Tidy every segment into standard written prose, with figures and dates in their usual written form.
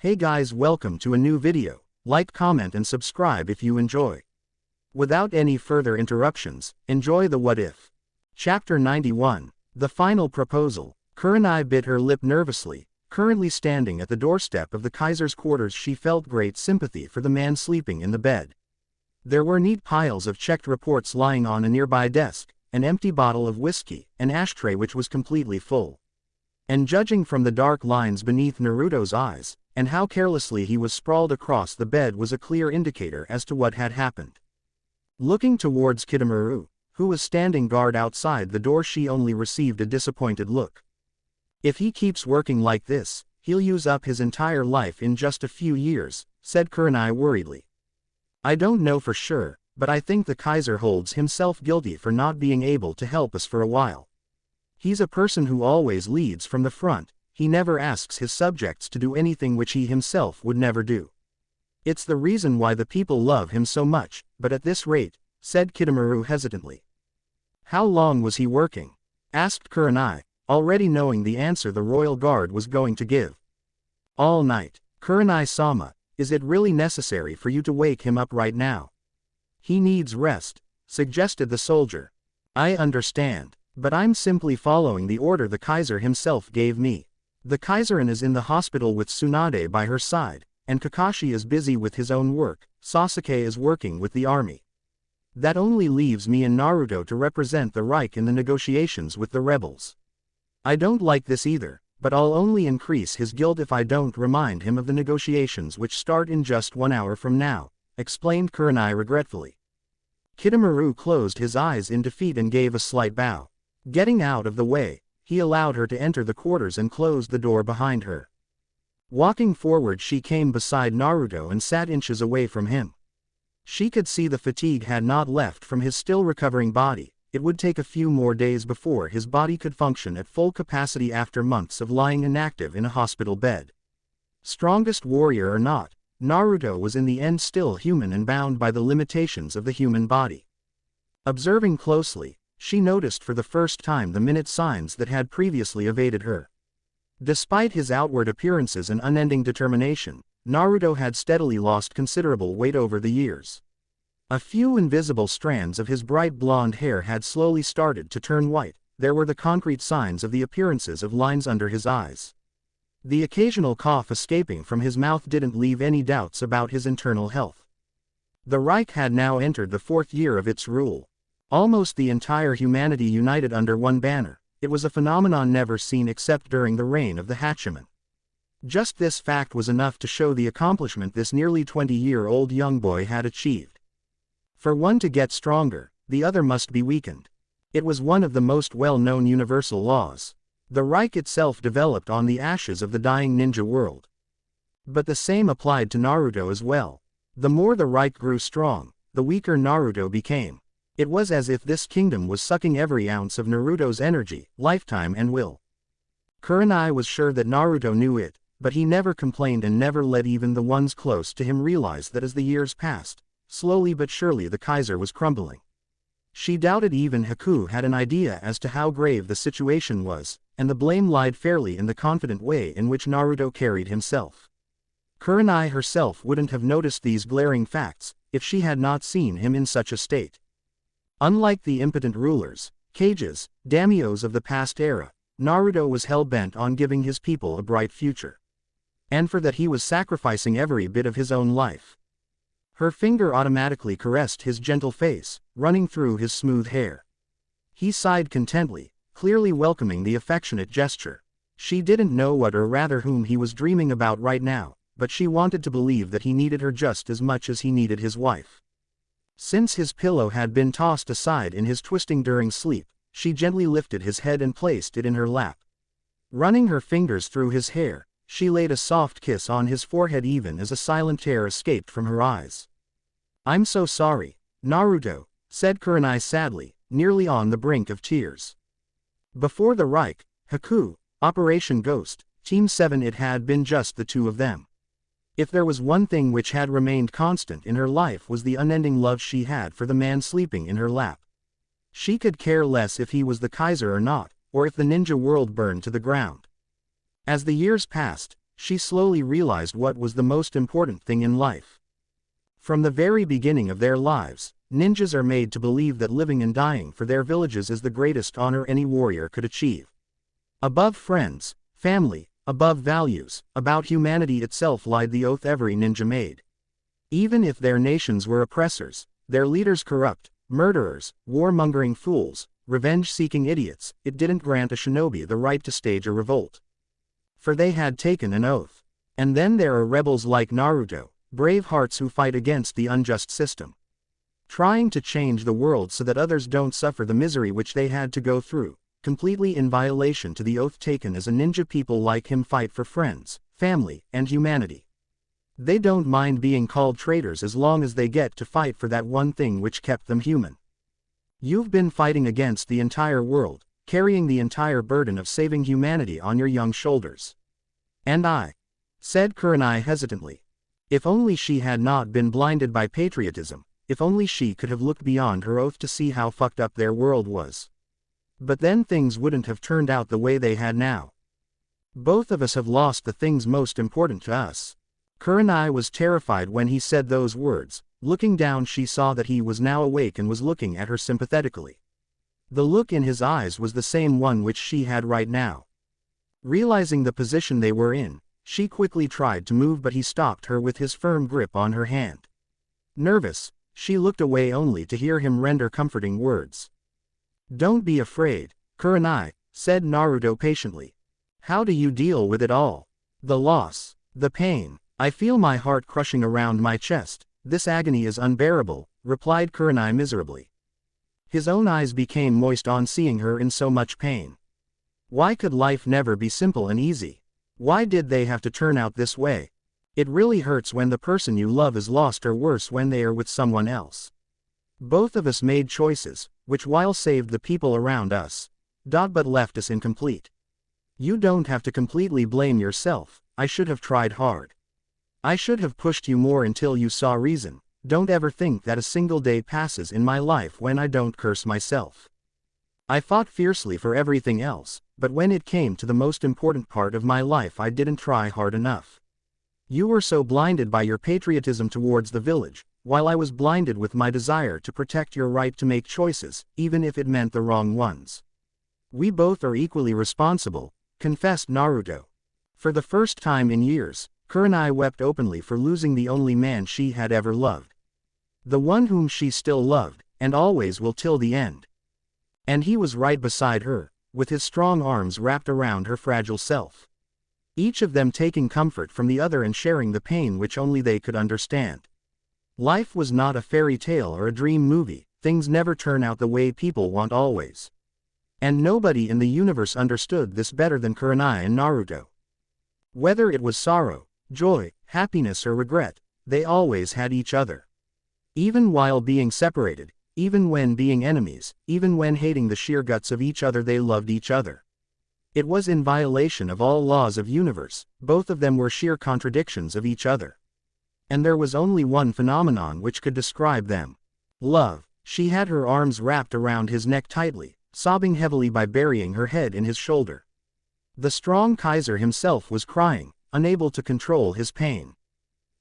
Hey guys, welcome to a new video. Like, comment and subscribe if you enjoy. Without any further interruptions, enjoy the What If. Chapter 91. The Final Proposal. Kurenai bit her lip nervously. Currently standing at the doorstep of the Kaiser's quarters, she felt great sympathy for the man sleeping in the bed. There were neat piles of checked reports lying on a nearby desk, an empty bottle of whiskey, an ashtray which was completely full. And judging from the dark lines beneath Naruto's eyes, and how carelessly he was sprawled across the bed, was a clear indicator as to what had happened. Looking towards Kitamaru, who was standing guard outside the door, she only received a disappointed look. If he keeps working like this, he'll use up his entire life in just a few years, said Kurenai worriedly. I don't know for sure, but I think the Kaiser holds himself guilty for not being able to help us for a while. He's a person who always leads from the front. He never asks his subjects to do anything which he himself would never do. It's the reason why the people love him so much, but at this rate, said Kitamaru hesitantly. How long was he working? Asked Kurenai, already knowing the answer the royal guard was going to give. All night. Kurenai-sama, is it really necessary for you to wake him up right now? He needs rest, suggested the soldier. I understand, but I'm simply following the order the Kaiser himself gave me. The Kaiserin is in the hospital with Tsunade by her side, and Kakashi is busy with his own work. Sasuke is working with the army. That only leaves me and Naruto to represent the Reich in the negotiations with the rebels. I don't like this either, but I'll only increase his guilt if I don't remind him of the negotiations which start in just 1 hour from now, explained Kurenai regretfully. Kitamaru closed his eyes in defeat and gave a slight bow. Getting out of the way, he allowed her to enter the quarters and closed the door behind her. Walking forward, she came beside Naruto and sat inches away from him. She could see the fatigue had not left from his still recovering body. It would take a few more days before his body could function at full capacity after months of lying inactive in a hospital bed. Strongest warrior or not, Naruto was in the end still human and bound by the limitations of the human body. Observing closely, she noticed for the first time the minute signs that had previously evaded her. Despite his outward appearances and unending determination, Naruto had steadily lost considerable weight over the years. A few invisible strands of his bright blonde hair had slowly started to turn white. There were the concrete signs of the appearances of lines under his eyes. The occasional cough escaping from his mouth didn't leave any doubts about his internal health. The Reich had now entered the 4th year of its rule. Almost the entire humanity united under one banner. It was a phenomenon never seen except during the reign of the Hachiman. Just this fact was enough to show the accomplishment this nearly 20-year-old young boy had achieved. For one to get stronger, the other must be weakened. It was one of the most well-known universal laws. The Reich itself developed on the ashes of the dying ninja world. But the same applied to Naruto as well. The more the Reich grew strong, the weaker Naruto became. It was as if this kingdom was sucking every ounce of Naruto's energy, lifetime and will. Kurenai was sure that Naruto knew it, but he never complained and never let even the ones close to him realize that as the years passed, slowly but surely the Kaiser was crumbling. She doubted even Haku had an idea as to how grave the situation was, and the blame lied fairly in the confident way in which Naruto carried himself. Kurenai herself wouldn't have noticed these glaring facts, if she had not seen him in such a state. Unlike the impotent rulers, cages, daimyos of the past era, Naruto was hell-bent on giving his people a bright future. And for that he was sacrificing every bit of his own life. Her finger automatically caressed his gentle face, running through his smooth hair. He sighed contentedly, clearly welcoming the affectionate gesture. She didn't know what or rather whom he was dreaming about right now, but she wanted to believe that he needed her just as much as he needed his wife. Since his pillow had been tossed aside in his twisting during sleep, she gently lifted his head and placed it in her lap. Running her fingers through his hair, she laid a soft kiss on his forehead even as a silent tear escaped from her eyes. I'm so sorry, Naruto, said Kurenai sadly, nearly on the brink of tears. Before the Reich, Haku, Operation Ghost, Team 7, it had been just the two of them. If there was one thing which had remained constant in her life was the unending love she had for the man sleeping in her lap. She could care less if he was the Kaiser or not, or if the ninja world burned to the ground. As the years passed, she slowly realized what was the most important thing in life. From the very beginning of their lives, ninjas are made to believe that living and dying for their villages is the greatest honor any warrior could achieve. Above friends, family, above values, about humanity itself lied the oath every ninja made. Even if their nations were oppressors, their leaders corrupt, murderers, warmongering fools, revenge-seeking idiots, it didn't grant a shinobi the right to stage a revolt. For they had taken an oath. And then there are rebels like Naruto, brave hearts who fight against the unjust system, trying to change the world so that others don't suffer the misery which they had to go through, completely in violation to the oath taken as a ninja. People like him fight for friends, family, and humanity. They don't mind being called traitors as long as they get to fight for that one thing which kept them human. You've been fighting against the entire world, carrying the entire burden of saving humanity on your young shoulders. And I, said Kurenai hesitantly. If only she had not been blinded by patriotism, if only she could have looked beyond her oath to see how fucked up their world was. But then things wouldn't have turned out the way they had now. Both of us have lost the things most important to us. Kurenai was terrified when he said those words. Looking down, she saw that he was now awake and was looking at her sympathetically. The look in his eyes was the same one which she had right now. Realizing the position they were in, she quickly tried to move, but he stopped her with his firm grip on her hand. Nervous, she looked away only to hear him render comforting words. "Don't be afraid, Kurenai," said Naruto patiently. "How do you deal with it all? The loss, the pain. I feel my heart crushing around my chest. This agony is unbearable," replied Kurenai miserably. His own eyes became moist on seeing her in so much pain. Why could life never be simple and easy? Why did they have to turn out this way? It really hurts when the person you love is lost, or worse when they are with someone else. Both of us made choices, which while saved the people around us, but left us incomplete. You don't have to completely blame yourself. I should have tried hard. I should have pushed you more until you saw reason. Don't ever think that a single day passes in my life when I don't curse myself. I fought fiercely for everything else, but when it came to the most important part of my life I didn't try hard enough. You were so blinded by your patriotism towards the village, while I was blinded with my desire to protect your right to make choices, even if it meant the wrong ones. We both are equally responsible, confessed Naruto. For the first time in years, Kurenai wept openly for losing the only man she had ever loved. The one whom she still loved, and always will till the end. And he was right beside her, with his strong arms wrapped around her fragile self. Each of them taking comfort from the other and sharing the pain which only they could understand. Life was not a fairy tale or a dream movie. Things never turn out the way people want always. And nobody in the universe understood this better than Kurenai and Naruto. Whether it was sorrow, joy, happiness, or regret, they always had each other. Even while being separated, even when being enemies, even when hating the sheer guts of each other, they loved each other. It was in violation of all laws of universe. Both of them were sheer contradictions of each other. And there was only one phenomenon which could describe them. Love. She had her arms wrapped around his neck tightly, sobbing heavily by burying her head in his shoulder. The strong Kaiser himself was crying, unable to control his pain.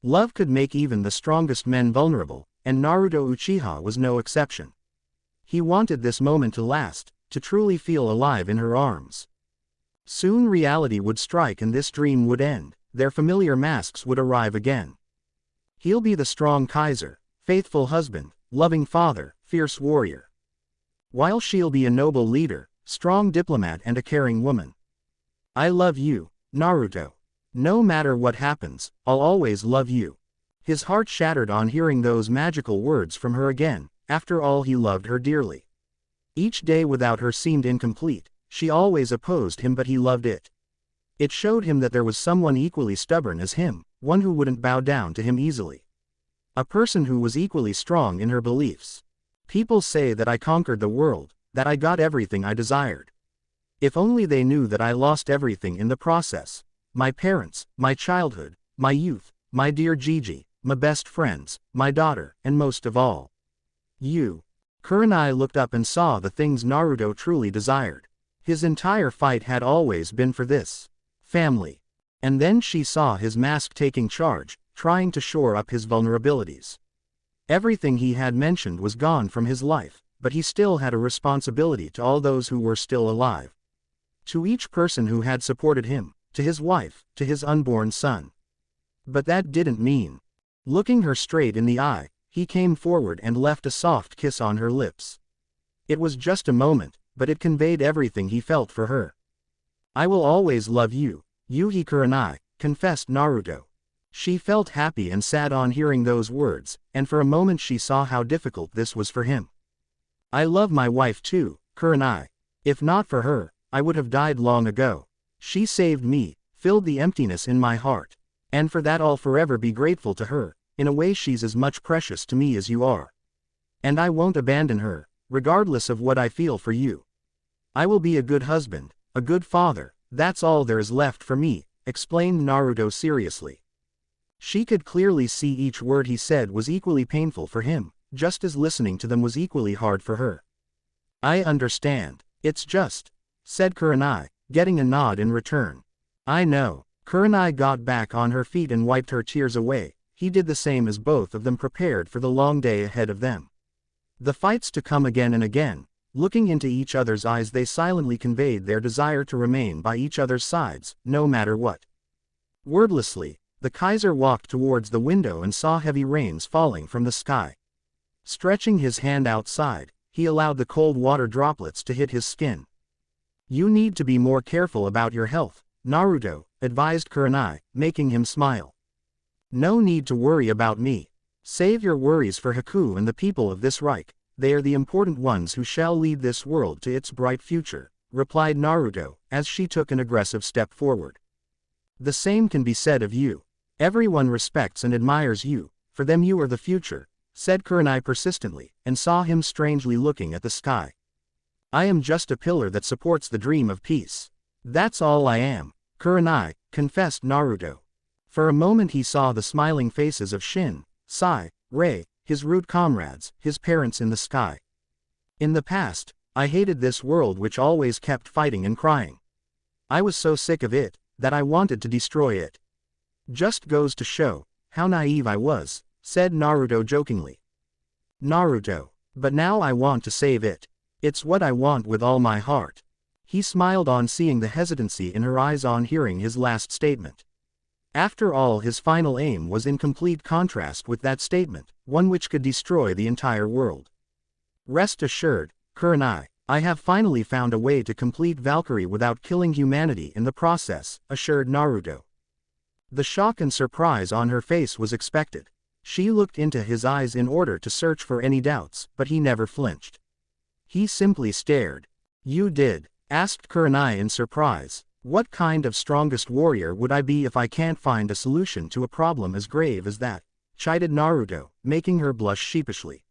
Love could make even the strongest men vulnerable, and Naruto Uchiha was no exception. He wanted this moment to last, to truly feel alive in her arms. Soon reality would strike and this dream would end. Their familiar masks would arrive again. He'll be the strong Kaiser, faithful husband, loving father, fierce warrior. While she'll be a noble leader, strong diplomat, and a caring woman. I love you, Naruto. No matter what happens, I'll always love you. His heart shattered on hearing those magical words from her again. After all, he loved her dearly. Each day without her seemed incomplete. She always opposed him, but he loved it. It showed him that there was someone equally stubborn as him, one who wouldn't bow down to him easily. A person who was equally strong in her beliefs. People say that I conquered the world, that I got everything I desired. If only they knew that I lost everything in the process. My parents, my childhood, my youth, my dear Gigi, my best friends, my daughter, and most of all, you. Kurenai looked up and saw the things Naruto truly desired. His entire fight had always been for this. Family. And then she saw his mask taking charge, trying to shore up his vulnerabilities. Everything he had mentioned was gone from his life, but he still had a responsibility to all those who were still alive. To each person who had supported him, to his wife, to his unborn son. But that didn't mean. Looking her straight in the eye, he came forward and left a soft kiss on her lips. It was just a moment, but it conveyed everything he felt for her. "I will always love you, Yuhi Kurenai," confessed Naruto. She felt happy and sad on hearing those words, and for a moment she saw how difficult this was for him. "I love my wife too, Kurenai. If not for her, I would have died long ago. She saved me, filled the emptiness in my heart. And for that I'll forever be grateful to her. In a way she's as much precious to me as you are. And I won't abandon her, regardless of what I feel for you. I will be a good husband, a good father, that's all there is left for me," explained Naruto seriously. She could clearly see each word he said was equally painful for him, just as listening to them was equally hard for her. "I understand. It's just," said Kurenai, getting a nod in return. "I know." Kurenai got back on her feet and wiped her tears away. He did the same as both of them prepared for the long day ahead of them. The fights to come again and again. Looking into each other's eyes they silently conveyed their desire to remain by each other's sides, no matter what. Wordlessly, the Kaiser walked towards the window and saw heavy rains falling from the sky. Stretching his hand outside, he allowed the cold water droplets to hit his skin. "You need to be more careful about your health, Naruto," advised Kurenai, making him smile. "No need to worry about me. Save your worries for Haku and the people of this Reich, they are the important ones who shall lead this world to its bright future," replied Naruto, as she took an aggressive step forward. "The same can be said of you. Everyone respects and admires you, for them you are the future," said Kurenai persistently, and saw him strangely looking at the sky. "I am just a pillar that supports the dream of peace. That's all I am, Kurenai," confessed Naruto. For a moment he saw the smiling faces of Shin, Sai, Rei, his root comrades, his parents in the sky. "In the past, I hated this world which always kept fighting and crying. I was so sick of it, that I wanted to destroy it. Just goes to show how naive I was," said Naruto jokingly. "Naruto, but now I want to save it. It's what I want with all my heart." He smiled on seeing the hesitancy in her eyes on hearing his last statement. After all, his final aim was in complete contrast with that statement, one which could destroy the entire world. "Rest assured, Kurenai, I have finally found a way to complete Valkyrie without killing humanity in the process," assured Naruto. The shock and surprise on her face was expected. She looked into his eyes in order to search for any doubts, but he never flinched. He simply stared. "You did?" asked Kurenai in surprise. "What kind of strongest warrior would I be if I can't find a solution to a problem as grave as that?" chided Naruto, making her blush sheepishly.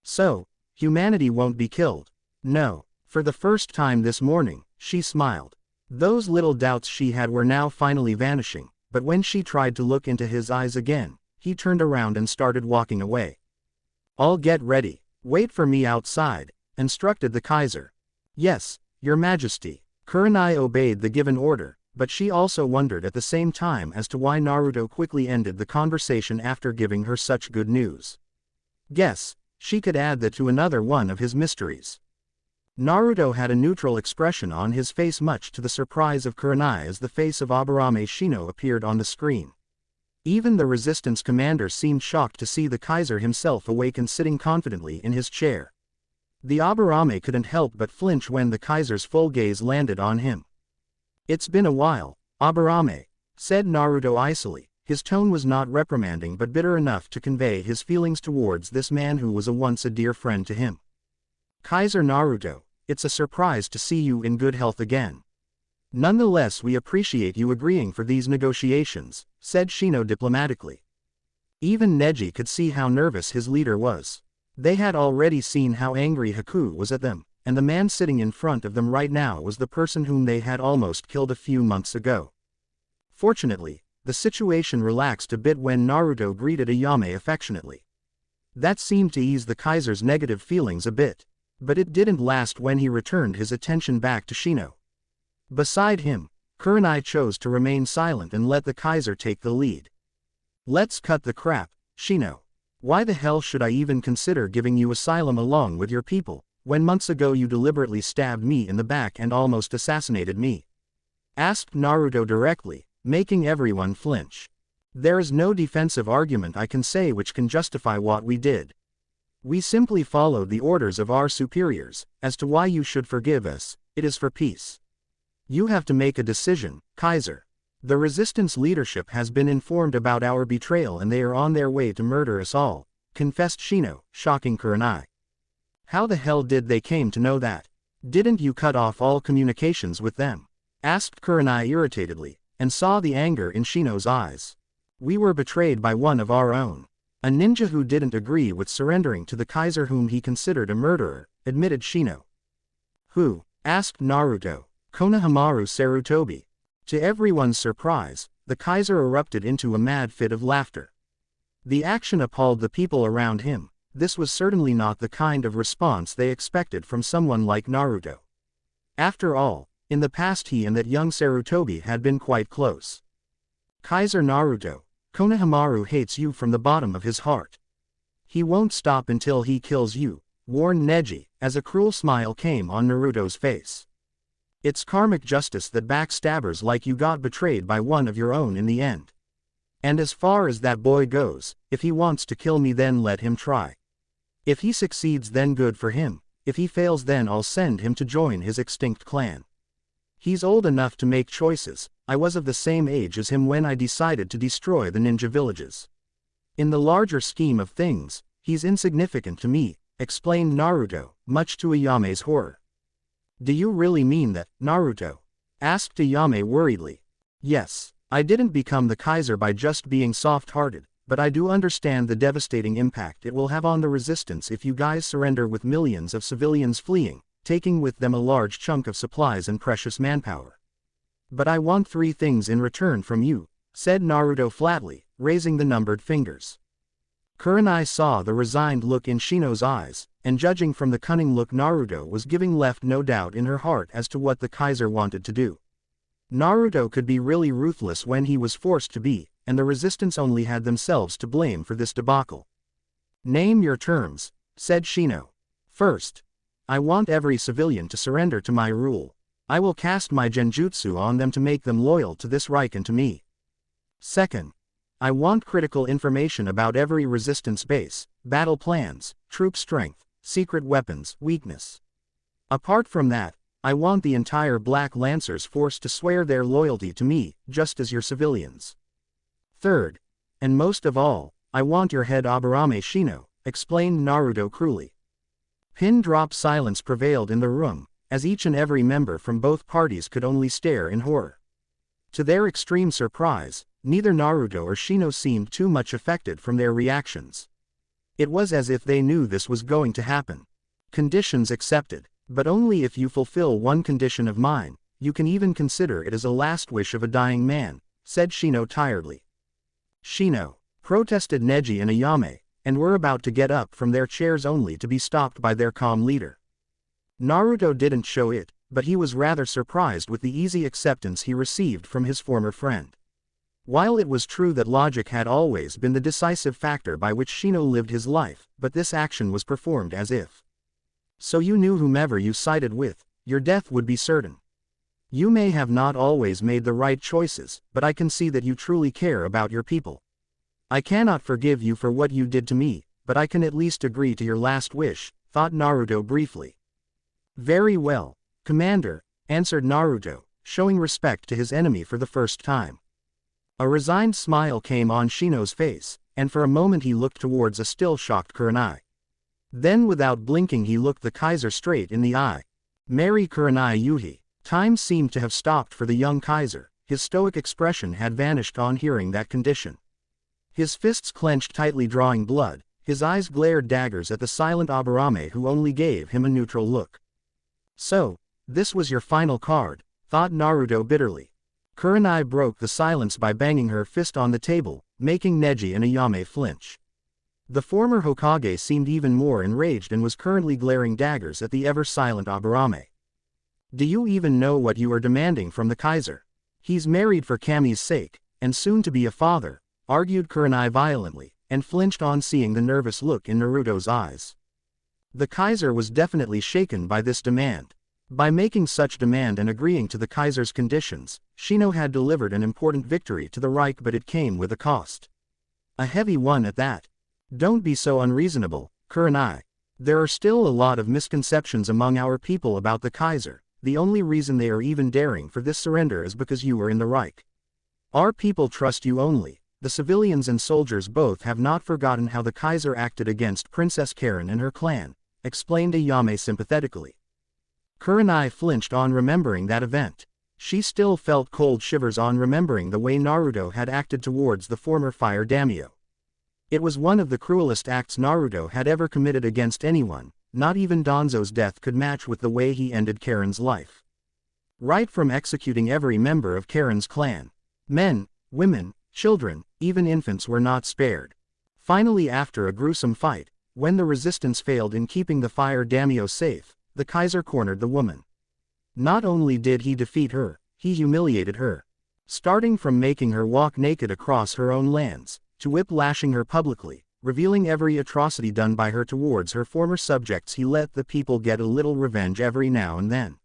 "So, humanity won't be killed?" "No." For the first time this morning, she smiled. Those little doubts she had were now finally vanishing, but when she tried to look into his eyes again, he turned around and started walking away. "I'll get ready. Wait for me outside," instructed the Kaiser. "Yes, Your Majesty." Kurenai obeyed the given order, but she also wondered at the same time as to why Naruto quickly ended the conversation after giving her such good news. Guess, she could add that to another one of his mysteries. Naruto had a neutral expression on his face, much to the surprise of Kurenai as the face of Aburame Shino appeared on the screen. Even the resistance commander seemed shocked to see the Kaiser himself awake and sitting confidently in his chair. The Aburame couldn't help but flinch when the Kaiser's full gaze landed on him. "It's been a while, Aburame," said Naruto icily. His tone was not reprimanding but bitter enough to convey his feelings towards this man who was once a dear friend to him. "Kaiser Naruto, it's a surprise to see you in good health again. Nonetheless, we appreciate you agreeing for these negotiations," said Shino diplomatically. Even Neji could see how nervous his leader was. They had already seen how angry Haku was at them, and the man sitting in front of them right now was the person whom they had almost killed a few months ago. Fortunately, the situation relaxed a bit when Naruto greeted Ayame affectionately. That seemed to ease the Kaiser's negative feelings a bit, but it didn't last when he returned his attention back to Shino. Beside him, Kurenai chose to remain silent and let the Kaiser take the lead. Let's cut the crap, Shino. Why the hell should I even consider giving you asylum along with your people, when months ago you deliberately stabbed me in the back and almost assassinated me? Asked Naruto directly, making everyone flinch. There is no defensive argument I can say which can justify what we did. We simply followed the orders of our superiors. As to why you should forgive us, it is for peace. You have to make a decision, Kaiser. The resistance leadership has been informed about our betrayal and they are on their way to murder us all, confessed Shino, shocking Kurenai. How the hell did they came to know that? Didn't you cut off all communications with them? Asked Kurenai irritatedly, and saw the anger in Shino's eyes. We were betrayed by one of our own. A ninja who didn't agree with surrendering to the Kaiser whom he considered a murderer, admitted Shino. Who? Asked Naruto. Konohamaru Sarutobi. To everyone's surprise, the Kaiser erupted into a mad fit of laughter. The action appalled the people around him. This was certainly not the kind of response they expected from someone like Naruto. After all, in the past he and that young Sarutobi had been quite close. Kaiser Naruto, Konohamaru hates you from the bottom of his heart. He won't stop until he kills you, warned Neji, as a cruel smile came on Naruto's face. It's karmic justice that backstabbers like you got betrayed by one of your own in the end. And as far as that boy goes, if he wants to kill me then let him try. If he succeeds then good for him, if he fails then I'll send him to join his extinct clan. He's old enough to make choices. I was of the same age as him when I decided to destroy the ninja villages. In the larger scheme of things, he's insignificant to me, explained Naruto, much to Ayame's horror. Do you really mean that, Naruto? Asked Ayame worriedly. Yes, I didn't become the Kaiser by just being soft-hearted, but I do understand the devastating impact it will have on the resistance if you guys surrender with millions of civilians fleeing, taking with them a large chunk of supplies and precious manpower. But I want 3 things in return from you, said Naruto flatly, raising the numbered fingers. Kurenai saw the resigned look in Shino's eyes, and judging from the cunning look Naruto was giving left no doubt in her heart as to what the Kaiser wanted to do. Naruto could be really ruthless when he was forced to be, and the resistance only had themselves to blame for this debacle. Name your terms, said Shino. First, I want every civilian to surrender to my rule. I will cast my genjutsu on them to make them loyal to this Reich and to me. Second, I want critical information about every resistance base, battle plans, troop strength, secret weapons, weakness. Apart from that, I want the entire Black Lancers force to swear their loyalty to me, just as your civilians. Third, and most of all, I want your head Aburame Shino, explained Naruto cruelly. Pin-drop silence prevailed in the room, as each and every member from both parties could only stare in horror. To their extreme surprise, neither Naruto or Shino seemed too much affected from their reactions. It was as if they knew this was going to happen. Conditions accepted, but only if you fulfill one condition of mine. You can even consider it as a last wish of a dying man, said Shino tiredly. Shino, protested Neji and Ayame, and were about to get up from their chairs only to be stopped by their calm leader. Naruto didn't show it, but he was rather surprised with the easy acceptance he received from his former friend. While it was true that logic had always been the decisive factor by which Shino lived his life, but this action was performed as if. So you knew whomever you sided with, your death would be certain. You may have not always made the right choices, but I can see that you truly care about your people. I cannot forgive you for what you did to me, but I can at least agree to your last wish, thought Naruto briefly. Very well, Commander, answered Naruto, showing respect to his enemy for the first time. A resigned smile came on Shino's face, and for a moment he looked towards a still shocked Kurenai. Then without blinking he looked the Kaiser straight in the eye. Mary Kurenai Yuhi. Time seemed to have stopped for the young Kaiser. His stoic expression had vanished on hearing that condition. His fists clenched tightly drawing blood, his eyes glared daggers at the silent Aburame who only gave him a neutral look. So, this was your final card, thought Naruto bitterly. Kurenai broke the silence by banging her fist on the table, making Neji and Ayame flinch. The former Hokage seemed even more enraged and was currently glaring daggers at the ever-silent Aburame. Do you even know what you are demanding from the Kaiser? He's married for Kami's sake, and soon to be a father, argued Kurenai violently, and flinched on seeing the nervous look in Naruto's eyes. The Kaiser was definitely shaken by this demand. By making such demand and agreeing to the Kaiser's conditions, Shino had delivered an important victory to the Reich, but it came with a cost. A heavy one at that. Don't be so unreasonable, Kurenai. There are still a lot of misconceptions among our people about the Kaiser. The only reason they are even daring for this surrender is because you are in the Reich. Our people trust you only. The civilians and soldiers both have not forgotten how the Kaiser acted against Princess Karen and her clan, explained Ayame sympathetically. Kurenai flinched on remembering that event. She still felt cold shivers on remembering the way Naruto had acted towards the former fire daimyo. It was one of the cruelest acts Naruto had ever committed against anyone. Not even Danzo's death could match with the way he ended Karen's life. Right from executing every member of Karen's clan. Men, women, children, even infants were not spared. Finally, after a gruesome fight, when the resistance failed in keeping the fire daimyo safe, the Kaiser cornered the woman. Not only did he defeat her, he humiliated her. Starting from making her walk naked across her own lands, to whip-lashing her publicly, revealing every atrocity done by her towards her former subjects, he let the people get a little revenge every now and then.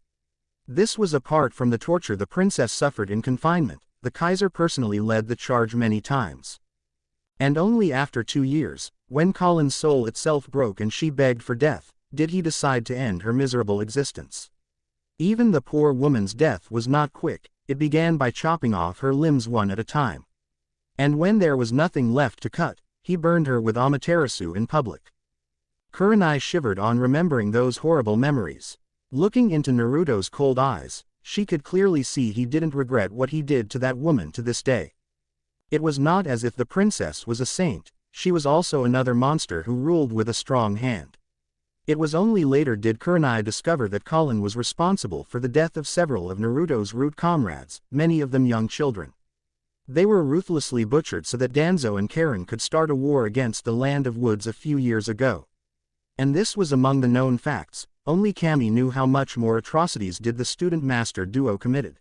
This was apart from the torture the princess suffered in confinement. The Kaiser personally led the charge many times. And only after 2 years, when Colin's soul itself broke and she begged for death, did he decide to end her miserable existence. Even the poor woman's death was not quick. It began by chopping off her limbs one at a time. And when there was nothing left to cut, he burned her with Amaterasu in public. Kurenai shivered on remembering those horrible memories. Looking into Naruto's cold eyes, she could clearly see he didn't regret what he did to that woman to this day. It was not as if the princess was a saint. She was also another monster who ruled with a strong hand. It was only later did Kurenai discover that Colin was responsible for the death of several of Naruto's root comrades, many of them young children. They were ruthlessly butchered so that Danzo and Karen could start a war against the Land of Woods a few years ago. And this was among the known facts. Only Kami knew how much more atrocities did the student-master duo committed.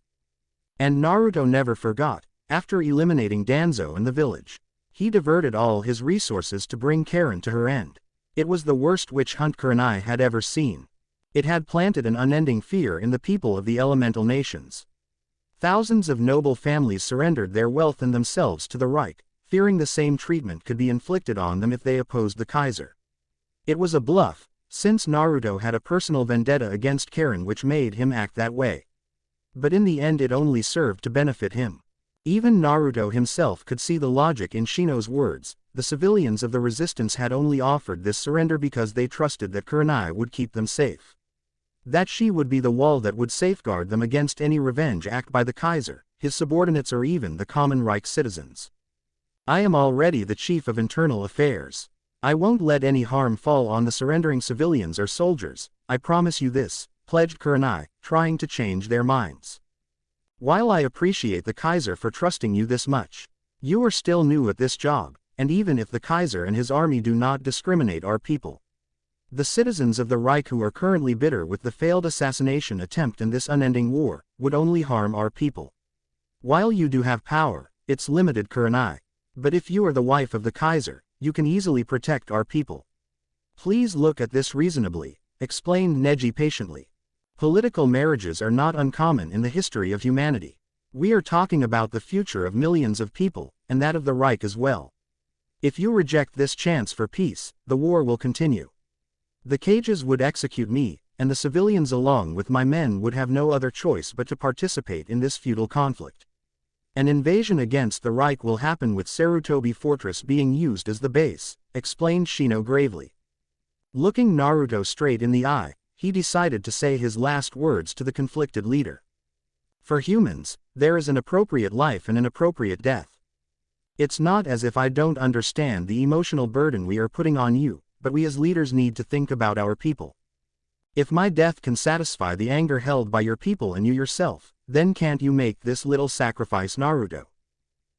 And Naruto never forgot. After eliminating Danzo and the village, he diverted all his resources to bring Karen to her end. It was the worst witch hunt Kurenai had ever seen. It had planted an unending fear in the people of the elemental nations. Thousands of noble families surrendered their wealth and themselves to the Reich, fearing the same treatment could be inflicted on them if they opposed the Kaiser. It was a bluff, since Naruto had a personal vendetta against Karen which made him act that way. But in the end it only served to benefit him. Even Naruto himself could see the logic in Shino's words. The civilians of the resistance had only offered this surrender because they trusted that Kurenai would keep them safe. That she would be the wall that would safeguard them against any revenge act by the Kaiser, his subordinates, or even the common Reich citizens. I am already the chief of internal affairs. I won't let any harm fall on the surrendering civilians or soldiers, I promise you this, pledged Kurenai, trying to change their minds. While I appreciate the Kaiser for trusting you this much, you are still new at this job, and even if the Kaiser and his army do not discriminate our people, the citizens of the Reich who are currently bitter with the failed assassination attempt and this unending war, would only harm our people. While you do have power, it's limited, Kurenai. But if you are the wife of the Kaiser, you can easily protect our people. Please look at this reasonably, explained Neji patiently. Political marriages are not uncommon in the history of humanity. We are talking about the future of millions of people, and that of the Reich as well. If you reject this chance for peace, the war will continue. The cages would execute me, and the civilians along with my men would have no other choice but to participate in this futile conflict. An invasion against the Reich will happen with Sarutobi Fortress being used as the base, explained Shino gravely. Looking Naruto straight in the eye, he decided to say his last words to the conflicted leader. For humans, there is an appropriate life and an appropriate death. It's not as if I don't understand the emotional burden we are putting on you, but we as leaders need to think about our people. If my death can satisfy the anger held by your people and you yourself, then can't you make this little sacrifice, Naruto?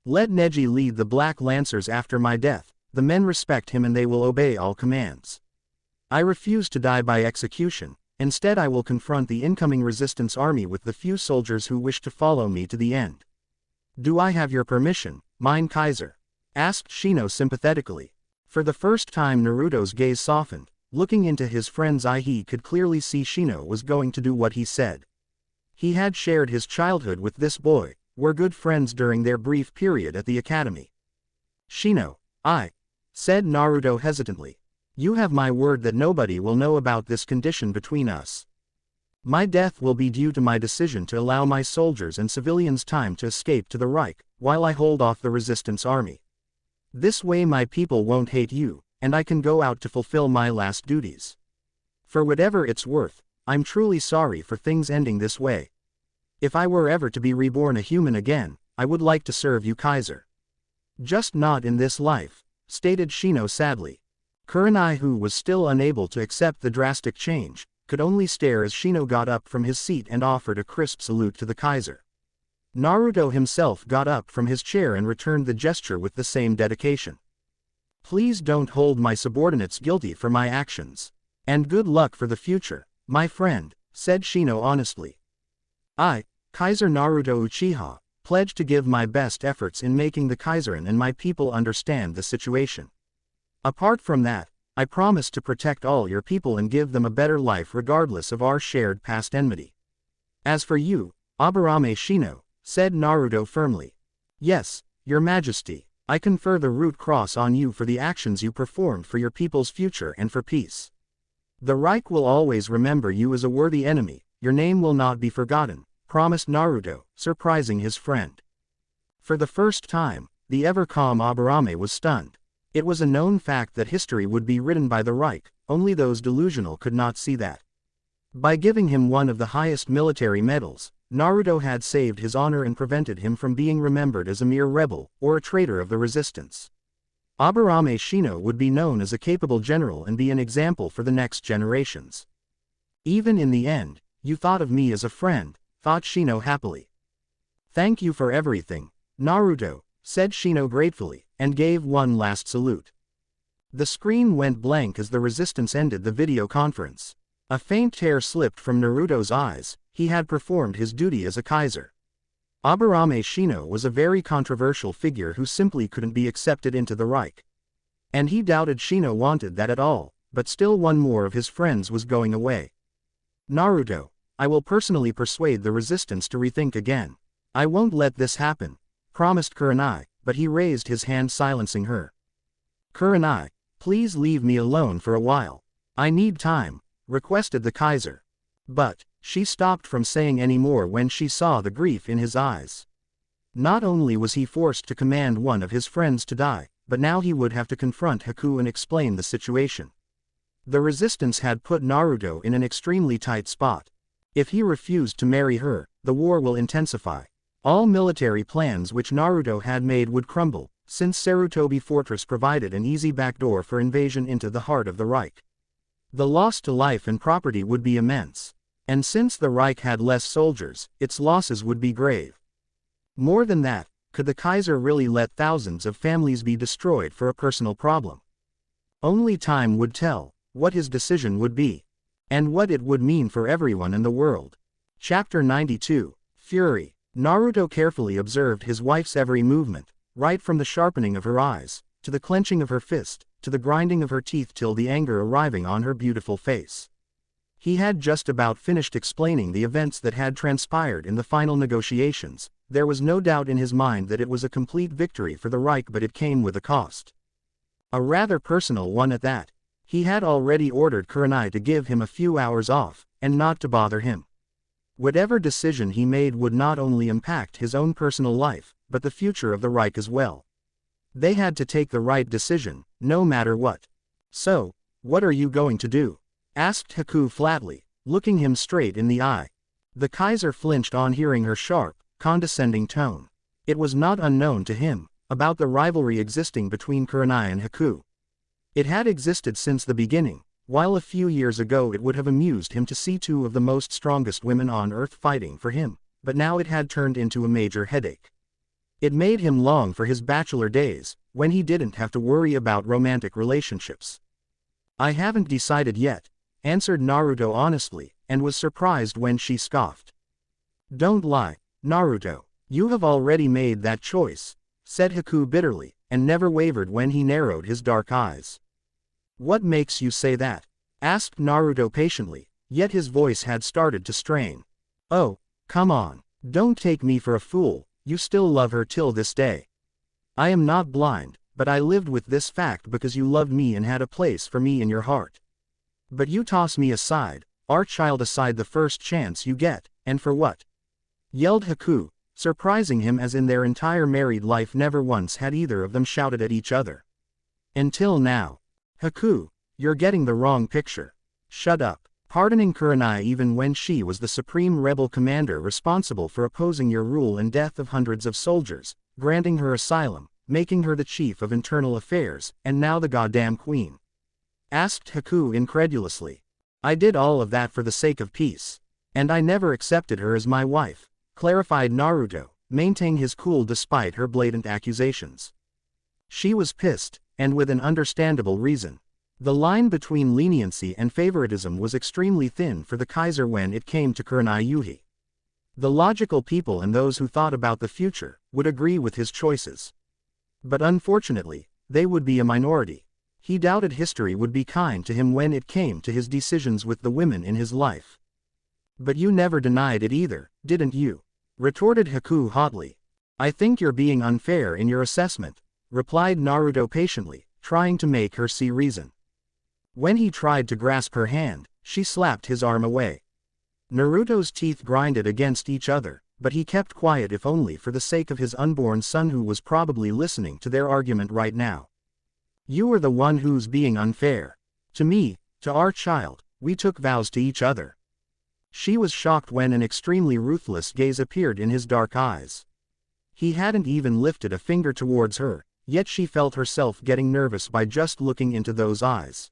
Let Neji lead the Black Lancers after my death. The men respect him and they will obey all commands. I refuse to die by execution, Instead I will confront the incoming resistance army with the few soldiers who wish to follow me to the end. Do I have your permission, mein Kaiser? Asked Shino sympathetically. For the first time Naruto's gaze softened. Looking into his friend's eye he could clearly see Shino was going to do what he said. He had shared his childhood with this boy, were good friends during their brief period at the academy. Shino, said Naruto hesitantly. You have my word that nobody will know about this condition between us. My death will be due to my decision to allow my soldiers and civilians time to escape to the Reich, while I hold off the resistance army. This way my people won't hate you, and I can go out to fulfill my last duties. For whatever it's worth, I'm truly sorry for things ending this way. If I were ever to be reborn a human again, I would like to serve you Kaiser. Just not in this life, stated Shino sadly. Kurenai, who was still unable to accept the drastic change, could only stare as Shino got up from his seat and offered a crisp salute to the Kaiser. Naruto himself got up from his chair and returned the gesture with the same dedication. Please don't hold my subordinates guilty for my actions. And good luck for the future, my friend, said Shino honestly. I, Kaiser Naruto Uchiha, pledge to give my best efforts in making the Kaiserin and my people understand the situation. Apart from that, I promise to protect all your people and give them a better life regardless of our shared past enmity. As for you, Aburame Shino, said Naruto firmly. Yes, your majesty, I confer the root cross on you for the actions you performed for your people's future and for peace. The Reich will always remember you as a worthy enemy, your name will not be forgotten, promised Naruto, surprising his friend. For the first time, the ever-calm Aburame was stunned. It was a known fact that history would be written by the Reich, only those delusional could not see that. By giving him one of the highest military medals, Naruto had saved his honor and prevented him from being remembered as a mere rebel, or a traitor of the resistance. Aburame Shino would be known as a capable general and be an example for the next generations. Even in the end, you thought of me as a friend, thought Shino happily. Thank you for everything, Naruto, said Shino gratefully, and gave one last salute. The screen went blank as the resistance ended the video conference. A faint tear slipped from Naruto's eyes. He had performed his duty as a Kaiser. Aburame Shino was a very controversial figure who simply couldn't be accepted into the Reich. And he doubted Shino wanted that at all, but still one more of his friends was going away. Naruto, I will personally persuade the resistance to rethink again. I won't let this happen, promised Kurenai, but he raised his hand silencing her. Kurenai, please leave me alone for a while. I need time, requested the Kaiser. But, she stopped from saying any more when she saw the grief in his eyes. Not only was he forced to command one of his friends to die, but now he would have to confront Haku and explain the situation. The resistance had put Naruto in an extremely tight spot. If he refused to marry her, the war will intensify. All military plans which Naruto had made would crumble, since Sarutobi Fortress provided an easy backdoor for invasion into the heart of the Reich. The loss to life and property would be immense. And since the Reich had less soldiers, its losses would be grave. More than that, could the Kaiser really let thousands of families be destroyed for a personal problem? Only time would tell what his decision would be, and what it would mean for everyone in the world. Chapter 92, Fury. Naruto carefully observed his wife's every movement, right from the sharpening of her eyes, to the clenching of her fist, to the grinding of her teeth till the anger arriving on her beautiful face. He had just about finished explaining the events that had transpired in the final negotiations. There was no doubt in his mind that it was a complete victory for the Reich, but it came with a cost. A rather personal one at that. He had already ordered Kurenai to give him a few hours off, and not to bother him. Whatever decision he made would not only impact his own personal life, but the future of the Reich as well. They had to take the right decision, no matter what. So, what are you going to do? Asked Haku flatly, looking him straight in the eye. The Kaiser flinched on hearing her sharp, condescending tone. It was not unknown to him, about the rivalry existing between Kurenai and Haku. It had existed since the beginning, while a few years ago it would have amused him to see two of the most strongest women on earth fighting for him, but now it had turned into a major headache. It made him long for his bachelor days, when he didn't have to worry about romantic relationships. I haven't decided yet, answered Naruto honestly, and was surprised when she scoffed. Don't lie, Naruto. You have already made that choice, said Haku bitterly, and never wavered when he narrowed his dark eyes. What makes you say that? Asked Naruto patiently, yet his voice had started to strain. Oh, come on. Don't take me for a fool, you still love her till this day. I am not blind, but I lived with this fact because you loved me and had a place for me in your heart. But you toss me aside, our child aside the first chance you get, and for what? Yelled Haku, surprising him as in their entire married life never once had either of them shouted at each other. Until now. Haku, you're getting the wrong picture. Shut up. Pardoning Kurenai even when she was the supreme rebel commander responsible for opposing your rule and death of hundreds of soldiers, granting her asylum, making her the chief of internal affairs, and now the goddamn queen. Asked Haku incredulously. I did all of that for the sake of peace. And I never accepted her as my wife, clarified Naruto, maintaining his cool despite her blatant accusations. She was pissed, and with an understandable reason. The line between leniency and favoritism was extremely thin for the Kaiser when it came to Kurenai Yuhi. The logical people and those who thought about the future would agree with his choices. But unfortunately, they would be a minority. He doubted history would be kind to him when it came to his decisions with the women in his life. But you never denied it either, didn't you? Retorted Haku hotly. I think you're being unfair in your assessment, replied Naruto patiently, trying to make her see reason. When he tried to grasp her hand, she slapped his arm away. Naruto's teeth grinded against each other, but he kept quiet if only for the sake of his unborn son who was probably listening to their argument right now. You are the one who's being unfair. To me, to our child, we took vows to each other. She was shocked when an extremely ruthless gaze appeared in his dark eyes. He hadn't even lifted a finger towards her, yet she felt herself getting nervous by just looking into those eyes.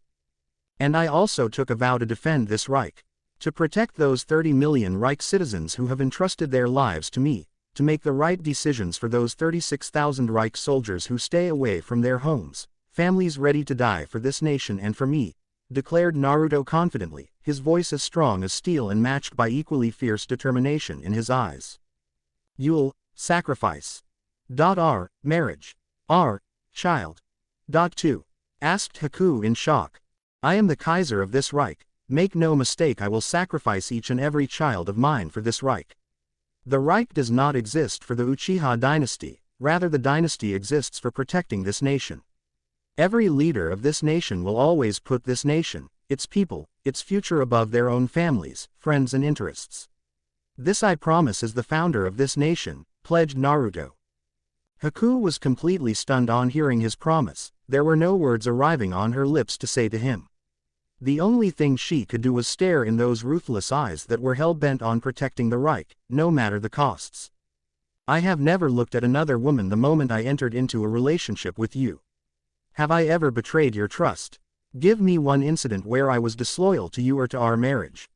And I also took a vow to defend this Reich. To protect those 30 million Reich citizens who have entrusted their lives to me, to make the right decisions for those 36,000 Reich soldiers who stay away from their homes, families ready to die for this nation and for me, declared Naruto confidently, his voice as strong as steel and matched by equally fierce determination in his eyes. You'll sacrifice. Our marriage. Our child. 2. Asked Haku in shock. I am the Kaiser of this Reich. Make no mistake, I will sacrifice each and every child of mine for this Reich. The Reich does not exist for the Uchiha dynasty, rather the dynasty exists for protecting this nation. Every leader of this nation will always put this nation, its people, its future above their own families, friends and interests. This I promise as the founder of this nation, pledged Naruto. Haku was completely stunned on hearing his promise. There were no words arriving on her lips to say to him. The only thing she could do was stare in those ruthless eyes that were hell-bent on protecting the Reich, no matter the costs. I have never looked at another woman the moment I entered into a relationship with you. Have I ever betrayed your trust? Give me one incident where I was disloyal to you or to our marriage.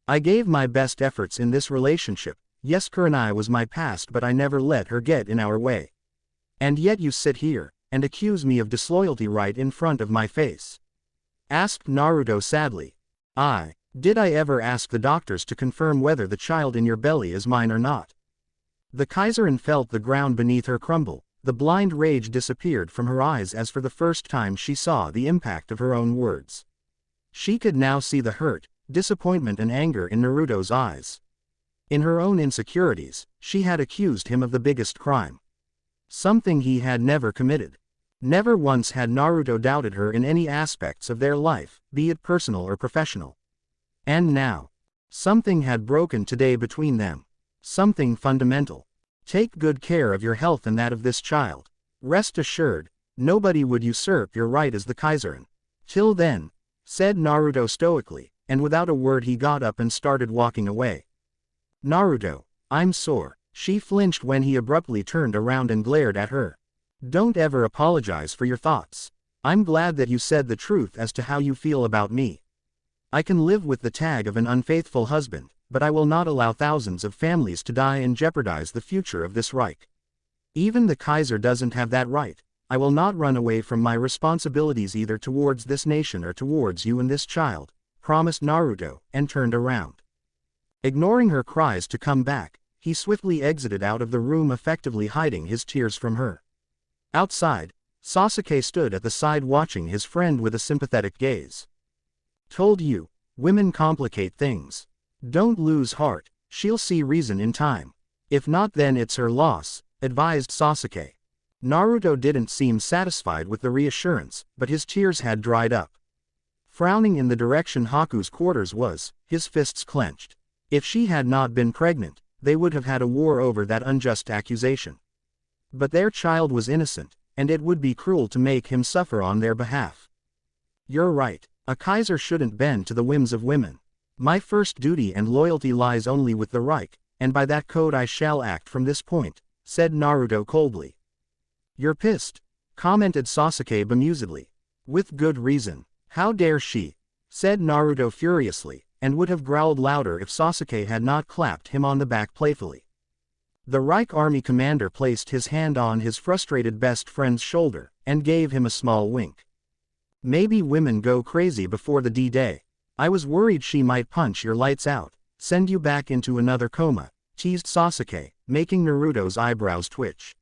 I gave my best efforts in this relationship. Yes, Kurenai was my past, but I never let her get in our way. And yet you sit here and accuse me of disloyalty right in front of my face. Asked Naruto sadly. Did I ever ask the doctors to confirm whether the child in your belly is mine or not? The Kaiserin felt the ground beneath her crumble. The blind rage disappeared from her eyes as for the first time she saw the impact of her own words. She could now see the hurt, disappointment and anger in Naruto's eyes. In her own insecurities, she had accused him of the biggest crime. Something he had never committed. Never once had Naruto doubted her in any aspects of their life, be it personal or professional. And now, something had broken today between them. Something fundamental. Take good care of your health and that of this child. Rest assured, nobody would usurp your right as the Kaiserin. Till then, said Naruto stoically, and without a word he got up and started walking away. Naruto, I'm sore. She flinched when he abruptly turned around and glared at her. Don't ever apologize for your thoughts. I'm glad that you said the truth as to how you feel about me. I can live with the tag of an unfaithful husband, but I will not allow thousands of families to die and jeopardize the future of this Reich. Even the Kaiser doesn't have that right. I will not run away from my responsibilities either towards this nation or towards you and this child, promised Naruto, and turned around. Ignoring her cries to come back, he swiftly exited out of the room, effectively hiding his tears from her. Outside, Sasuke stood at the side watching his friend with a sympathetic gaze. Told you, women complicate things. Don't lose heart, she'll see reason in time. If not, then it's her loss, advised Sasuke. Naruto didn't seem satisfied with the reassurance, but his tears had dried up. Frowning in the direction Haku's quarters was, his fists clenched. If she had not been pregnant, they would have had a war over that unjust accusation. But their child was innocent, and it would be cruel to make him suffer on their behalf. You're right, a Kaiser shouldn't bend to the whims of women. My first duty and loyalty lies only with the Reich, and by that code I shall act from this point, said Naruto coldly. You're pissed, commented Sasuke bemusedly. With good reason. How dare she, said Naruto furiously, and would have growled louder if Sasuke had not clapped him on the back playfully. The Reich army commander placed his hand on his frustrated best friend's shoulder, and gave him a small wink. Maybe women go crazy before the D-Day. I was worried she might punch your lights out, send you back into another coma, teased Sasuke, making Naruto's eyebrows twitch.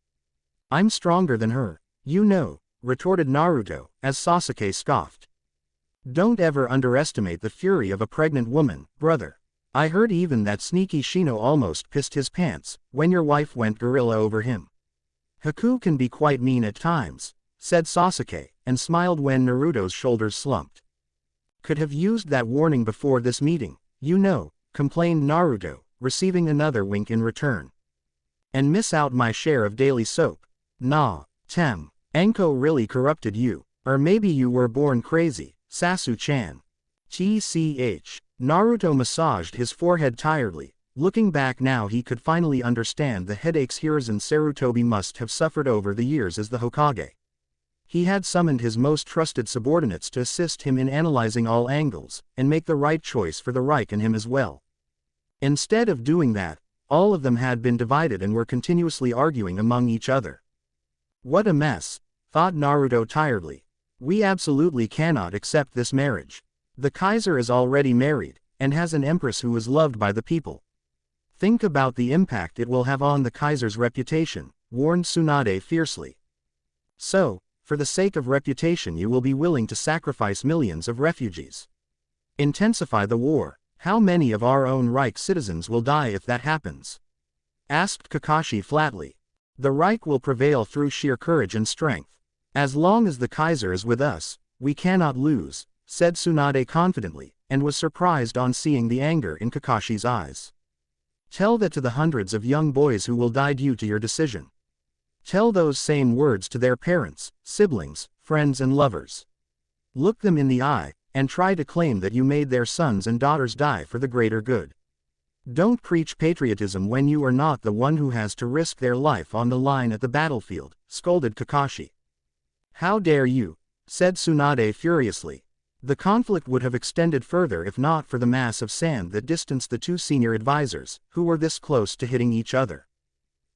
I'm stronger than her, you know, retorted Naruto, as Sasuke scoffed. Don't ever underestimate the fury of a pregnant woman, brother. I heard even that sneaky Shino almost pissed his pants when your wife went gorilla over him. Haku can be quite mean at times, said Sasuke, and smiled when Naruto's shoulders slumped. Could have used that warning before this meeting, you know, complained Naruto, receiving another wink in return. And miss out my share of daily soap. Nah, Tem, Enko really corrupted you, or maybe you were born crazy, Sasu-chan. TCH. Naruto massaged his forehead tiredly. Looking back now, he could finally understand the headaches Hiruzen Sarutobi must have suffered over the years as the Hokage. He had summoned his most trusted subordinates to assist him in analyzing all angles, and make the right choice for the Reich and him as well. Instead of doing that, all of them had been divided and were continuously arguing among each other. What a mess, thought Naruto tiredly. We absolutely cannot accept this marriage. The Kaiser is already married, and has an empress who is loved by the people. Think about the impact it will have on the Kaiser's reputation, warned Tsunade fiercely. So, for the sake of reputation, you will be willing to sacrifice millions of refugees. Intensify the war. How many of our own Reich citizens will die if that happens? Asked Kakashi flatly. The Reich will prevail through sheer courage and strength. As long as the Kaiser is with us, we cannot lose, said Tsunade confidently, and was surprised on seeing the anger in Kakashi's eyes. Tell that to the hundreds of young boys who will die due to your decision. Tell those same words to their parents, siblings, friends and lovers. Look them in the eye, and try to claim that you made their sons and daughters die for the greater good. Don't preach patriotism when you are not the one who has to risk their life on the line at the battlefield, scolded Kakashi. How dare you, said Tsunade furiously. The conflict would have extended further if not for the mass of sand that distanced the two senior advisors, who were this close to hitting each other.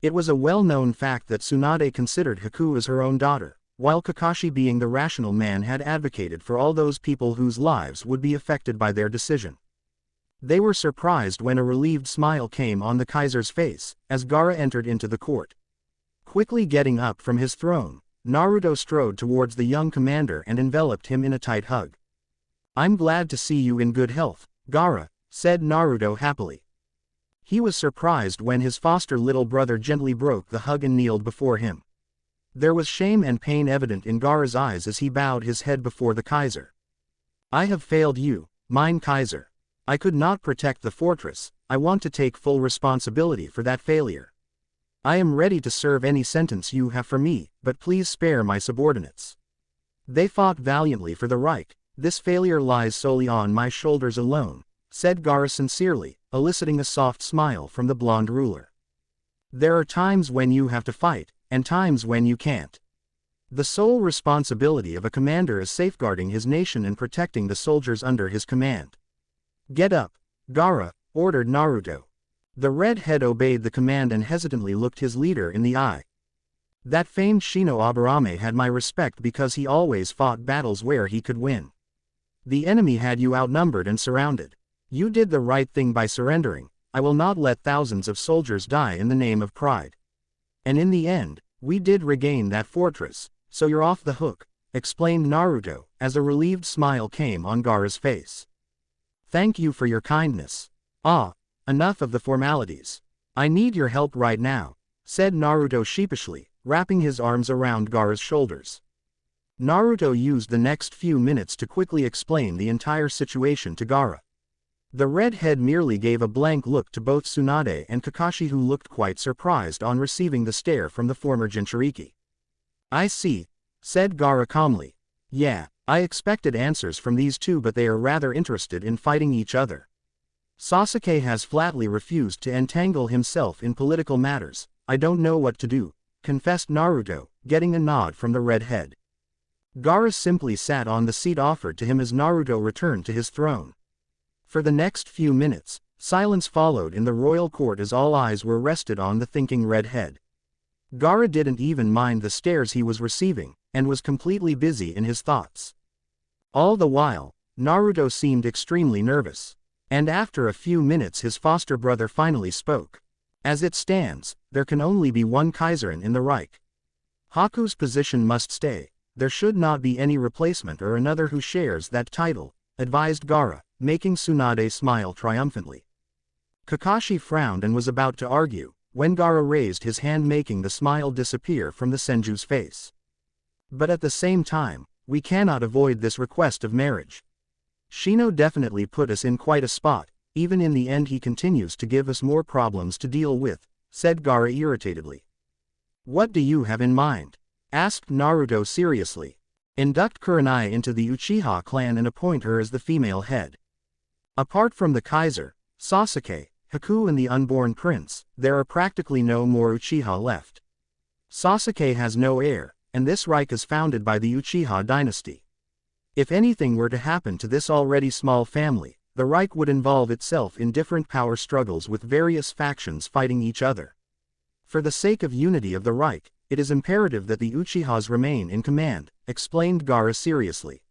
It was a well-known fact that Tsunade considered Haku as her own daughter, while Kakashi, being the rational man, had advocated for all those people whose lives would be affected by their decision. They were surprised when a relieved smile came on the Kaiser's face, as Gaara entered into the court. Quickly getting up from his throne, Naruto strode towards the young commander and enveloped him in a tight hug. I'm glad to see you in good health, Gaara, said Naruto happily. He was surprised when his foster little brother gently broke the hug and kneeled before him. There was shame and pain evident in Gaara's eyes as he bowed his head before the Kaiser. I have failed you, mine Kaiser. I could not protect the fortress. I want to take full responsibility for that failure. I am ready to serve any sentence you have for me, but please spare my subordinates. They fought valiantly for the Reich. This failure lies solely on my shoulders alone, said Gaara sincerely, eliciting a soft smile from the blonde ruler. There are times when you have to fight, and times when you can't. The sole responsibility of a commander is safeguarding his nation and protecting the soldiers under his command. Get up, Gaara, ordered Naruto. The redhead obeyed the command and hesitantly looked his leader in the eye. That famed Shino Aburame had my respect because he always fought battles where he could win. The enemy had you outnumbered and surrounded. You did the right thing by surrendering. I will not let thousands of soldiers die in the name of pride. And in the end, we did regain that fortress, so you're off the hook, explained Naruto, as a relieved smile came on Gaara's face. Thank you for your kindness. Ah, enough of the formalities. I need your help right now, said Naruto sheepishly, wrapping his arms around Gaara's shoulders. Naruto used the next few minutes to quickly explain the entire situation to Gaara. The redhead merely gave a blank look to both Tsunade and Kakashi, who looked quite surprised on receiving the stare from the former Jinchuriki. I see, said Gaara calmly. Yeah, I expected answers from these two, but they are rather interested in fighting each other. Sasuke has flatly refused to entangle himself in political matters. I don't know what to do, confessed Naruto, getting a nod from the redhead. Gaara simply sat on the seat offered to him as Naruto returned to his throne. For the next few minutes, silence followed in the royal court as all eyes were rested on the thinking redhead. Gaara didn't even mind the stares he was receiving, and was completely busy in his thoughts. All the while, Naruto seemed extremely nervous. And after a few minutes his foster brother finally spoke. As it stands, there can only be one Kaiserin in the Reich. Haku's position must stay. There should not be any replacement or another who shares that title, advised Gaara, making Tsunade smile triumphantly. Kakashi frowned and was about to argue, when Gaara raised his hand, making the smile disappear from the Senju's face. But at the same time, we cannot avoid this request of marriage. Shino definitely put us in quite a spot. Even in the end he continues to give us more problems to deal with, said Gaara irritatedly. What do you have in mind? Asked Naruto seriously. Induct Kurenai into the Uchiha clan and appoint her as the female head. Apart from the Kaiser, Sasuke, Haku and the unborn prince, there are practically no more Uchiha left. Sasuke has no heir, and this Reich is founded by the Uchiha dynasty. If anything were to happen to this already small family, the Reich would involve itself in different power struggles with various factions fighting each other. For the sake of unity of the Reich, it is imperative that the Uchihas remain in command, explained Gaara seriously.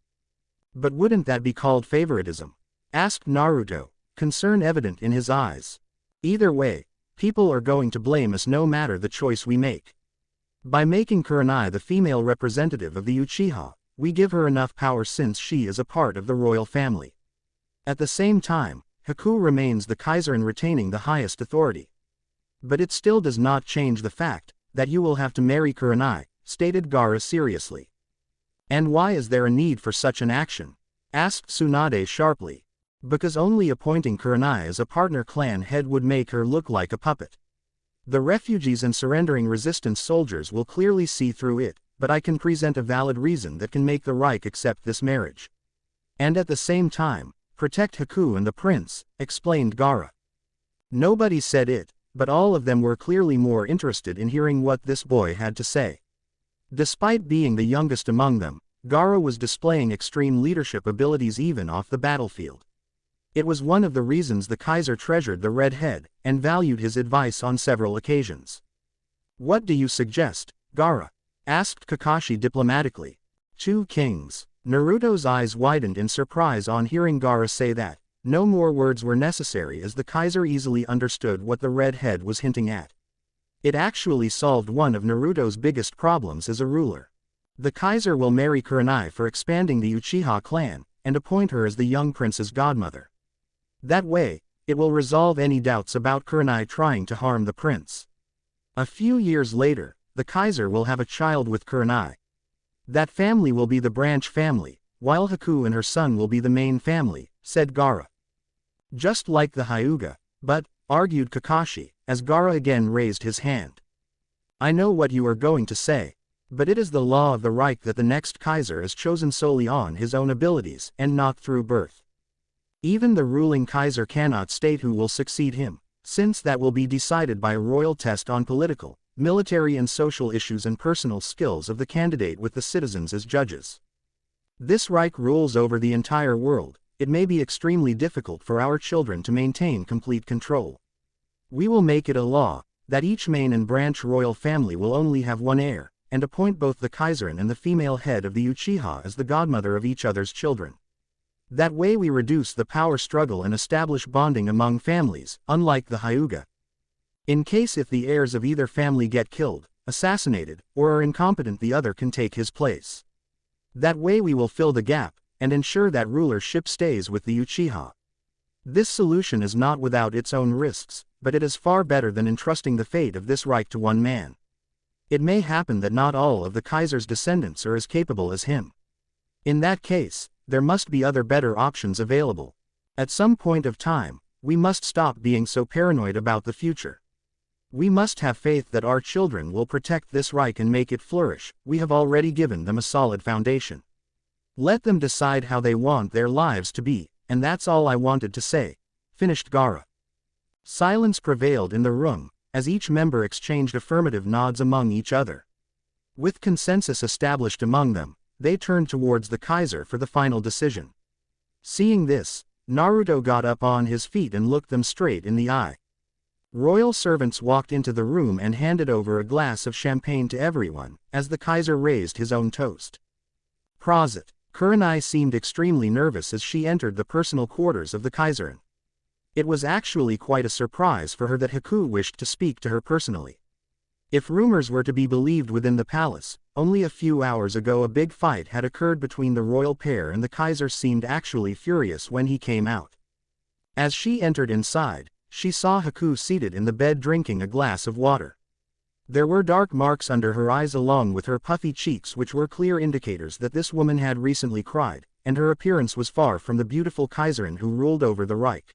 But wouldn't that be called favoritism? Asked Naruto, concern evident in his eyes. Either way, people are going to blame us no matter the choice we make. By making Kurenai the female representative of the Uchiha, we give her enough power since she is a part of the royal family. At the same time, Haku remains the Kaiserin, retaining the highest authority. But it still does not change the fact that you will have to marry Kurenai, stated Gaara seriously. And why is there a need for such an action? Asked Tsunade sharply. Because only appointing Kurenai as a partner clan head would make her look like a puppet. The refugees and surrendering resistance soldiers will clearly see through it, but I can present a valid reason that can make the Reich accept this marriage. And at the same time, protect Haku and the prince, explained Gaara. Nobody said it, but all of them were clearly more interested in hearing what this boy had to say. Despite being the youngest among them, Gaara was displaying extreme leadership abilities even off the battlefield. It was one of the reasons the Kaiser treasured the redhead, and valued his advice on several occasions. What do you suggest, Gaara? Asked Kakashi diplomatically. 2 kings. Naruto's eyes widened in surprise on hearing Gaara say that. No more words were necessary, as the Kaiser easily understood what the redhead was hinting at. It actually solved one of Naruto's biggest problems as a ruler. The Kaiser will marry Kurenai for expanding the Uchiha clan, and appoint her as the young prince's godmother. That way, it will resolve any doubts about Kurenai trying to harm the prince. A few years later, the Kaiser will have a child with Kurenai. That family will be the branch family, while Haku and her son will be the main family, said Gaara. Just like the Hyuga, but, argued Kakashi, as Gaara again raised his hand. I know what you are going to say. But it is the law of the Reich that the next Kaiser is chosen solely on his own abilities and not through birth. Even the ruling Kaiser cannot state who will succeed him, since that will be decided by a royal test on political, military and social issues and personal skills of the candidate with the citizens as judges. This Reich rules over the entire world. It may be extremely difficult for our children to maintain complete control. We will make it a law that each main and branch royal family will only have one heir, and appoint both the Kaiserin and the female head of the Uchiha as the godmother of each other's children. That way we reduce the power struggle and establish bonding among families, unlike the Hyuga. In case if the heirs of either family get killed, assassinated, or are incompetent, the other can take his place. That way we will fill the gap, and ensure that rulership stays with the Uchiha. This solution is not without its own risks, but it is far better than entrusting the fate of this right to one man. It may happen that not all of the Kaiser's descendants are as capable as him. In that case, there must be other better options available. At some point of time, we must stop being so paranoid about the future. We must have faith that our children will protect this Reich and make it flourish. We have already given them a solid foundation. Let them decide how they want their lives to be, and that's all I wanted to say, finished Gaara. Silence prevailed in the room, as each member exchanged affirmative nods among each other. With consensus established among them, they turned towards the Kaiser for the final decision. Seeing this, Naruto got up on his feet and looked them straight in the eye. Royal servants walked into the room and handed over a glass of champagne to everyone, as the Kaiser raised his own toast. Prosit. Kurenai seemed extremely nervous as she entered the personal quarters of the Kaiserin. It was actually quite a surprise for her that Haku wished to speak to her personally. If rumors were to be believed within the palace, only a few hours ago a big fight had occurred between the royal pair, and the Kaiser seemed actually furious when he came out. As she entered inside, she saw Haku seated in the bed drinking a glass of water. There were dark marks under her eyes along with her puffy cheeks, which were clear indicators that this woman had recently cried, and her appearance was far from the beautiful Kaiserin who ruled over the Reich.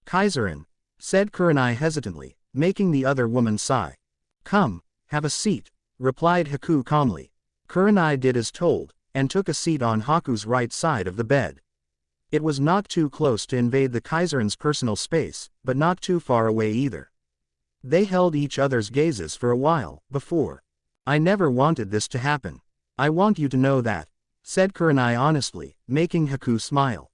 Kaiserin, said Kurenai hesitantly, making the other woman sigh. Come, have a seat, replied Haku calmly. Kurenai did as told, and took a seat on Haku's right side of the bed. It was not too close to invade the Kaiserin's personal space, but not too far away either. They held each other's gazes for a while, before. I never wanted this to happen. I want you to know that, said Kurenai honestly, making Haku smile.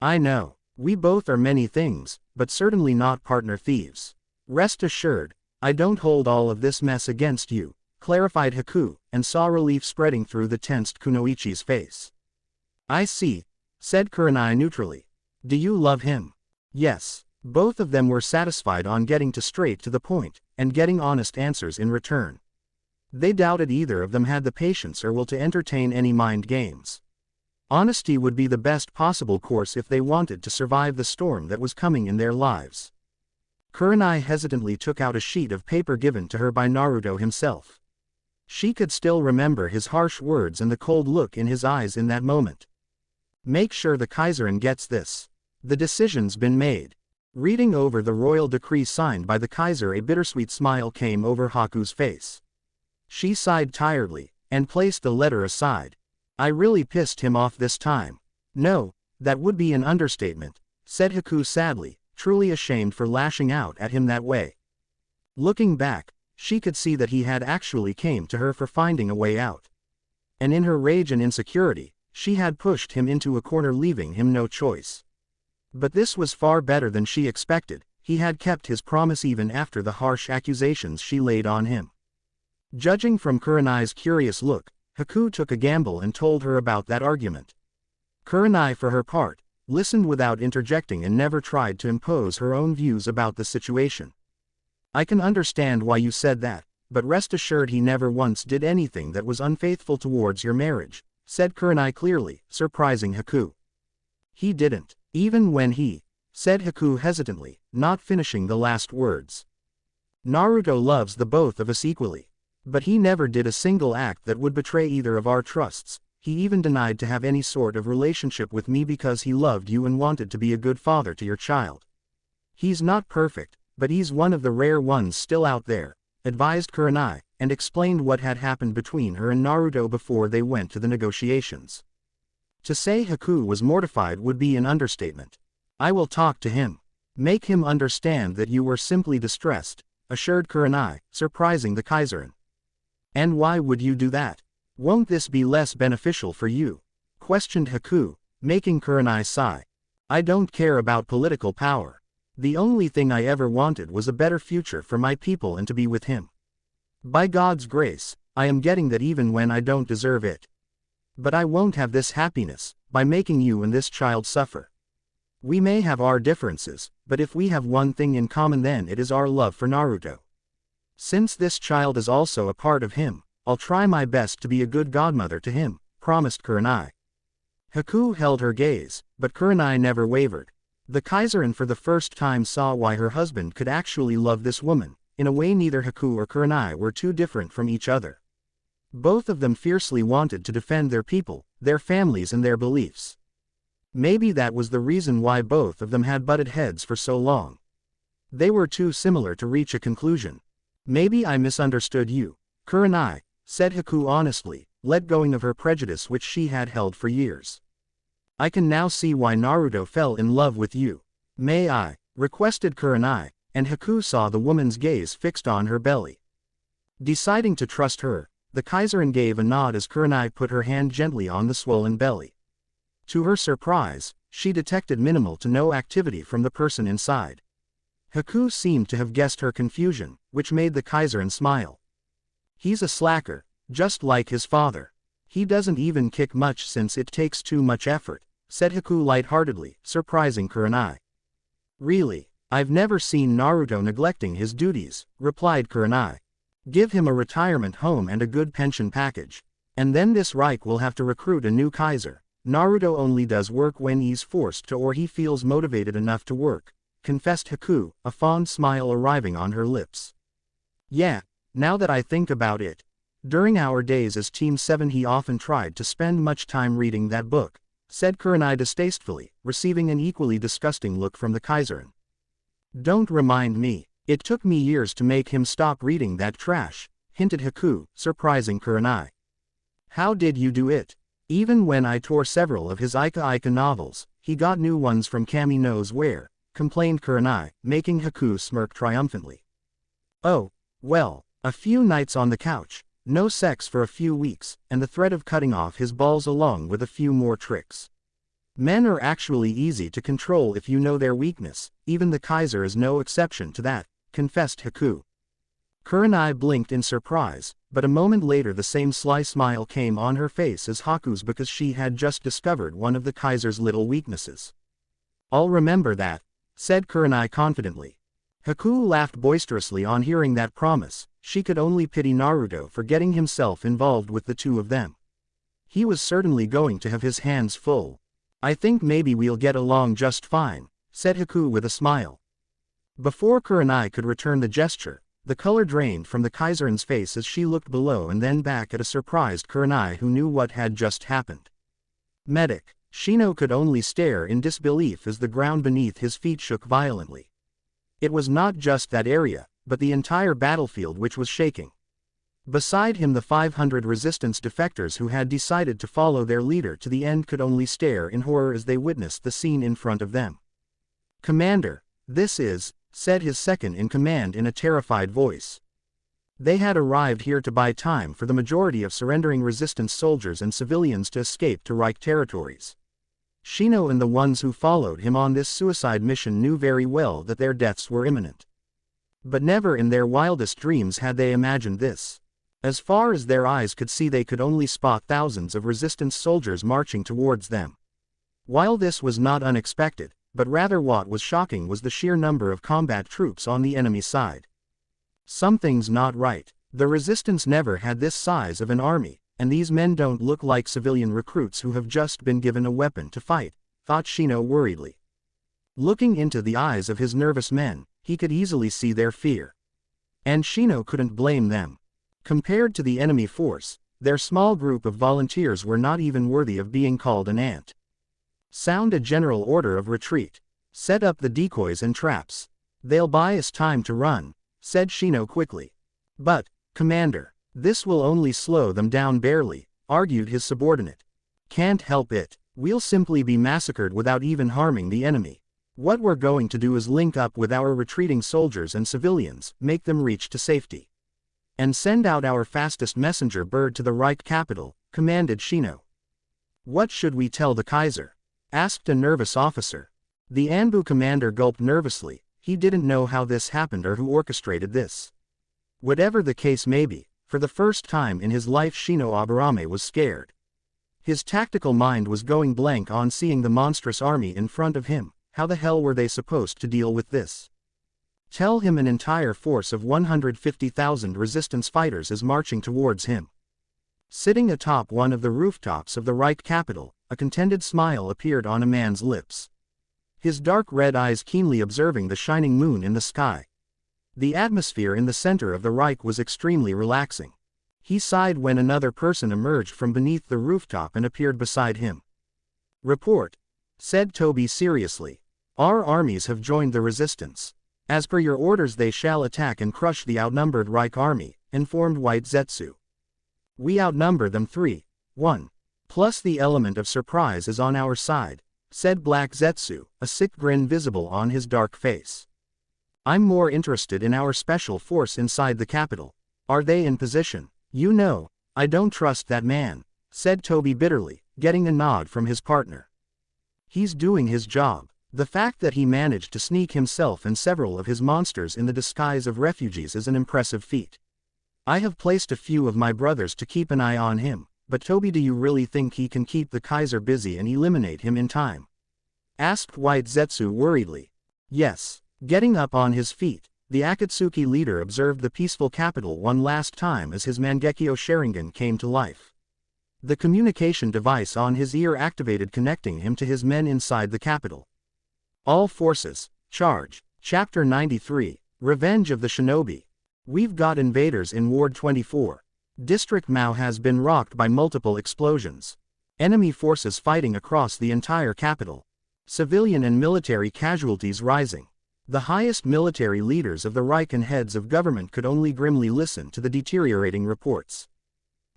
I know, we both are many things, but certainly not partner thieves. Rest assured, I don't hold all of this mess against you, clarified Haku, and saw relief spreading through the tensed Kunoichi's face. I see, said Kurenai neutrally. Do you love him? Yes. Both of them were satisfied on getting straight to the point, and getting honest answers in return. They doubted either of them had the patience or will to entertain any mind games. Honesty would be the best possible course if they wanted to survive the storm that was coming in their lives. Kurenai hesitantly took out a sheet of paper given to her by Naruto himself. She could still remember his harsh words and the cold look in his eyes in that moment. Make sure the Kaiserin gets this. The decision's been made. Reading over the royal decree signed by the Kaiser, a bittersweet smile came over Haku's face. She sighed tiredly, and placed the letter aside. I really pissed him off this time. No, that would be an understatement, said Haku sadly, truly ashamed for lashing out at him that way. Looking back, she could see that he had actually came to her for finding a way out. And in her rage and insecurity, she had pushed him into a corner, leaving him no choice. But this was far better than she expected. He had kept his promise even after the harsh accusations she laid on him. Judging from Kurenai's curious look, Haku took a gamble and told her about that argument. Kurenai, for her part, listened without interjecting and never tried to impose her own views about the situation. I can understand why you said that, but rest assured he never once did anything that was unfaithful towards your marriage, said Kurenai clearly, surprising Haku. He didn't. Even when he, said Haku hesitantly, not finishing the last words. Naruto loves the both of us equally. But he never did a single act that would betray either of our trusts. He even denied to have any sort of relationship with me because he loved you and wanted to be a good father to your child. He's not perfect, but he's one of the rare ones still out there, advised Kurenai, and explained what had happened between her and Naruto before they went to the negotiations. To say Haku was mortified would be an understatement. I will talk to him. Make him understand that you were simply distressed, assured Kurenai, surprising the Kaiserin. And why would you do that? Won't this be less beneficial for you? Questioned Haku, making Kurenai sigh. I don't care about political power. The only thing I ever wanted was a better future for my people and to be with him. By God's grace, I am getting that even when I don't deserve it. But I won't have this happiness, by making you and this child suffer. We may have our differences, but if we have one thing in common, then it is our love for Naruto. Since this child is also a part of him, I'll try my best to be a good godmother to him, promised Kurenai. Haku held her gaze, but Kurenai never wavered. The Kaiserin for the first time saw why her husband could actually love this woman. In a way, neither Haku or Kurenai were too different from each other. Both of them fiercely wanted to defend their people, their families and their beliefs. Maybe that was the reason why both of them had butted heads for so long. They were too similar to reach a conclusion. Maybe I misunderstood you, Kurenai, said Haku honestly, let go of her prejudice which she had held for years. I can now see why Naruto fell in love with you. May I, requested Kurenai, and Haku saw the woman's gaze fixed on her belly. Deciding to trust her, the Kaiserin gave a nod as Kurenai put her hand gently on the swollen belly. To her surprise, she detected minimal to no activity from the person inside. Haku seemed to have guessed her confusion, which made the Kaiserin smile. He's a slacker, just like his father. He doesn't even kick much since it takes too much effort, said Haku lightheartedly, surprising Kurenai. Really, I've never seen Naruto neglecting his duties, replied Kurenai. Give him a retirement home and a good pension package. And then this Reich will have to recruit a new Kaiser. Naruto only does work when he's forced to or he feels motivated enough to work, confessed Haku, a fond smile arriving on her lips. Yeah, now that I think about it. During our days as Team 7 he often tried to spend much time reading that book, said Kurenai distastefully, receiving an equally disgusting look from the Kaiserin. Don't remind me, it took me years to make him stop reading that trash, hinted Haku, surprising Kurenai. How did you do it? Even when I tore several of his Ika novels, he got new ones from Kami knows where, complained Kurenai, making Haku smirk triumphantly. Oh, well, a few nights on the couch, no sex for a few weeks, and the threat of cutting off his balls along with a few more tricks. Men are actually easy to control if you know their weakness, even the Kaiser is no exception to that, confessed Haku. Kurenai blinked in surprise, but a moment later the same sly smile came on her face as Haku's because she had just discovered one of the Kaiser's little weaknesses. I'll remember that, said Kurenai confidently. Haku laughed boisterously on hearing that promise. She could only pity Naruto for getting himself involved with the two of them. He was certainly going to have his hands full. I think maybe we'll get along just fine, said Haku with a smile. Before Kurenai could return the gesture, the color drained from the Kaiserin's face as she looked below and then back at a surprised Kurenai who knew what had just happened. Medic, Shino could only stare in disbelief as the ground beneath his feet shook violently. It was not just that area, but the entire battlefield which was shaking. Beside him the 500 resistance defectors who had decided to follow their leader to the end could only stare in horror as they witnessed the scene in front of them. Commander, this is, said his second-in-command in a terrified voice. They had arrived here to buy time for the majority of surrendering resistance soldiers and civilians to escape to Reich territories. Shino and the ones who followed him on this suicide mission knew very well that their deaths were imminent. But never in their wildest dreams had they imagined this. As far as their eyes could see they could only spot thousands of resistance soldiers marching towards them. While this was not unexpected, but rather what was shocking was the sheer number of combat troops on the enemy side. Something's not right. The resistance never had this size of an army, and these men don't look like civilian recruits who have just been given a weapon to fight, thought Shino worriedly. Looking into the eyes of his nervous men, he could easily see their fear. And Shino couldn't blame them. Compared to the enemy force, their small group of volunteers were not even worthy of being called an ant. Sound a general order of retreat. Set up the decoys and traps. They'll buy us time to run, said Shino quickly. But, Commander, this will only slow them down barely, argued his subordinate. Can't help it. We'll simply be massacred without even harming the enemy. What we're going to do is link up with our retreating soldiers and civilians, make them reach to safety. And send out our fastest messenger bird to the Reich capital, commanded Shino. What should we tell the Kaiser? Asked a nervous officer. The Anbu commander gulped nervously. He didn't know how this happened or who orchestrated this. Whatever the case may be, for the first time in his life Shino Aburame was scared. His tactical mind was going blank on seeing the monstrous army in front of him. How the hell were they supposed to deal with this? Tell him an entire force of 150,000 resistance fighters is marching towards him. Sitting atop one of the rooftops of the Reich capital, a contented smile appeared on a man's lips. His dark red eyes keenly observing the shining moon in the sky. The atmosphere in the center of the Reich was extremely relaxing. He sighed when another person emerged from beneath the rooftop and appeared beside him. "Report," said Toby seriously. "Our armies have joined the resistance. As per your orders they shall attack and crush the outnumbered Reich army," informed White Zetsu. "We outnumber them 3-1. Plus the element of surprise is on our side," said Black Zetsu, a sick grin visible on his dark face. "I'm more interested in our special force inside the capital. Are they in position?" "You know, I don't trust that man," said Toby bitterly, getting a nod from his partner. "He's doing his job. The fact that he managed to sneak himself and several of his monsters in the disguise of refugees is an impressive feat. I have placed a few of my brothers to keep an eye on him, but Toby, do you really think he can keep the Kaiser busy and eliminate him in time?" asked White Zetsu worriedly. "Yes." Getting up on his feet, the Akatsuki leader observed the peaceful capital one last time as his Mangekyo Sharingan came to life. The communication device on his ear activated, connecting him to his men inside the capital. All forces, charge. Chapter 93, Revenge of the Shinobi. We've got invaders in Ward 24. District Mao has been rocked by multiple explosions. Enemy forces fighting across the entire capital. Civilian and military casualties rising. The highest military leaders of the Reich and heads of government could only grimly listen to the deteriorating reports.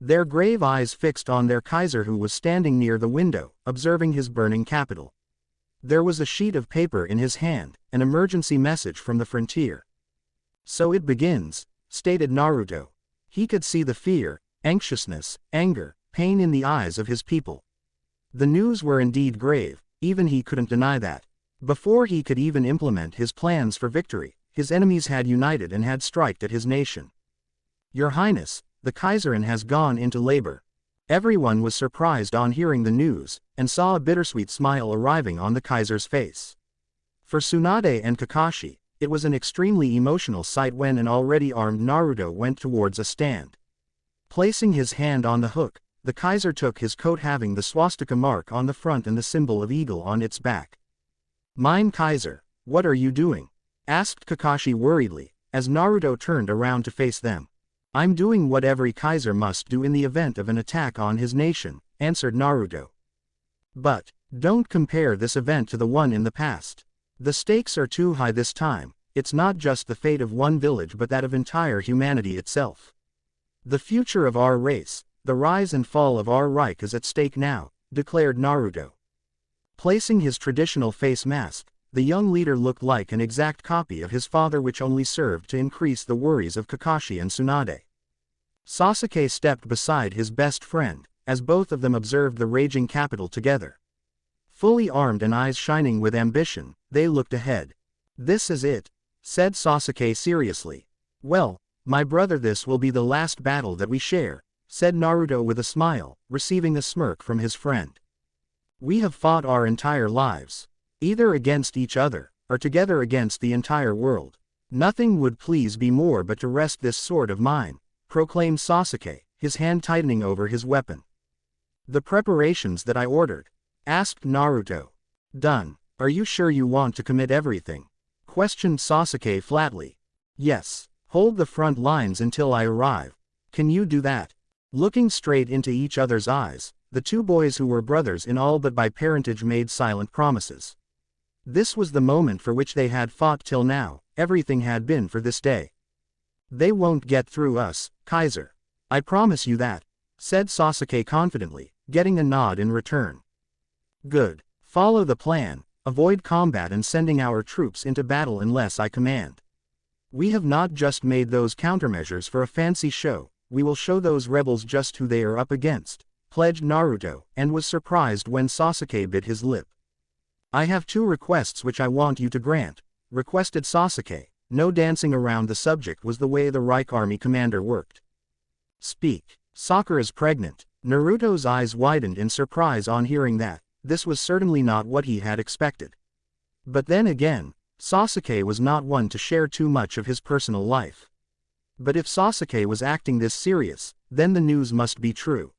Their grave eyes fixed on their Kaiser, who was standing near the window, observing his burning capital. There was a sheet of paper in his hand, an emergency message from the frontier. "So it begins," stated Naruto. He could see the fear, anxiousness, anger, pain in the eyes of his people. The news were indeed grave, even he couldn't deny that. Before he could even implement his plans for victory, his enemies had united and had struck at his nation. "Your Highness, the Kaiserin has gone into labor." Everyone was surprised on hearing the news, and saw a bittersweet smile arriving on the Kaiser's face. For Tsunade and Kakashi, it was an extremely emotional sight when an already armed Naruto went towards a stand. Placing his hand on the hook, the Kaiser took his coat having the swastika mark on the front and the symbol of eagle on its back. "Mein Kaiser, what are you doing?" asked Kakashi worriedly, as Naruto turned around to face them. "I'm doing what every Kaiser must do in the event of an attack on his nation," answered Naruto. "But, don't compare this event to the one in the past. The stakes are too high this time. It's not just the fate of one village but that of entire humanity itself. The future of our race, the rise and fall of our Reich is at stake now," declared Naruto. Placing his traditional face mask, the young leader looked like an exact copy of his father, which only served to increase the worries of Kakashi and Tsunade. Sasuke stepped beside his best friend, as both of them observed the raging capital together. Fully armed and eyes shining with ambition, they looked ahead. "This is it," said Sasuke seriously. "Well, my brother, this will be the last battle that we share," said Naruto with a smile, receiving a smirk from his friend. "We have fought our entire lives, either against each other, or together against the entire world. Nothing would please me more but to rest this sword of mine," proclaimed Sasuke, his hand tightening over his weapon. "The preparations that I ordered?" asked Naruto. "Done. Are you sure you want to commit everything?" questioned Sasuke flatly. "Yes. Hold the front lines until I arrive. Can you do that?" Looking straight into each other's eyes, the two boys, who were brothers in all but by parentage, made silent promises. This was the moment for which they had fought till now. Everything had been for this day. "They won't get through us, Kaiser. I promise you that," said Sasuke confidently, getting a nod in return. "Good. Follow the plan, avoid combat and sending our troops into battle unless I command. We have not just made those countermeasures for a fancy show, we will show those rebels just who they are up against," pledged Naruto, and was surprised when Sasuke bit his lip. "I have two requests which I want you to grant," requested Sasuke. No dancing around the subject was the way the Reich army commander worked. "Speak." "Sakura's pregnant," Naruto's eyes widened in surprise on hearing that. This was certainly not what he had expected. But then again, Sasuke was not one to share too much of his personal life. But if Sasuke was acting this serious, then the news must be true.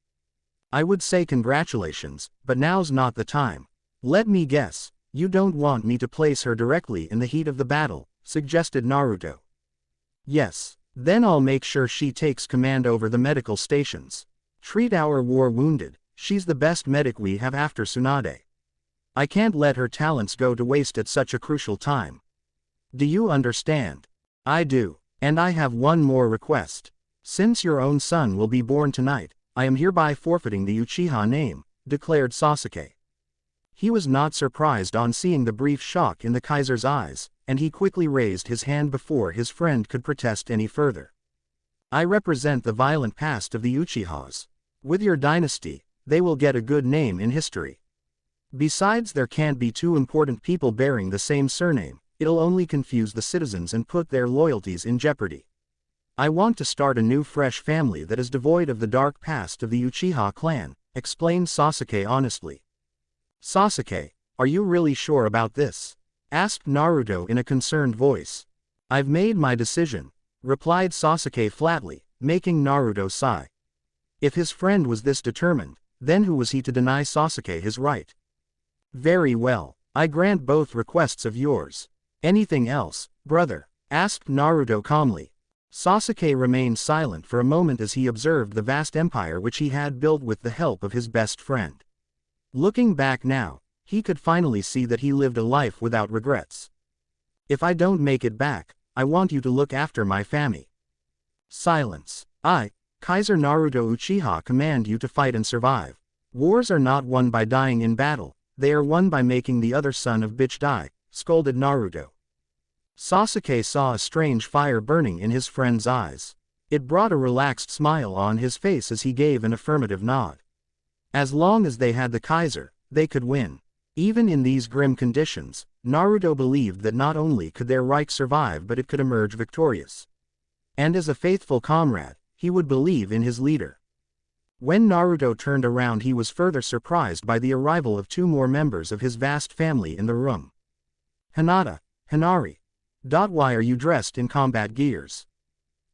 I would say congratulations, but now's not the time. Let me guess, you don't want me to place her directly in the heat of the battle, suggested Naruto. Yes, then I'll make sure she takes command over the medical stations. Treat our war wounded, she's the best medic we have after Tsunade. I can't let her talents go to waste at such a crucial time. Do you understand? I do. And I have one more request. Since your own son will be born tonight, I am hereby forfeiting the Uchiha name, declared Sasuke. He was not surprised on seeing the brief shock in the Kaiser's eyes, and he quickly raised his hand before his friend could protest any further. I represent the violent past of the Uchihas. With your dynasty, they will get a good name in history. Besides, there can't be two important people bearing the same surname. It'll only confuse the citizens and put their loyalties in jeopardy. I want to start a new fresh family that is devoid of the dark past of the Uchiha clan, explained Sasuke honestly. Sasuke, are you really sure about this? Asked Naruto in a concerned voice. I've made my decision, replied Sasuke flatly, making Naruto sigh. If his friend was this determined, then who was he to deny Sasuke his right? Very well, I grant both requests of yours. Anything else, brother? Asked Naruto calmly. Sasuke remained silent for a moment as he observed the vast empire which he had built with the help of his best friend. Looking back now, he could finally see that he lived a life without regrets. If I don't make it back, I want you to look after my family. Silence. I, Kaiser Naruto Uchiha, command you to fight and survive. Wars are not won by dying in battle, they are won by making the other son of bitch die, scolded Naruto. Sasuke saw a strange fire burning in his friend's eyes. It brought a relaxed smile on his face as he gave an affirmative nod. As long as they had the Kaiser, they could win. Even in these grim conditions, Naruto believed that not only could their Reich survive but it could emerge victorious. And as a faithful comrade, he would believe in his leader. When Naruto turned around, he was further surprised by the arrival of two more members of his vast family in the room. Hinata, Hinari. Why are you dressed in combat gears?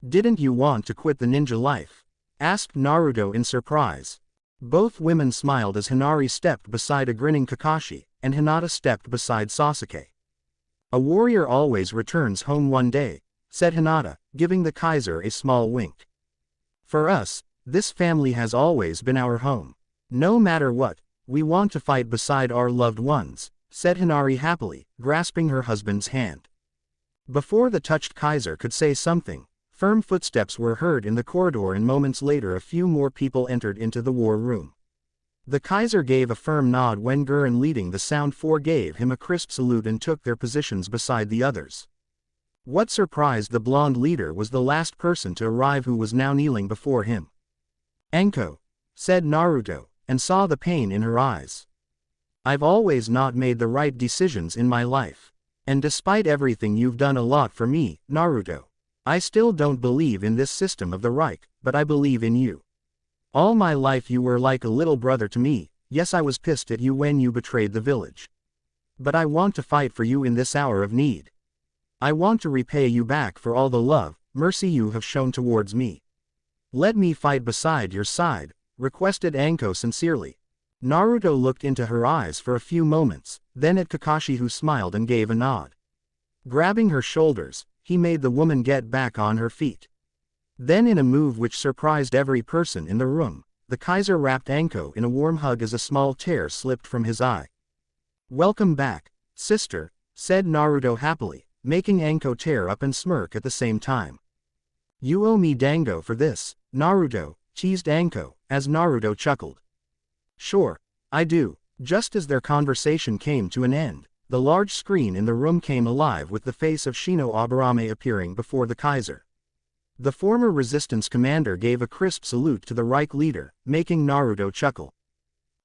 Didn't you want to quit the ninja life? Asked Naruto in surprise. Both women smiled as Hinari stepped beside a grinning Kakashi, and Hinata stepped beside Sasuke. A warrior always returns home one day, said Hinata, giving the Kaiser a small wink. For us, this family has always been our home. No matter what, we want to fight beside our loved ones, said Hinari happily, grasping her husband's hand. Before the touched Kaiser could say something, firm footsteps were heard in the corridor, and moments later a few more people entered into the war room. The Kaiser gave a firm nod when Gurren, leading the Sound Four, gave him a crisp salute and took their positions beside the others. What surprised the blonde leader was the last person to arrive, who was now kneeling before him. Anko, said Naruto, and saw the pain in her eyes. I've always not made the right decisions in my life. And despite everything, you've done a lot for me, Naruto. I still don't believe in this system of the Reich, but I believe in you. All my life you were like a little brother to me. Yes, I was pissed at you when you betrayed the village. But I want to fight for you in this hour of need. I want to repay you back for all the love, mercy you have shown towards me. Let me fight beside your side, requested Anko sincerely. Naruto looked into her eyes for a few moments, then at Kakashi, who smiled and gave a nod. Grabbing her shoulders, he made the woman get back on her feet. Then, in a move which surprised every person in the room, the Kaiser wrapped Anko in a warm hug as a small tear slipped from his eye. Welcome back, sister, said Naruto happily, making Anko tear up and smirk at the same time. You owe me dango for this, Naruto, teased Anko, as Naruto chuckled. Sure, I do. Just as their conversation came to an end, the large screen in the room came alive with the face of Shino Aburame appearing before the Kaiser. The former resistance commander gave a crisp salute to the Reich leader, making Naruto chuckle.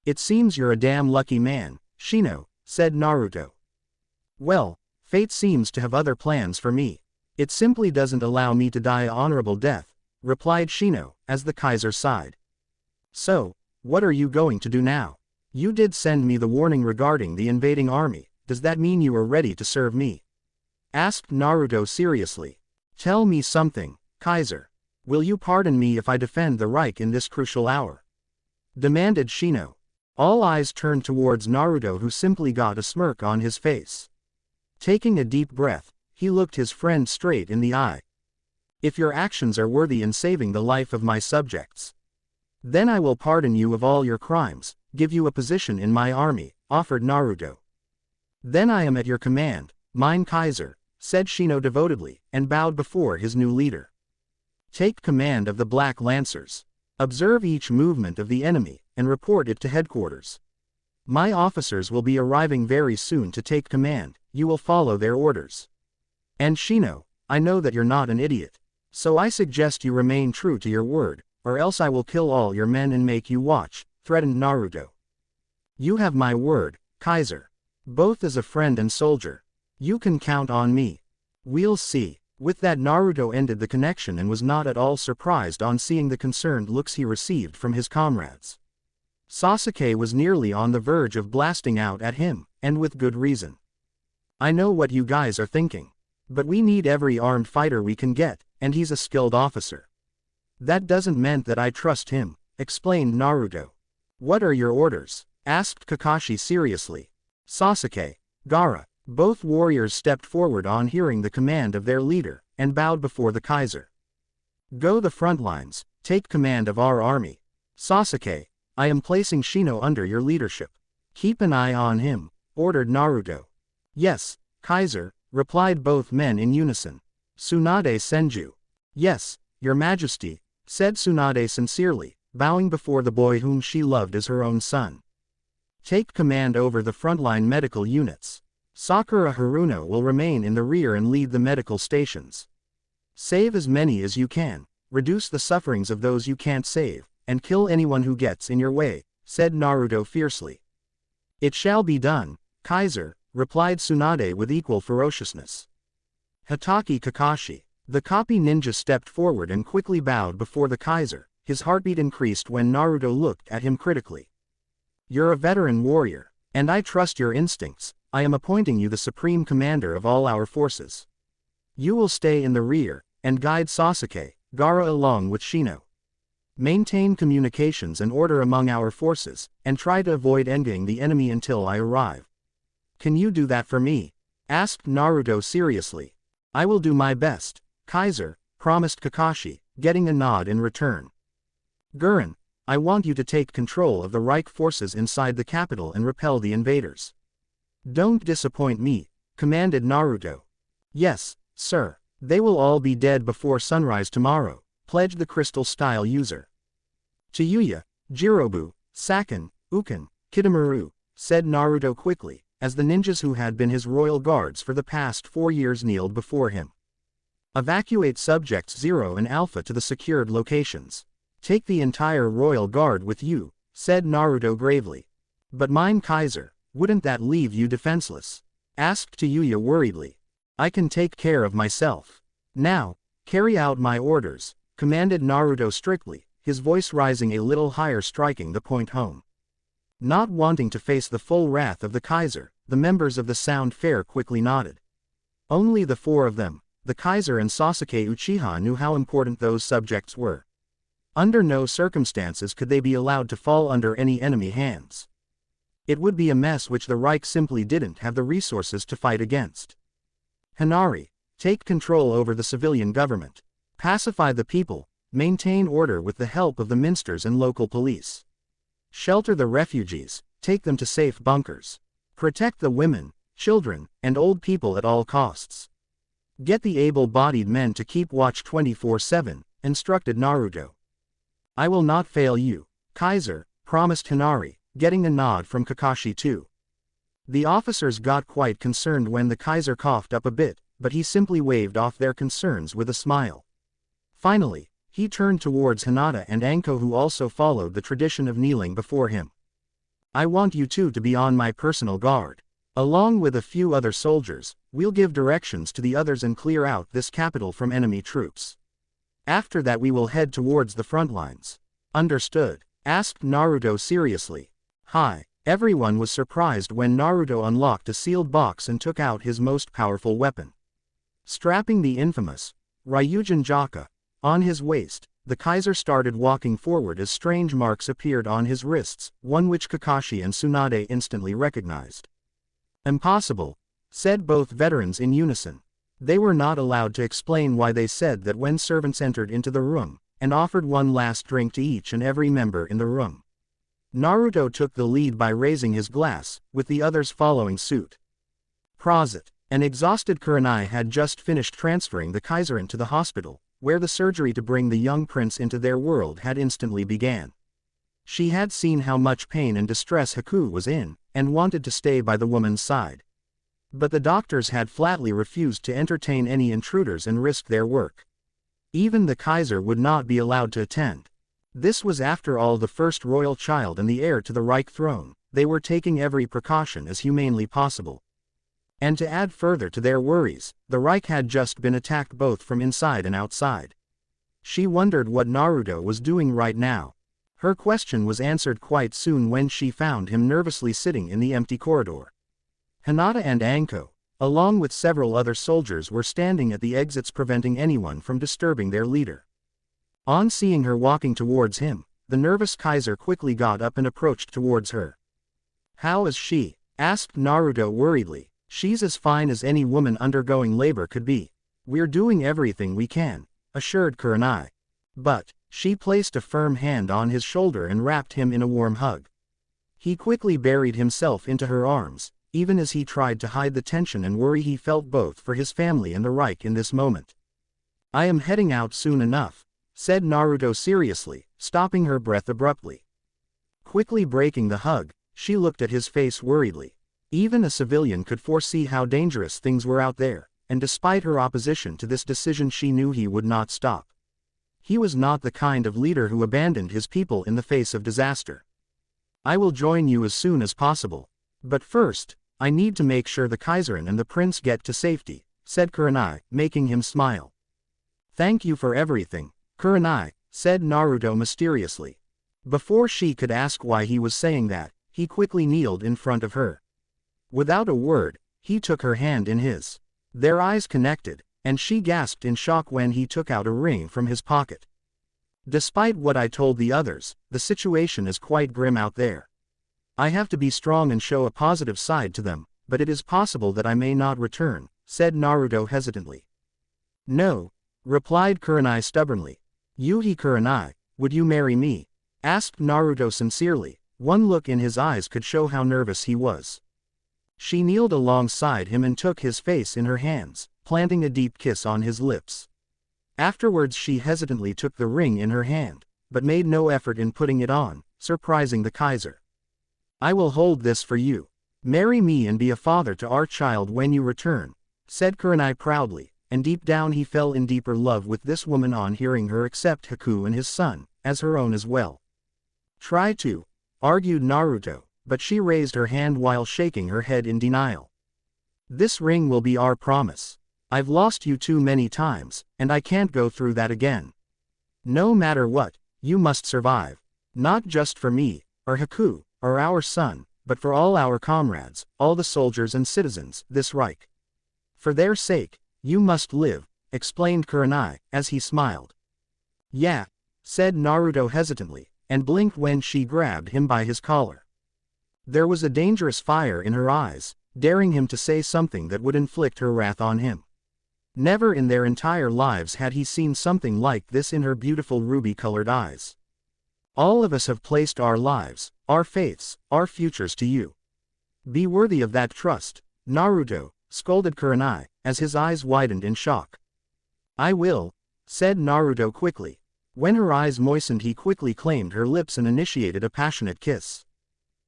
It seems you're a damn lucky man, Shino, said Naruto. Well, fate seems to have other plans for me. It simply doesn't allow me to die an honorable death, replied Shino, as the Kaiser sighed. So, What are you going to do now? You did send me the warning regarding the invading army, does that mean you are ready to serve me? Asked Naruto seriously. Tell me something, Kaiser. Will you pardon me if I defend the Reich in this crucial hour? Demanded Shino. All eyes turned towards Naruto, who simply got a smirk on his face. Taking a deep breath, he looked his friend straight in the eye. If your actions are worthy in saving the life of my subjects, then I will pardon you of all your crimes, give you a position in my army, offered Naruto. Then I am at your command, mein Kaiser, said Shino devotedly, and bowed before his new leader. Take command of the Black Lancers. Observe each movement of the enemy, and report it to headquarters. My officers will be arriving very soon to take command, you will follow their orders. And Shino, I know that you're not an idiot, so I suggest you remain true to your word, or else I will kill all your men and make you watch, threatened Naruto. You have my word, Kaiser. Both as a friend and soldier. You can count on me. We'll see. With that, Naruto ended the connection and was not at all surprised on seeing the concerned looks he received from his comrades. Sasuke was nearly on the verge of blasting out at him, and with good reason. I know what you guys are thinking. But we need every armed fighter we can get, and he's a skilled officer. That doesn't mean that I trust him, explained Naruto. What are your orders? Asked Kakashi seriously. Sasuke, Gaara, both warriors stepped forward on hearing the command of their leader, and bowed before the Kaiser. Go the front lines, take command of our army. Sasuke, I am placing Shino under your leadership. Keep an eye on him, ordered Naruto. Yes, Kaiser, replied both men in unison. Tsunade Senju. Yes, your majesty, said Tsunade sincerely, bowing before the boy whom she loved as her own son. Take command over the frontline medical units. Sakura Haruno will remain in the rear and lead the medical stations. Save as many as you can, reduce the sufferings of those you can't save, and kill anyone who gets in your way, said Naruto fiercely. It shall be done, Kaiser, replied Tsunade with equal ferociousness. Hatake Kakashi. The copy ninja stepped forward and quickly bowed before the Kaiser, his heartbeat increased when Naruto looked at him critically. You're a veteran warrior, and I trust your instincts. I am appointing you the supreme commander of all our forces. You will stay in the rear, and guide Sasuke, Gaara along with Shino. Maintain communications and order among our forces, and try to avoid ending the enemy until I arrive. Can you do that for me? Asked Naruto seriously. I will do my best, Kaiser, promised Kakashi, getting a nod in return. Gurren, I want you to take control of the Reich forces inside the capital and repel the invaders. Don't disappoint me, commanded Naruto. Yes, sir. They will all be dead before sunrise tomorrow, pledged the crystal-style user. To Yuya, Jirobu, Saken, Uken, Kidomaru, said Naruto quickly, as the ninjas who had been his royal guards for the past 4 years kneeled before him. Evacuate subjects 0 and Alpha to the secured locations. Take the entire royal guard with you, said Naruto gravely. But mein Kaiser, wouldn't that leave you defenseless? Asked Yuya worriedly. I can take care of myself. Now, carry out my orders, commanded Naruto strictly, his voice rising a little higher, striking the point home. Not wanting to face the full wrath of the Kaiser, the members of the Sound Fair quickly nodded. Only the 4 of them, the Kaiser and Sasuke Uchiha, knew how important those subjects were. Under no circumstances could they be allowed to fall under any enemy hands. It would be a mess which the Reich simply didn't have the resources to fight against. Hinari, take control over the civilian government. Pacify the people, maintain order with the help of the minsters and local police. Shelter the refugees, take them to safe bunkers. Protect the women, children, and old people at all costs. Get the able-bodied men to keep watch 24/7, instructed Naruto. I will not fail you, Kaiser, promised Hinari, getting a nod from Kakashi too. The officers got quite concerned when the Kaiser coughed up a bit, but he simply waved off their concerns with a smile. Finally, he turned towards Hinata and Anko, who also followed the tradition of kneeling before him. I want you two to be on my personal guard. Along with a few other soldiers, we'll give directions to the others and clear out this capital from enemy troops. After that we will head towards the front lines. Understood, asked Naruto seriously. Hi. Everyone was surprised when Naruto unlocked a sealed box and took out his most powerful weapon. Strapping the infamous Ryujin Jaka on his waist, the Kaiser started walking forward as strange marks appeared on his wrists, one which Kakashi and Tsunade instantly recognized. Impossible, said both veterans in unison. They were not allowed to explain why. They said that when servants entered into the room, and offered one last drink to each and every member in the room. Naruto took the lead by raising his glass, with the others following suit. Prosit. An exhausted Kurenai had just finished transferring the Kaiserin to the hospital, where the surgery to bring the young prince into their world had instantly began. She had seen how much pain and distress Haku was in, and wanted to stay by the woman's side. But the doctors had flatly refused to entertain any intruders and risk their work. Even the Kaiser would not be allowed to attend. This was after all the first royal child and the heir to the Reich throne. They were taking every precaution as humanely possible. And to add further to their worries, the Reich had just been attacked both from inside and outside. She wondered what Naruto was doing right now. Her question was answered quite soon when she found him nervously sitting in the empty corridor. Hinata and Anko, along with several other soldiers, were standing at the exits preventing anyone from disturbing their leader. On seeing her walking towards him, the nervous Kaiser quickly got up and approached towards her. How is she? Asked Naruto worriedly. She's as fine as any woman undergoing labor could be. We're doing everything we can, assured Kurenai. But, she placed a firm hand on his shoulder and wrapped him in a warm hug. He quickly buried himself into her arms, even as he tried to hide the tension and worry he felt both for his family and the Reich in this moment. I am heading out soon enough, said Naruto seriously, stopping her breath abruptly. Quickly breaking the hug, she looked at his face worriedly. Even a civilian could foresee how dangerous things were out there, and despite her opposition to this decision she knew he would not stop. He was not the kind of leader who abandoned his people in the face of disaster. I will join you as soon as possible. But first, I need to make sure the Kaiserin and the prince get to safety, said Kurenai, making him smile. Thank you for everything, Kurenai, said Naruto mysteriously. Before she could ask why he was saying that, he quickly kneeled in front of her. Without a word, he took her hand in his. Their eyes connected, and she gasped in shock when he took out a ring from his pocket. Despite what I told the others, the situation is quite grim out there. I have to be strong and show a positive side to them, but it is possible that I may not return, said Naruto hesitantly. No, replied Kurenai stubbornly. Yuhi Kurenai, would you marry me? Asked Naruto sincerely. One look in his eyes could show how nervous he was. She kneeled alongside him and took his face in her hands, planting a deep kiss on his lips. Afterwards she hesitantly took the ring in her hand, but made no effort in putting it on, surprising the Kaiser. I will hold this for you. Marry me and be a father to our child when you return, said Kurenai proudly, and deep down he fell in deeper love with this woman on hearing her accept Haku and his son, as her own as well. Try to, argued Naruto, but she raised her hand while shaking her head in denial. This ring will be our promise. I've lost you too many times, and I can't go through that again. No matter what, you must survive. Not just for me, or Haku, or our son, but for all our comrades, all the soldiers and citizens, this Reich. For their sake, you must live, explained Kurenai, as he smiled. Yeah, said Naruto hesitantly, and blinked when she grabbed him by his collar. There was a dangerous fire in her eyes, daring him to say something that would inflict her wrath on him. Never in their entire lives had he seen something like this in her beautiful ruby-colored eyes. All of us have placed our lives, our faiths, our futures to you. Be worthy of that trust, Naruto, scolded Kurenai, as his eyes widened in shock. I will, said Naruto quickly. When her eyes moistened he quickly claimed her lips and initiated a passionate kiss.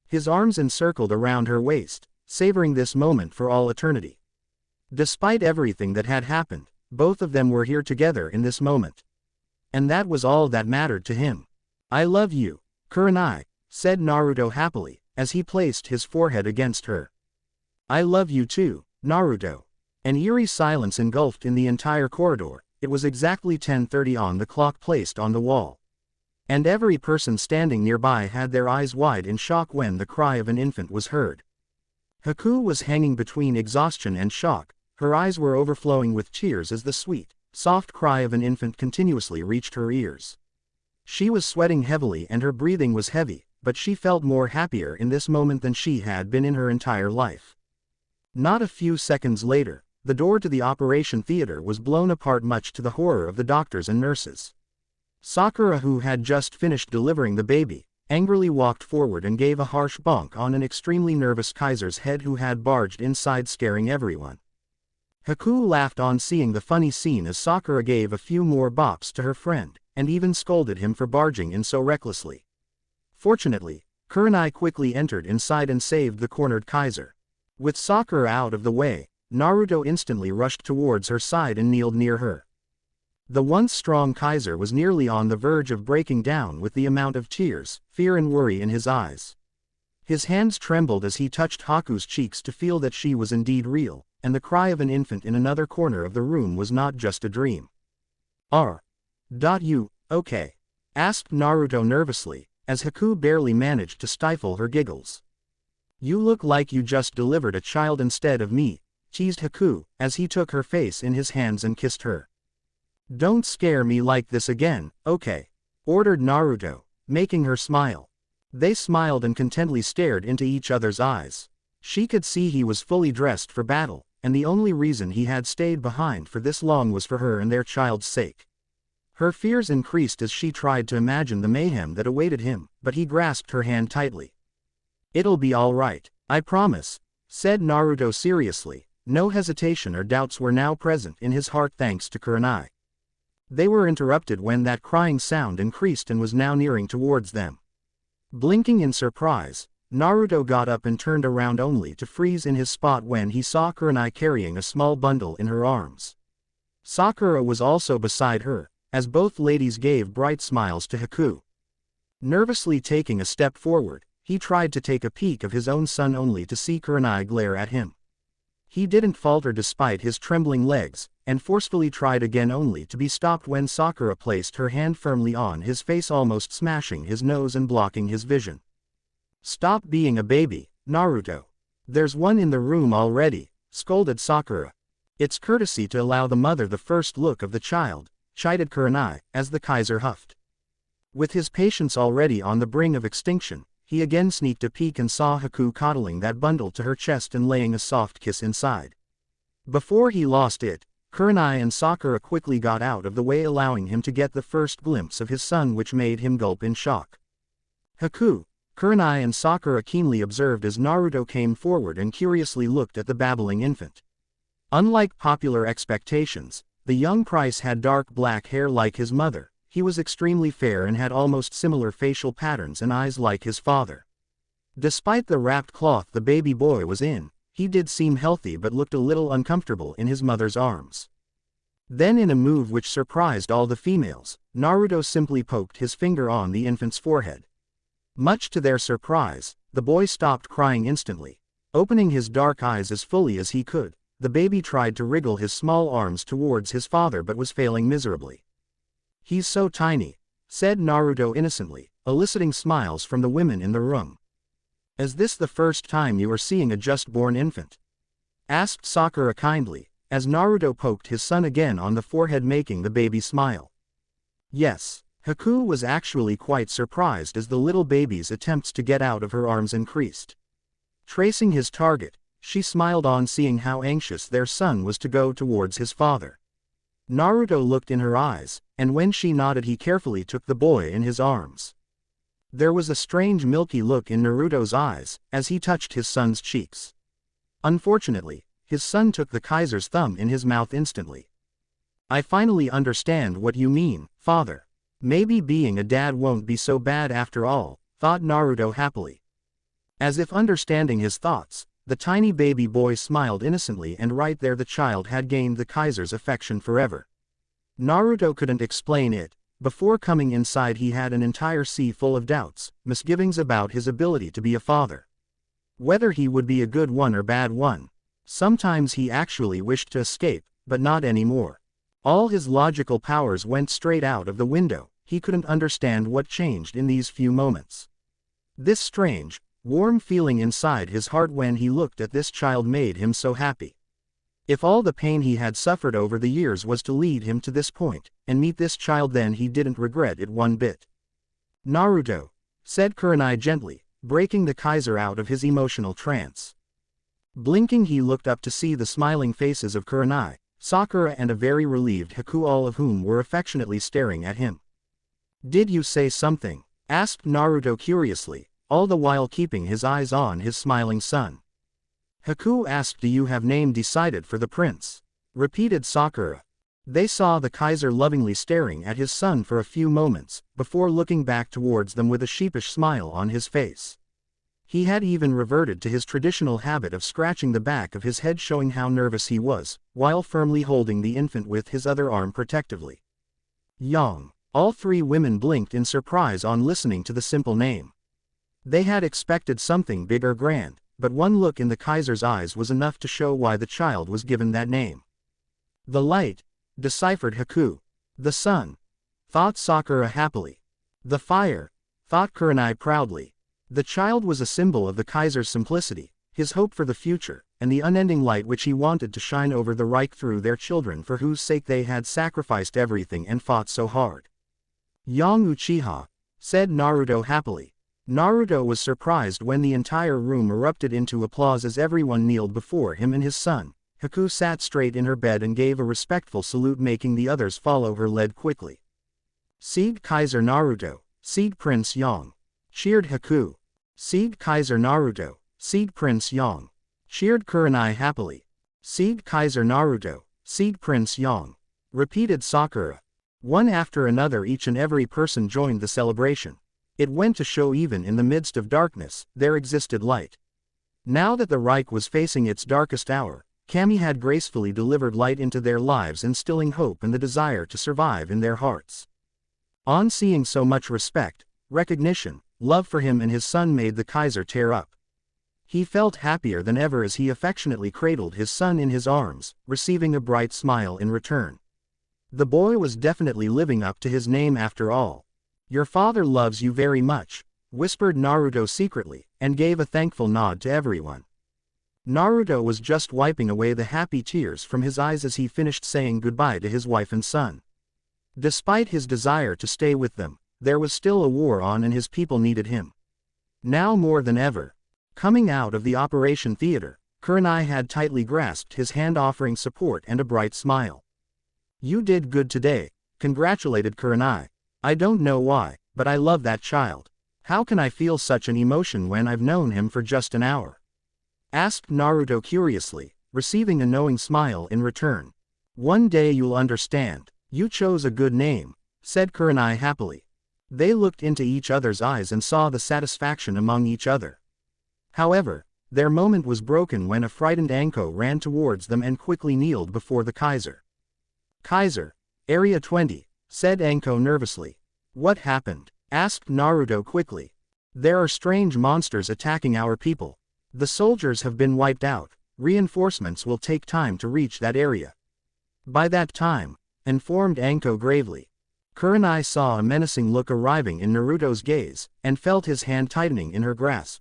His arms encircled around her waist, savoring this moment for all eternity. Despite everything that had happened, both of them were here together in this moment. And that was all that mattered to him. I love you, Kurenai, said Naruto happily, as he placed his forehead against her. I love you too, Naruto. An eerie silence engulfed in the entire corridor. It was exactly 10:30 on the clock placed on the wall. And every person standing nearby had their eyes wide in shock when the cry of an infant was heard. Haku was hanging between exhaustion and shock, her eyes were overflowing with tears as the sweet, soft cry of an infant continuously reached her ears. She was sweating heavily and her breathing was heavy, but she felt more happier in this moment than she had been in her entire life. Not a few seconds later, the door to the operation theater was blown apart, much to the horror of the doctors and nurses. Sakura, who had just finished delivering the baby, angrily walked forward and gave a harsh bonk on an extremely nervous Kaiser's head who had barged inside, scaring everyone. Haku laughed on seeing the funny scene as Sakura gave a few more bops to her friend, and even scolded him for barging in so recklessly. Fortunately, Kurenai quickly entered inside and saved the cornered Kaiser. With Sakura out of the way, Naruto instantly rushed towards her side and kneeled near her. The once strong Kaiser was nearly on the verge of breaking down with the amount of tears, fear and worry in his eyes. His hands trembled as he touched Haku's cheeks to feel that she was indeed real, and the cry of an infant in another corner of the room was not just a dream. You, okay?" asked Naruto nervously, as Haku barely managed to stifle her giggles. "You look like you just delivered a child instead of me," teased Haku, as he took her face in his hands and kissed her. "Don't scare me like this again, okay?" ordered Naruto, making her smile. They smiled and contentedly stared into each other's eyes. She could see he was fully dressed for battle, and the only reason he had stayed behind for this long was for her and their child's sake. Her fears increased as she tried to imagine the mayhem that awaited him, but he grasped her hand tightly. "It'll be all right, I promise," said Naruto seriously. No hesitation or doubts were now present in his heart thanks to Kurenai. They were interrupted when that crying sound increased and was now nearing towards them. Blinking in surprise, Naruto got up and turned around only to freeze in his spot when he saw Kurenai carrying a small bundle in her arms. Sakura was also beside her, as both ladies gave bright smiles to Haku. Nervously taking a step forward, he tried to take a peek of his own son only to see Kurenai glare at him. He didn't falter despite his trembling legs, and forcefully tried again only to be stopped when Sakura placed her hand firmly on his face, almost smashing his nose and blocking his vision. "Stop being a baby, Naruto. There's one in the room already," scolded Sakura. "It's courtesy to allow the mother the first look of the child," chided Kurenai, as the Kaiser huffed. With his patience already on the brink of extinction, he again sneaked a peek and saw Haku coddling that bundle to her chest and laying a soft kiss inside. Before he lost it, Kurenai and Sakura quickly got out of the way, allowing him to get the first glimpse of his son, which made him gulp in shock. Haku, Kurenai and Sakura keenly observed as Naruto came forward and curiously looked at the babbling infant. Unlike popular expectations, the young prince had dark black hair like his mother. He was extremely fair and had almost similar facial patterns and eyes like his father. Despite the wrapped cloth the baby boy was in, he did seem healthy but looked a little uncomfortable in his mother's arms. Then, in a move which surprised all the females, Naruto simply poked his finger on the infant's forehead. Much to their surprise, the boy stopped crying instantly. Opening his dark eyes as fully as he could, the baby tried to wriggle his small arms towards his father but was failing miserably. "He's so tiny," said Naruto innocently, eliciting smiles from the women in the room. "Is this the first time you are seeing a just-born infant?" asked Sakura kindly, as Naruto poked his son again on the forehead, making the baby smile. "Yes." Haku was actually quite surprised as the little baby's attempts to get out of her arms increased. Tracing his target, she smiled on seeing how anxious their son was to go towards his father. Naruto looked in her eyes, and when she nodded he carefully took the boy in his arms. There was a strange milky look in Naruto's eyes, as he touched his son's cheeks. Unfortunately, his son took the Kaiser's thumb in his mouth instantly. "I finally understand what you mean, father. Maybe being a dad won't be so bad after all," thought Naruto happily. As if understanding his thoughts, the tiny baby boy smiled innocently, and right there the child had gained the Kaiser's affection forever. Naruto couldn't explain it. Before coming inside he had an entire sea full of doubts, misgivings about his ability to be a father. Whether he would be a good one or bad one. Sometimes he actually wished to escape, but not anymore. All his logical powers went straight out of the window. he couldn't understand what changed in these few moments. This strange, warm feeling inside his heart when he looked at this child made him so happy. If all the pain he had suffered over the years was to lead him to this point, and meet this child, then he didn't regret it one bit. "Naruto," said Kurenai gently, breaking the Kaiser out of his emotional trance. Blinking, he looked up to see the smiling faces of Kurenai, Sakura and a very relieved Haku, all of whom were affectionately staring at him. "Did you say something?" asked Naruto curiously, all the while keeping his eyes on his smiling son. Haku asked, "Do you have name decided for the prince?" repeated Sakura. They saw the Kaiser lovingly staring at his son for a few moments, before looking back towards them with a sheepish smile on his face. He had even reverted to his traditional habit of scratching the back of his head, showing how nervous he was, while firmly holding the infant with his other arm protectively. "Yang." All three women blinked in surprise on listening to the simple name. They had expected something big or grand, but one look in the Kaiser's eyes was enough to show why the child was given that name. "The light," deciphered Haku. "The sun," thought Sakura happily. "The fire," thought Kurenai proudly. The child was a symbol of the Kaiser's simplicity, his hope for the future, and the unending light which he wanted to shine over the Reich through their children, for whose sake they had sacrificed everything and fought so hard. "Yang Uchiha," said Naruto happily. Naruto was surprised when the entire room erupted into applause as everyone kneeled before him and his son. Haku sat straight in her bed and gave a respectful salute, making the others follow her lead quickly. "Sieg Kaiser Naruto, Sieg Prince Yang," cheered Haku. "Sieg Kaiser Naruto, Sieg Prince Yang," cheered Kurenai happily. "Sieg Kaiser Naruto, Sieg Prince Yang," repeated Sakura. One after another, each and every person joined the celebration. It went to show, even in the midst of darkness, there existed light. Now that the Reich was facing its darkest hour, Kami had gracefully delivered light into their lives, instilling hope and the desire to survive in their hearts. On seeing so much respect, recognition, love for him and his son made the Kaiser tear up. He felt happier than ever as he affectionately cradled his son in his arms, receiving a bright smile in return. The boy was definitely living up to his name after all. "Your father loves you very much," whispered Naruto secretly, and gave a thankful nod to everyone. Naruto was just wiping away the happy tears from his eyes as he finished saying goodbye to his wife and son. Despite his desire to stay with them, there was still a war on and his people needed him. Now more than ever. Coming out of the operation theater, Kurenai had tightly grasped his hand, offering support and a bright smile. "You did good today," congratulated Kurenai. "I don't know why, but I love that child. How can I feel such an emotion when I've known him for just an hour?" asked Naruto curiously, receiving a knowing smile in return. "One day you'll understand. You chose a good name," said Kurenai happily. They looked into each other's eyes and saw the satisfaction among each other. However, their moment was broken when a frightened Anko ran towards them and quickly kneeled before the Kaiser. "Kaiser, Area 20, said Anko nervously. "What happened?" asked Naruto quickly. "There are strange monsters attacking our people. The soldiers have been wiped out. Reinforcements will take time to reach that area by that time," informed Anko gravely. Kurenai saw a menacing look arriving in Naruto's gaze, and felt his hand tightening in her grasp.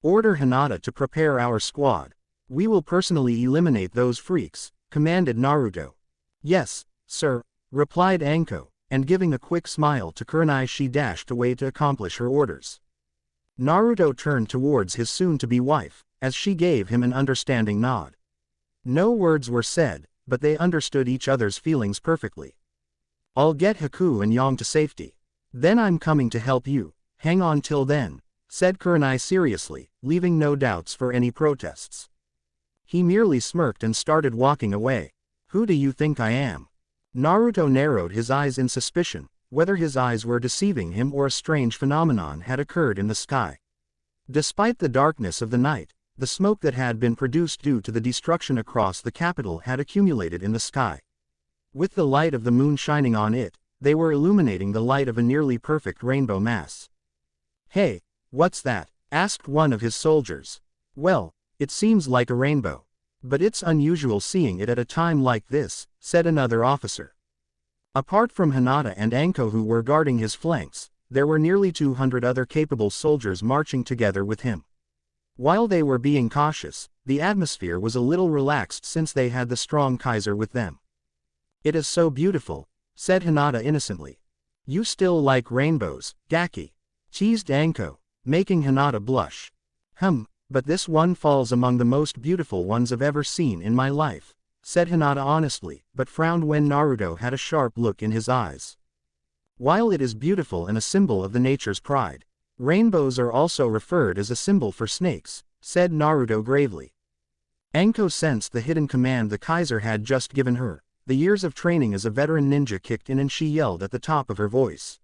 "Order Hinata to prepare our squad. We will personally eliminate those freaks," commanded Naruto. "Yes, sir," replied Anko, and giving a quick smile to Kurenai, she dashed away to accomplish her orders. Naruto turned towards his soon-to-be wife, as she gave him an understanding nod. No words were said, but they understood each other's feelings perfectly. "I'll get Haku and Yang to safety. Then I'm coming to help you. Hang on till then," said Kurenai seriously, leaving no doubts for any protests. He merely smirked and started walking away. "Who do you think I am?" Naruto narrowed his eyes in suspicion, whether his eyes were deceiving him or a strange phenomenon had occurred in the sky. Despite the darkness of the night, the smoke that had been produced due to the destruction across the capital had accumulated in the sky. With the light of the moon shining on it, they were illuminating the light of a nearly perfect rainbow mass. "Hey, what's that?" asked one of his soldiers. "Well, it seems like a rainbow. But it's unusual seeing it at a time like this," said another officer. Apart from Hinata and Anko who were guarding his flanks, there were nearly 200 other capable soldiers marching together with him. While they were being cautious, the atmosphere was a little relaxed since they had the strong Kaiser with them. "It is so beautiful," said Hinata innocently. "You still like rainbows, Gaki?" teased Anko, making Hinata blush. But this one falls among the most beautiful ones I've ever seen in my life," said Hinata honestly, but frowned when Naruto had a sharp look in his eyes. "While it is beautiful and a symbol of the nature's pride, rainbows are also referred as a symbol for snakes," said Naruto gravely. Anko sensed the hidden command the Kaiser had just given her. The years of training as a veteran ninja kicked in and she yelled at the top of her voice.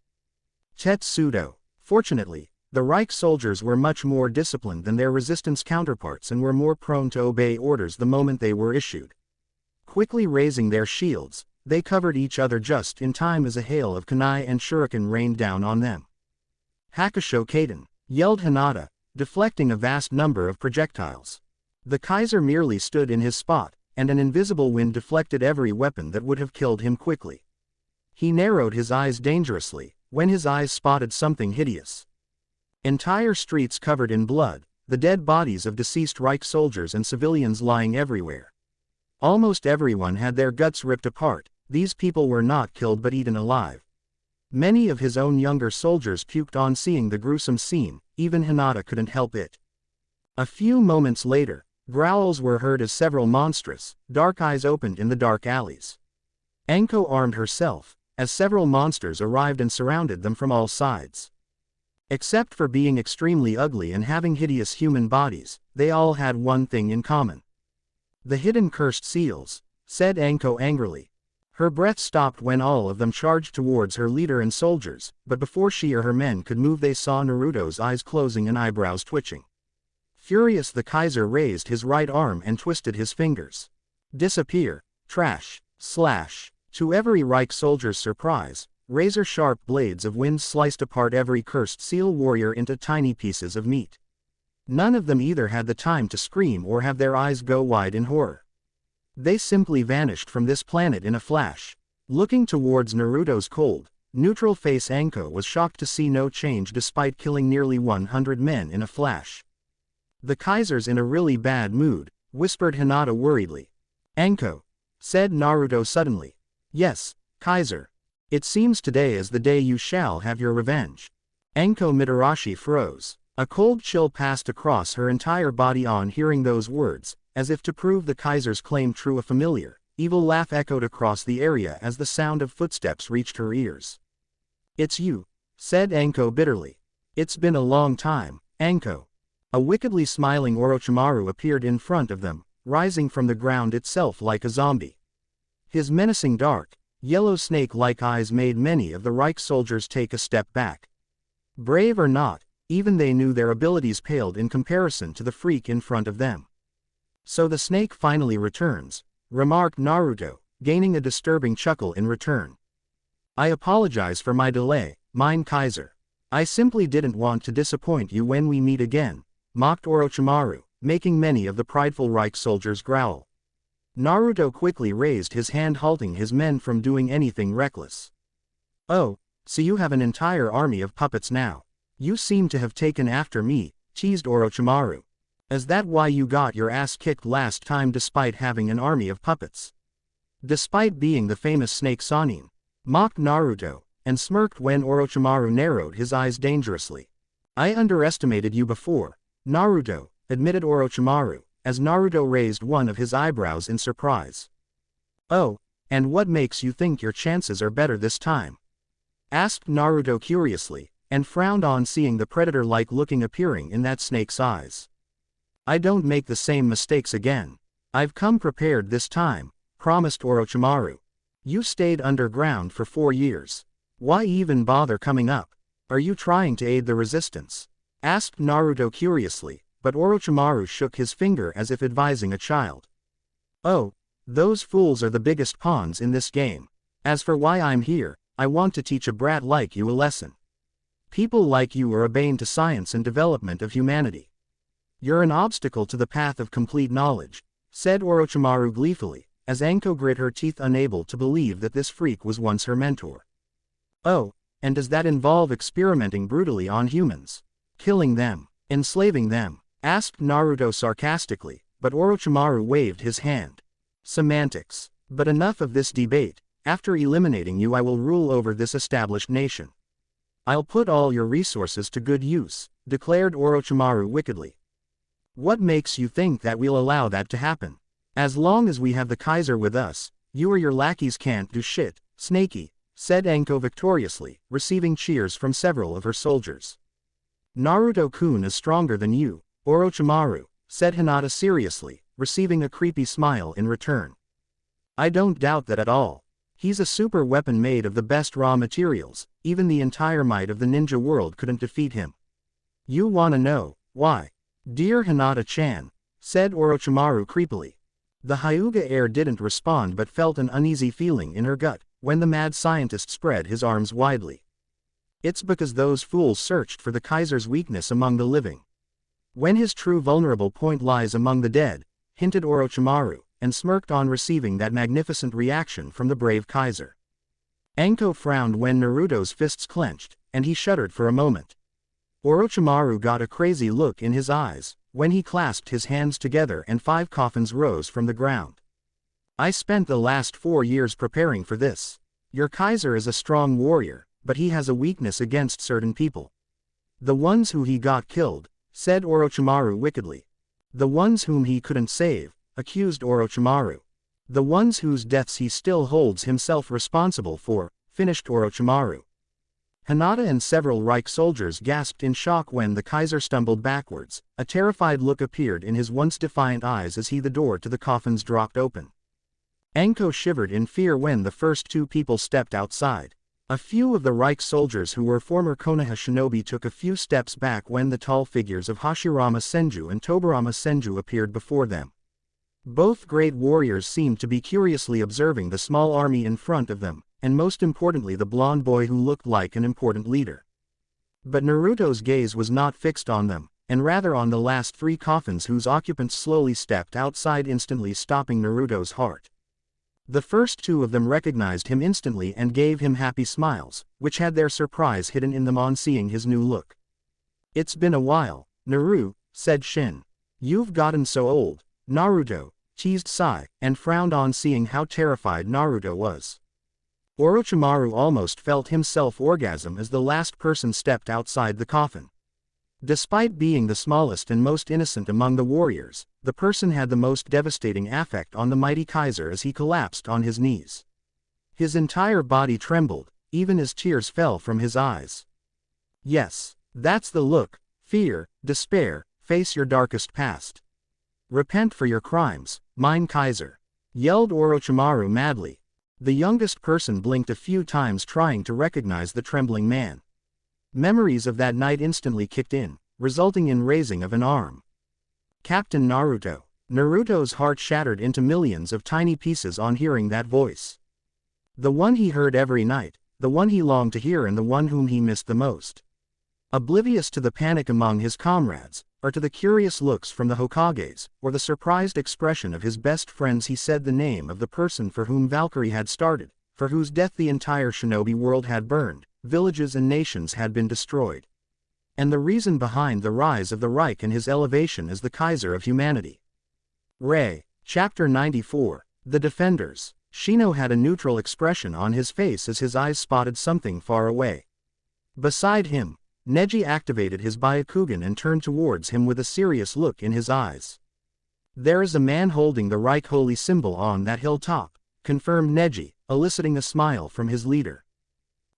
"Tetsudo!" Fortunately, the Reich soldiers were much more disciplined than their resistance counterparts and were more prone to obey orders the moment they were issued. Quickly raising their shields, they covered each other just in time as a hail of kunai and shuriken rained down on them. "Hakusho Kaden!" yelled Hinata, deflecting a vast number of projectiles. The Kaiser merely stood in his spot, and an invisible wind deflected every weapon that would have killed him quickly. He narrowed his eyes dangerously, when his eyes spotted something hideous. Entire streets covered in blood, the dead bodies of deceased Reich soldiers and civilians lying everywhere. Almost everyone had their guts ripped apart. These people were not killed but eaten alive. Many of his own younger soldiers puked on seeing the gruesome scene, even Hinata couldn't help it. A few moments later, growls were heard as several monstrous, dark eyes opened in the dark alleys. Anko armed herself, as several monsters arrived and surrounded them from all sides. Except for being extremely ugly and having hideous human bodies, they all had one thing in common. "The hidden cursed seals," said Anko angrily. Her breath stopped when all of them charged towards her leader and soldiers, but before she or her men could move they saw Naruto's eyes closing and eyebrows twitching. Furious, the Kaiser raised his right arm and twisted his fingers. "Disappear, trash, slash." To every Reich soldier's surprise, razor-sharp blades of wind sliced apart every cursed seal warrior into tiny pieces of meat. None of them either had the time to scream or have their eyes go wide in horror. They simply vanished from this planet in a flash. Looking towards Naruto's cold, neutral face, Anko was shocked to see no change despite killing nearly 100 men in a flash. "The Kaiser's in a really bad mood," whispered Hinata worriedly. "Anko," said Naruto suddenly. "Yes, Kaiser. It seems today is the day you shall have your revenge." Anko Mitarashi froze. A cold chill passed across her entire body on hearing those words, as if to prove the Kaiser's claim true. A familiar, evil laugh echoed across the area as the sound of footsteps reached her ears. "It's you," said Anko bitterly. "It's been a long time, Anko." A wickedly smiling Orochimaru appeared in front of them, rising from the ground itself like a zombie. His menacing dark, yellow snake-like eyes made many of the Reich soldiers take a step back. Brave or not, even they knew their abilities paled in comparison to the freak in front of them. "So the snake finally returns," remarked Naruto, gaining a disturbing chuckle in return. "I apologize for my delay, mein Kaiser. I simply didn't want to disappoint you when we meet again," mocked Orochimaru, making many of the prideful Reich soldiers growl. Naruto quickly raised his hand, halting his men from doing anything reckless. "Oh, so you have an entire army of puppets now. You seem to have taken after me," teased Orochimaru. "Is that why you got your ass kicked last time despite having an army of puppets?" "Despite being the famous Snake Sanin," mocked Naruto, and smirked when Orochimaru narrowed his eyes dangerously. "I underestimated you before, Naruto," admitted Orochimaru, as Naruto raised one of his eyebrows in surprise. "Oh, and what makes you think your chances are better this time?" asked Naruto curiously, and frowned on seeing the predator-like looking appearing in that snake's eyes. "I don't make the same mistakes again. I've come prepared this time," promised Orochimaru. "You stayed underground for 4 years. Why even bother coming up? Are you trying to aid the resistance?" asked Naruto curiously, but Orochimaru shook his finger as if advising a child. "Oh, those fools are the biggest pawns in this game. As for why I'm here, I want to teach a brat like you a lesson. People like you are a bane to science and development of humanity. You're an obstacle to the path of complete knowledge," said Orochimaru gleefully, as Anko grit her teeth, unable to believe that this freak was once her mentor. Oh, and does that involve experimenting brutally on humans? Killing them? Enslaving them? Asked Naruto sarcastically, but Orochimaru waved his hand. Semantics. But enough of this debate. After eliminating you, I will rule over this established nation. I'll put all your resources to good use, declared Orochimaru wickedly. What makes you think that we'll allow that to happen? As long as we have the Kaiser with us, you or your lackeys can't do shit, Snakey, said Anko victoriously, receiving cheers from several of her soldiers. Naruto-kun is stronger than you, Orochimaru, said Hinata seriously, receiving a creepy smile in return. I don't doubt that at all. He's a super weapon made of the best raw materials, even the entire might of the ninja world couldn't defeat him. You wanna know why? Dear Hinata-chan, said Orochimaru creepily. The Hyuga heir didn't respond but felt an uneasy feeling in her gut, when the mad scientist spread his arms widely. It's because those fools searched for the Kaiser's weakness among the living. When his true vulnerable point lies among the dead, hinted Orochimaru, and smirked on receiving that magnificent reaction from the brave Kaiser. Anko frowned when Naruto's fists clenched, and he shuddered for a moment. Orochimaru got a crazy look in his eyes, when he clasped his hands together and 5 coffins rose from the ground. I spent the last 4 years preparing for this. Your Kaiser is a strong warrior, but he has a weakness against certain people. The ones who he got killed, said Orochimaru wickedly. The ones whom he couldn't save, accused Orochimaru. The ones whose deaths he still holds himself responsible for, finished Orochimaru. Hinata and several Reich soldiers gasped in shock when the Kaiser stumbled backwards. A terrified look appeared in his once defiant eyes as the door to the coffins dropped open. Anko shivered in fear when the first 2 people stepped outside. A few of the Reich soldiers who were former Konoha shinobi took a few steps back when the tall figures of Hashirama Senju and Tobirama Senju appeared before them. Both great warriors seemed to be curiously observing the small army in front of them, and most importantly the blonde boy who looked like an important leader. But Naruto's gaze was not fixed on them, and rather on the last 3 coffins whose occupants slowly stepped outside, instantly stopping Naruto's heart. The first 2 of them recognized him instantly and gave him happy smiles, which had their surprise hidden in them on seeing his new look. It's been a while, Naru, said Shin. You've gotten so old, Naruto, teased Sai, and frowned on seeing how terrified Naruto was. Orochimaru almost felt himself orgasm as the last person stepped outside the coffin. Despite being the smallest and most innocent among the warriors, the person had the most devastating effect on the mighty Kaiser as he collapsed on his knees. His entire body trembled, even as tears fell from his eyes. Yes, that's the look: fear, despair, face your darkest past. Repent for your crimes, mein Kaiser, yelled Orochimaru madly. The youngest person blinked a few times trying to recognize the trembling man. Memories of that night instantly kicked in, resulting in raising of an arm. Captain Naruto. Naruto's heart shattered into millions of tiny pieces on hearing that voice. The one he heard every night, the one he longed to hear, and the one whom he missed the most. Oblivious to the panic among his comrades, or to the curious looks from the Hokages, or the surprised expression of his best friends, he said the name of the person for whom Valkyrie had started, for whose death the entire shinobi world had burned, villages and nations had been destroyed. And the reason behind the rise of the Reich and his elevation as the Kaiser of humanity. Ray. Chapter 94. The Defenders. Shino had a neutral expression on his face as his eyes spotted something far away. Beside him, Neji activated his Byakugan and turned towards him with a serious look in his eyes. There is a man holding the Reich holy symbol on that hilltop, confirmed Neji, eliciting a smile from his leader.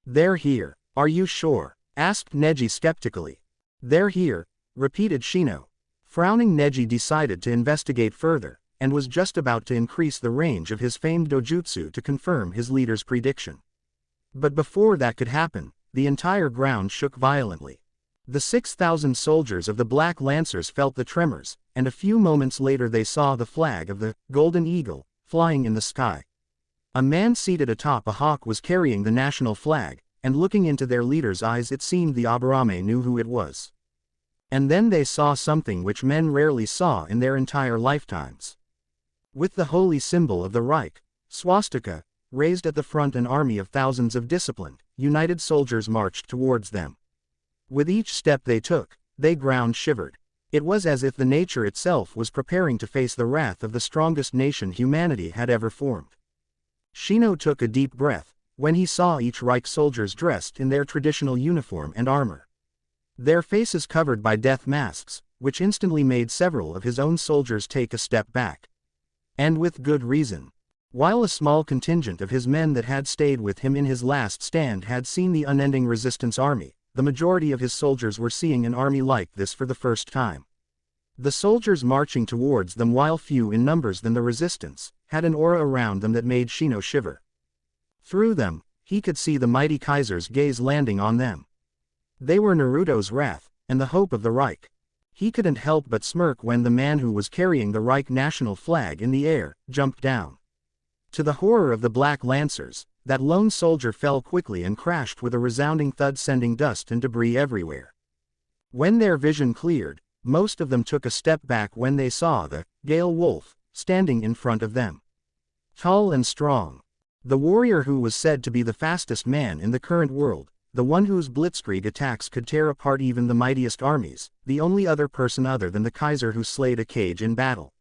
They're here, are you sure? Asked Neji skeptically. They're here, repeated Shino. Frowning, Neji decided to investigate further, and was just about to increase the range of his famed dojutsu to confirm his leader's prediction. But before that could happen, the entire ground shook violently. The 6,000 soldiers of the Black Lancers felt the tremors, and a few moments later they saw the flag of the Golden Eagle flying in the sky. A man seated atop a hawk was carrying the national flag, and looking into their leader's eyes it seemed the Aburame knew who it was. And then they saw something which men rarely saw in their entire lifetimes. With the holy symbol of the Reich, swastika, raised at the front, an army of thousands of disciplined, united soldiers marched towards them. With each step they took, the ground shivered. It was as if the nature itself was preparing to face the wrath of the strongest nation humanity had ever formed. Shino took a deep breath when he saw each Reich soldiers dressed in their traditional uniform and armor. Their faces covered by death masks, which instantly made several of his own soldiers take a step back. And with good reason. While a small contingent of his men that had stayed with him in his last stand had seen the unending resistance army, the majority of his soldiers were seeing an army like this for the first time. The soldiers marching towards them, while few in numbers than the resistance, had an aura around them that made Shino shiver. Through them, he could see the mighty Kaiser's gaze landing on them. They were Naruto's wrath, and the hope of the Reich. He couldn't help but smirk when the man who was carrying the Reich national flag in the air jumped down. To the horror of the Black Lancers, that lone soldier fell quickly and crashed with a resounding thud, sending dust and debris everywhere. When their vision cleared, most of them took a step back when they saw the Gale Wolf standing in front of them. Tall and strong. The warrior who was said to be the fastest man in the current world, the one whose blitzkrieg attacks could tear apart even the mightiest armies, the only other person other than the Kaiser who slayed a cage in battle.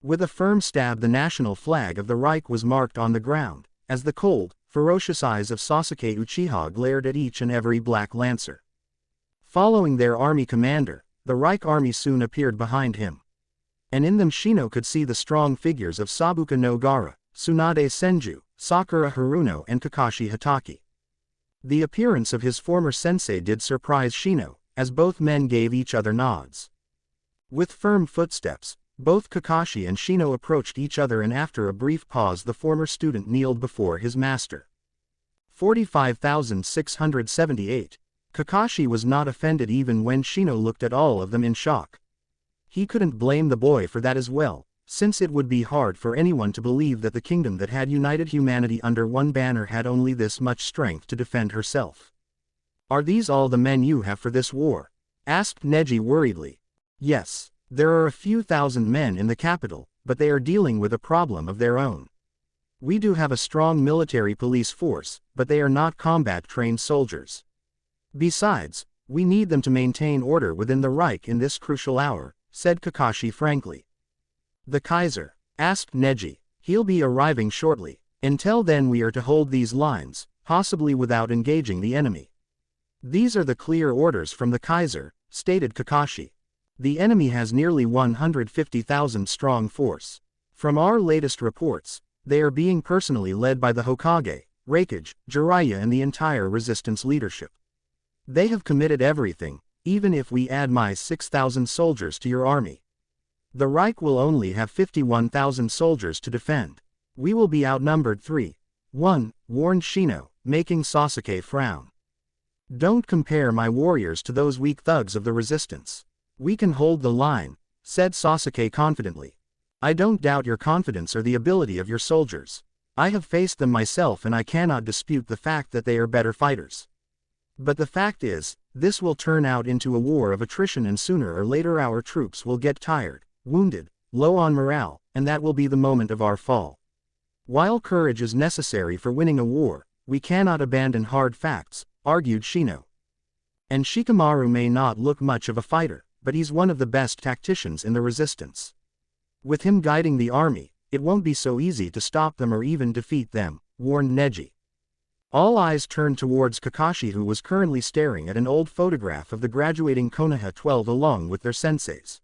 With a firm stab, the national flag of the Reich was marked on the ground, as the cold, ferocious eyes of Sasuke Uchiha glared at each and every Black Lancer. Following their army commander, the Reich army soon appeared behind him. And in them Shino could see the strong figures of Sabuka no Gaara, Tsunade Senju, Sakura Haruno and Kakashi Hatake. The appearance of his former sensei did surprise Shino, as both men gave each other nods. With firm footsteps, both Kakashi and Shino approached each other, and after a brief pause the former student kneeled before his master. 45,678. Kakashi was not offended even when Shino looked at all of them in shock. He couldn't blame the boy for that as well, since it would be hard for anyone to believe that the kingdom that had united humanity under one banner had only this much strength to defend herself. "Are these all the men you have for this war?" asked Neji worriedly. "Yes. There are a few thousand men in the capital, but they are dealing with a problem of their own. We do have a strong military police force, but they are not combat-trained soldiers. Besides, we need them to maintain order within the Reich in this crucial hour," said Kakashi frankly. "The Kaiser?" asked Neji. "He'll be arriving shortly. Until then we are to hold these lines, possibly without engaging the enemy." "These are the clear orders from the Kaiser," stated Kakashi. "The enemy has nearly 150,000 strong force. From our latest reports, they are being personally led by the Hokage, Raikage, Jiraiya and the entire resistance leadership. They have committed everything, even if we add my 6,000 soldiers to your army. The Reich will only have 51,000 soldiers to defend. We will be outnumbered 3-1, warned Shino, making Sasuke frown. "Don't compare my warriors to those weak thugs of the resistance. We can hold the line," said Sasuke confidently. "I don't doubt your confidence or the ability of your soldiers. I have faced them myself and I cannot dispute the fact that they are better fighters. But the fact is, this will turn out into a war of attrition, and sooner or later our troops will get tired, wounded, low on morale, and that will be the moment of our fall. While courage is necessary for winning a war, we cannot abandon hard facts," argued Shino. "And Shikamaru may not look much of a fighter, but he's one of the best tacticians in the resistance. With him guiding the army, it won't be so easy to stop them or even defeat them," warned Neji. All eyes turned towards Kakashi, who was currently staring at an old photograph of the graduating Konoha 12 along with their senseis.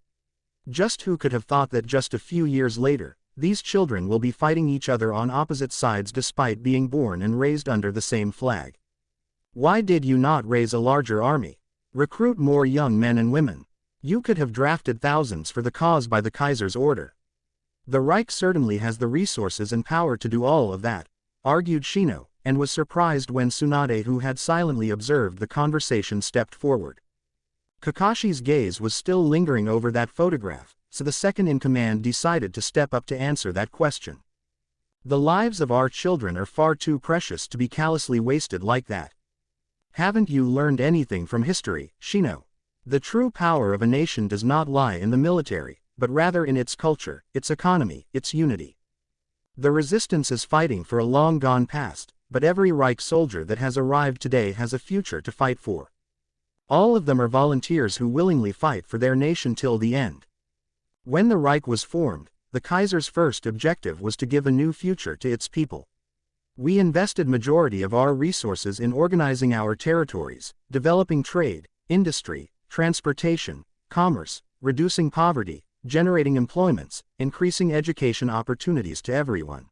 Just who could have thought that just a few years later, these children will be fighting each other on opposite sides despite being born and raised under the same flag? "Why did you not raise a larger army? Recruit more young men and women. You could have drafted thousands for the cause by the Kaiser's order. The Reich certainly has the resources and power to do all of that," argued Shino, and was surprised when Tsunade, who had silently observed the conversation, stepped forward. Kakashi's gaze was still lingering over that photograph, so the second-in-command decided to step up to answer that question. "The lives of our children are far too precious to be callously wasted like that. Haven't you learned anything from history, Shino? The true power of a nation does not lie in the military, but rather in its culture, its economy, its unity. The resistance is fighting for a long gone past, but every Reich soldier that has arrived today has a future to fight for. All of them are volunteers who willingly fight for their nation till the end. When the Reich was formed, the Kaiser's first objective was to give a new future to its people. We invested majority of our resources in organizing our territories, developing trade, industry, transportation, commerce, reducing poverty, generating employments, increasing education opportunities to everyone.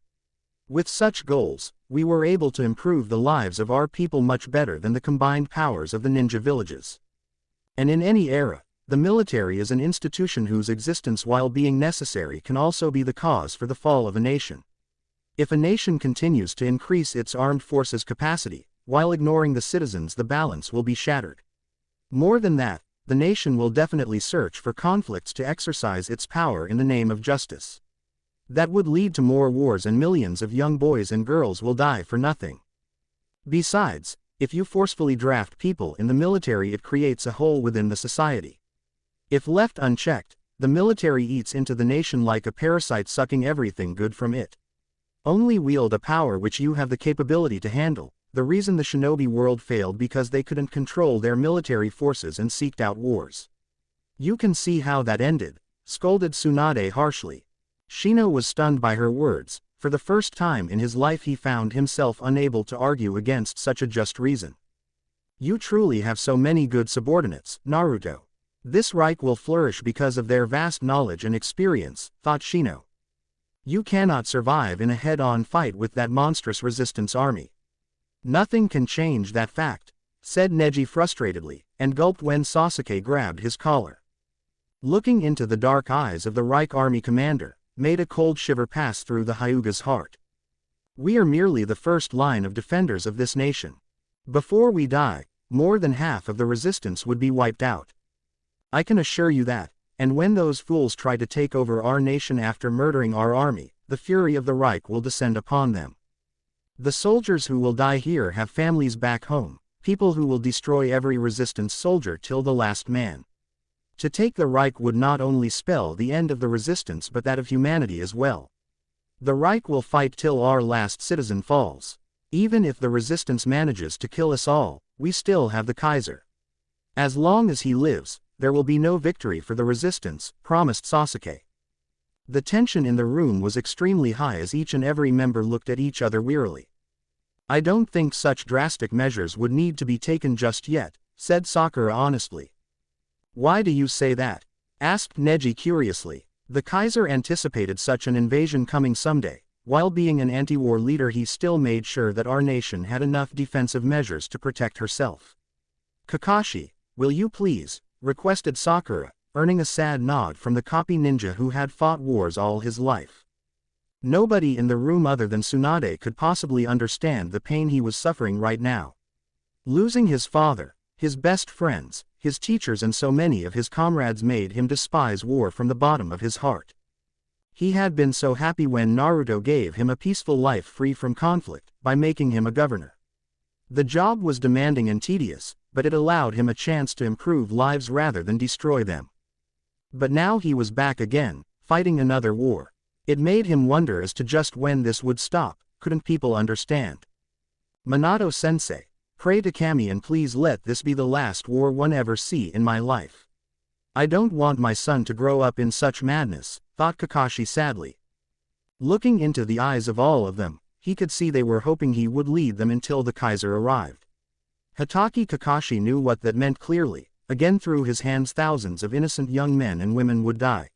With such goals, we were able to improve the lives of our people much better than the combined powers of the ninja villages. And in any era, the military is an institution whose existence while being necessary can also be the cause for the fall of a nation. If a nation continues to increase its armed forces capacity, while ignoring the citizens, the balance will be shattered. More than that, the nation will definitely search for conflicts to exercise its power in the name of justice. That would lead to more wars and millions of young boys and girls will die for nothing. Besides, if you forcefully draft people in the military, it creates a hole within the society. If left unchecked, the military eats into the nation like a parasite, sucking everything good from it. Only wield a power which you have the capability to handle. The reason the shinobi world failed because they couldn't control their military forces and seeked out wars. You can see how that ended, scolded Tsunade harshly. Shino was stunned by her words. For the first time in his life he found himself unable to argue against such a just reason. You truly have so many good subordinates, Naruto. This Reich will flourish because of their vast knowledge and experience, thought Shino. You cannot survive in a head-on fight with that monstrous resistance army. Nothing can change that fact, said Neji frustratedly, and gulped when Sasuke grabbed his collar. Looking into the dark eyes of the Reich army commander, made a cold shiver pass through the Hyuga's heart. We are merely the first line of defenders of this nation. Before we die, more than half of the resistance would be wiped out. I can assure you that, and when those fools try to take over our nation after murdering our army, the fury of the Reich will descend upon them. The soldiers who will die here have families back home, people who will destroy every resistance soldier till the last man. To take the Reich would not only spell the end of the resistance but that of humanity as well. The Reich will fight till our last citizen falls. Even if the resistance manages to kill us all, we still have the Kaiser. As long as he lives, there will be no victory for the resistance, promised Sasuke. The tension in the room was extremely high as each and every member looked at each other wearily. I don't think such drastic measures would need to be taken just yet, said Sakura honestly. Why do you say that? Asked Neji curiously. The Kaiser anticipated such an invasion coming someday. While being an anti-war leader, he still made sure that our nation had enough defensive measures to protect herself. Kakashi, will you please? Requested Sakura, earning a sad nod from the copy ninja who had fought wars all his life. Nobody in the room other than Tsunade could possibly understand the pain he was suffering right now. Losing his father, his best friends, his teachers and so many of his comrades made him despise war from the bottom of his heart. He had been so happy when Naruto gave him a peaceful life free from conflict, by making him a governor. The job was demanding and tedious, but it allowed him a chance to improve lives rather than destroy them. But now he was back again, fighting another war. It made him wonder as to just when this would stop. Couldn't people understand? Minato-sensei, pray to Kami and please let this be the last war one ever see in my life. I don't want my son to grow up in such madness, thought Kakashi sadly. Looking into the eyes of all of them, he could see they were hoping he would lead them until the Kaiser arrived. Hatake Kakashi knew what that meant clearly. Again through his hands thousands of innocent young men and women would die.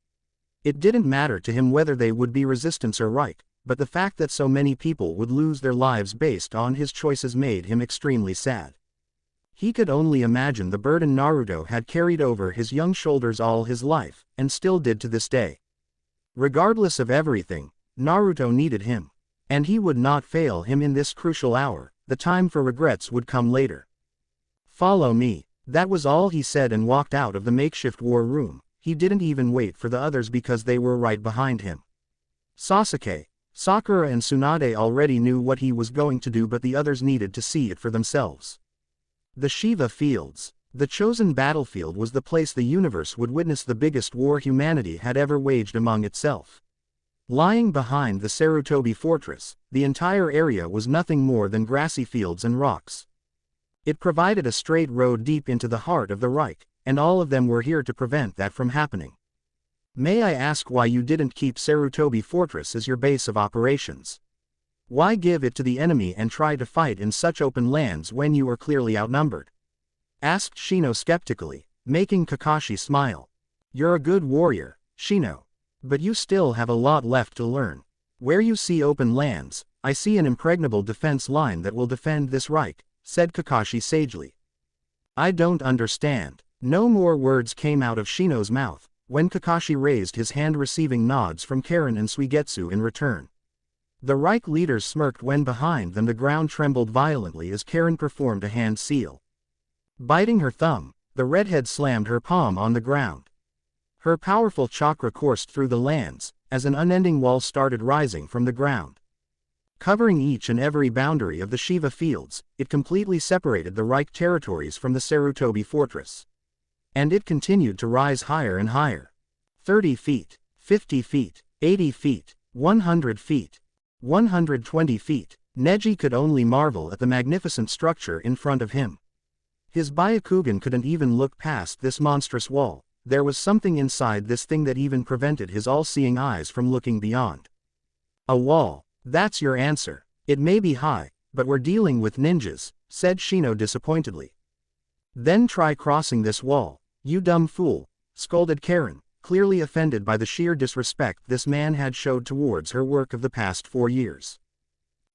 It didn't matter to him whether they would be resistance or Reich, but the fact that so many people would lose their lives based on his choices made him extremely sad. He could only imagine the burden Naruto had carried over his young shoulders all his life, and still did to this day. Regardless of everything, Naruto needed him. And he would not fail him in this crucial hour. The time for regrets would come later. Follow me. That was all he said and walked out of the makeshift war room. He didn't even wait for the others because they were right behind him. Sasuke, Sakura and Tsunade already knew what he was going to do, but the others needed to see it for themselves. The Shiva Fields. The chosen battlefield was the place the universe would witness the biggest war humanity had ever waged among itself. Lying behind the Sarutobi fortress, the entire area was nothing more than grassy fields and rocks. It provided a straight road deep into the heart of the Reich, and all of them were here to prevent that from happening. May I ask why you didn't keep Sarutobi fortress as your base of operations? Why give it to the enemy and try to fight in such open lands when you are clearly outnumbered? Asked Shino skeptically, making Kakashi smile. You're a good warrior, Shino. But you still have a lot left to learn. Where you see open lands, I see an impregnable defense line that will defend this Reich, said Kakashi sagely. I don't understand. No more words came out of Shino's mouth, when Kakashi raised his hand receiving nods from Karen and Suigetsu in return. The Reich leaders smirked when behind them the ground trembled violently as Karen performed a hand seal. Biting her thumb, the redhead slammed her palm on the ground. Her powerful chakra coursed through the lands, as an unending wall started rising from the ground. Covering each and every boundary of the Shiva fields, it completely separated the Reich territories from the Sarutobi fortress. And it continued to rise higher and higher. 30 feet, 50 feet, 80 feet, 100 feet, 120 feet. Neji could only marvel at the magnificent structure in front of him. His Byakugan couldn't even look past this monstrous wall. There was something inside this thing that even prevented his all-seeing eyes from looking beyond. A wall. That's your answer. It may be high, but we're dealing with ninjas, said Shino disappointedly. Then try crossing this wall, you dumb fool, scolded Karen, clearly offended by the sheer disrespect this man had showed towards her work of the past 4 years.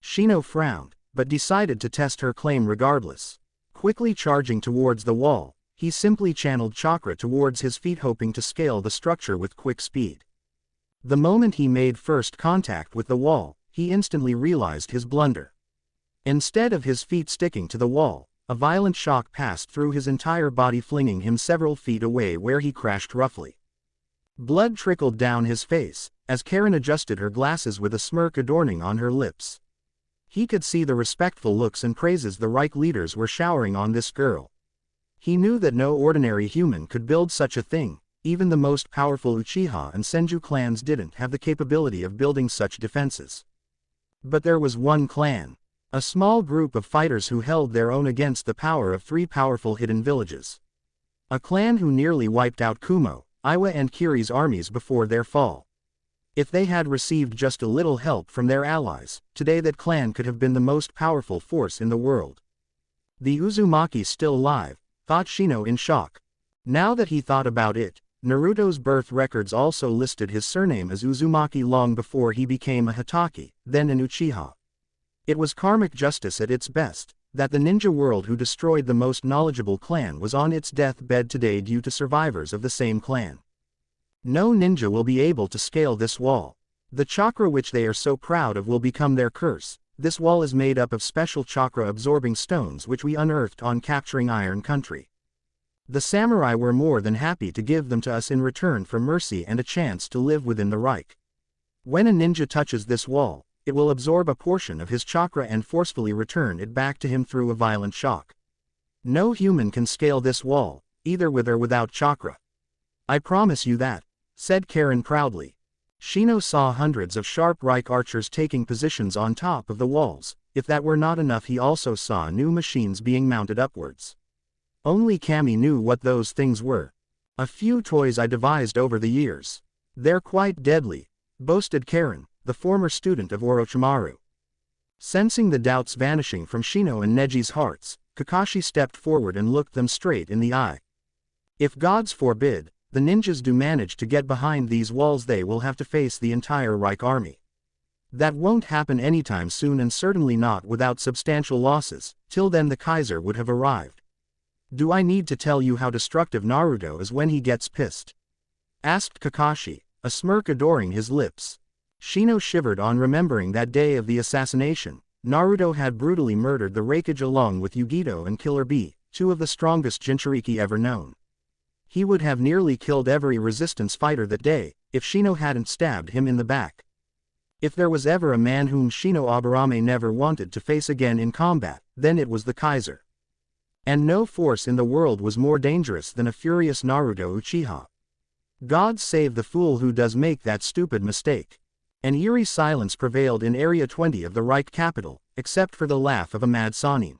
Shino frowned, but decided to test her claim regardless. Quickly charging towards the wall, he simply channeled chakra towards his feet hoping to scale the structure with quick speed. The moment he made first contact with the wall, he instantly realized his blunder. Instead of his feet sticking to the wall, a violent shock passed through his entire body flinging him several feet away where he crashed roughly. Blood trickled down his face, as Karen adjusted her glasses with a smirk adorning on her lips. He could see the respectful looks and praises the Reich leaders were showering on this girl. He knew that no ordinary human could build such a thing, even the most powerful Uchiha and Senju clans didn't have the capability of building such defenses. But there was one clan. A small group of fighters who held their own against the power of 3 powerful hidden villages. A clan who nearly wiped out Kumo, Iwa and Kiri's armies before their fall. If they had received just a little help from their allies, today that clan could have been the most powerful force in the world. The Uzumaki still alive, thought Shino in shock. Now that he thought about it, Naruto's birth records also listed his surname as Uzumaki long before he became a Hitaki, then an Uchiha. It was karmic justice at its best, that the ninja world who destroyed the most knowledgeable clan was on its deathbed today due to survivors of the same clan. No ninja will be able to scale this wall. The chakra which they are so proud of will become their curse. This wall is made up of special chakra-absorbing stones which we unearthed on capturing Iron Country. The samurai were more than happy to give them to us in return for mercy and a chance to live within the Reich. When a ninja touches this wall, it will absorb a portion of his chakra and forcefully return it back to him through a violent shock. No human can scale this wall, either with or without chakra. I promise you that, said Karen proudly. Shino saw hundreds of sharp Reich archers taking positions on top of the walls. If that were not enough, he also saw new machines being mounted upwards. Only Kami knew what those things were. A few toys I devised over the years. They're quite deadly, boasted Karen, the former student of Orochimaru. Sensing the doubts vanishing from Shino and Neji's hearts, Kakashi stepped forward and looked them straight in the eye. If gods forbid, the ninjas do manage to get behind these walls, they will have to face the entire Reich army. That won't happen anytime soon, and certainly not without substantial losses. Till then the Kaiser would have arrived. Do I need to tell you how destructive Naruto is when he gets pissed? Asked Kakashi, a smirk adoring his lips. Shino shivered on remembering that day of the assassination. Naruto had brutally murdered the Raikage along with Yugito and Killer Bee, 2 of the strongest Jinchuriki ever known. He would have nearly killed every resistance fighter that day, if Shino hadn't stabbed him in the back. If there was ever a man whom Shino Aburame never wanted to face again in combat, then it was the Kaiser. And no force in the world was more dangerous than a furious Naruto Uchiha. God save the fool who does make that stupid mistake. An eerie silence prevailed in Area 20 of the Reich capital, except for the laugh of a mad Sannin.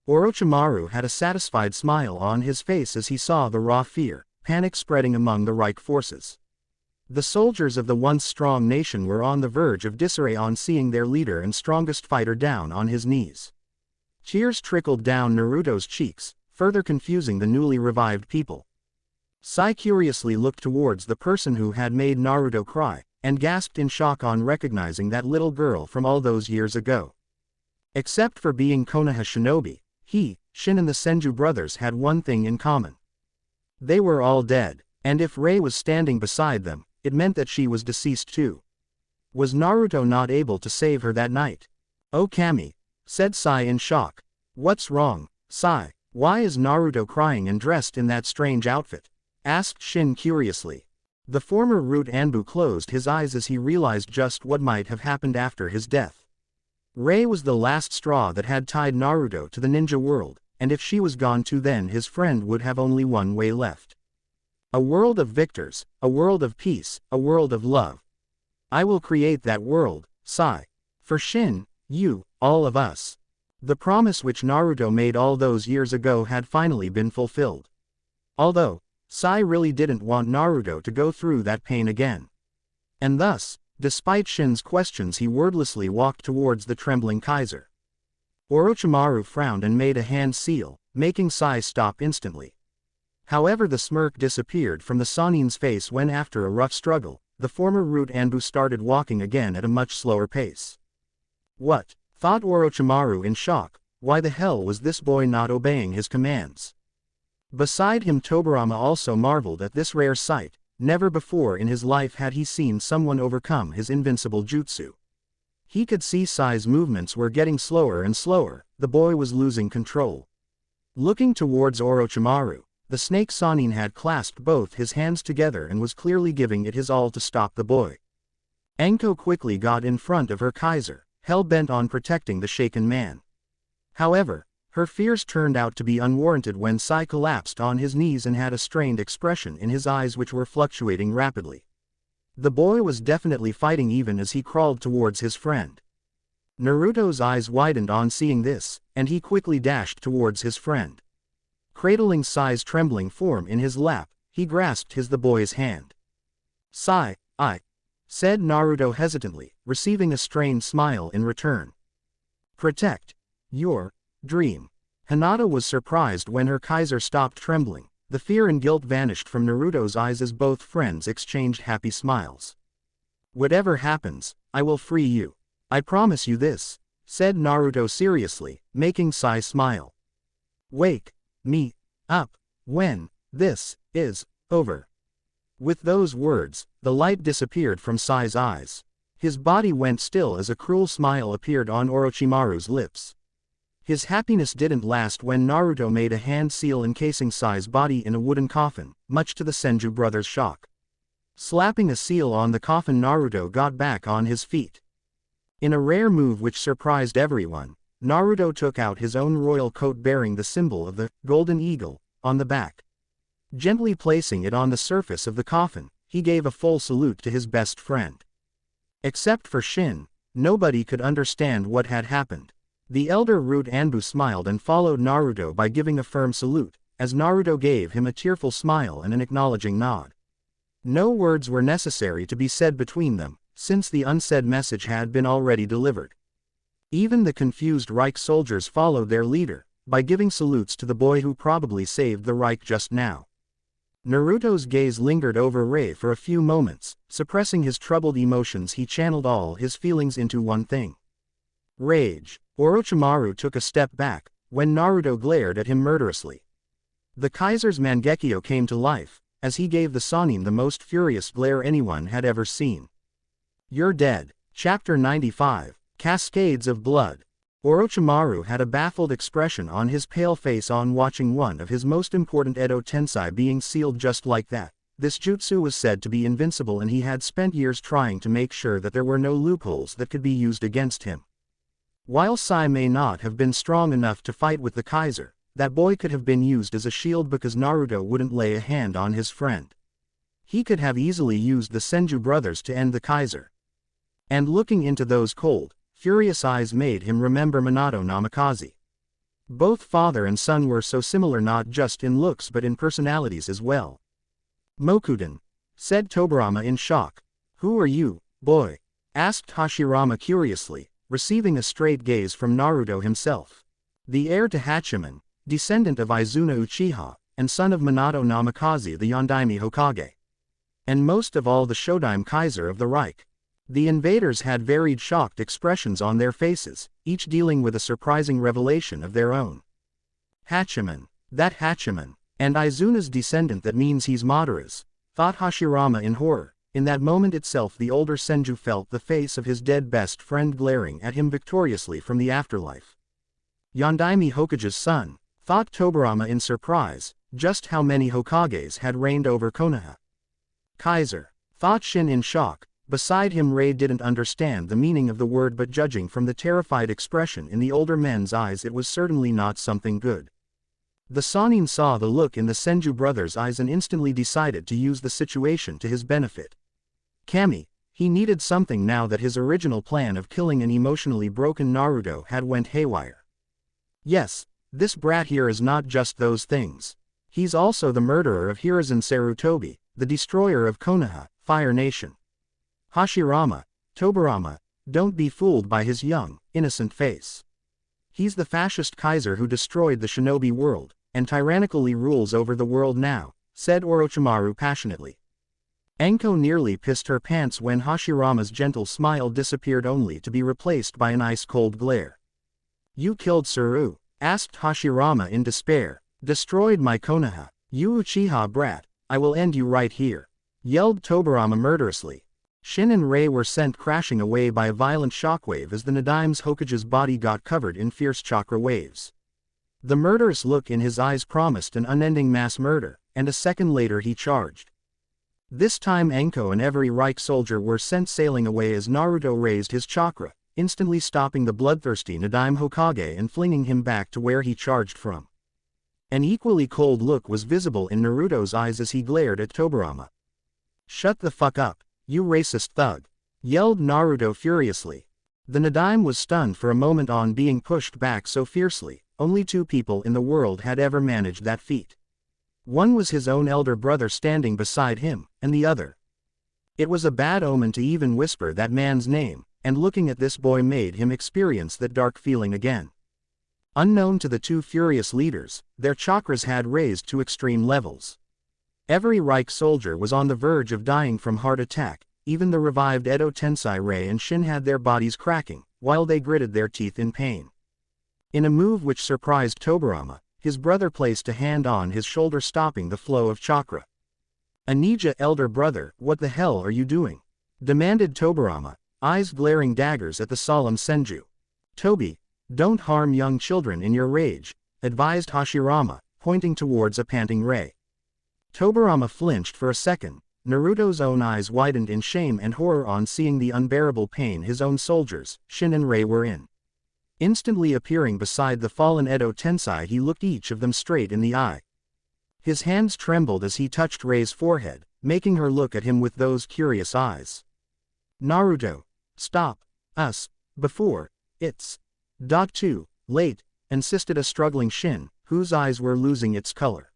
Orochimaru had a satisfied smile on his face as he saw the raw fear, panic spreading among the Reich forces. The soldiers of the once strong nation were on the verge of disarray on seeing their leader and strongest fighter down on his knees. Tears trickled down Naruto's cheeks, further confusing the newly revived people. Sai curiously looked towards the person who had made Naruto cry, and gasped in shock on recognizing that little girl from all those years ago. Except for being Konoha shinobi, he, Shin and the Senju brothers had one thing in common. They were all dead, and if Rei was standing beside them, it meant that she was deceased too. Was Naruto not able to save her that night? "Oh Kami," said Sai in shock. "What's wrong, Sai? Why is Naruto crying and dressed in that strange outfit?" asked Shin curiously. The former Root Anbu closed his eyes as he realized just what might have happened after his death. Rei was the last straw that had tied Naruto to the ninja world, and if she was gone too, then his friend would have only one way left. A world of victors, a world of peace, a world of love. I will create that world, Sai. For Shin, you, all of us. The promise which Naruto made all those years ago had finally been fulfilled. Although, Sai really didn't want Naruto to go through that pain again. And thus, despite Shin's questions, he wordlessly walked towards the trembling Kaiser. Orochimaru frowned and made a hand seal, making Sai stop instantly. However, the smirk disappeared from the Sannin's face when, after a rough struggle, the former Root Anbu started walking again at a much slower pace. What? Thought Orochimaru in shock. Why the hell was this boy not obeying his commands? Beside him, Tobirama also marveled at this rare sight. Never before in his life had he seen someone overcome his invincible jutsu. He could see Sai's movements were getting slower and slower. The boy was losing control. Looking towards Orochimaru, the snake Sannin had clasped both his hands together and was clearly giving it his all to stop the boy. Enko quickly got in front of her Kaiser, hell-bent on protecting the shaken man. However, her fears turned out to be unwarranted when Sai collapsed on his knees and had a strained expression in his eyes which were fluctuating rapidly. The boy was definitely fighting even as he crawled towards his friend. Naruto's eyes widened on seeing this, and he quickly dashed towards his friend. Cradling Sai's trembling form in his lap, he grasped the boy's hand. "Sai, said Naruto hesitantly, receiving a strained smile in return. "Protect your dream." Hinata was surprised when her Kaiser stopped trembling. The fear and guilt vanished from Naruto's eyes as both friends exchanged happy smiles. "Whatever happens, I will free you. I promise you this," said Naruto seriously, making Sai smile. "Wake me up when this is over." With those words, the light disappeared from Sai's eyes. His body went still as a cruel smile appeared on Orochimaru's lips. His happiness didn't last when Naruto made a hand seal encasing Sai's body in a wooden coffin, much to the Senju brothers' shock. Slapping a seal on the coffin, Naruto got back on his feet. In a rare move which surprised everyone, Naruto took out his own royal coat bearing the symbol of the golden eagle on the back. Gently placing it on the surface of the coffin, he gave a full salute to his best friend. Except for Shin, nobody could understand what had happened. The elder Root Anbu smiled and followed Naruto by giving a firm salute, as Naruto gave him a tearful smile and an acknowledging nod. No words were necessary to be said between them, since the unsaid message had been already delivered. Even the confused Reich soldiers followed their leader, by giving salutes to the boy who probably saved the Reich just now. Naruto's gaze lingered over Rei for a few moments. Suppressing his troubled emotions, he channeled all his feelings into one thing: rage. Orochimaru took a step back, when Naruto glared at him murderously. The Kaiser's Mangekyo came to life, as he gave the Sannin the most furious glare anyone had ever seen. "You're dead." Chapter 95, Cascades of Blood. Orochimaru had a baffled expression on his pale face on watching one of his most important Edo Tensei being sealed just like that. This jutsu was said to be invincible, and he had spent years trying to make sure that there were no loopholes that could be used against him. While Sai may not have been strong enough to fight with the Kaiser, that boy could have been used as a shield because Naruto wouldn't lay a hand on his friend. He could have easily used the Senju brothers to end the Kaiser. And looking into those cold, furious eyes made him remember Minato Namikaze. Both father and son were so similar not just in looks but in personalities as well. "Mokuden," said Tobirama in shock. "Who are you, boy?" asked Hashirama curiously, receiving a straight gaze from Naruto himself. The heir to Hachiman, descendant of Izuna Uchiha, and son of Minato Namikaze the Yondaime Hokage. And most of all the Shodaime Kaiser of the Reich. The invaders had varied shocked expressions on their faces, each dealing with a surprising revelation of their own. "Hachiman, that Hachiman, and Izuna's descendant, that means he's Madara's," thought Hashirama in horror. In that moment itself the older Senju felt the face of his dead best friend glaring at him victoriously from the afterlife. Yondaime Hokage's son, thought Tobirama in surprise. Just how many Hokages had reigned over Konoha? Kaiser, thought Shin in shock. Beside him Rei didn't understand the meaning of the word, but judging from the terrified expression in the older men's eyes it was certainly not something good. The Sannin saw the look in the Senju brothers' eyes and instantly decided to use the situation to his benefit. Kami, he needed something now that his original plan of killing an emotionally broken Naruto had went haywire. Yes, this brat here is not just those things. He's also the murderer of Hiruzen Sarutobi, the destroyer of Konoha, Fire Nation. Hashirama, Tobirama, don't be fooled by his young, innocent face. He's the fascist Kaiser who destroyed the shinobi world, and tyrannically rules over the world now, said Orochimaru passionately. Enko nearly pissed her pants when Hashirama's gentle smile disappeared only to be replaced by an ice-cold glare. "You killed Suru?" asked Hashirama in despair. "Destroyed my Konoha, you Uchiha brat, I will end you right here," yelled Tobirama murderously. Shin and Rei were sent crashing away by a violent shockwave as the Nadaime's Hokage's body got covered in fierce chakra waves. The murderous look in his eyes promised an unending mass murder, and a second later he charged. This time Enko and every Reich soldier were sent sailing away as Naruto raised his chakra, instantly stopping the bloodthirsty Nadaime Hokage and flinging him back to where he charged from. An equally cold look was visible in Naruto's eyes as he glared at Tobirama. "Shut the fuck up, you racist thug," yelled Naruto furiously. The Nadaime was stunned for a moment on being pushed back so fiercely. Only two people in the world had ever managed that feat. One was his own elder brother standing beside him, and the other. It was a bad omen to even whisper that man's name, and looking at this boy made him experience that dark feeling again. Unknown to the two furious leaders, their chakras had raised to extreme levels. Every Reich soldier was on the verge of dying from heart attack. Even the revived Edo Tensei Rei and Shin had their bodies cracking, while they gritted their teeth in pain. In a move which surprised Tobirama, his brother placed a hand on his shoulder, stopping the flow of chakra. "Anija, elder brother, what the hell are you doing?" demanded Tobirama, eyes glaring daggers at the solemn Senju. "Tobi, don't harm young children in your rage," advised Hashirama, pointing towards a panting Rei. Tobirama flinched for a second. Naruto's own eyes widened in shame and horror on seeing the unbearable pain his own soldiers, Shin and Rei, were in. Instantly appearing beside the fallen Edo Tensei, he looked each of them straight in the eye. His hands trembled as he touched Rei's forehead, making her look at him with those curious eyes. "Naruto, stop us before it's too late," insisted a struggling Shin, whose eyes were losing its color.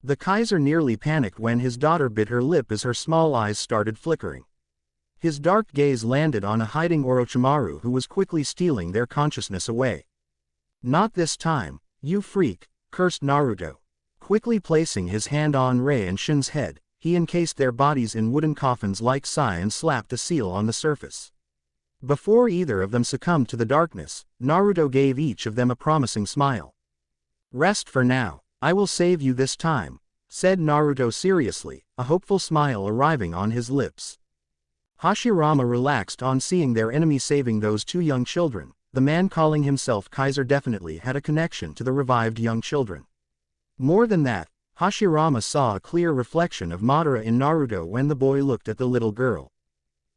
The Kaiser nearly panicked when his daughter bit her lip as her small eyes started flickering. His dark gaze landed on a hiding Orochimaru who was quickly stealing their consciousness away. "Not this time, you freak," cursed Naruto. Quickly placing his hand on Rei and Shin's head, he encased their bodies in wooden coffins like Sai and slapped a seal on the surface. Before either of them succumbed to the darkness, Naruto gave each of them a promising smile. "Rest for now. I will save you this time," said Naruto seriously, a hopeful smile arriving on his lips. Hashirama relaxed on seeing their enemy saving those two young children. The man calling himself Kaiser definitely had a connection to the revived young children. More than that, Hashirama saw a clear reflection of Madara in Naruto when the boy looked at the little girl.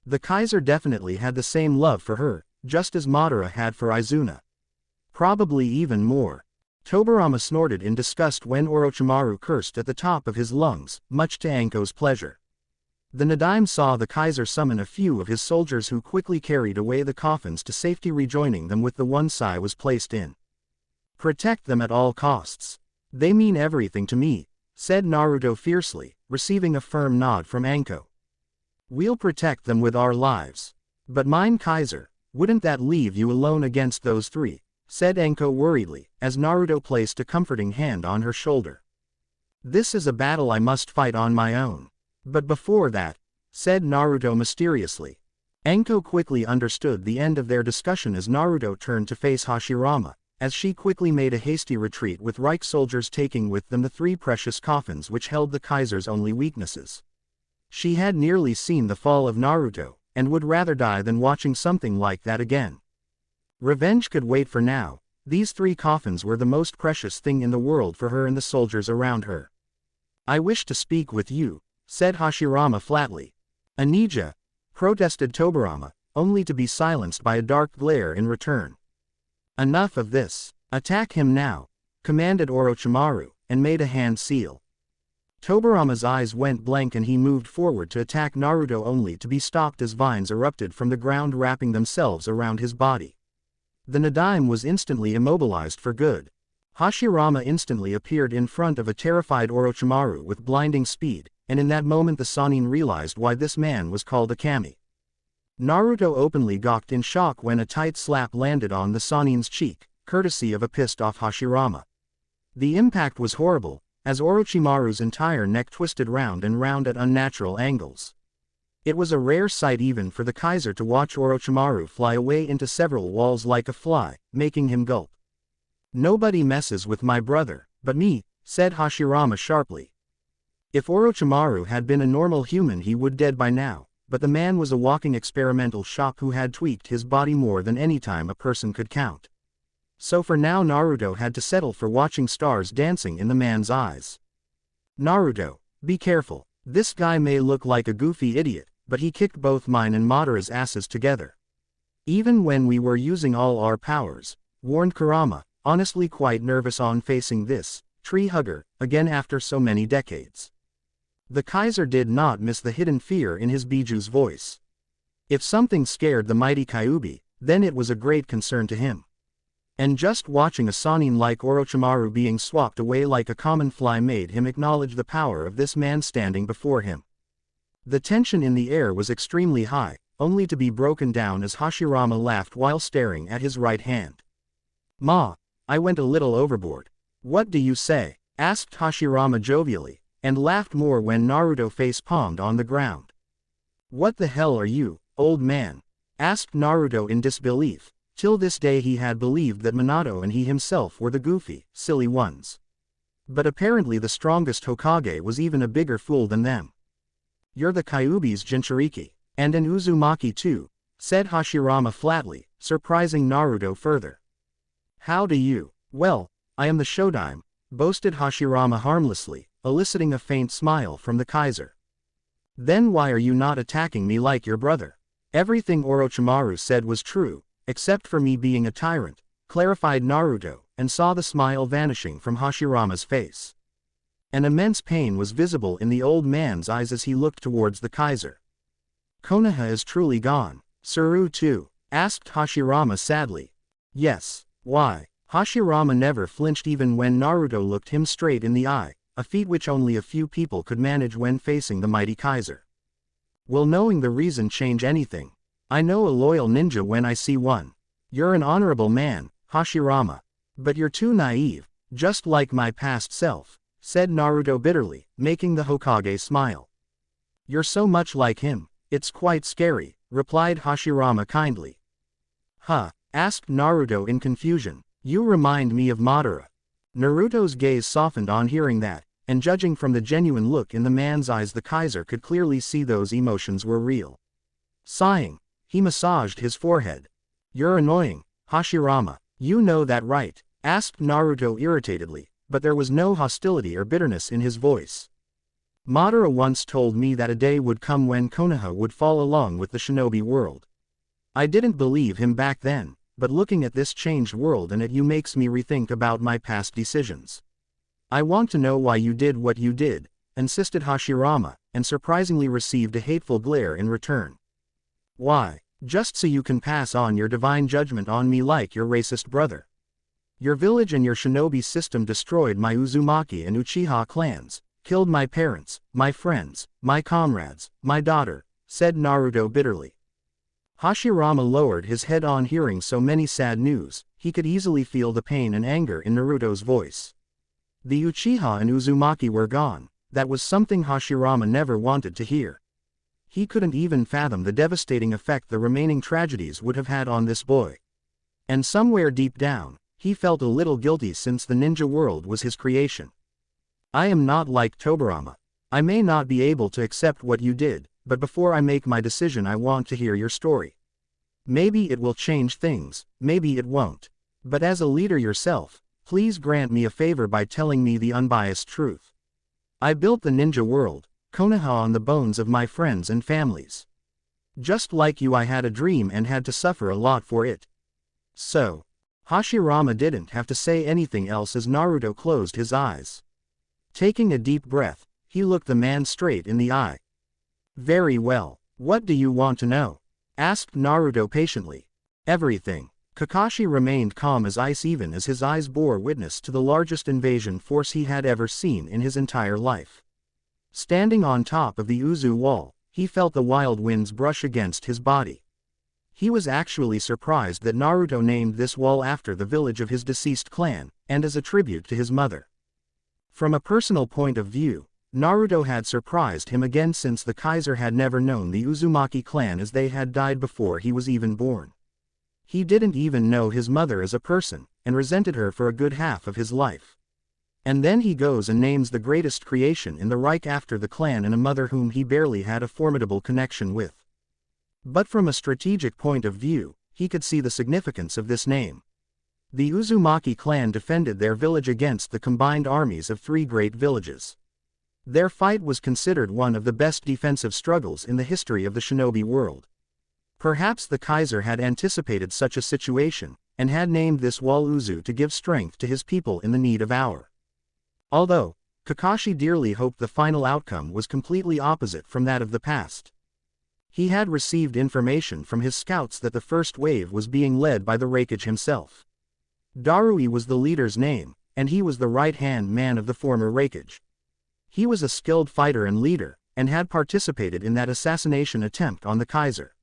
The Kaiser definitely had the same love for her, just as Madara had for Izuna. Probably even more. Tobirama snorted in disgust when Orochimaru cursed at the top of his lungs, much to Anko's pleasure. The Nadaime saw the Kaiser summon a few of his soldiers who quickly carried away the coffins to safety, rejoining them with the one Sai was placed in. "Protect them at all costs. They mean everything to me," said Naruto fiercely, receiving a firm nod from Anko. "We'll protect them with our lives. But mine Kaiser, wouldn't that leave you alone against those three?" said Anko worriedly, as Naruto placed a comforting hand on her shoulder. "This is a battle I must fight on my own. But before that," said Naruto mysteriously. Anko quickly understood the end of their discussion as Naruto turned to face Hashirama, as she quickly made a hasty retreat with Reich soldiers taking with them the three precious coffins which held the Kaiser's only weaknesses. She had nearly seen the fall of Naruto, and would rather die than watching something like that again. Revenge could wait for now. These three coffins were the most precious thing in the world for her and the soldiers around her. "I wish to speak with you," said Hashirama flatly. "Anija," protested Tobirama, only to be silenced by a dark glare in return. "Enough of this. Attack him now," commanded Orochimaru, and made a hand seal. Tobirama's eyes went blank and he moved forward to attack Naruto, only to be stopped as vines erupted from the ground, wrapping themselves around his body. The Nadaime was instantly immobilized for good. Hashirama instantly appeared in front of a terrified Orochimaru with blinding speed, and in that moment the Sannin realized why this man was called a kami. Naruto openly gawked in shock when a tight slap landed on the Sannin's cheek, courtesy of a pissed-off Hashirama. The impact was horrible, as Orochimaru's entire neck twisted round and round at unnatural angles. It was a rare sight even for the Kaiser to watch Orochimaru fly away into several walls like a fly, making him gulp. "Nobody messes with my brother, but me," said Hashirama sharply. If Orochimaru had been a normal human he would dead by now, but the man was a walking experimental shop who had tweaked his body more than any time a person could count. So for now Naruto had to settle for watching stars dancing in the man's eyes. "Naruto, be careful. This guy may look like a goofy idiot, but he kicked both mine and Madara's asses together. Even when we were using all our powers," warned Kurama, honestly quite nervous on facing this tree hugger again after so many decades. The Kaiser did not miss the hidden fear in his Biju's voice. If something scared the mighty Kyuubi, then it was a great concern to him. And just watching a Sannin like Orochimaru being swapped away like a common fly made him acknowledge the power of this man standing before him. The tension in the air was extremely high, only to be broken down as Hashirama laughed while staring at his right hand. "Ma, I went a little overboard. What do you say?" asked Hashirama jovially, and laughed more when Naruto face-palmed on the ground. "What the hell are you, old man?" asked Naruto in disbelief. Till this day he had believed that Minato and he himself were the goofy, silly ones. But apparently the strongest Hokage was even a bigger fool than them. "You're the Kyuubi's Jinchuriki, and an Uzumaki too," said Hashirama flatly, surprising Naruto further. "How do you?" "Well, I am the Shodaime," boasted Hashirama harmlessly, eliciting a faint smile from the Kaiser. "Then why are you not attacking me like your brother?" "Everything Orochimaru said was true, except for me being a tyrant," clarified Naruto, and saw the smile vanishing from Hashirama's face. An immense pain was visible in the old man's eyes as he looked towards the Kaiser. "Konoha is truly gone. Tsuru too?" asked Hashirama sadly. "Yes. Why?" Hashirama never flinched even when Naruto looked him straight in the eye, a feat which only a few people could manage when facing the mighty Kaiser. "Will knowing the reason change anything? I know a loyal ninja when I see one. You're an honorable man, Hashirama. But you're too naive, just like my past self," said Naruto bitterly, making the Hokage smile. "You're so much like him, it's quite scary," replied Hashirama kindly. "Huh?" asked Naruto in confusion. "You remind me of Madara." Naruto's gaze softened on hearing that, and judging from the genuine look in the man's eyes the Kaiser could clearly see those emotions were real. Sighing, he massaged his forehead. "You're annoying, Hashirama. You know that right?" asked Naruto irritatedly, but there was no hostility or bitterness in his voice. "Madara once told me that a day would come when Konoha would fall along with the shinobi world. I didn't believe him back then, but looking at this changed world and at you makes me rethink about my past decisions. I want to know why you did what you did, insisted Hashirama, and surprisingly received a hateful glare in return. Why? Just so you can pass on your divine judgment on me like your racist brother. Your village and your shinobi system destroyed my Uzumaki and Uchiha clans, killed my parents, my friends, my comrades, my daughter, said Naruto bitterly. Hashirama lowered his head on hearing so many sad news. He could easily feel the pain and anger in Naruto's voice. The Uchiha and Uzumaki were gone. That was something Hashirama never wanted to hear. He couldn't even fathom the devastating effect the remaining tragedies would have had on this boy. And somewhere deep down, he felt a little guilty since the ninja world was his creation. I am not like Tobirama. I may not be able to accept what you did, but before I make my decision I want to hear your story. Maybe it will change things, maybe it won't. But as a leader yourself, please grant me a favor by telling me the unbiased truth. I built the ninja world, Konoha, on the bones of my friends and families. Just like you, I had a dream and had to suffer a lot for it. So, Hashirama didn't have to say anything else as Naruto closed his eyes. Taking a deep breath, he looked the man straight in the eye. Very well, what do you want to know? Asked Naruto patiently. Everything. Kakashi remained calm as ice even as his eyes bore witness to the largest invasion force he had ever seen in his entire life. Standing on top of the Uzu wall, he felt the wild winds brush against his body. He was actually surprised that Naruto named this wall after the village of his deceased clan, and as a tribute to his mother. From a personal point of view, Naruto had surprised him again since the Kaiser had never known the Uzumaki clan as they had died before he was even born. He didn't even know his mother as a person, and resented her for a good half of his life. And then he goes and names the greatest creation in the Reich after the clan and a mother whom he barely had a formidable connection with. But from a strategic point of view, he could see the significance of this name. The Uzumaki clan defended their village against the combined armies of three great villages. Their fight was considered one of the best defensive struggles in the history of the shinobi world. Perhaps the Kaiser had anticipated such a situation, and had named this wall Uzu to give strength to his people in the need of hour. Although, Kakashi dearly hoped the final outcome was completely opposite from that of the past. He had received information from his scouts that the first wave was being led by the Raikage himself. Darui was the leader's name, and he was the right-hand man of the former Raikage. He was a skilled fighter and leader, and had participated in that assassination attempt on the Kaiser.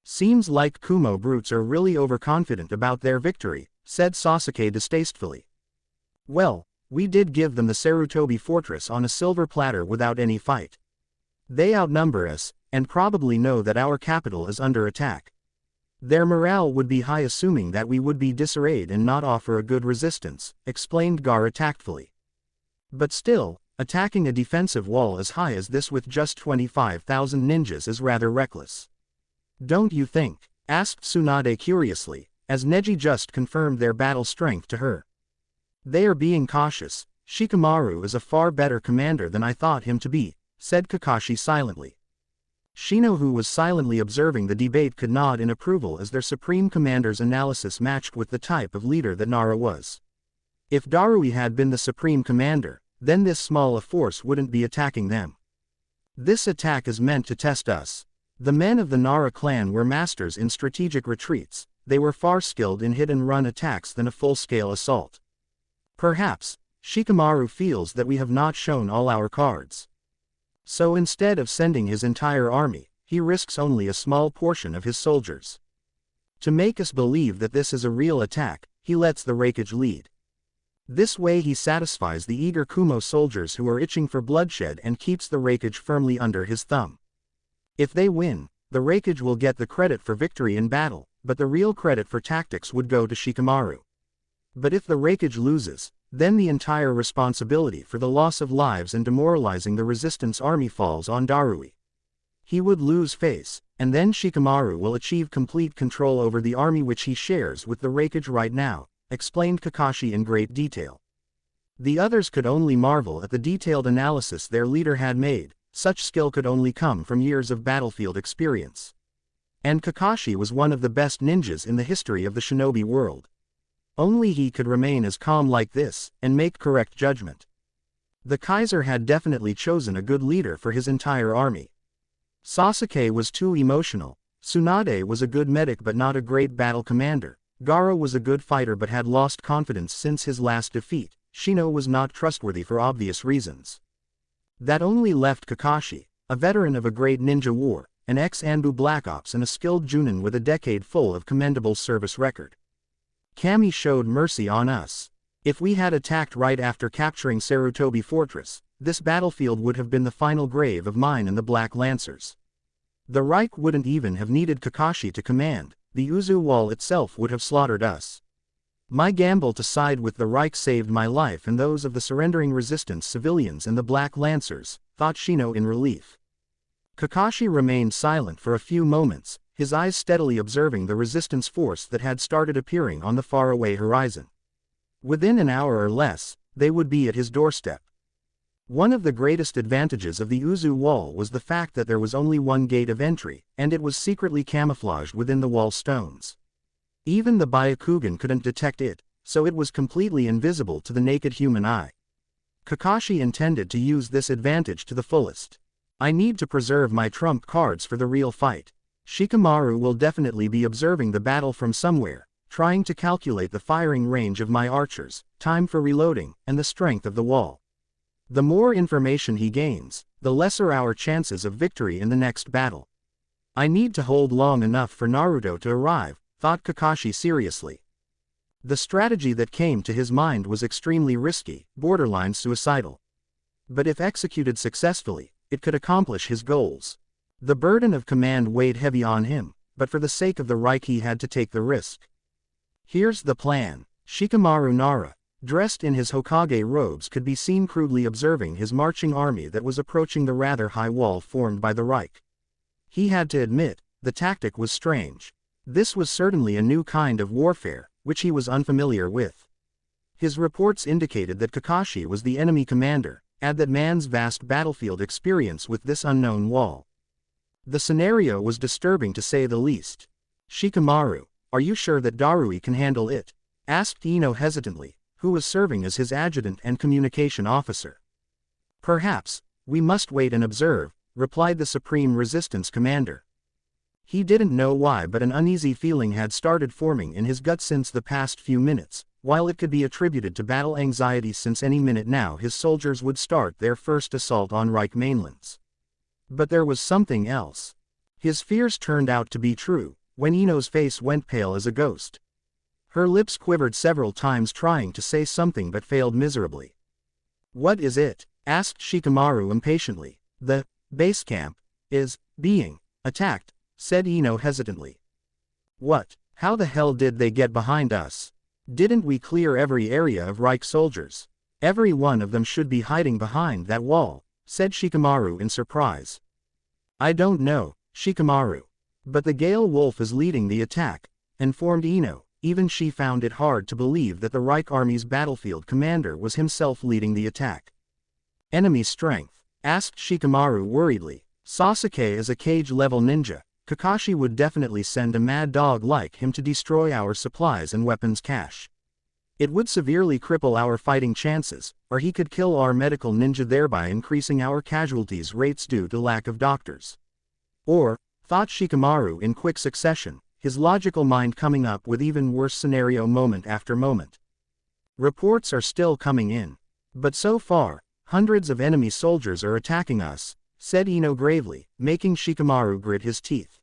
Seems like Kumo brutes are really overconfident about their victory, said Sasuke distastefully. Well, we did give them the Sarutobi fortress on a silver platter without any fight. They outnumber us, and probably know that our capital is under attack. Their morale would be high assuming that we would be disarrayed and not offer a good resistance, explained Gaara tactfully. But still, attacking a defensive wall as high as this with just 25,000 ninjas is rather reckless. Don't you think? Asked Tsunade curiously, as Neji just confirmed their battle strength to her. They are being cautious. Shikamaru is a far better commander than I thought him to be, said Kakashi silently. Shino, who was silently observing the debate, could nod in approval as their supreme commander's analysis matched with the type of leader that Nara was. If Darui had been the supreme commander, then this small a force wouldn't be attacking them. This attack is meant to test us. The men of the Nara clan were masters in strategic retreats. They were far skilled in hit-and-run attacks than a full-scale assault. Perhaps, Shikamaru feels that we have not shown all our cards. So instead of sending his entire army, he risks only a small portion of his soldiers. To make us believe that this is a real attack, he lets the Raikage lead. This way he satisfies the eager Kumo soldiers who are itching for bloodshed and keeps the Raikage firmly under his thumb. If they win, the Raikage will get the credit for victory in battle, but the real credit for tactics would go to Shikamaru. But if the Raikage loses, then the entire responsibility for the loss of lives and demoralizing the resistance army falls on Darui. He would lose face, and then Shikamaru will achieve complete control over the army which he shares with the Raikage right now, explained Kakashi in great detail. The others could only marvel at the detailed analysis their leader had made. Such skill could only come from years of battlefield experience. And Kakashi was one of the best ninjas in the history of the shinobi world. Only he could remain as calm like this, and make correct judgment. The Kaiser had definitely chosen a good leader for his entire army. Sasuke was too emotional, Tsunade was a good medic but not a great battle commander, Gaara was a good fighter but had lost confidence since his last defeat, Shino was not trustworthy for obvious reasons. That only left Kakashi, a veteran of a great ninja war, an ex-Anbu Black Ops and a skilled Junin with a decade full of commendable service record. Kami showed mercy on us. If we had attacked right after capturing Sarutobi Fortress, this battlefield would have been the final grave of mine and the Black Lancers. The Reich wouldn't even have needed Kakashi to command, the Uzu Wall itself would have slaughtered us. My gamble to side with the Reich saved my life and those of the surrendering resistance civilians and the Black Lancers, thought Shino in relief. Kakashi remained silent for a few moments, his eyes steadily observing the resistance force that had started appearing on the faraway horizon. Within an hour or less, they would be at his doorstep. One of the greatest advantages of the Uzu Wall was the fact that there was only one gate of entry, and it was secretly camouflaged within the wall stones. Even the Byakugan couldn't detect it, so it was completely invisible to the naked human eye. Kakashi intended to use this advantage to the fullest. I need to preserve my trump cards for the real fight. Shikamaru will definitely be observing the battle from somewhere, trying to calculate the firing range of my archers, time for reloading, and the strength of the wall. The more information he gains, the lesser our chances of victory in the next battle. I need to hold long enough for Naruto to arrive, thought Kakashi seriously. The strategy that came to his mind was extremely risky, borderline suicidal. But if executed successfully, it could accomplish his goals. The burden of command weighed heavy on him, but for the sake of the Reich he had to take the risk. Here's the plan. Shikamaru Nara, dressed in his Hokage robes, could be seen crudely observing his marching army that was approaching the rather high wall formed by the Reich. He had to admit, the tactic was strange. This was certainly a new kind of warfare, which he was unfamiliar with. His reports indicated that Kakashi was the enemy commander, add that man's vast battlefield experience with this unknown wall. The scenario was disturbing to say the least. Shikamaru, are you sure that Darui can handle it? Asked Ino hesitantly, who was serving as his adjutant and communication officer. Perhaps, we must wait and observe, replied the Supreme Resistance Commander. He didn't know why, but an uneasy feeling had started forming in his gut since the past few minutes, while it could be attributed to battle anxiety since any minute now his soldiers would start their first assault on Reich mainlands. But there was something else. His fears turned out to be true, when Ino's face went pale as a ghost. Her lips quivered several times trying to say something but failed miserably. What is it? Asked Shikamaru impatiently. The base camp is being attacked, said Ino hesitantly. What? How the hell did they get behind us? Didn't we clear every area of Reich soldiers? Every one of them should be hiding behind that wall, said Shikamaru in surprise. I don't know, Shikamaru. But the Gale Wolf is leading the attack, informed Ino. Even she found it hard to believe that the Reich Army's battlefield commander was himself leading the attack. Enemy strength? Asked Shikamaru worriedly. Sasuke is a cage-level ninja. Kakashi would definitely send a mad dog like him to destroy our supplies and weapons cache. It would severely cripple our fighting chances, or he could kill our medical ninja, thereby increasing our casualties rates due to lack of doctors. Or, thought Shikamaru in quick succession, his logical mind coming up with even worse scenario moment after moment. Reports are still coming in. But so far, hundreds of enemy soldiers are attacking us, said Ino gravely, making Shikamaru grit his teeth.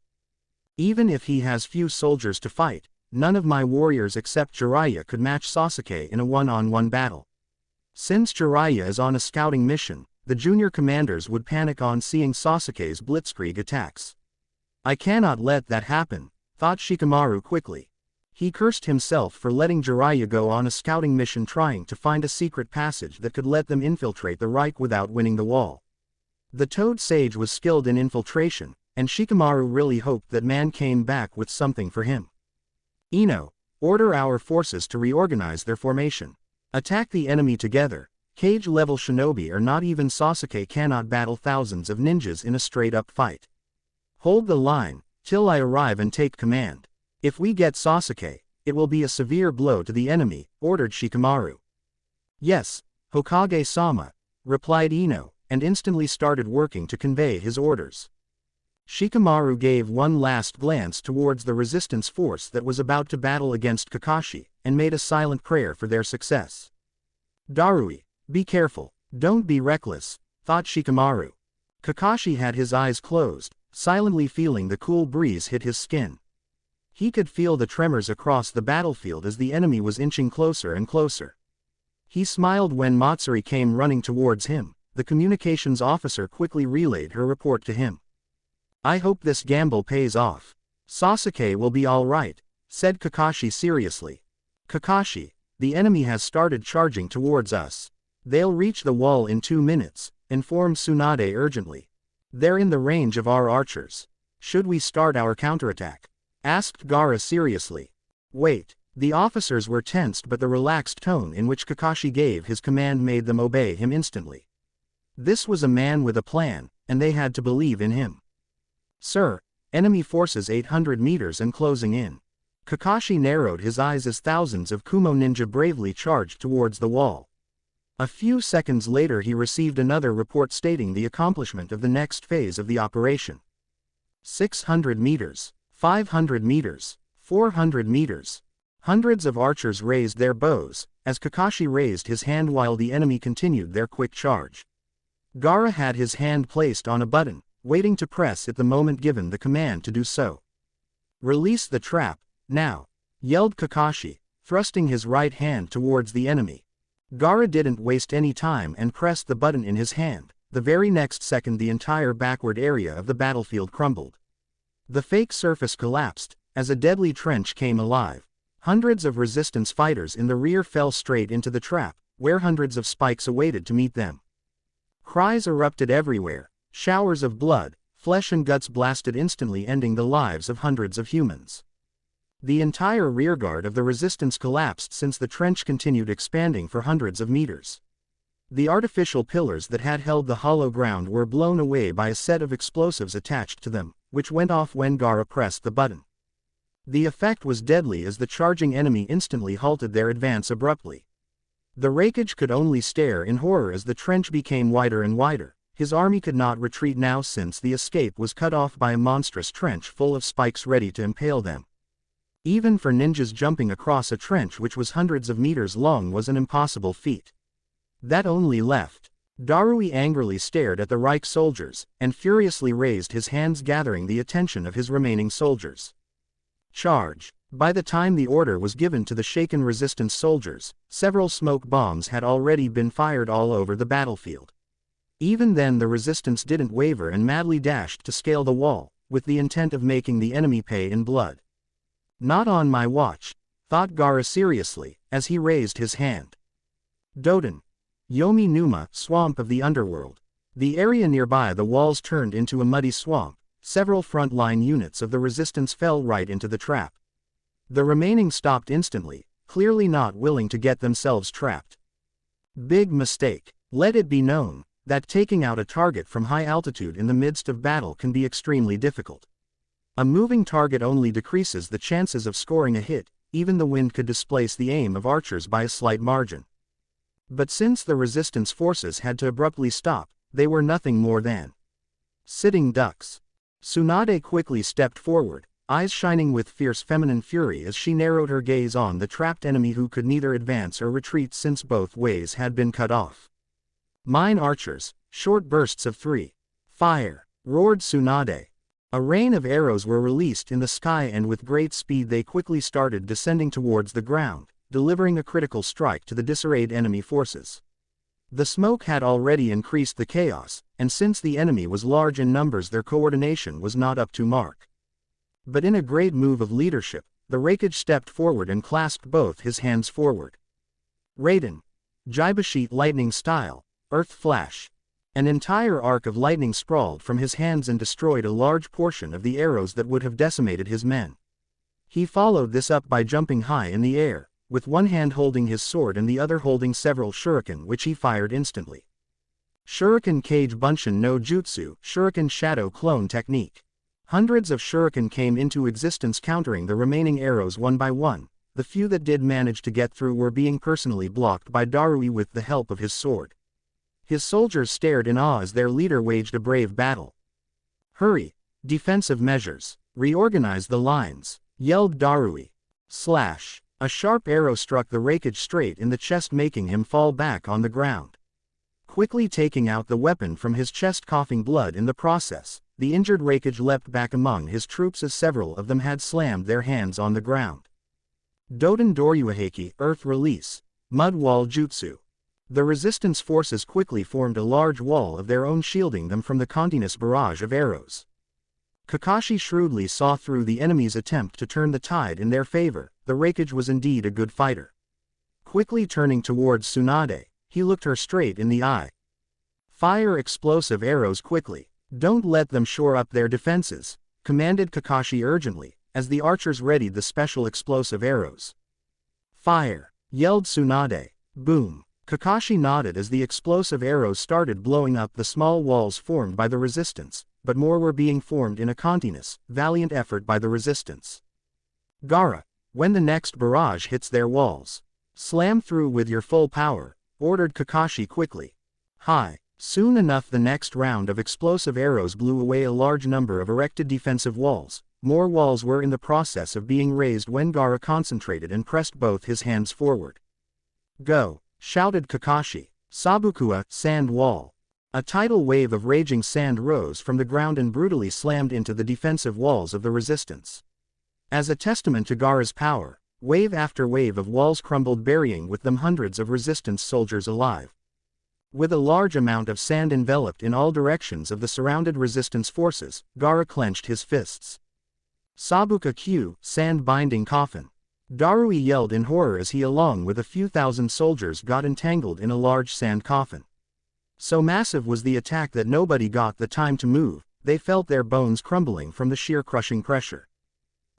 Even if he has few soldiers to fight, none of my warriors except Jiraiya could match Sasuke in a one-on-one battle. Since Jiraiya is on a scouting mission, the junior commanders would panic on seeing Sasuke's blitzkrieg attacks. I cannot let that happen, thought Shikamaru quickly. He cursed himself for letting Jiraiya go on a scouting mission trying to find a secret passage that could let them infiltrate the Reich without winning the wall. The Toad Sage was skilled in infiltration, and Shikamaru really hoped that man came back with something for him. Ino, order our forces to reorganize their formation. Attack the enemy together. Cage-level shinobi or not even Sasuke cannot battle thousands of ninjas in a straight-up fight. Hold the line, till I arrive and take command. If we get Sasuke, it will be a severe blow to the enemy, ordered Shikamaru. Yes, Hokage-sama, replied Ino, and instantly started working to convey his orders. Shikamaru gave one last glance towards the resistance force that was about to battle against Kakashi, and made a silent prayer for their success. Darui, be careful, don't be reckless, thought Shikamaru. Kakashi had his eyes closed, silently feeling the cool breeze hit his skin. He could feel the tremors across the battlefield as the enemy was inching closer and closer. He smiled when Matsuri came running towards him. The communications officer quickly relayed her report to him. I hope this gamble pays off. Sasuke will be all right, said Kakashi seriously. Kakashi, the enemy has started charging towards us. They'll reach the wall in 2 minutes, informed Tsunade urgently. They're in the range of our archers. Should we start our counterattack? Asked Gaara seriously. Wait. The officers were tensed, but the relaxed tone in which Kakashi gave his command made them obey him instantly. This was a man with a plan, and they had to believe in him. Sir, enemy forces 800 meters and closing in. Kakashi narrowed his eyes as thousands of Kumo ninja bravely charged towards the wall. A few seconds later he received another report stating the accomplishment of the next phase of the operation. 600 meters, 500 meters, 400 meters. Hundreds of archers raised their bows, as Kakashi raised his hand while the enemy continued their quick charge. Gaara had his hand placed on a button, waiting to press it the moment given the command to do so. Release the trap, now, yelled Kakashi, thrusting his right hand towards the enemy. Gaara didn't waste any time and pressed the button in his hand. The very next second the entire backward area of the battlefield crumbled. The fake surface collapsed, as a deadly trench came alive. Hundreds of resistance fighters in the rear fell straight into the trap, where hundreds of spikes awaited to meet them. Cries erupted everywhere, showers of blood, flesh and guts blasted instantly, ending the lives of hundreds of humans. The entire rearguard of the resistance collapsed since the trench continued expanding for hundreds of meters. The artificial pillars that had held the hollow ground were blown away by a set of explosives attached to them, which went off when Gaara pressed the button. The effect was deadly as the charging enemy instantly halted their advance abruptly. The Raikage could only stare in horror as the trench became wider and wider. His army could not retreat now since the escape was cut off by a monstrous trench full of spikes ready to impale them. Even for ninjas, jumping across a trench which was hundreds of meters long was an impossible feat. That only left. Darui angrily stared at the Reich soldiers, and furiously raised his hands, gathering the attention of his remaining soldiers. Charge! By the time the order was given to the shaken resistance soldiers, several smoke bombs had already been fired all over the battlefield. Even then the resistance didn't waver and madly dashed to scale the wall, with the intent of making the enemy pay in blood. Not on my watch, thought Gaara seriously, as he raised his hand. Doden. Yomi Numa, swamp of the underworld. The area nearby the walls turned into a muddy swamp. Several front-line units of the resistance fell right into the trap. The remaining stopped instantly, clearly not willing to get themselves trapped. Big mistake. Let it be known that taking out a target from high altitude in the midst of battle can be extremely difficult. A moving target only decreases the chances of scoring a hit. Even the wind could displace the aim of archers by a slight margin. But since the resistance forces had to abruptly stop, they were nothing more than sitting ducks. Tsunade quickly stepped forward, eyes shining with fierce feminine fury as she narrowed her gaze on the trapped enemy who could neither advance or retreat since both ways had been cut off. Mine archers, short bursts of 3. Fire! Roared Tsunade. A rain of arrows were released in the sky, and with great speed they quickly started descending towards the ground, delivering a critical strike to the disarrayed enemy forces. The smoke had already increased the chaos, and since the enemy was large in numbers their coordination was not up to mark. But in a great move of leadership, the Raikage stepped forward and clasped both his hands forward. Raiden. Jaibashi lightning style, earth flash. An entire arc of lightning sprawled from his hands and destroyed a large portion of the arrows that would have decimated his men. He followed this up by jumping high in the air, with one hand holding his sword and the other holding several shuriken which he fired instantly. Shuriken Kage Bunshin no Jutsu, Shuriken Shadow Clone Technique. Hundreds of shuriken came into existence countering the remaining arrows one by one. The few that did manage to get through were being personally blocked by Darui with the help of his sword. His soldiers stared in awe as their leader waged a brave battle. "Hurry! Defensive measures! Reorganize the lines!" yelled Darui. Slash! A sharp arrow struck the Raikage straight in the chest, making him fall back on the ground. Quickly taking out the weapon from his chest, coughing blood in the process, the injured Raikage leapt back among his troops as several of them had slammed their hands on the ground. Doden Doryuheki, Earth Release, Mud Wall Jutsu. The resistance forces quickly formed a large wall of their own, shielding them from the continuous barrage of arrows. Kakashi shrewdly saw through the enemy's attempt to turn the tide in their favor. The Raikage was indeed a good fighter. Quickly turning towards Tsunade, he looked her straight in the eye. "Fire explosive arrows quickly. Don't let them shore up their defenses," commanded Kakashi urgently, as the archers readied the special explosive arrows. "Fire!" yelled Tsunade. Boom! Kakashi nodded as the explosive arrows started blowing up the small walls formed by the resistance, but more were being formed in a continuous, valiant effort by the resistance. "Gaara, when the next barrage hits their walls, slam through with your full power," ordered Kakashi quickly. Hi! Soon enough the next round of explosive arrows blew away a large number of erected defensive walls. More walls were in the process of being raised when Gaara concentrated and pressed both his hands forward. "Go!" shouted Kakashi. "Sabukua, sand wall." A tidal wave of raging sand rose from the ground and brutally slammed into the defensive walls of the resistance. As a testament to Gaara's power, wave after wave of walls crumbled, burying with them hundreds of resistance soldiers alive. With a large amount of sand enveloped in all directions of the surrounded resistance forces, Gaara clenched his fists. "Sabuka Q, sand binding coffin." Darui yelled in horror as he, along with a few thousand soldiers, got entangled in a large sand coffin. So massive was the attack that nobody got the time to move. They felt their bones crumbling from the sheer crushing pressure.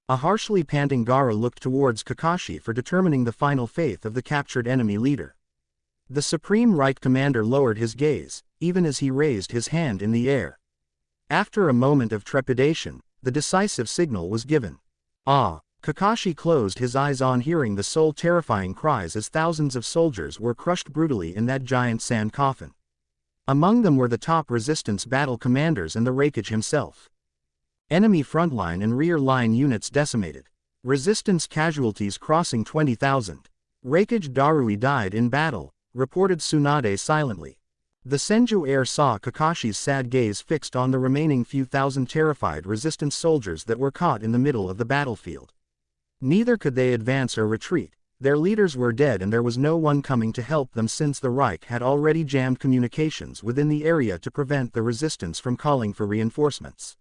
A harshly panting Gaara looked towards Kakashi for determining the final fate of the captured enemy leader. The Supreme Right Commander lowered his gaze, even as he raised his hand in the air. After a moment of trepidation, the decisive signal was given. "Ah!" Kakashi closed his eyes on hearing the soul-terrifying cries as thousands of soldiers were crushed brutally in that giant sand coffin. Among them were the top resistance battle commanders and the Raikage himself. Enemy frontline and rear line units decimated. Resistance casualties crossing 20,000. Raikage Darui died in battle, reported Tsunade silently. The Senju heir saw Kakashi's sad gaze fixed on the remaining few thousand terrified resistance soldiers that were caught in the middle of the battlefield. Neither could they advance or retreat. Their leaders were dead and there was no one coming to help them, since the Reich had already jammed communications within the area to prevent the resistance from calling for reinforcements.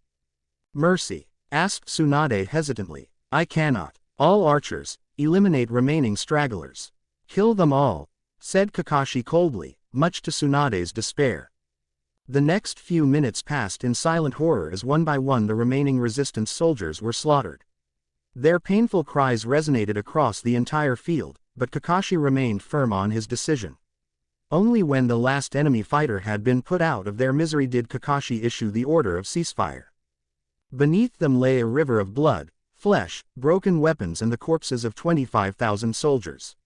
"Mercy?" asked Tsunade hesitantly. "I cannot. All archers, eliminate remaining stragglers." "Kill them all," said Kakashi coldly, much to Tsunade's despair. The next few minutes passed in silent horror as one by one the remaining resistance soldiers were slaughtered. Their painful cries resonated across the entire field, but Kakashi remained firm on his decision. Only when the last enemy fighter had been put out of their misery did Kakashi issue the order of ceasefire. Beneath them lay a river of blood, flesh, broken weapons and the corpses of 25,000 soldiers.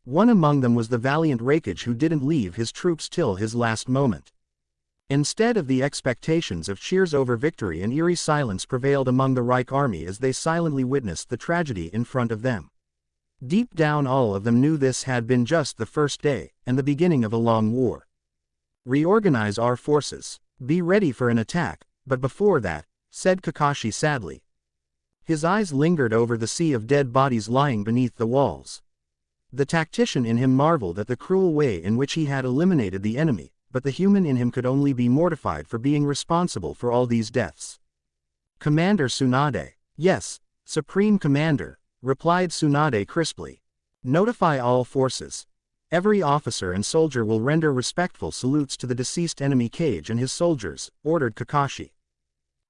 One among them was the valiant Raikage who didn't leave his troops till his last moment. Instead of the expectations of cheers over victory, an eerie silence prevailed among the Reich army as they silently witnessed the tragedy in front of them. Deep down all of them knew this had been just the first day, and the beginning of a long war. "Reorganize our forces. Be ready for an attack, but before that," said Kakashi sadly. His eyes lingered over the sea of dead bodies lying beneath the walls. The tactician in him marveled at the cruel way in which he had eliminated the enemy, but the human in him could only be mortified for being responsible for all these deaths. "Commander Tsunade." "Yes, Supreme Commander," replied Tsunade crisply. "Notify all forces. Every officer and soldier will render respectful salutes to the deceased enemy Kage and his soldiers," ordered Kakashi.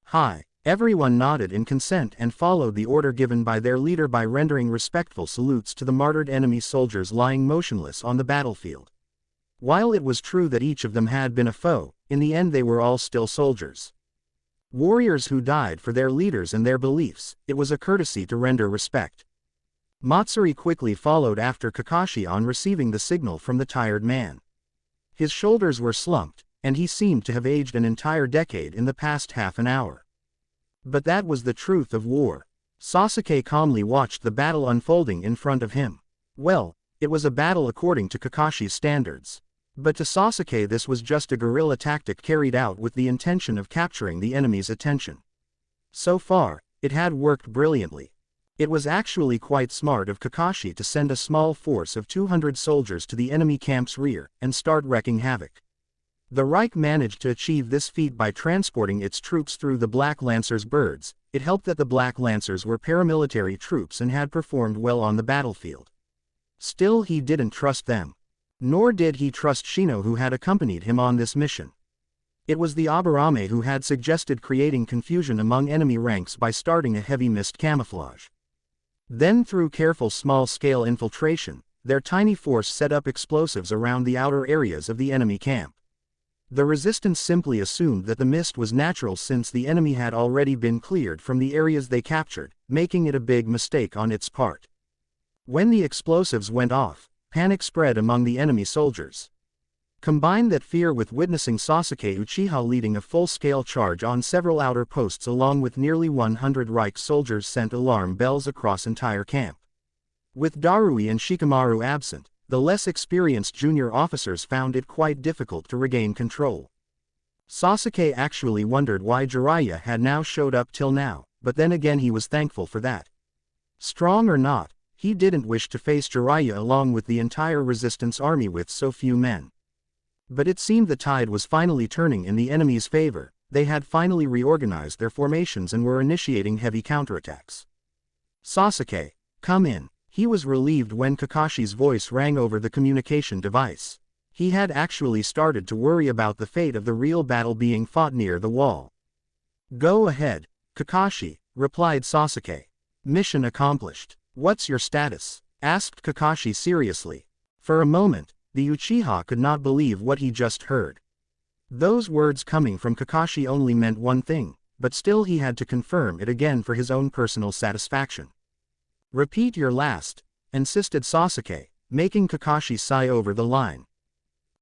"Hi." Everyone nodded in consent and followed the order given by their leader by rendering respectful salutes to the martyred enemy soldiers lying motionless on the battlefield. While it was true that each of them had been a foe, in the end they were all still soldiers. Warriors who died for their leaders and their beliefs, it was a courtesy to render respect. Matsuri quickly followed after Kakashi on receiving the signal from the tired man. His shoulders were slumped, and he seemed to have aged an entire decade in the past half an hour. But that was the truth of war. Sasuke calmly watched the battle unfolding in front of him. Well, it was a battle according to Kakashi's standards. But to Sasuke this was just a guerrilla tactic carried out with the intention of capturing the enemy's attention. So far, it had worked brilliantly. It was actually quite smart of Kakashi to send a small force of 200 soldiers to the enemy camp's rear and start wreaking havoc. The Reich managed to achieve this feat by transporting its troops through the Black Lancers' birds. It helped that the Black Lancers were paramilitary troops and had performed well on the battlefield. Still, he didn't trust them. Nor did he trust Shino, who had accompanied him on this mission. It was the Aburame who had suggested creating confusion among enemy ranks by starting a heavy mist camouflage. Then through careful small-scale infiltration, their tiny force set up explosives around the outer areas of the enemy camp. The resistance simply assumed that the mist was natural since the enemy had already been cleared from the areas they captured, making it a big mistake on its part. When the explosives went off, panic spread among the enemy soldiers. Combine that fear with witnessing Sasuke Uchiha leading a full-scale charge on several outer posts along with nearly 100 Reich soldiers sent alarm bells across entire camp. With Darui and Shikamaru absent, the less experienced junior officers found it quite difficult to regain control. Sasuke actually wondered why Jiraiya had now showed up till now, but then again he was thankful for that. Strong or not, he didn't wish to face Jiraiya along with the entire resistance army with so few men. But it seemed the tide was finally turning in the enemy's favor. They had finally reorganized their formations and were initiating heavy counterattacks. Sasuke, come in. He was relieved when Kakashi's voice rang over the communication device. He had actually started to worry about the fate of the real battle being fought near the wall. Go ahead, Kakashi, replied Sasuke. Mission accomplished. What's your status? Asked Kakashi seriously. For a moment, the Uchiha could not believe what he just heard. Those words coming from Kakashi only meant one thing, but still he had to confirm it again for his own personal satisfaction. Repeat your last, insisted Sasuke, making Kakashi sigh over the line.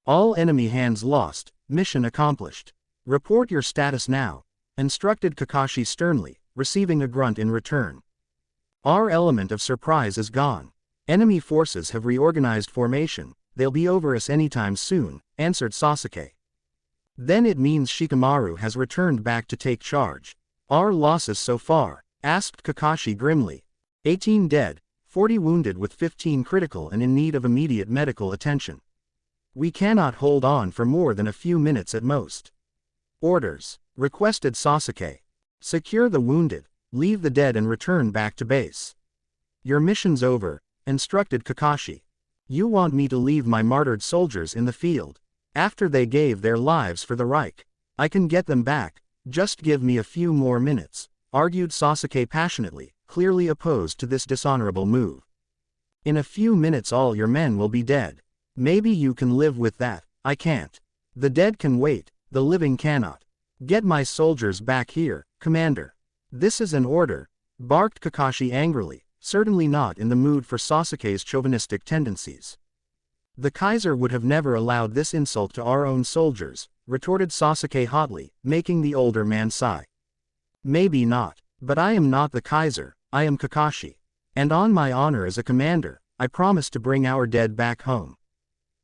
All enemy hands lost, mission accomplished. Report your status now, instructed Kakashi sternly, receiving a grunt in return. Our element of surprise is gone. Enemy forces have reorganized formation. They'll be over us anytime soon, answered Sasuke. Then it means Shikamaru has returned back to take charge. Our losses so far? Asked Kakashi grimly. 18 dead, 40 wounded with 15 critical and in need of immediate medical attention. We cannot hold on for more than a few minutes at most. Orders, requested Sasuke. Secure the wounded, leave the dead and return back to base. Your mission's over, instructed Kakashi. You want me to leave my martyred soldiers in the field? After they gave their lives for the Reich. I can get them back, just give me a few more minutes, argued Sasuke passionately, clearly opposed to this dishonorable move. In a few minutes all your men will be dead. Maybe you can live with that, I can't. The dead can wait, the living cannot. Get my soldiers back here, Commander. This is an order, barked Kakashi angrily, certainly not in the mood for Sasuke's chauvinistic tendencies. The Kaiser would have never allowed this insult to our own soldiers, retorted Sasuke hotly, making the older man sigh. Maybe not, but I am not the Kaiser, I am Kakashi. And on my honor as a commander, I promise to bring our dead back home.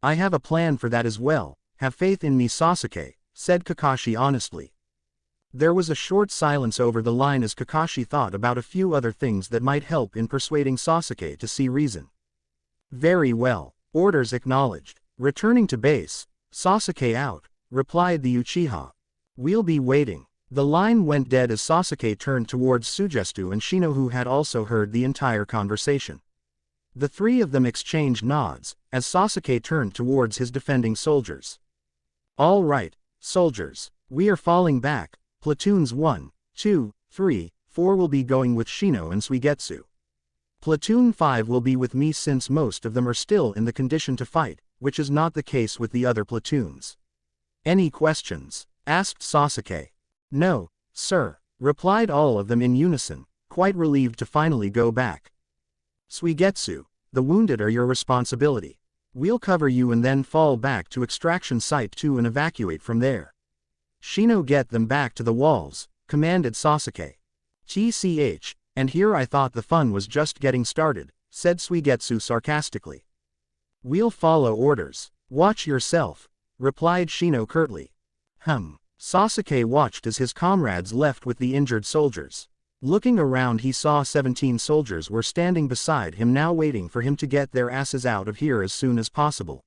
I have a plan for that as well, have faith in me Sasuke, said Kakashi honestly. There was a short silence over the line as Kakashi thought about a few other things that might help in persuading Sasuke to see reason. Very well, orders acknowledged. Returning to base, Sasuke out, replied the Uchiha. We'll be waiting. The line went dead as Sasuke turned towards Sugestu and Shino, who had also heard the entire conversation. The three of them exchanged nods, as Sasuke turned towards his defending soldiers. All right, soldiers, we are falling back. Platoons 1, 2, 3, 4 will be going with Shino and Suigetsu. Platoon 5 will be with me since most of them are still in the condition to fight, which is not the case with the other platoons. Any questions? Asked Sasuke. No, Sir, replied all of them in unison, quite relieved to finally go back. Suigetsu, the wounded are your responsibility. We'll cover you and then fall back to extraction site 2 and evacuate from there. Shino, get them back to the walls, commanded Sasuke. TCH, and here I thought the fun was just getting started, said Suigetsu sarcastically. We'll follow orders. Watch yourself, replied Shino curtly. Sasuke watched as his comrades left with the injured soldiers. Looking around, he saw 17 soldiers were standing beside him now, waiting for him to get their asses out of here as soon as possible.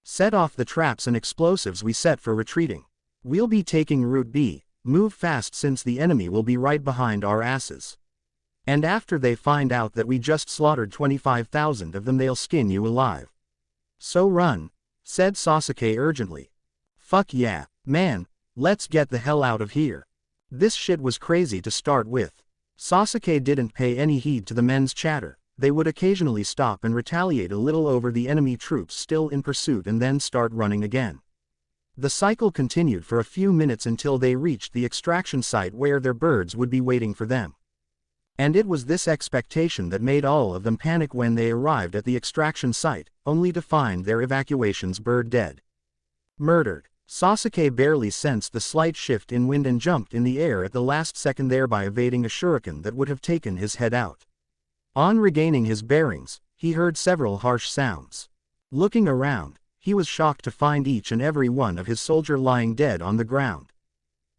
Set off the traps and explosives we set for retreating. We'll be taking Route B, move fast since the enemy will be right behind our asses. And after they find out that we just slaughtered 25,000 of them, they'll skin you alive. So run, said Sasuke urgently. Fuck yeah, man, let's get the hell out of here. This shit was crazy to start with. Sasuke didn't pay any heed to the men's chatter. They would occasionally stop and retaliate a little over the enemy troops still in pursuit and then start running again. The cycle continued for a few minutes until they reached the extraction site where their birds would be waiting for them. And it was this expectation that made all of them panic when they arrived at the extraction site, only to find their evacuation's bird dead. Murdered. Sasuke barely sensed the slight shift in wind and jumped in the air at the last second, thereby evading a shuriken that would have taken his head out. On regaining his bearings, he heard several harsh sounds. Looking around, he was shocked to find each and every one of his soldier lying dead on the ground.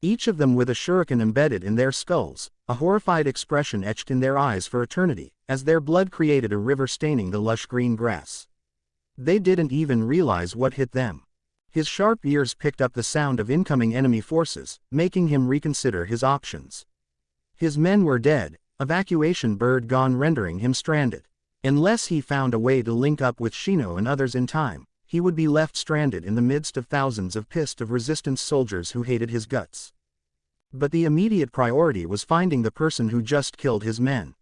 Each of them with a shuriken embedded in their skulls, a horrified expression etched in their eyes for eternity, as their blood created a river staining the lush green grass. They didn't even realize what hit them. His sharp ears picked up the sound of incoming enemy forces, making him reconsider his options. His men were dead, evacuation bird gone, rendering him stranded. Unless he found a way to link up with Shino and others in time, he would be left stranded in the midst of thousands of pissed of resistance soldiers who hated his guts. But the immediate priority was finding the person who just killed his men.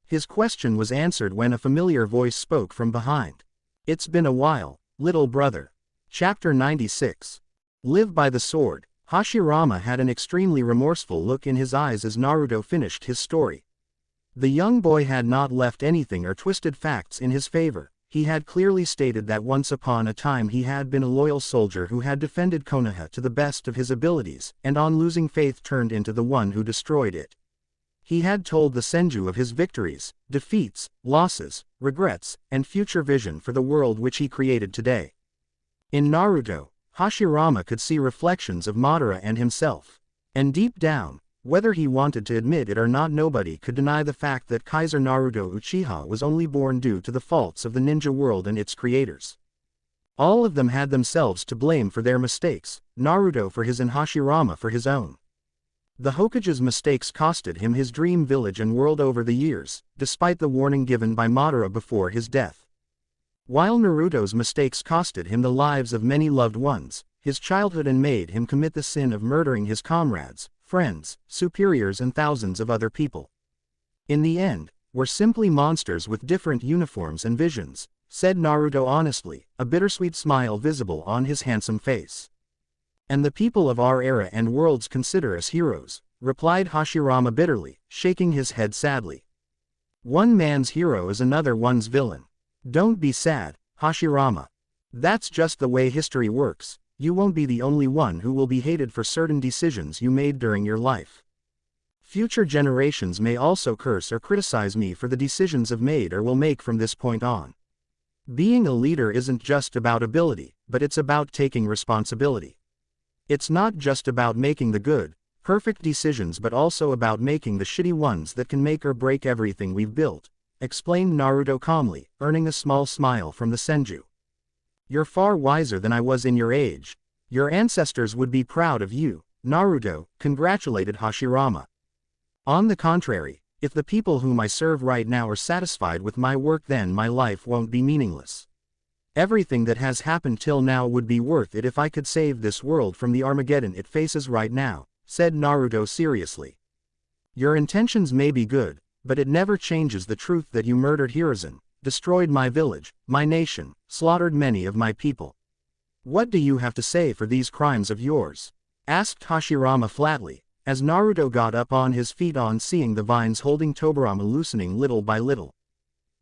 His question was answered when a familiar voice spoke from behind. It's been a while, little brother. Chapter 96. Live by the sword. Hashirama had an extremely remorseful look in his eyes as Naruto finished his story. The young boy had not left anything or twisted facts in his favor. He had clearly stated that once upon a time he had been a loyal soldier who had defended Konoha to the best of his abilities, and on losing faith turned into the one who destroyed it. He had told the Senju of his victories, defeats, losses, regrets, and future vision for the world which he created today. In Naruto, Hashirama could see reflections of Madara and himself. And deep down, whether he wanted to admit it or not, nobody could deny the fact that Kaiser Naruto Uchiha was only born due to the faults of the ninja world and its creators. All of them had themselves to blame for their mistakes, Naruto for his and Hashirama for his own. The Hokage's mistakes costed him his dream village and world over the years, despite the warning given by Madara before his death. While Naruto's mistakes costed him the lives of many loved ones, his childhood, and made him commit the sin of murdering his comrades, friends, superiors and thousands of other people. In the end, we're simply monsters with different uniforms and visions, said Naruto honestly, a bittersweet smile visible on his handsome face. And the people of our era and worlds consider us heroes, replied Hashirama bitterly, shaking his head sadly. One man's hero is another one's villain. Don't be sad, Hashirama. That's just the way history works. You won't be the only one who will be hated for certain decisions you made during your life. Future generations may also curse or criticize me for the decisions I've made or will make from this point on. Being a leader isn't just about ability, but it's about taking responsibility. It's not just about making the good, perfect decisions, but also about making the shitty ones that can make or break everything we've built, explained Naruto calmly, earning a small smile from the Senju. You're far wiser than I was in your age. Your ancestors would be proud of you, Naruto, congratulated Hashirama. On the contrary, if the people whom I serve right now are satisfied with my work, then my life won't be meaningless. Everything that has happened till now would be worth it if I could save this world from the Armageddon it faces right now, said Naruto seriously. Your intentions may be good, but it never changes the truth that you murdered Hiruzen, destroyed my village, my nation, slaughtered many of my people. What do you have to say for these crimes of yours? Asked Hashirama flatly, as Naruto got up on his feet on seeing the vines holding Tobirama loosening little by little.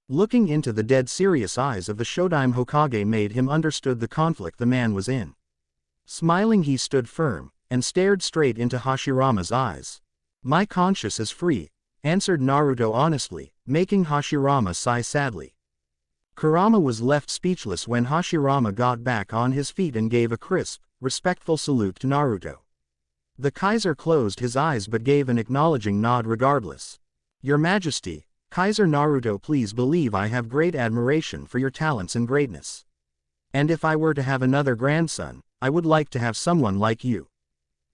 Looking into the dead serious eyes of the Shodime Hokage made him understood the conflict the man was in. Smiling he stood firm, and stared straight into Hashirama's eyes. "My conscience is free," answered Naruto honestly, making Hashirama sigh sadly. Kurama was left speechless when Hashirama got back on his feet and gave a crisp, respectful salute to Naruto. The Kaiser closed his eyes but gave an acknowledging nod regardless. "Your Majesty, Kaiser Naruto, please believe I have great admiration for your talents and greatness. And if I were to have another grandson, I would like to have someone like you.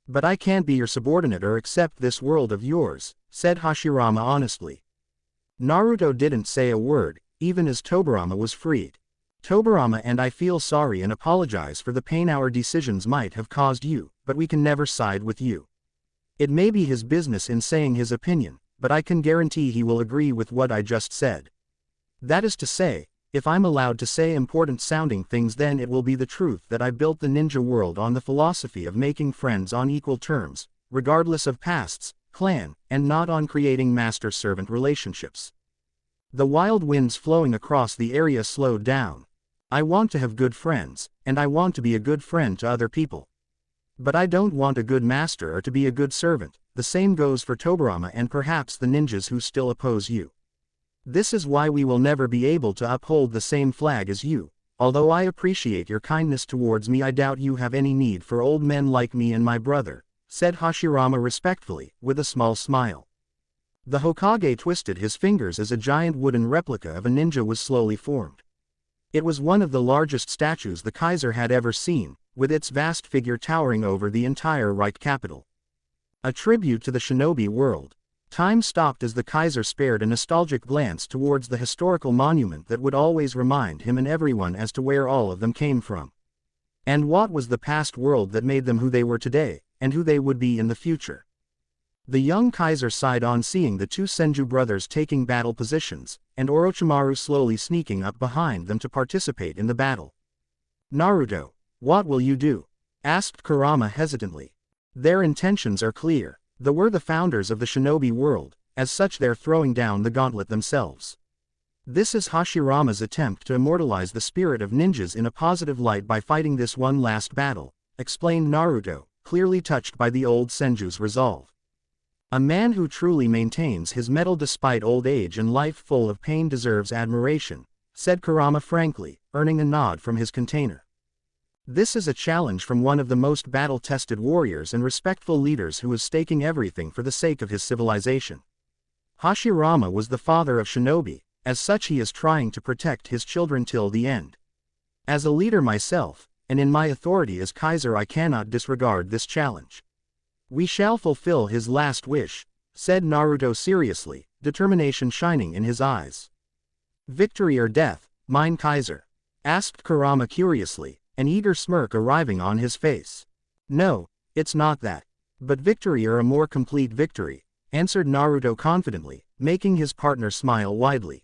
But I can't be your subordinate or accept this world of yours," said Hashirama honestly. Naruto didn't say a word, even as Tobirama was freed. "Tobirama and I feel sorry and apologize for the pain our decisions might have caused you, but we can never side with you. It may be his business in saying his opinion, but I can guarantee he will agree with what I just said. That is to say, if I'm allowed to say important sounding things, then it will be the truth that I built the ninja world on the philosophy of making friends on equal terms, regardless of pasts, clan, and not on creating master-servant relationships." The wild winds flowing across the area slowed down. "I want to have good friends, and I want to be a good friend to other people. But I don't want a good master or to be a good servant. The same goes for Tobirama and perhaps the ninjas who still oppose you. This is why we will never be able to uphold the same flag as you. Although I appreciate your kindness towards me, I doubt you have any need for old men like me and my brother," said Hashirama respectfully, with a small smile. The Hokage twisted his fingers as a giant wooden replica of a ninja was slowly formed. It was one of the largest statues the Kaiser had ever seen, with its vast figure towering over the entire Reich capital. A tribute to the shinobi world. Time stopped as the Kaiser spared a nostalgic glance towards the historical monument that would always remind him and everyone as to where all of them came from. And what was the past world that made them who they were today, and who they would be in the future. The young Kaiser sighed on seeing the two Senju brothers taking battle positions, and Orochimaru slowly sneaking up behind them to participate in the battle. "Naruto, what will you do?" asked Kurama hesitantly. "Their intentions are clear. They were the founders of the shinobi world, as such they're throwing down the gauntlet themselves. This is Hashirama's attempt to immortalize the spirit of ninjas in a positive light by fighting this one last battle," explained Naruto, clearly touched by the old Senju's resolve. "A man who truly maintains his mettle despite old age and life full of pain deserves admiration," said Kurama frankly, earning a nod from his container. "This is a challenge from one of the most battle-tested warriors and respectful leaders who is staking everything for the sake of his civilization. Hashirama was the father of shinobi, as such he is trying to protect his children till the end. As a leader myself, and in my authority as Kaiser, I cannot disregard this challenge. We shall fulfill his last wish," said Naruto seriously, determination shining in his eyes. "Victory or death, mine Kaiser?" asked Kurama curiously, an eager smirk arriving on his face. "No, it's not that. But victory or a more complete victory," answered Naruto confidently, making his partner smile widely.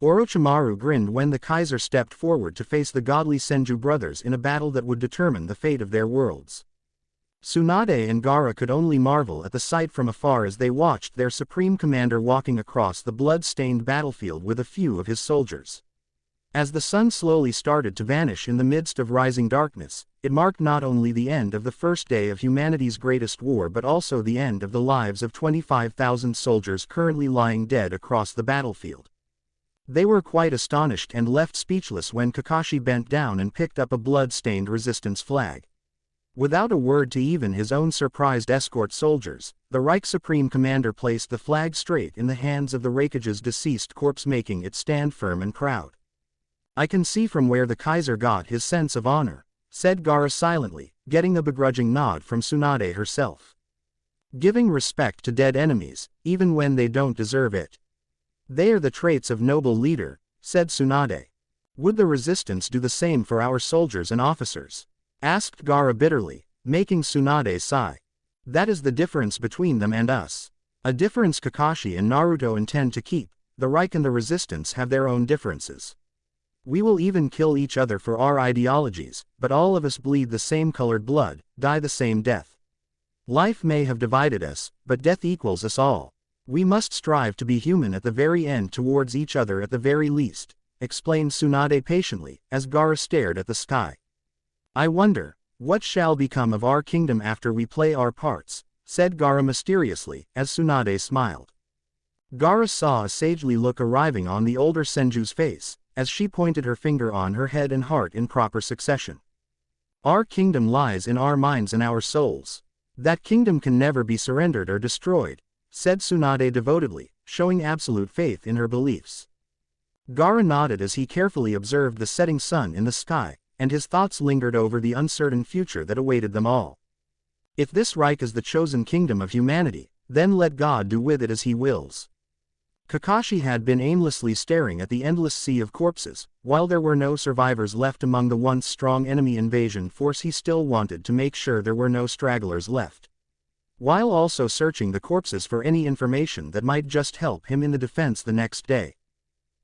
Orochimaru grinned when the Kaiser stepped forward to face the godly Senju brothers in a battle that would determine the fate of their worlds. Tsunade and Gaara could only marvel at the sight from afar as they watched their supreme commander walking across the blood-stained battlefield with a few of his soldiers. As the sun slowly started to vanish in the midst of rising darkness, it marked not only the end of the first day of humanity's greatest war but also the end of the lives of 25,000 soldiers currently lying dead across the battlefield. They were quite astonished and left speechless when Kakashi bent down and picked up a blood-stained resistance flag. Without a word to even his own surprised escort soldiers, the Reich Supreme Commander placed the flag straight in the hands of the Raikage's deceased corpse, making it stand firm and proud. "I can see from where the Kaiser got his sense of honor," said Gaara silently, getting a begrudging nod from Tsunade herself. "Giving respect to dead enemies, even when they don't deserve it. They are the traits of noble leader," said Tsunade. "Would the resistance do the same for our soldiers and officers?" asked Gaara bitterly, making Tsunade sigh. "That is the difference between them and us. A difference Kakashi and Naruto intend to keep. The Reich and the resistance have their own differences. We will even kill each other for our ideologies, but all of us bleed the same colored blood, die the same death. Life may have divided us, but death equals us all. We must strive to be human at the very end towards each other at the very least, explained Tsunade patiently, as Gaara stared at the sky. I wonder, what shall become of our kingdom after we play our parts, said Gaara mysteriously, as Tsunade smiled. Gaara saw a sagely look arriving on the older Senju's face, as she pointed her finger on her head and heart in proper succession. Our kingdom lies in our minds and our souls. That kingdom can never be surrendered or destroyed, said Tsunade devotedly, showing absolute faith in her beliefs. Gaara nodded as he carefully observed the setting sun in the sky, and his thoughts lingered over the uncertain future that awaited them all. If this Reich is the chosen kingdom of humanity, then let God do with it as he wills. Kakashi had been aimlessly staring at the endless sea of corpses. While there were no survivors left among the once strong enemy invasion force, he still wanted to make sure there were no stragglers left, while also searching the corpses for any information that might just help him in the defense the next day.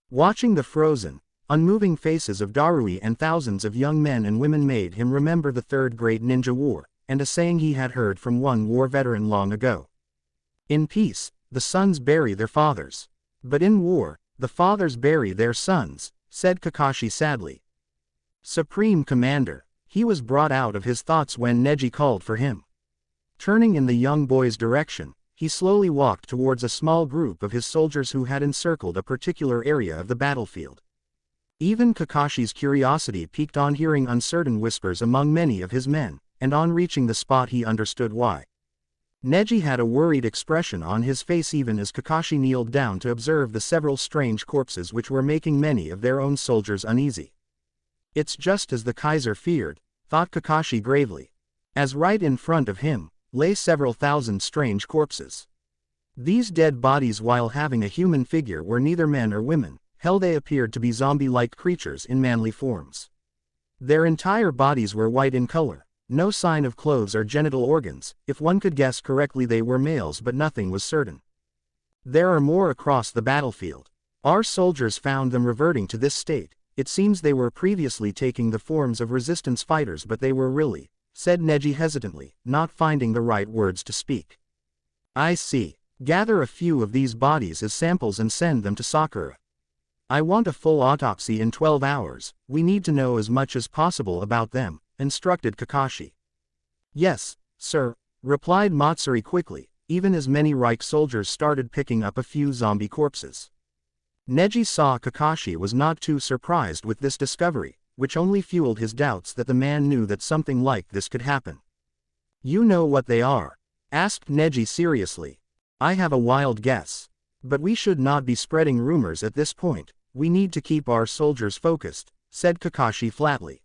Watching the frozen, unmoving faces of Darui and thousands of young men and women made him remember the Third Great Ninja War, and a saying he had heard from one war veteran long ago. In peace, the sons bury their fathers. But in war, the fathers bury their sons, said Kakashi sadly. Supreme Commander. He was brought out of his thoughts when Neji called for him. Turning in the young boy's direction, he slowly walked towards a small group of his soldiers who had encircled a particular area of the battlefield. Even Kakashi's curiosity piqued on hearing uncertain whispers among many of his men, and on reaching the spot he understood why. Neji had a worried expression on his face even as Kakashi kneeled down to observe the several strange corpses which were making many of their own soldiers uneasy. It's just as the Kaiser feared, thought Kakashi gravely, as right in front of him lay several thousand strange corpses. These dead bodies, while having a human figure, were neither men or women. Hell, they appeared to be zombie-like creatures in manly forms. Their entire bodies were white in color. No sign of clothes or genital organs. If one could guess correctly, they were males, but nothing was certain. There are more across the battlefield. Our soldiers found them reverting to this state. It seems they were previously taking the forms of resistance fighters, but they were really, said Neji hesitantly, not finding the right words to speak. I see. Gather a few of these bodies as samples and send them to Sakura. I want a full autopsy in 12 hours. We need to know as much as possible about them, instructed Kakashi. Yes, sir, replied Matsuri quickly, even as many Reich soldiers started picking up a few zombie corpses. Neji saw Kakashi was not too surprised with this discovery, which only fueled his doubts that the man knew that something like this could happen. You know what they are? Asked Neji seriously. I have a wild guess. But we should not be spreading rumors at this point. We need to keep our soldiers focused, said Kakashi flatly.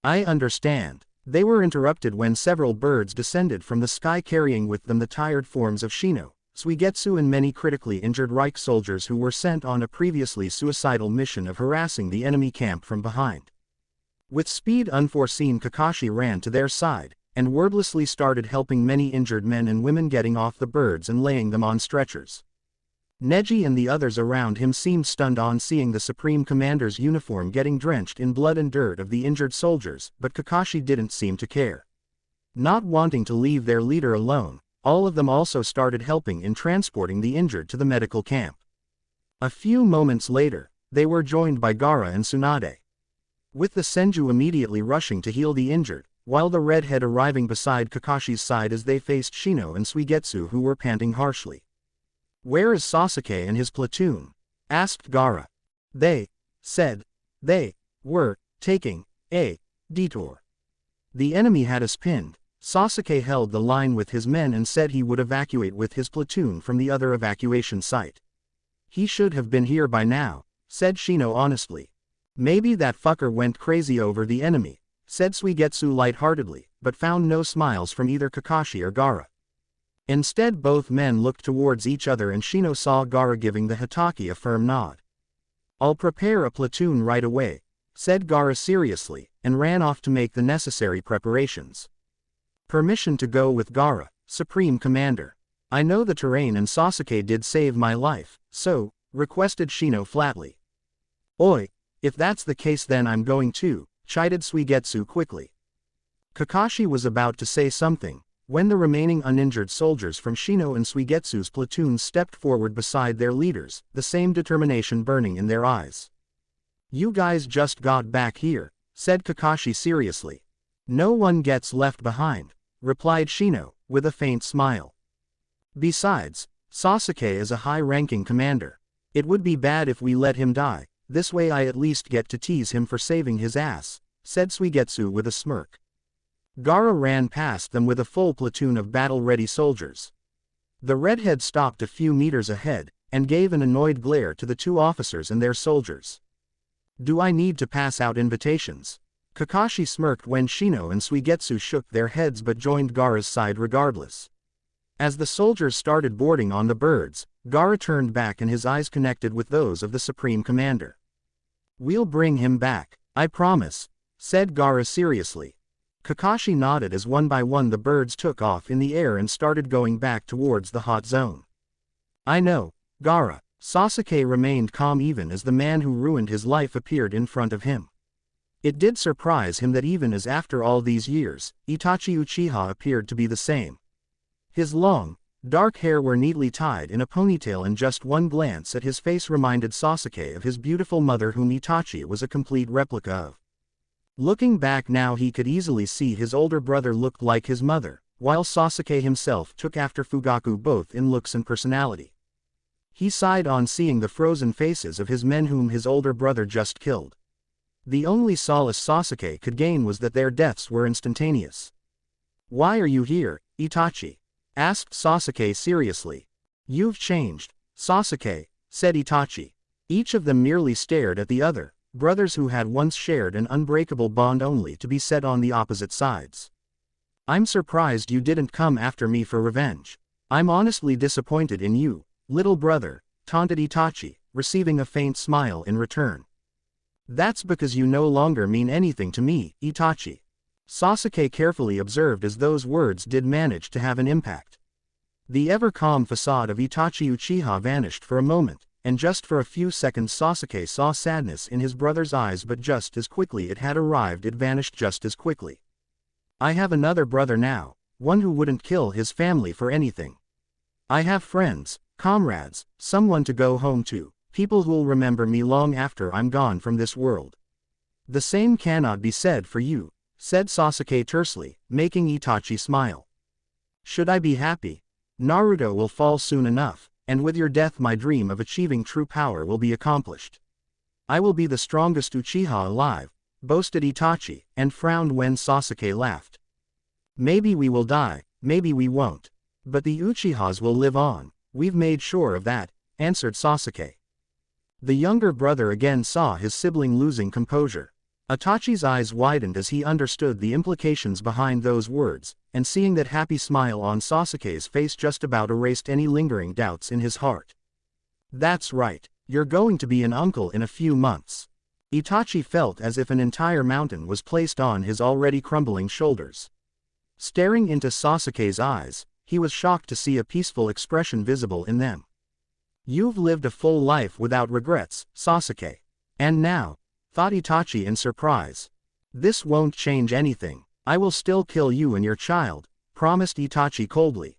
I understand. They were interrupted when several birds descended from the sky carrying with them the tired forms of Shino, Suigetsu and many critically injured Reich soldiers who were sent on a previously suicidal mission of harassing the enemy camp from behind. With speed unforeseen, Kakashi ran to their side, and wordlessly started helping many injured men and women getting off the birds and laying them on stretchers. Neji and the others around him seemed stunned on seeing the Supreme Commander's uniform getting drenched in blood and dirt of the injured soldiers, but Kakashi didn't seem to care. Not wanting to leave their leader alone, all of them also started helping in transporting the injured to the medical camp. A few moments later, they were joined by Gaara and Tsunade, with the Senju immediately rushing to heal the injured, while the redhead arriving beside Kakashi's side as they faced Shino and Suigetsu, who were panting harshly. Where is Sasuke and his platoon? Asked Gaara. They said they were taking a detour. The enemy had us pinned. Sasuke held the line with his men and said he would evacuate with his platoon from the other evacuation site. He should have been here by now, said Shino honestly. Maybe that fucker went crazy over the enemy, said Suigetsu lightheartedly, but found no smiles from either Kakashi or Gaara. Instead, both men looked towards each other and Shino saw Gaara giving the Hitaki a firm nod. I'll prepare a platoon right away, said Gaara seriously, and ran off to make the necessary preparations. Permission to go with Gaara, Supreme Commander. I know the terrain and Sasuke did save my life, so, requested Shino flatly. Oi, if that's the case then I'm going too, chided Suigetsu quickly. Kakashi was about to say something, When the remaining uninjured soldiers from Shino and Suigetsu's platoons stepped forward beside their leaders, the same determination burning in their eyes. "You guys just got back here," said Kakashi seriously. "No one gets left behind," replied Shino, with a faint smile. "Besides, Sasuke is a high-ranking commander. It would be bad if we let him die, this way I at least get to tease him for saving his ass," said Suigetsu with a smirk. Gaara ran past them with a full platoon of battle-ready soldiers. The redhead stopped a few meters ahead, and gave an annoyed glare to the two officers and their soldiers. "Do I need to pass out invitations?" Kakashi smirked when Shino and Suigetsu shook their heads but joined Gaara's side regardless. As the soldiers started boarding on the birds, Gaara turned back and his eyes connected with those of the Supreme Commander. "We'll bring him back, I promise," said Gaara seriously. Kakashi nodded as one by one the birds took off in the air and started going back towards the hot zone. "I know, Gaara." Sasuke remained calm even as the man who ruined his life appeared in front of him. It did surprise him that even as after all these years, Itachi Uchiha appeared to be the same. His long, dark hair were neatly tied in a ponytail and just one glance at his face reminded Sasuke of his beautiful mother whom Itachi was a complete replica of. Looking back now he could easily see his older brother looked like his mother, while Sasuke himself took after Fugaku both in looks and personality. He sighed on seeing the frozen faces of his men whom his older brother just killed. The only solace Sasuke could gain was that their deaths were instantaneous. "Why are you here, Itachi?" asked Sasuke seriously. "You've changed, Sasuke," said Itachi. Each of them merely stared at the other, brothers who had once shared an unbreakable bond only to be set on the opposite sides. "I'm surprised you didn't come after me for revenge. I'm honestly disappointed in you, little brother," taunted Itachi, receiving a faint smile in return. "That's because you no longer mean anything to me, Itachi," Sasuke carefully observed as those words did manage to have an impact. The ever-calm facade of Itachi Uchiha vanished for a moment, and just for a few seconds Sasuke saw sadness in his brother's eyes, but just as quickly it had arrived it vanished just as quickly. "I have another brother now, one who wouldn't kill his family for anything. I have friends, comrades, someone to go home to, people who'll remember me long after I'm gone from this world. The same cannot be said for you," said Sasuke tersely, making Itachi smile. "Should I be happy? Naruto will fall soon enough, and with your death my dream of achieving true power will be accomplished. I will be the strongest Uchiha alive," boasted Itachi, and frowned when Sasuke laughed. "Maybe we will die, maybe we won't. But the Uchihas will live on, we've made sure of that," answered Sasuke. The younger brother again saw his sibling losing composure. Itachi's eyes widened as he understood the implications behind those words, and seeing that happy smile on Sasuke's face just about erased any lingering doubts in his heart. "That's right, you're going to be an uncle in a few months." Itachi felt as if an entire mountain was placed on his already crumbling shoulders. Staring into Sasuke's eyes, he was shocked to see a peaceful expression visible in them. "You've lived a full life without regrets, Sasuke. And now," thought Itachi in surprise. "This won't change anything. I will still kill you and your child," promised Itachi coldly.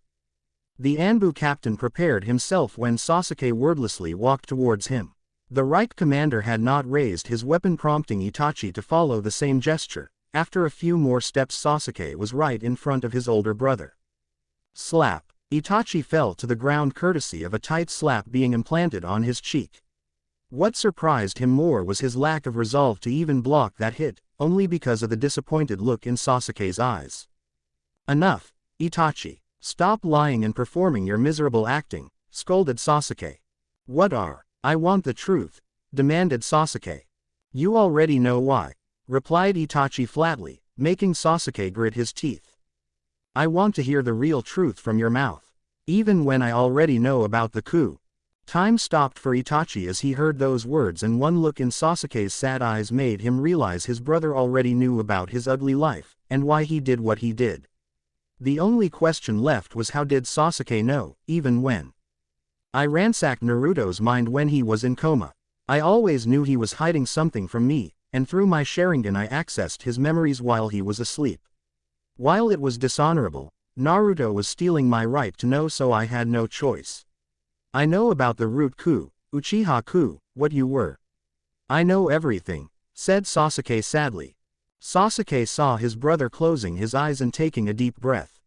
The Anbu captain prepared himself when Sasuke wordlessly walked towards him. The right commander had not raised his weapon, prompting Itachi to follow the same gesture. After a few more steps Sasuke was right in front of his older brother. Slap. Itachi fell to the ground courtesy of a tight slap being implanted on his cheek. What surprised him more was his lack of resolve to even block that hit, only because of the disappointed look in Sasuke's eyes. "Enough, Itachi. Stop lying and performing your miserable acting," scolded Sasuke. "I want the truth," demanded Sasuke. "You already know why," replied Itachi flatly, making Sasuke grit his teeth. "I want to hear the real truth from your mouth. Even when I already know about the coup." Time stopped for Itachi as he heard those words, and one look in Sasuke's sad eyes made him realize his brother already knew about his ugly life, and why he did what he did. The only question left was how did Sasuke know, even when? "I ransacked Naruto's mind when he was in coma. I always knew he was hiding something from me, and through my Sharingan I accessed his memories while he was asleep. While it was dishonorable, Naruto was stealing my right to know, so I had no choice. I know about the root-ku, Uchiha-ku, what you were. I know everything, said Sasuke sadly. Sasuke saw his brother closing his eyes and taking a deep breath.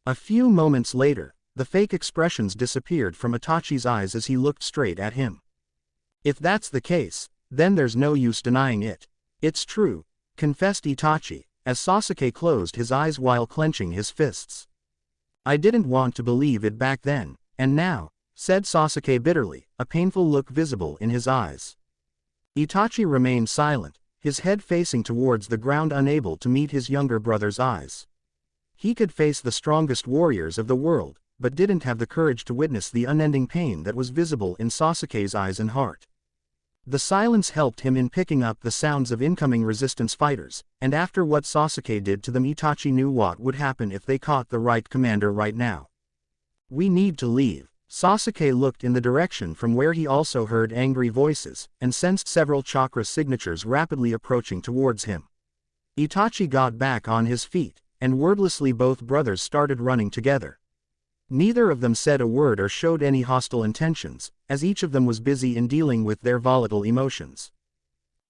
A few moments later, the fake expressions disappeared from Itachi's eyes as he looked straight at him. If that's the case, then there's no use denying it. It's true, confessed Itachi, as Sasuke closed his eyes while clenching his fists. I didn't want to believe it back then, and now, said Sasuke bitterly, a painful look visible in his eyes. Itachi remained silent, his head facing towards the ground, unable to meet his younger brother's eyes. He could face the strongest warriors of the world, but didn't have the courage to witness the unending pain that was visible in Sasuke's eyes and heart. The silence helped him in picking up the sounds of incoming resistance fighters, and after what Sasuke did to them, Itachi knew what would happen if they caught the right commander right now. We need to leave. Sasuke looked in the direction from where he also heard angry voices, and sensed several chakra signatures rapidly approaching towards him. Itachi got back on his feet, and wordlessly both brothers started running together. Neither of them said a word or showed any hostile intentions, as each of them was busy in dealing with their volatile emotions.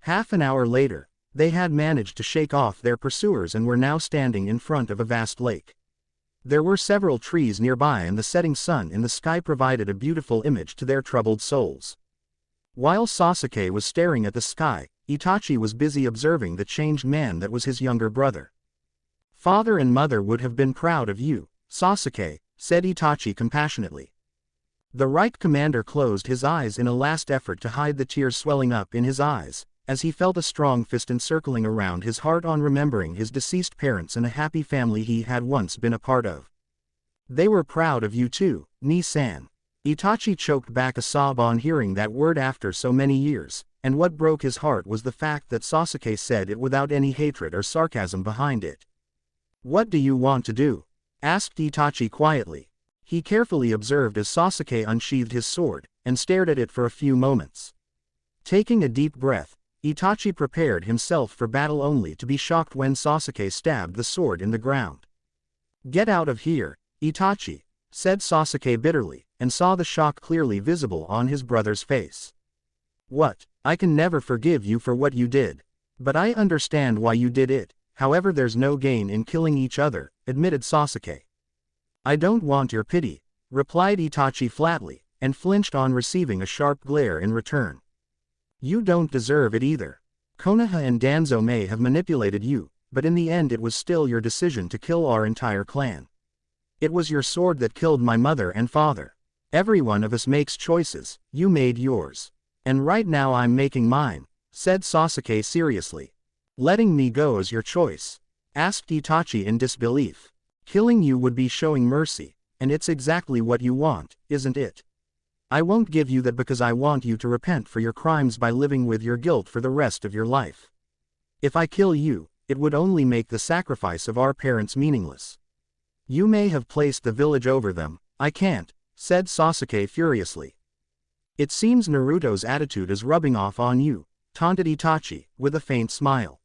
Half an hour later, they had managed to shake off their pursuers and were now standing in front of a vast lake. There were several trees nearby, and the setting sun in the sky provided a beautiful image to their troubled souls. While Sasuke was staring at the sky, Itachi was busy observing the changed man that was his younger brother. Father and mother would have been proud of you, Sasuke, said Itachi compassionately. The right commander closed his eyes in a last effort to hide the tears swelling up in his eyes, as he felt a strong fist encircling around his heart on remembering his deceased parents and a happy family he had once been a part of. They were proud of you too, Ni-san. Itachi choked back a sob on hearing that word after so many years, and what broke his heart was the fact that Sasuke said it without any hatred or sarcasm behind it. What do you want to do? Asked Itachi quietly. He carefully observed as Sasuke unsheathed his sword, and stared at it for a few moments. Taking a deep breath, Itachi prepared himself for battle, only to be shocked when Sasuke stabbed the sword in the ground. Get out of here, Itachi, said Sasuke bitterly, and saw the shock clearly visible on his brother's face. What? I can never forgive you for what you did. But I understand why you did it, however there's no gain in killing each other, admitted Sasuke. I don't want your pity, replied Itachi flatly, and flinched on receiving a sharp glare in return. You don't deserve it either. Konoha and Danzo may have manipulated you, but in the end it was still your decision to kill our entire clan. It was your sword that killed my mother and father. Every one of us makes choices, you made yours. And right now I'm making mine, said Sasuke seriously. Letting me go is your choice? Asked Itachi in disbelief. Killing you would be showing mercy, and it's exactly what you want, isn't it? I won't give you that because I want you to repent for your crimes by living with your guilt for the rest of your life. If I kill you, it would only make the sacrifice of our parents meaningless. You may have placed the village over them, I can't, said Sasuke furiously. It seems Naruto's attitude is rubbing off on you, taunted Itachi, with a faint smile.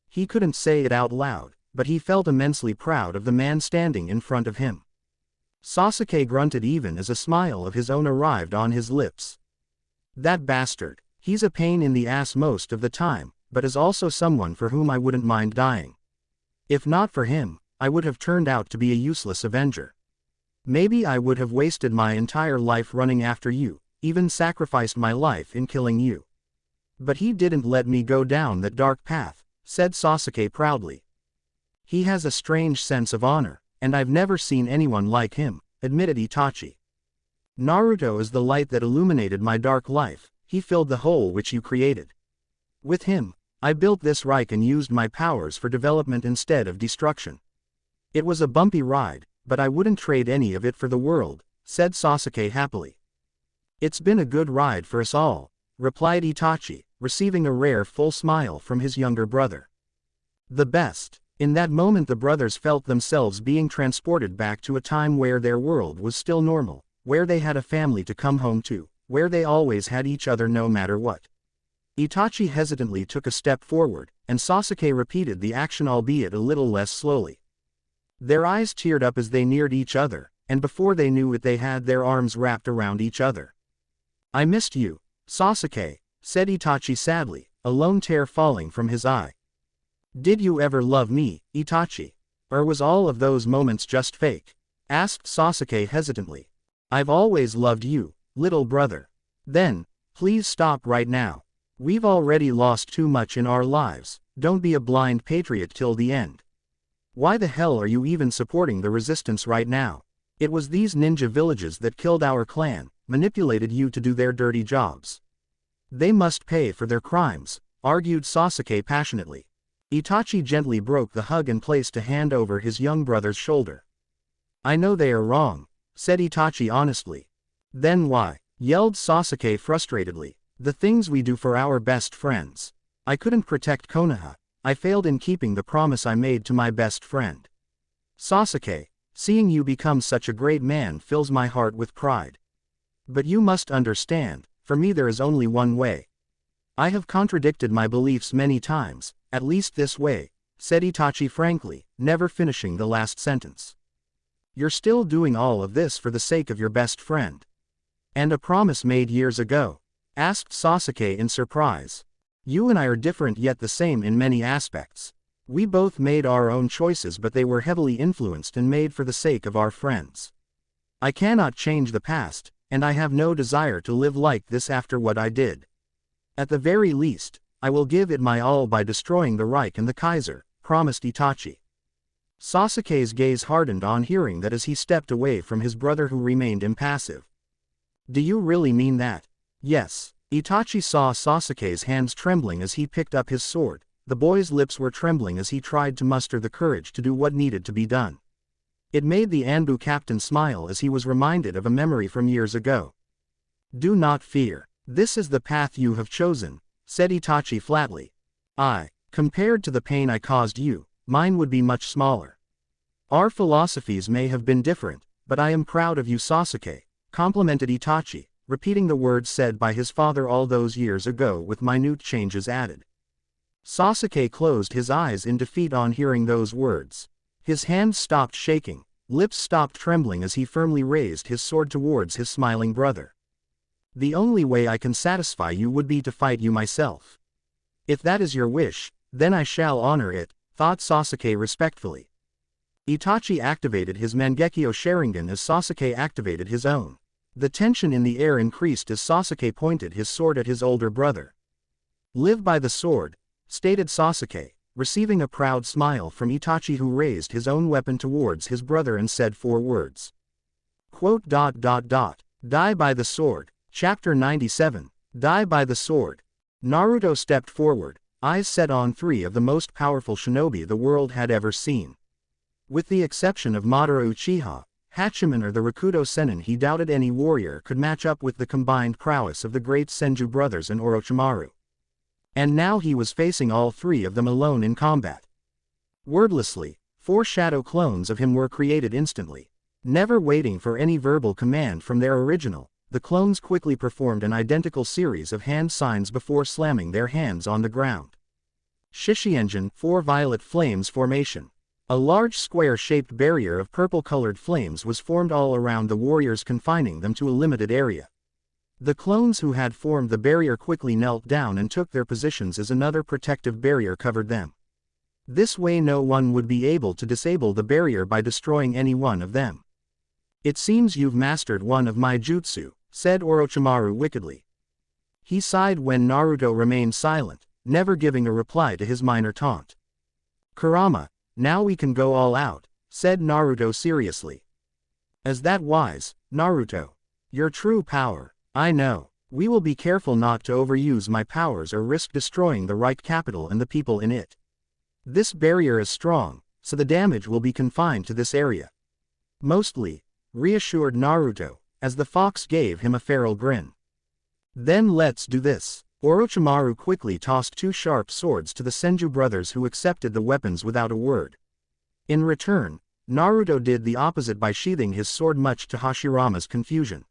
He couldn't say it out loud, but he felt immensely proud of the man standing in front of him. Sasuke grunted even as a smile of his own arrived on his lips. That bastard, he's a pain in the ass most of the time, but is also someone for whom I wouldn't mind dying. If not for him, I would have turned out to be a useless avenger. Maybe I would have wasted my entire life running after you, even sacrificed my life in killing you. But he didn't let me go down that dark path, said Sasuke proudly. He has a strange sense of honor, and I've never seen anyone like him, admitted Itachi. Naruto is the light that illuminated my dark life, he filled the hole which you created. With him, I built this Reich and used my powers for development instead of destruction. It was a bumpy ride, but I wouldn't trade any of it for the world, said Sasuke happily. It's been a good ride for us all, replied Itachi, receiving a rare full smile from his younger brother. The best. In that moment the brothers felt themselves being transported back to a time where their world was still normal, where they had a family to come home to, where they always had each other no matter what. Itachi hesitantly took a step forward, and Sasuke repeated the action albeit a little less slowly. Their eyes teared up as they neared each other, and before they knew it they had their arms wrapped around each other. "I missed you, Sasuke," said Itachi sadly, a lone tear falling from his eye. "Did you ever love me, Itachi? Or was all of those moments just fake?" asked Sasuke hesitantly. "I've always loved you, little brother." "Then, please stop right now. We've already lost too much in our lives, don't be a blind patriot till the end. Why the hell are you even supporting the resistance right now? It was these ninja villages that killed our clan, manipulated you to do their dirty jobs. They must pay for their crimes," argued Sasuke passionately. Itachi gently broke the hug and placed a hand over his young brother's shoulder. "I know they are wrong," said Itachi honestly. "Then why?" yelled Sasuke frustratedly. "The things we do for our best friends. I couldn't protect Konoha. I failed in keeping the promise I made to my best friend. Sasuke, seeing you become such a great man fills my heart with pride. But you must understand, for me there is only one way. I have contradicted my beliefs many times, at least this way," said Itachi frankly, never finishing the last sentence. "You're still doing all of this for the sake of your best friend. And a promise made years ago?" asked Sasuke in surprise. "You and I are different yet the same in many aspects. We both made our own choices but they were heavily influenced and made for the sake of our friends. I cannot change the past, and I have no desire to live like this after what I did. At the very least, I will give it my all by destroying the Reich and the Kaiser," promised Itachi. Sasuke's gaze hardened on hearing that as he stepped away from his brother who remained impassive. "Do you really mean that?" "Yes." Itachi saw Sasuke's hands trembling as he picked up his sword. The boy's lips were trembling as he tried to muster the courage to do what needed to be done. It made the Anbu captain smile as he was reminded of a memory from years ago. "Do not fear. This is the path you have chosen," said Itachi flatly. Compared to the pain I caused you, mine would be much smaller. Our philosophies may have been different, but I am proud of you, Sasuke," complimented Itachi, repeating the words said by his father all those years ago with minute changes added. Sasuke closed his eyes in defeat on hearing those words. His hands stopped shaking, lips stopped trembling as he firmly raised his sword towards his smiling brother. "The only way I can satisfy you would be to fight you myself. If that is your wish, then I shall honor it," thought Sasuke respectfully. Itachi activated his Mangekyo Sharingan as Sasuke activated his own. The tension in the air increased as Sasuke pointed his sword at his older brother. "Live by the sword," stated Sasuke, receiving a proud smile from Itachi who raised his own weapon towards his brother and said 4 words. Die by the sword. Chapter 97, Die by the sword. Naruto stepped forward, eyes set on 3 of the most powerful shinobi the world had ever seen. With the exception of Madara Uchiha, Hachiman or the Rakuto Sennin, he doubted any warrior could match up with the combined prowess of the great Senju brothers and Orochimaru. And now he was facing all 3 of them alone in combat. Wordlessly, 4 shadow clones of him were created instantly. Never waiting for any verbal command from their original, the clones quickly performed an identical series of hand signs before slamming their hands on the ground. Shishienjin 4 Violet Flames Formation. A large square-shaped barrier of purple-colored flames was formed all around the warriors, confining them to a limited area. The clones who had formed the barrier quickly knelt down and took their positions as another protective barrier covered them. This way no one would be able to disable the barrier by destroying any one of them. "It seems you've mastered one of my jutsu," said Orochimaru wickedly. He sighed when Naruto remained silent, never giving a reply to his minor taunt. "Kurama, now we can go all out," said Naruto seriously. "Is that wise, Naruto? Your true power, I know. We will be careful not to overuse my powers or risk destroying the right capital and the people in it. This barrier is strong, so the damage will be confined to this area. Mostly," reassured Naruto, as the fox gave him a feral grin. "Then let's do this." Orochimaru quickly tossed 2 sharp swords to the Senju brothers, who accepted the weapons without a word. In return, Naruto did the opposite by sheathing his sword, much to Hashirama's confusion.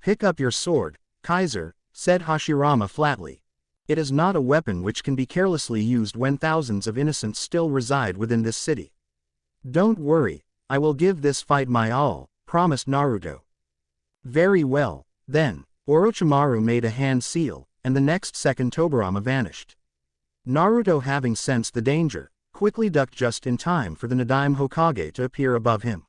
"Pick up your sword, Kaiser," said Hashirama flatly. "It is not a weapon which can be carelessly used when thousands of innocents still reside within this city." Don't worry, I will give this fight my all, promised Naruto. Very well, then. Orochimaru made a hand seal, and the next second Tobirama vanished. Naruto, having sensed the danger, quickly ducked just in time for the Nadaime Hokage to appear above him.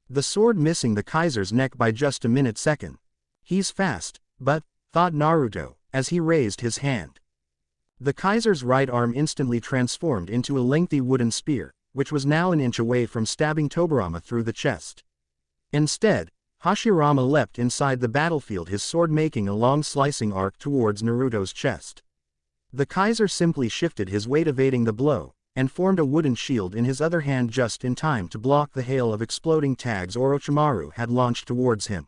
The sword missing the Kaiser's neck by just a minute second. He's fast, but, thought Naruto, as he raised his hand. The Kaiser's right arm instantly transformed into a lengthy wooden spear, which was now an inch away from stabbing Tobirama through the chest. Instead, Hashirama leapt inside the battlefield, his sword making a long slicing arc towards Naruto's chest. The Kaiser simply shifted his weight, evading the blow, and formed a wooden shield in his other hand just in time to block the hail of exploding tags Orochimaru had launched towards him.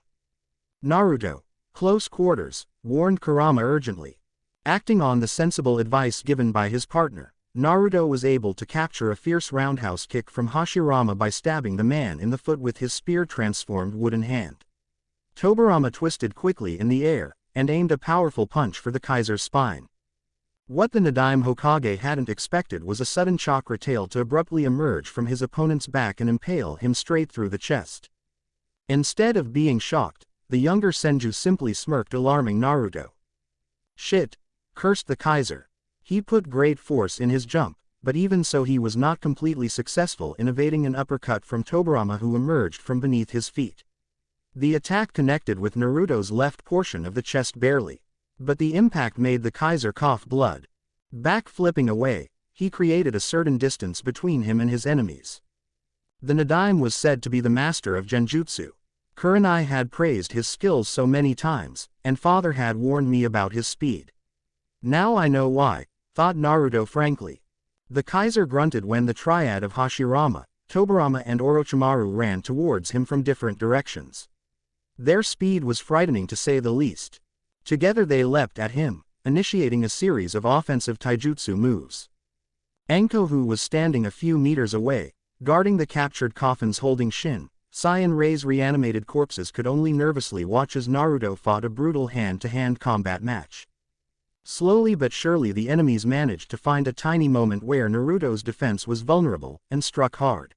Naruto, close quarters, warned Kurama urgently. Acting on the sensible advice given by his partner, Naruto was able to capture a fierce roundhouse kick from Hashirama by stabbing the man in the foot with his spear-transformed wooden hand. Tobirama twisted quickly in the air, and aimed a powerful punch for the Kaiser's spine. What the Nadaime Hokage hadn't expected was a sudden chakra tail to abruptly emerge from his opponent's back and impale him straight through the chest. Instead of being shocked, the younger Senju simply smirked, alarming Naruto. Shit, cursed the Kaiser. He put great force in his jump, but even so he was not completely successful in evading an uppercut from Tobirama, who emerged from beneath his feet. The attack connected with Naruto's left portion of the chest barely, but the impact made the Kaiser cough blood. Back-flipping away, he created a certain distance between him and his enemies. The Nadaime was said to be the master of Genjutsu. Kurenai had praised his skills so many times, and father had warned me about his speed. Now I know why, thought Naruto frankly. The Kaiser grunted when the triad of Hashirama, Tobirama and Orochimaru ran towards him from different directions. Their speed was frightening to say the least. Together they leapt at him, initiating a series of offensive taijutsu moves. Anko, who was standing a few meters away, guarding the captured coffins holding Shin, Sai and Rei's reanimated corpses, could only nervously watch as Naruto fought a brutal hand-to-hand combat match. Slowly but surely the enemies managed to find a tiny moment where Naruto's defense was vulnerable, and struck hard.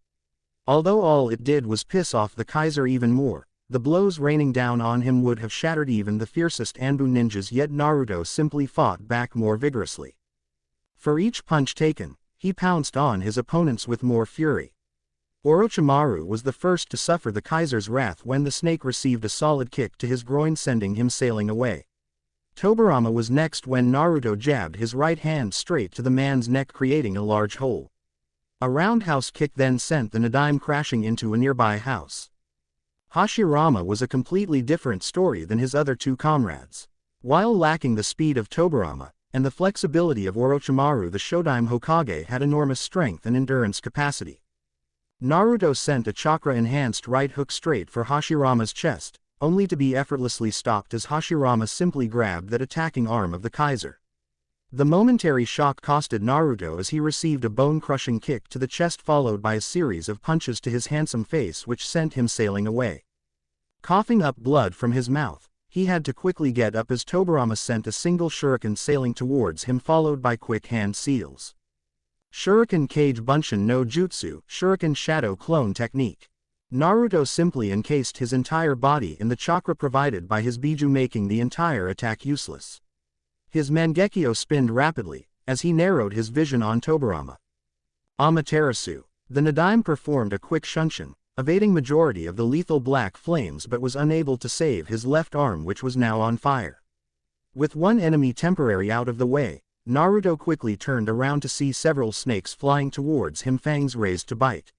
Although all it did was piss off the Kaiser even more, the blows raining down on him would have shattered even the fiercest Anbu ninjas, yet Naruto simply fought back more vigorously. For each punch taken, he pounced on his opponents with more fury. Orochimaru was the first to suffer the Kaiser's wrath when the snake received a solid kick to his groin, sending him sailing away. Tobirama was next when Naruto jabbed his right hand straight to the man's neck, creating a large hole. A roundhouse kick then sent the Nadaime crashing into a nearby house. Hashirama was a completely different story than his other two comrades. While lacking the speed of Tobirama, and the flexibility of Orochimaru, the Shodaime Hokage had enormous strength and endurance capacity. Naruto sent a chakra-enhanced right hook straight for Hashirama's chest, only to be effortlessly stopped as Hashirama simply grabbed that attacking arm of the Kaiser. The momentary shock costed Naruto as he received a bone-crushing kick to the chest, followed by a series of punches to his handsome face which sent him sailing away. Coughing up blood from his mouth, he had to quickly get up as Tobirama sent a single shuriken sailing towards him, followed by quick hand seals. Shuriken Kage Bunshin no Jutsu, Shuriken Shadow Clone Technique. Naruto simply encased his entire body in the chakra provided by his Biju, making the entire attack useless. His Mangekyo spinned rapidly, as he narrowed his vision on Tobirama. Amaterasu. The Nadaime performed a quick shunshin, evading majority of the lethal black flames, but was unable to save his left arm, which was now on fire. With one enemy temporary out of the way, Naruto quickly turned around to see several snakes flying towards him, fangs raised to bite.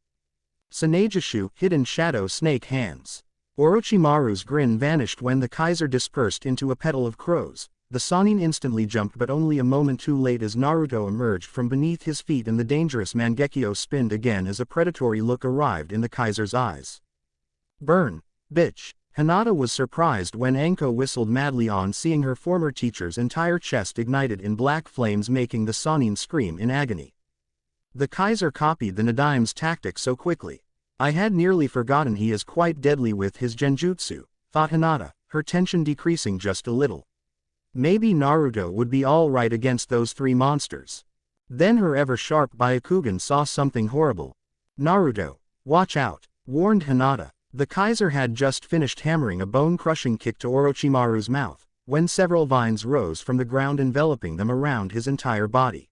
Saneigishu, Hidden Shadow Snake Hands. Orochimaru's grin vanished when the Kaiser dispersed into a petal of crows. The Sannin instantly jumped, but only a moment too late, as Naruto emerged from beneath his feet and the dangerous Mangekyo spinned again as a predatory look arrived in the Kaiser's eyes. Burn, bitch. Hinata was surprised when Anko whistled madly on seeing her former teacher's entire chest ignited in black flames, making the Sannin scream in agony. The Kaiser copied the Nadaime's tactic so quickly. I had nearly forgotten he is quite deadly with his genjutsu, thought Hinata, her tension decreasing just a little. Maybe Naruto would be alright against those three monsters. Then her ever-sharp Byakugan saw something horrible. Naruto, watch out, warned Hinata. The Kaiser had just finished hammering a bone-crushing kick to Orochimaru's mouth, when several vines rose from the ground enveloping them around his entire body.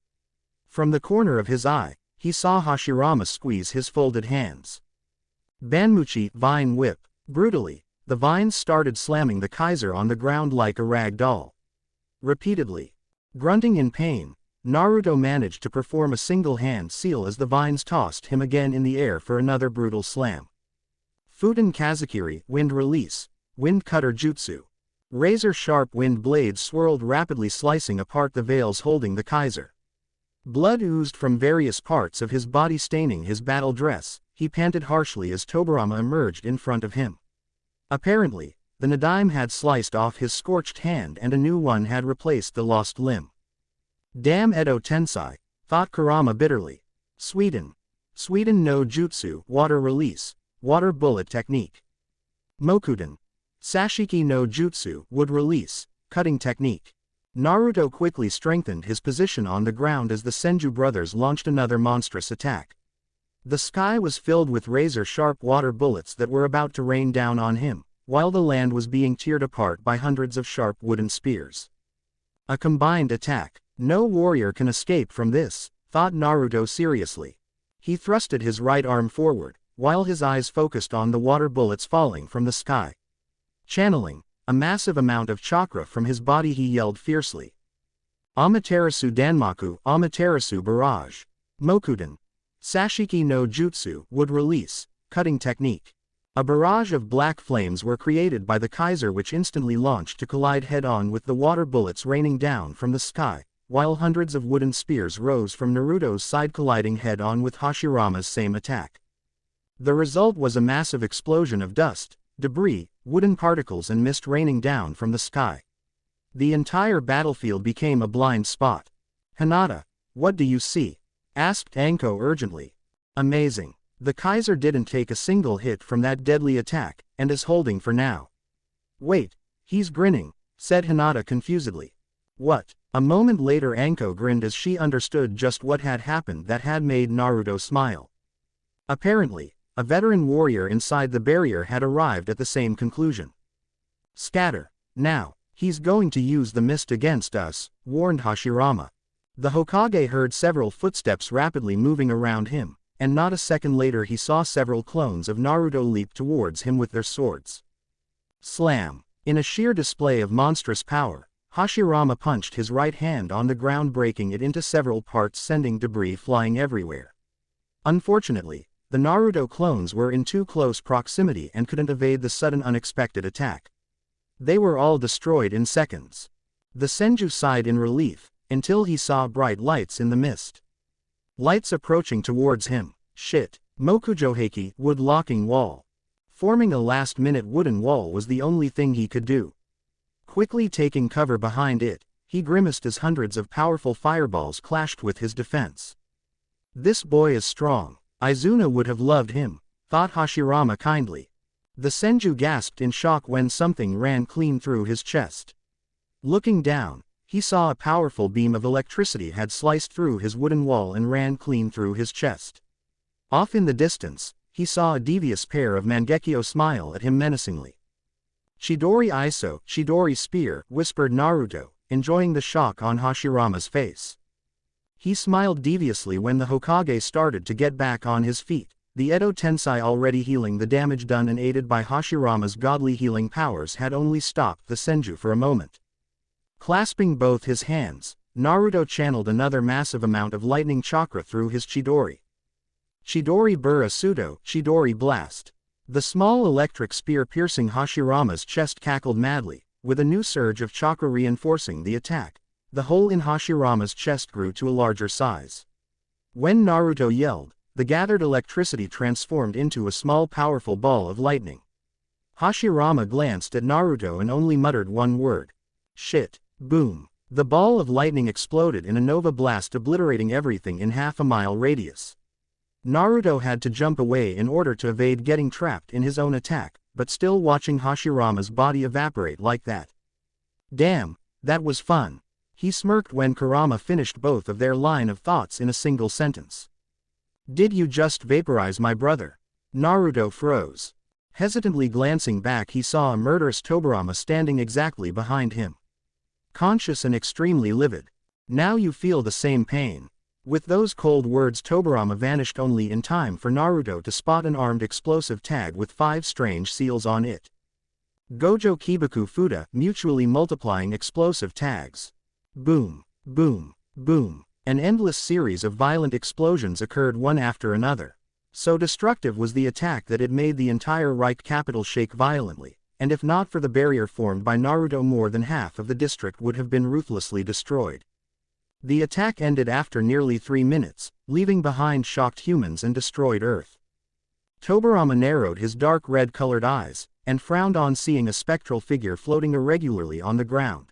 From the corner of his eye, he saw Hashirama squeeze his folded hands. Banmuchi, vine whip. Brutally, the vines started slamming the Kaiser on the ground like a rag doll. Repeatedly. Grunting in pain, Naruto managed to perform a single hand seal as the vines tossed him again in the air for another brutal slam. Futen Kazakiri, wind release, wind cutter jutsu. Razor-sharp wind blades swirled rapidly, slicing apart the veils holding the Kaiser. Blood oozed from various parts of his body, staining his battle dress. He panted harshly as Tobirama emerged in front of him. Apparently, the Nadaime had sliced off his scorched hand and a new one had replaced the lost limb. Damn Edo Tensai, thought Kurama bitterly. Sweden no jutsu, water release, water bullet technique. Mokuden. Sashiki no jutsu, wood release, cutting technique. Naruto quickly strengthened his position on the ground as the Senju brothers launched another monstrous attack. The sky was filled with razor-sharp water bullets that were about to rain down on him, while the land was being teared apart by hundreds of sharp wooden spears. A combined attack. No warrior can escape from this, thought Naruto seriously. He thrusted his right arm forward, while his eyes focused on the water bullets falling from the sky. Channeling a massive amount of chakra from his body, he yelled fiercely. Amaterasu Danmaku, Amaterasu Barrage. Mokuden. Sashiki no jutsu, wood release, cutting technique. A barrage of black flames were created by the Kaiser, which instantly launched to collide head-on with the water bullets raining down from the sky, while hundreds of wooden spears rose from Naruto's side, colliding head-on with Hashirama's same attack. The result was a massive explosion of dust, debris, wooden particles and mist raining down from the sky. The entire battlefield became a blind spot. Hinata, what do you see? Asked Anko urgently. Amazing. The Kaiser didn't take a single hit from that deadly attack, and is holding for now. Wait, he's grinning, said Hinata confusedly. What? A moment later Anko grinned as she understood just what had happened that had made Naruto smile. Apparently, a veteran warrior inside the barrier had arrived at the same conclusion. Scatter. Now, he's going to use the mist against us, warned Hashirama. The Hokage heard several footsteps rapidly moving around him, and not a second later he saw several clones of Naruto leap towards him with their swords. Slam. In a sheer display of monstrous power, Hashirama punched his right hand on the ground, breaking it into several parts, sending debris flying everywhere. Unfortunately, the Naruto clones were in too close proximity and couldn't evade the sudden unexpected attack. They were all destroyed in seconds. The Senju sighed in relief, until he saw bright lights in the mist. Lights approaching towards him. Shit. Mokujoheiki, wood locking wall. Forming a last-minute wooden wall was the only thing he could do. Quickly taking cover behind it, he grimaced as hundreds of powerful fireballs clashed with his defense. This boy is strong. Izuna would have loved him, thought Hashirama kindly. The Senju gasped in shock when something ran clean through his chest. Looking down, he saw a powerful beam of electricity had sliced through his wooden wall and ran clean through his chest. Off in the distance, he saw a devious pair of Mangekyo smile at him menacingly. Chidori Iso, Chidori Spear, whispered Naruto, enjoying the shock on Hashirama's face. He smiled deviously when the Hokage started to get back on his feet, the Edo Tensai already healing the damage done and aided by Hashirama's godly healing powers had only stopped the Senju for a moment. Clasping both his hands, Naruto channeled another massive amount of lightning chakra through his Chidori. Chidori Bura Sudo, Chidori Blast. The small electric spear piercing Hashirama's chest cackled madly, with a new surge of chakra reinforcing the attack. The hole in Hashirama's chest grew to a larger size. When Naruto yelled, the gathered electricity transformed into a small powerful ball of lightning. Hashirama glanced at Naruto and only muttered one word. Shit. Boom. The ball of lightning exploded in a nova blast, obliterating everything in half a mile radius. Naruto had to jump away in order to evade getting trapped in his own attack, but still watching Hashirama's body evaporate like that. Damn, that was fun. He smirked when Kurama finished both of their line of thoughts in a single sentence. Did you just vaporize my brother? Naruto froze. Hesitantly glancing back, he saw a murderous Tobirama standing exactly behind him. Conscious and extremely livid. Now you feel the same pain. With those cold words, Tobirama vanished only in time for Naruto to spot an armed explosive tag with 5 strange seals on it. Gojo Kibaku Fuda, mutually multiplying explosive tags. Boom, boom, boom. An endless series of violent explosions occurred one after another. So destructive was the attack that it made the entire Reich capital shake violently, and if not for the barrier formed by Naruto, more than half of the district would have been ruthlessly destroyed. The attack ended after nearly 3 minutes, leaving behind shocked humans and destroyed Earth. Tobirama narrowed his dark red-colored eyes, and frowned on seeing a spectral figure floating irregularly on the ground.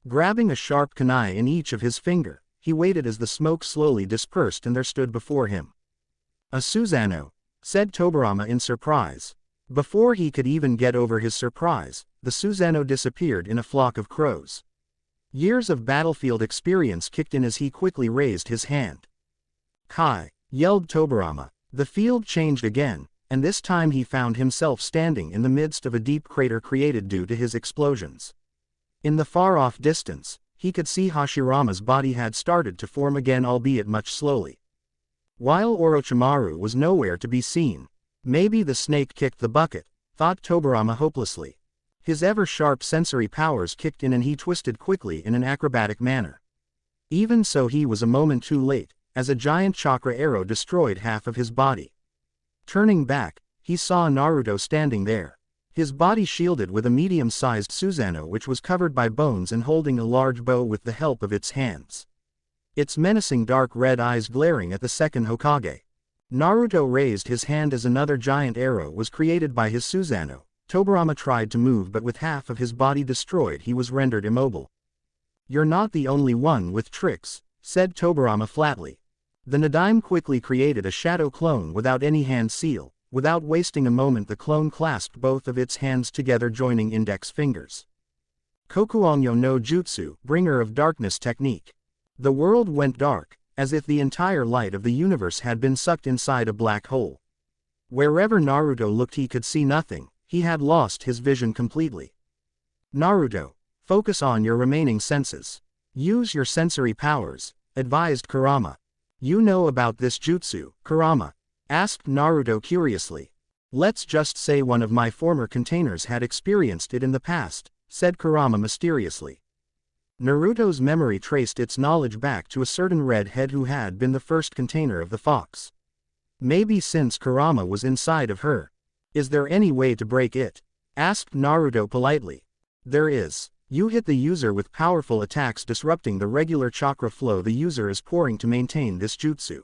Grabbing a sharp kunai in each of his fingers, he waited as the smoke slowly dispersed and there stood before him a Susanoo, said Tobirama in surprise. Before he could even get over his surprise, the Susanoo disappeared in a flock of crows. Years of battlefield experience kicked in as he quickly raised his hand. Kai, yelled Tobirama. The field changed again, and this time he found himself standing in the midst of a deep crater created due to his explosions. In the far-off distance, he could see Hashirama's body had started to form again, albeit much slowly. While Orochimaru was nowhere to be seen. Maybe the snake kicked the bucket, thought Tobirama hopelessly. His ever-sharp sensory powers kicked in and he twisted quickly in an acrobatic manner. Even so, he was a moment too late, as a giant chakra arrow destroyed half of his body. Turning back, he saw Naruto standing there. His body shielded with a medium-sized Susanoo which was covered by bones and holding a large bow with the help of its hands. Its menacing dark red eyes glaring at the second Hokage. Naruto raised his hand as another giant arrow was created by his Susanoo. Tobirama tried to move, but with half of his body destroyed he was rendered immobile. You're not the only one with tricks, said Tobirama flatly. The Nadaime quickly created a shadow clone without any hand seal. Without wasting a moment, the clone clasped both of its hands together, joining index fingers. Kokuongyo no Jutsu, bringer of darkness technique. The world went dark, as if the entire light of the universe had been sucked inside a black hole. Wherever Naruto looked he could see nothing, he had lost his vision completely. Naruto, focus on your remaining senses. Use your sensory powers, advised Kurama. You know about this jutsu, Kurama? Asked Naruto curiously. Let's just say one of my former containers had experienced it in the past, said Kurama mysteriously. Naruto's memory traced its knowledge back to a certain redhead who had been the first container of the fox. Maybe since Kurama was inside of her. Is there any way to break it? Asked Naruto politely. There is. You hit the user with powerful attacks disrupting the regular chakra flow the user is pouring to maintain this jutsu.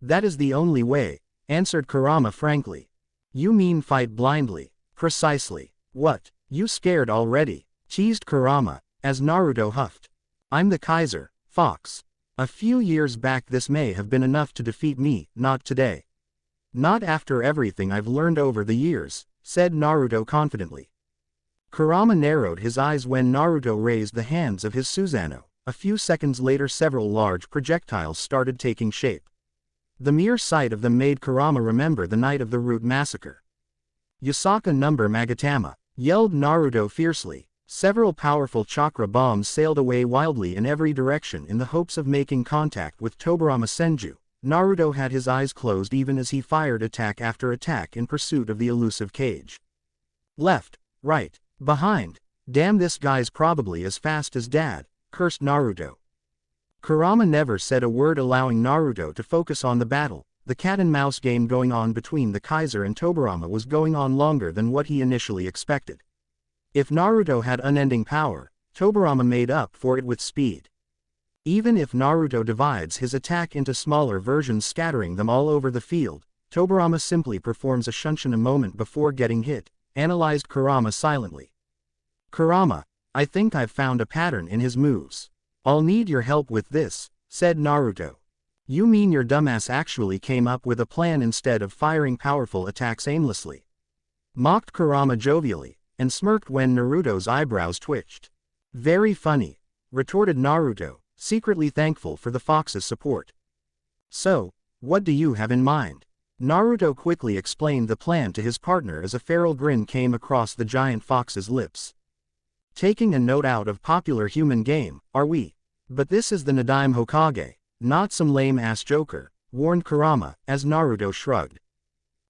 That is the only way, answered Kurama frankly. You mean fight blindly? Precisely. What, you scared already? Teased Kurama, as Naruto huffed. I'm the Kaiser, Fox. A few years back this may have been enough to defeat me, not today. Not after everything I've learned over the years, said Naruto confidently. Kurama narrowed his eyes when Naruto raised the hands of his Susanoo. A few seconds later several large projectiles started taking shape. The mere sight of them made Kurama remember the night of the Root Massacre. Yasaka number Magatama, yelled Naruto fiercely. Several powerful chakra bombs sailed away wildly in every direction in the hopes of making contact with Tobirama Senju. Naruto had his eyes closed even as he fired attack after attack in pursuit of the elusive cage. Left, right, behind. Damn, this guy's probably as fast as Dad, cursed Naruto. Kurama never said a word, allowing Naruto to focus on the battle. The cat-and-mouse game going on between the Kaiser and Tobirama was going on longer than what he initially expected. If Naruto had unending power, Tobirama made up for it with speed. Even if Naruto divides his attack into smaller versions scattering them all over the field, Tobirama simply performs a shunshin a moment before getting hit, analyzed Kurama silently. Kurama, I think I've found a pattern in his moves. I'll need your help with this, said Naruto. You mean your dumbass actually came up with a plan instead of firing powerful attacks aimlessly? Mocked Kurama jovially, and smirked when Naruto's eyebrows twitched. Very funny, retorted Naruto, secretly thankful for the fox's support. So, What do you have in mind? Naruto quickly explained the plan to his partner as a feral grin came across the giant fox's lips. Taking a note out of popular human game, are we? But this is the Nadaime Hokage, not some lame-ass joker, warned Kurama, as Naruto shrugged.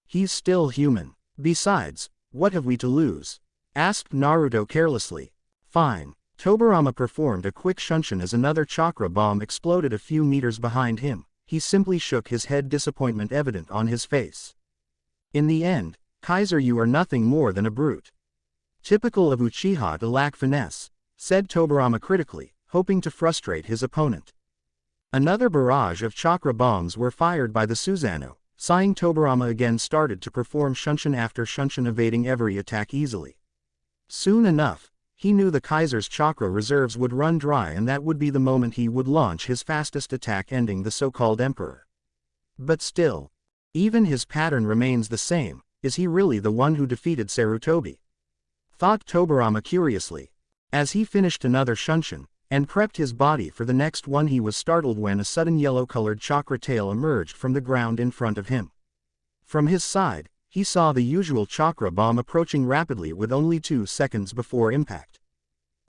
He's still human. Besides, what have we to lose? Asked Naruto carelessly. Fine. Tobirama performed a quick shunshin as another chakra bomb exploded a few meters behind him. He simply shook his head, disappointment evident on his face. In the end, Kaiser, you are nothing more than a brute. Typical of Uchiha to lack finesse, said Tobirama critically, hoping to frustrate his opponent. Another barrage of chakra bombs were fired by the Susanoo. Sighing, Tobirama again started to perform shunshin after shunshin, evading every attack easily. Soon enough, he knew the Kaiser's chakra reserves would run dry, and that would be the moment he would launch his fastest attack, ending the so-called emperor. But still, even his pattern remains the same. Is he really the one who defeated Sarutobi? Thought Tobirama curiously. As he finished another shunshin, and prepped his body for the next one, he was startled when a sudden yellow-colored chakra tail emerged from the ground in front of him. From his side, he saw the usual chakra bomb approaching rapidly with only 2 seconds before impact.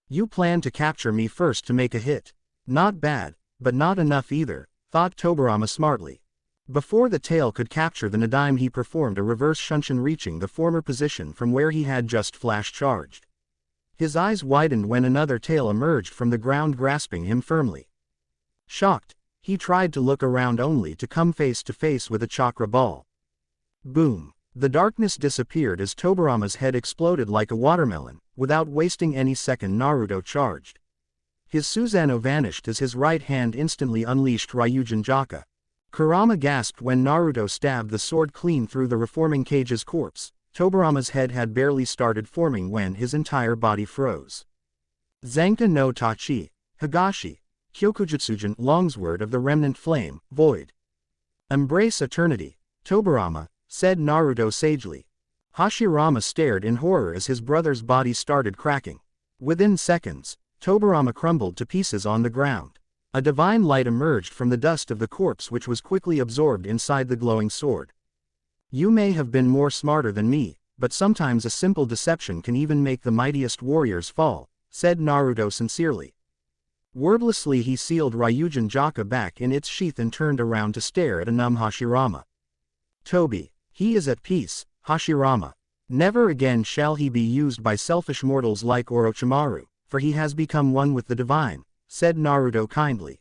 You plan to capture me first to make a hit. Not bad, but not enough either, thought Tobirama smartly. Before the tail could capture the Nadaime, he performed a reverse shunshin, reaching the former position from where he had just flash charged. His eyes widened when another tail emerged from the ground, grasping him firmly. Shocked, he tried to look around only to come face to face with a chakra ball. Boom! The darkness disappeared as Tobirama's head exploded like a watermelon. Without wasting any second, Naruto charged. His Susanoo vanished as his right hand instantly unleashed Ryujin Jaka. Kurama gasped when Naruto stabbed the sword clean through the reforming Kage's corpse. Tobirama's head had barely started forming when his entire body froze. Zanka no Tachi, Higashi, Kyokujutsugen, Longsword of the Remnant Flame, Void. Embrace eternity, Tobirama, said Naruto sagely. Hashirama stared in horror as his brother's body started cracking. Within seconds, Tobirama crumbled to pieces on the ground. A divine light emerged from the dust of the corpse, which was quickly absorbed inside the glowing sword. You may have been more smarter than me, but sometimes a simple deception can even make the mightiest warriors fall, said Naruto sincerely. Wordlessly he sealed Ryujin Jaka back in its sheath and turned around to stare at a numb Hashirama. Tobi, he is at peace, Hashirama. Never again shall he be used by selfish mortals like Orochimaru, for he has become one with the divine, said Naruto kindly.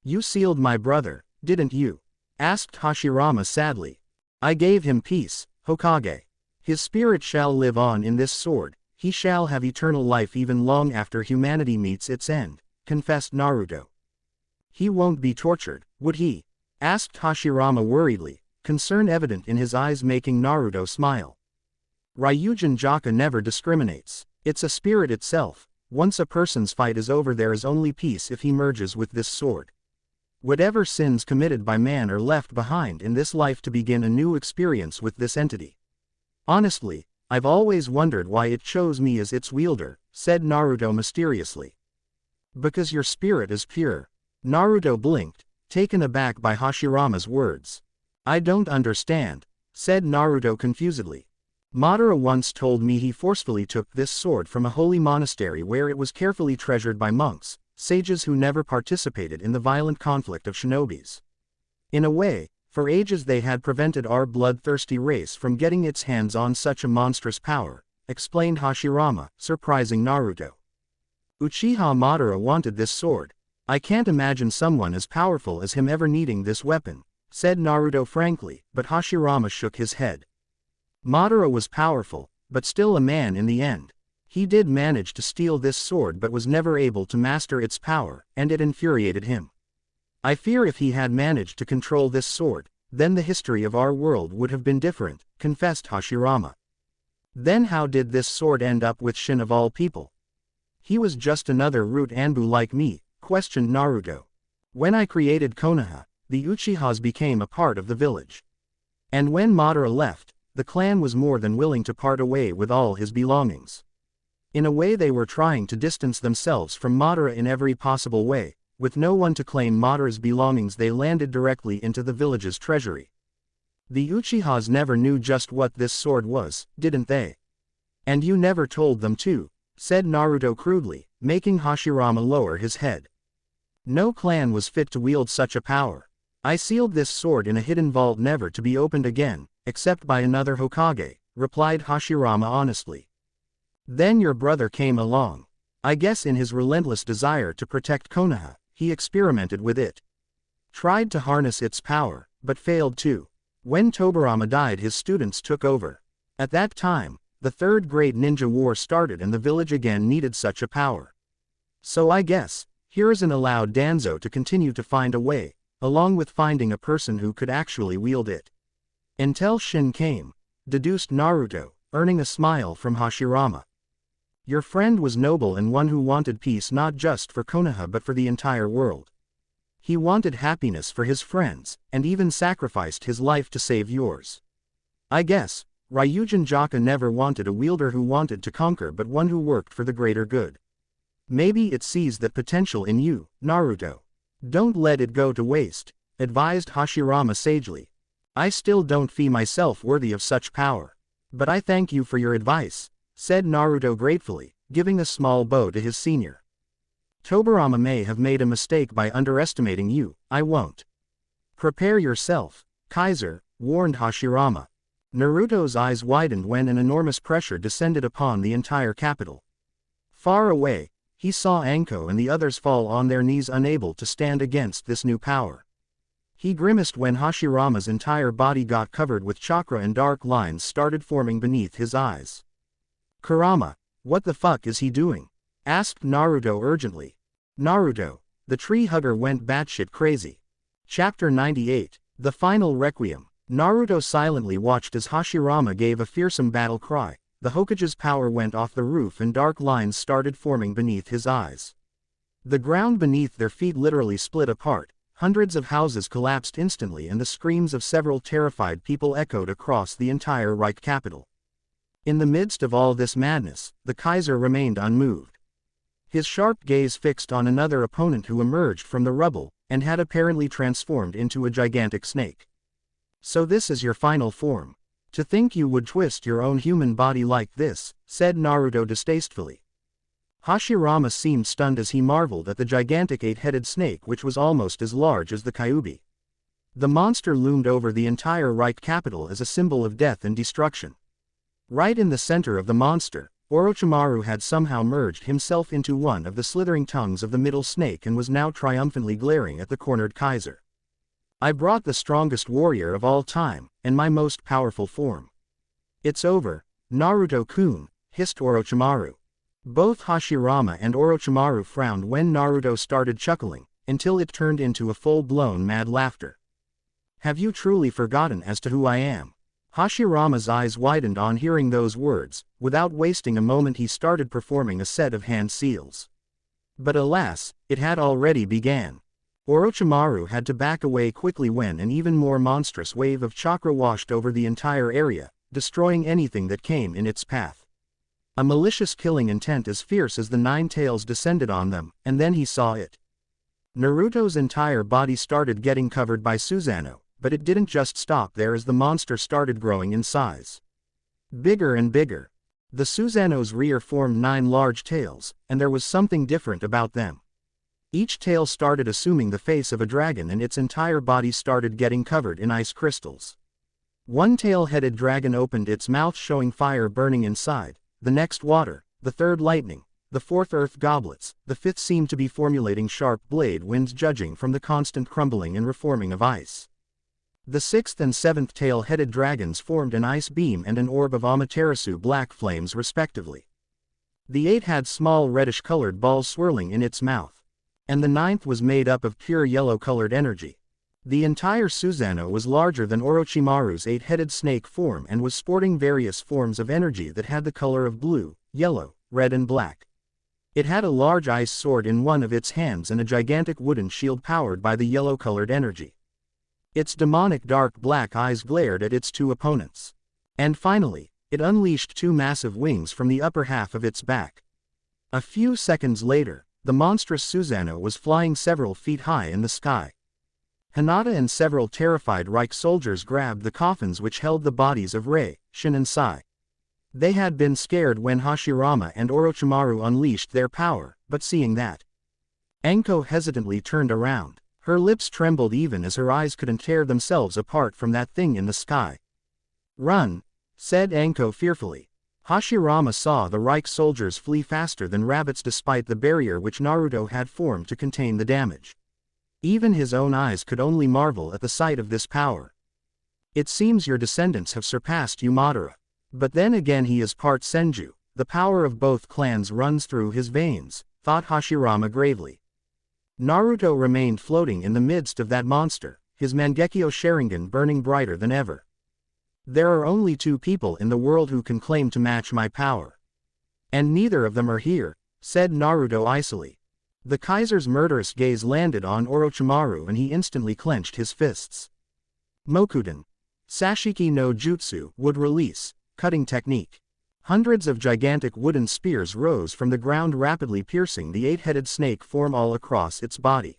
You sealed my brother, didn't you? Asked Hashirama sadly. I gave him peace, Hokage. His spirit shall live on in this sword, he shall have eternal life even long after humanity meets its end, confessed Naruto. He won't be tortured, would he? Asked Hashirama worriedly, concern evident in his eyes, making Naruto smile. Ryujin Jaka never discriminates. It's a spirit itself. Once a person's fight is over, there is only peace if he merges with this sword. Whatever sins committed by man are left behind in this life to begin a new experience with this entity. Honestly, I've always wondered why it chose me as its wielder, said Naruto mysteriously. Because your spirit is pure. Naruto blinked, taken aback by Hashirama's words. I don't understand, said Naruto confusedly. Madara once told me he forcefully took this sword from a holy monastery where it was carefully treasured by monks, sages who never participated in the violent conflict of shinobis. In a way, for ages they had prevented our bloodthirsty race from getting its hands on such a monstrous power, explained Hashirama, surprising Naruto. Uchiha Madara wanted this sword. I can't imagine someone as powerful as him ever needing this weapon, said Naruto frankly, but Hashirama shook his head. Madara was powerful, but still a man in the end. He did manage to steal this sword but was never able to master its power, and it infuriated him. I fear if he had managed to control this sword, then the history of our world would have been different, confessed Hashirama. Then how did this sword end up with Shin of all people? He was just another root Anbu like me, questioned Naruto. When I created Konoha, the Uchihas became a part of the village. And when Madara left, the clan was more than willing to part away with all his belongings. In a way they were trying to distance themselves from Madara in every possible way, with no one to claim Madara's belongings. They landed directly into the village's treasury. The Uchihas never knew just what this sword was, didn't they? And you never told them too, said Naruto crudely, making Hashirama lower his head. No clan was fit to wield such a power. I sealed this sword in a hidden vault never to be opened again, except by another Hokage, replied Hashirama honestly. Then your brother came along. I guess in his relentless desire to protect Konoha, he experimented with it. Tried to harness its power, but failed too. When Tobirama died, his students took over. At that time, the Third Great Ninja War started and the village again needed such a power. So I guess, Hiruzen allowed Danzo to continue to find a way, along with finding a person who could actually wield it. Until Shin came, deduced Naruto, earning a smile from Hashirama. Your friend was noble and one who wanted peace not just for Konoha but for the entire world. He wanted happiness for his friends, and even sacrificed his life to save yours. I guess, Ryujin Jaka never wanted a wielder who wanted to conquer but one who worked for the greater good. Maybe it sees that potential in you, Naruto. Don't let it go to waste, advised Hashirama sagely. I still don't feel myself worthy of such power. But I thank you for your advice, said Naruto gratefully, giving a small bow to his senior. Tobirama may have made a mistake by underestimating you. I won't. Prepare yourself, Kaiser, warned Hashirama. Naruto's eyes widened when an enormous pressure descended upon the entire capital. Far away, he saw Anko and the others fall on their knees unable to stand against this new power. He grimaced when Hashirama's entire body got covered with chakra and dark lines started forming beneath his eyes. Kurama, what the fuck is he doing? Asked Naruto urgently. Naruto, the tree hugger went batshit crazy. Chapter 98, The Final Requiem. Naruto silently watched as Hashirama gave a fearsome battle cry. The Hokage's power went off the roof and dark lines started forming beneath his eyes. The ground beneath their feet literally split apart, hundreds of houses collapsed instantly and the screams of several terrified people echoed across the entire Reich capital. In the midst of all this madness, the Kaiser remained unmoved. His sharp gaze fixed on another opponent who emerged from the rubble, and had apparently transformed into a gigantic snake. So this is your final form. To think you would twist your own human body like this, said Naruto distastefully. Hashirama seemed stunned as he marveled at the gigantic eight-headed snake which was almost as large as the Kyuubi. The monster loomed over the entire Reich capital as a symbol of death and destruction. Right in the center of the monster, Orochimaru had somehow merged himself into one of the slithering tongues of the middle snake and was now triumphantly glaring at the cornered Kaiser. I brought the strongest warrior of all time, and my most powerful form. It's over, Naruto-kun, hissed Orochimaru. Both Hashirama and Orochimaru frowned when Naruto started chuckling, until it turned into a full-blown mad laughter. Have you truly forgotten as to who I am? Hashirama's eyes widened on hearing those words. Without wasting a moment he started performing a set of hand seals. But alas, it had already began. Orochimaru had to back away quickly when an even more monstrous wave of chakra washed over the entire area, destroying anything that came in its path. A malicious killing intent as fierce as the nine tails descended on them, and then he saw it. Naruto's entire body started getting covered by Susanoo, but it didn't just stop there as the monster started growing in size. Bigger and bigger. The Susanoo's rear formed 9 large tails, and there was something different about them. Each tail started assuming the face of a dragon and its entire body started getting covered in ice crystals. One tail-headed dragon opened its mouth showing fire burning inside, the next water, the third lightning, the fourth earth goblets, the fifth seemed to be formulating sharp blade winds judging from the constant crumbling and reforming of ice. The sixth and seventh tail-headed dragons formed an ice beam and an orb of Amaterasu black flames respectively. The eighth had small reddish-colored balls swirling in its mouth. And the ninth was made up of pure yellow-colored energy. The entire Susanoo was larger than Orochimaru's eight-headed snake form and was sporting various forms of energy that had the color of blue, yellow, red and black. It had a large ice sword in one of its hands and a gigantic wooden shield powered by the yellow-colored energy. Its demonic dark black eyes glared at its two opponents. And finally, it unleashed 2 massive wings from the upper half of its back. A few seconds later, the monstrous Susanoo was flying several feet high in the sky. Hinata and several terrified Reich soldiers grabbed the coffins which held the bodies of Rei, Shin and Sai. They had been scared when Hashirama and Orochimaru unleashed their power, but seeing that, Anko hesitantly turned around. Her lips trembled even as her eyes couldn't tear themselves apart from that thing in the sky. "Run," said Anko fearfully. Hashirama saw the Reich soldiers flee faster than rabbits despite the barrier which Naruto had formed to contain the damage. Even his own eyes could only marvel at the sight of this power. "It seems your descendants have surpassed you, Madara. But then again he is part Senju, the power of both clans runs through his veins," thought Hashirama gravely. Naruto remained floating in the midst of that monster, his Mangekyo Sharingan burning brighter than ever. "There are only two people in the world who can claim to match my power. And neither of them are here," said Naruto icily. The Kaiser's murderous gaze landed on Orochimaru and he instantly clenched his fists. Mokuden. Sashiki no Jutsu would release, cutting technique. Hundreds of gigantic wooden spears rose from the ground rapidly piercing the eight-headed snake form all across its body.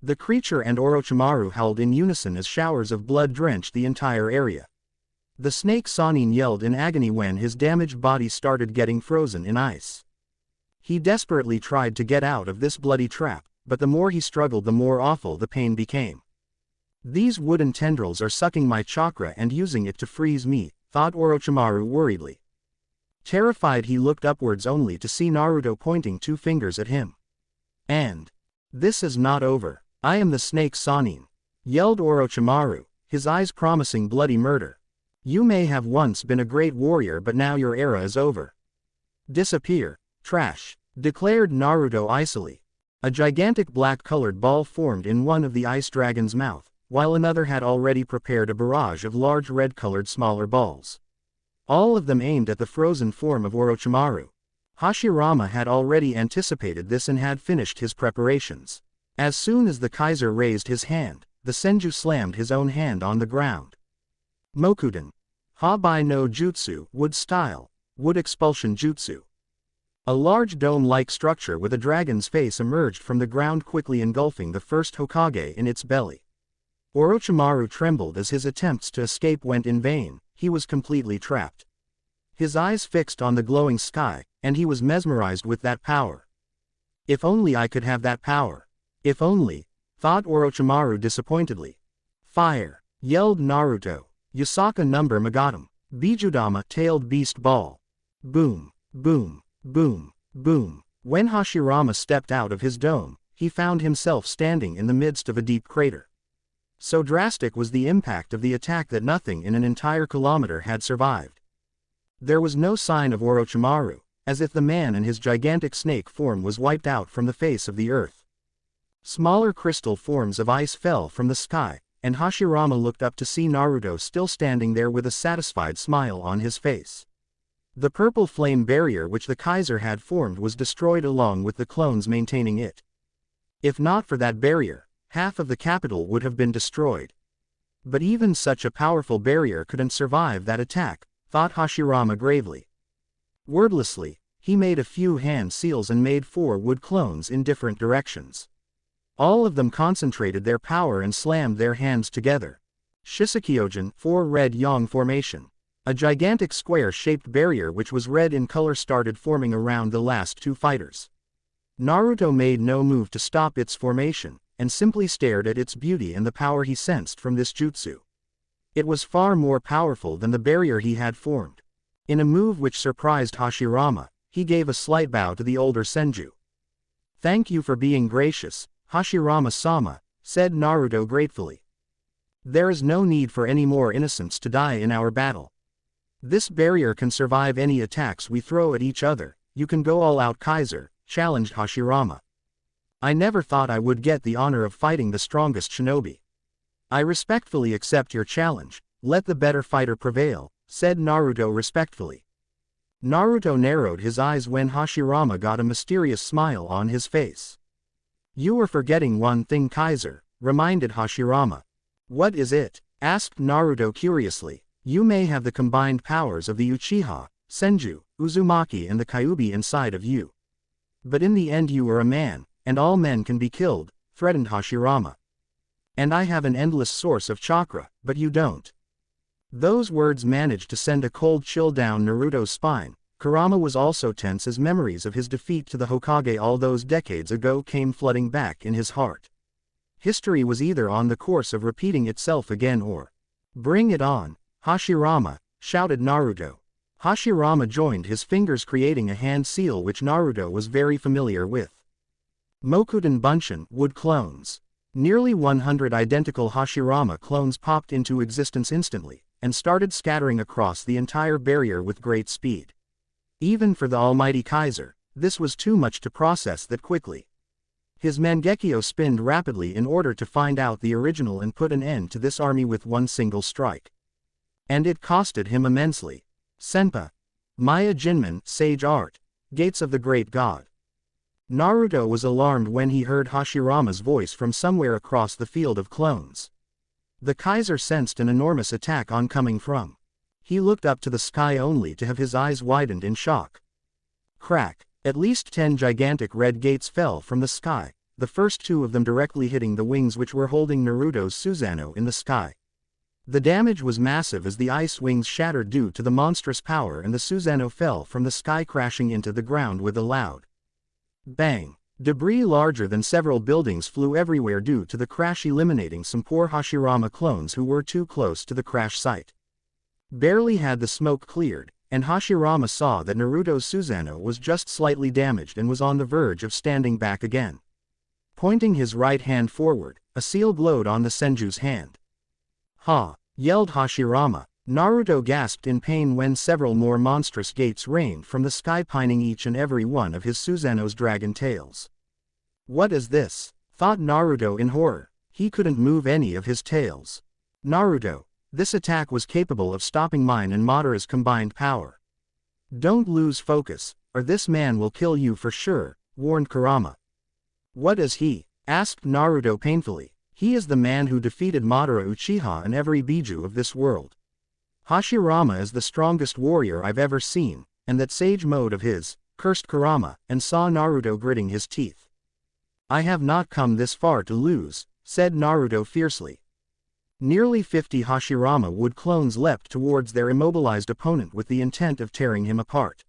The creature and Orochimaru howled in unison as showers of blood drenched the entire area. The snake Sannin yelled in agony when his damaged body started getting frozen in ice. He desperately tried to get out of this bloody trap, but the more he struggled the more awful the pain became. "These wooden tendrils are sucking my chakra and using it to freeze me," thought Orochimaru worriedly. Terrified he looked upwards only to see Naruto pointing two fingers at him. "And this is not over. I am the snake Sannin," yelled Orochimaru, his eyes promising bloody murder. "You may have once been a great warrior but now your era is over. Disappear, trash," declared Naruto icily. A gigantic black-colored ball formed in one of the ice dragon's mouth, while another had already prepared a barrage of large red-colored smaller balls. All of them aimed at the frozen form of Orochimaru. Hashirama had already anticipated this and had finished his preparations. As soon as the Kaiser raised his hand, the Senju slammed his own hand on the ground. Mokuden. Habai no Jutsu, Wood Style, Wood Expulsion Jutsu. A large dome-like structure with a dragon's face emerged from the ground quickly engulfing the first Hokage in its belly. Orochimaru trembled as his attempts to escape went in vain. He was completely trapped. His eyes fixed on the glowing sky, and he was mesmerized with that power. "If only I could have that power. If only," thought Orochimaru disappointedly. "Fire!" yelled Naruto. Yasaka number Magatam. Bijudama tailed beast ball. Boom, boom, boom, boom. When Hashirama stepped out of his dome, he found himself standing in the midst of a deep crater. So drastic was the impact of the attack that nothing in an entire kilometer had survived. There was no sign of Orochimaru, as if the man and his gigantic snake form was wiped out from the face of the earth. Smaller crystal forms of ice fell from the sky, and Hashirama looked up to see Naruto still standing there with a satisfied smile on his face. The purple flame barrier which the Kaiser had formed was destroyed along with the clones maintaining it. If not for that barrier, half of the capital would have been destroyed. But even such a powerful barrier couldn't survive that attack, thought Hashirama gravely. Wordlessly, he made a few hand seals and made 4 wood clones in different directions. All of them concentrated their power and slammed their hands together. Shisekyojin 4 Red Yang Formation. A gigantic square-shaped barrier which was red in color started forming around the last 2 fighters. Naruto made no move to stop its formation, and simply stared at its beauty and the power he sensed from this jutsu. It was far more powerful than the barrier he had formed. In a move which surprised Hashirama, he gave a slight bow to the older Senju. "Thank you for being gracious, Hashirama-sama," said Naruto gratefully. "There is no need for any more innocents to die in our battle. This barrier can survive any attacks we throw at each other. You can go all out, Kaiser," challenged Hashirama. "I never thought I would get the honor of fighting the strongest shinobi. I respectfully accept your challenge. Let the better fighter prevail," said Naruto respectfully. Naruto narrowed his eyes when Hashirama got a mysterious smile on his face. "You are forgetting one thing, Kaiser," reminded Hashirama. "What is it?" asked Naruto curiously. "You may have the combined powers of the Uchiha, Senju, Uzumaki and the Kyuubi inside of you. But in the end you are a man, and all men can be killed, threatened Hashirama. And I have an endless source of chakra, but you don't. Those words managed to send a cold chill down Naruto's spine. Kurama was also tense as memories of his defeat to the Hokage all those decades ago came flooding back in his heart. History was either on the course of repeating itself again or... Bring it on, Hashirama, shouted Naruto. Hashirama joined his fingers creating a hand seal which Naruto was very familiar with. Mokuten Bunshin wood clones. Nearly 100 identical Hashirama clones popped into existence instantly, and started scattering across the entire barrier with great speed. Even for the almighty Kaiser, this was too much to process that quickly. His Mangekyo spinned rapidly in order to find out the original and put an end to this army with one single strike. And it costed him immensely. Senpa. Maya Jinmen, Sage Art. Gates of the Great God. Naruto was alarmed when he heard Hashirama's voice from somewhere across the field of clones. The Kaiser sensed an enormous attack oncoming from. He looked up to the sky only to have his eyes widened in shock. Crack. At least 10 gigantic red gates fell from the sky, the first 2 of them directly hitting the wings which were holding Naruto's Susanoo in the sky. The damage was massive as the ice wings shattered due to the monstrous power and the Susanoo fell from the sky crashing into the ground with a loud bang. Debris larger than several buildings flew everywhere due to the crash, eliminating some poor Hashirama clones who were too close to the crash site. Barely had the smoke cleared, and Hashirama saw that Naruto's Susanoo was just slightly damaged and was on the verge of standing back again. Pointing his right hand forward, a seal glowed on the Senju's hand. Ha! Yelled Hashirama. Naruto gasped in pain when several more monstrous gates rained from the sky, pining each and every one of his Susanoo's dragon tails. What is this? Thought Naruto in horror. He couldn't move any of his tails. Naruto, this attack was capable of stopping mine and Madara's combined power. Don't lose focus, or this man will kill you for sure, warned Kurama. What is he? Asked Naruto painfully. He is the man who defeated Madara Uchiha and every Biju of this world. Hashirama is the strongest warrior I've ever seen, and that sage mode of his, cursed Kurama, and saw Naruto gritting his teeth. I have not come this far to lose, said Naruto fiercely. Nearly 50 Hashirama wood clones leapt towards their immobilized opponent with the intent of tearing him apart.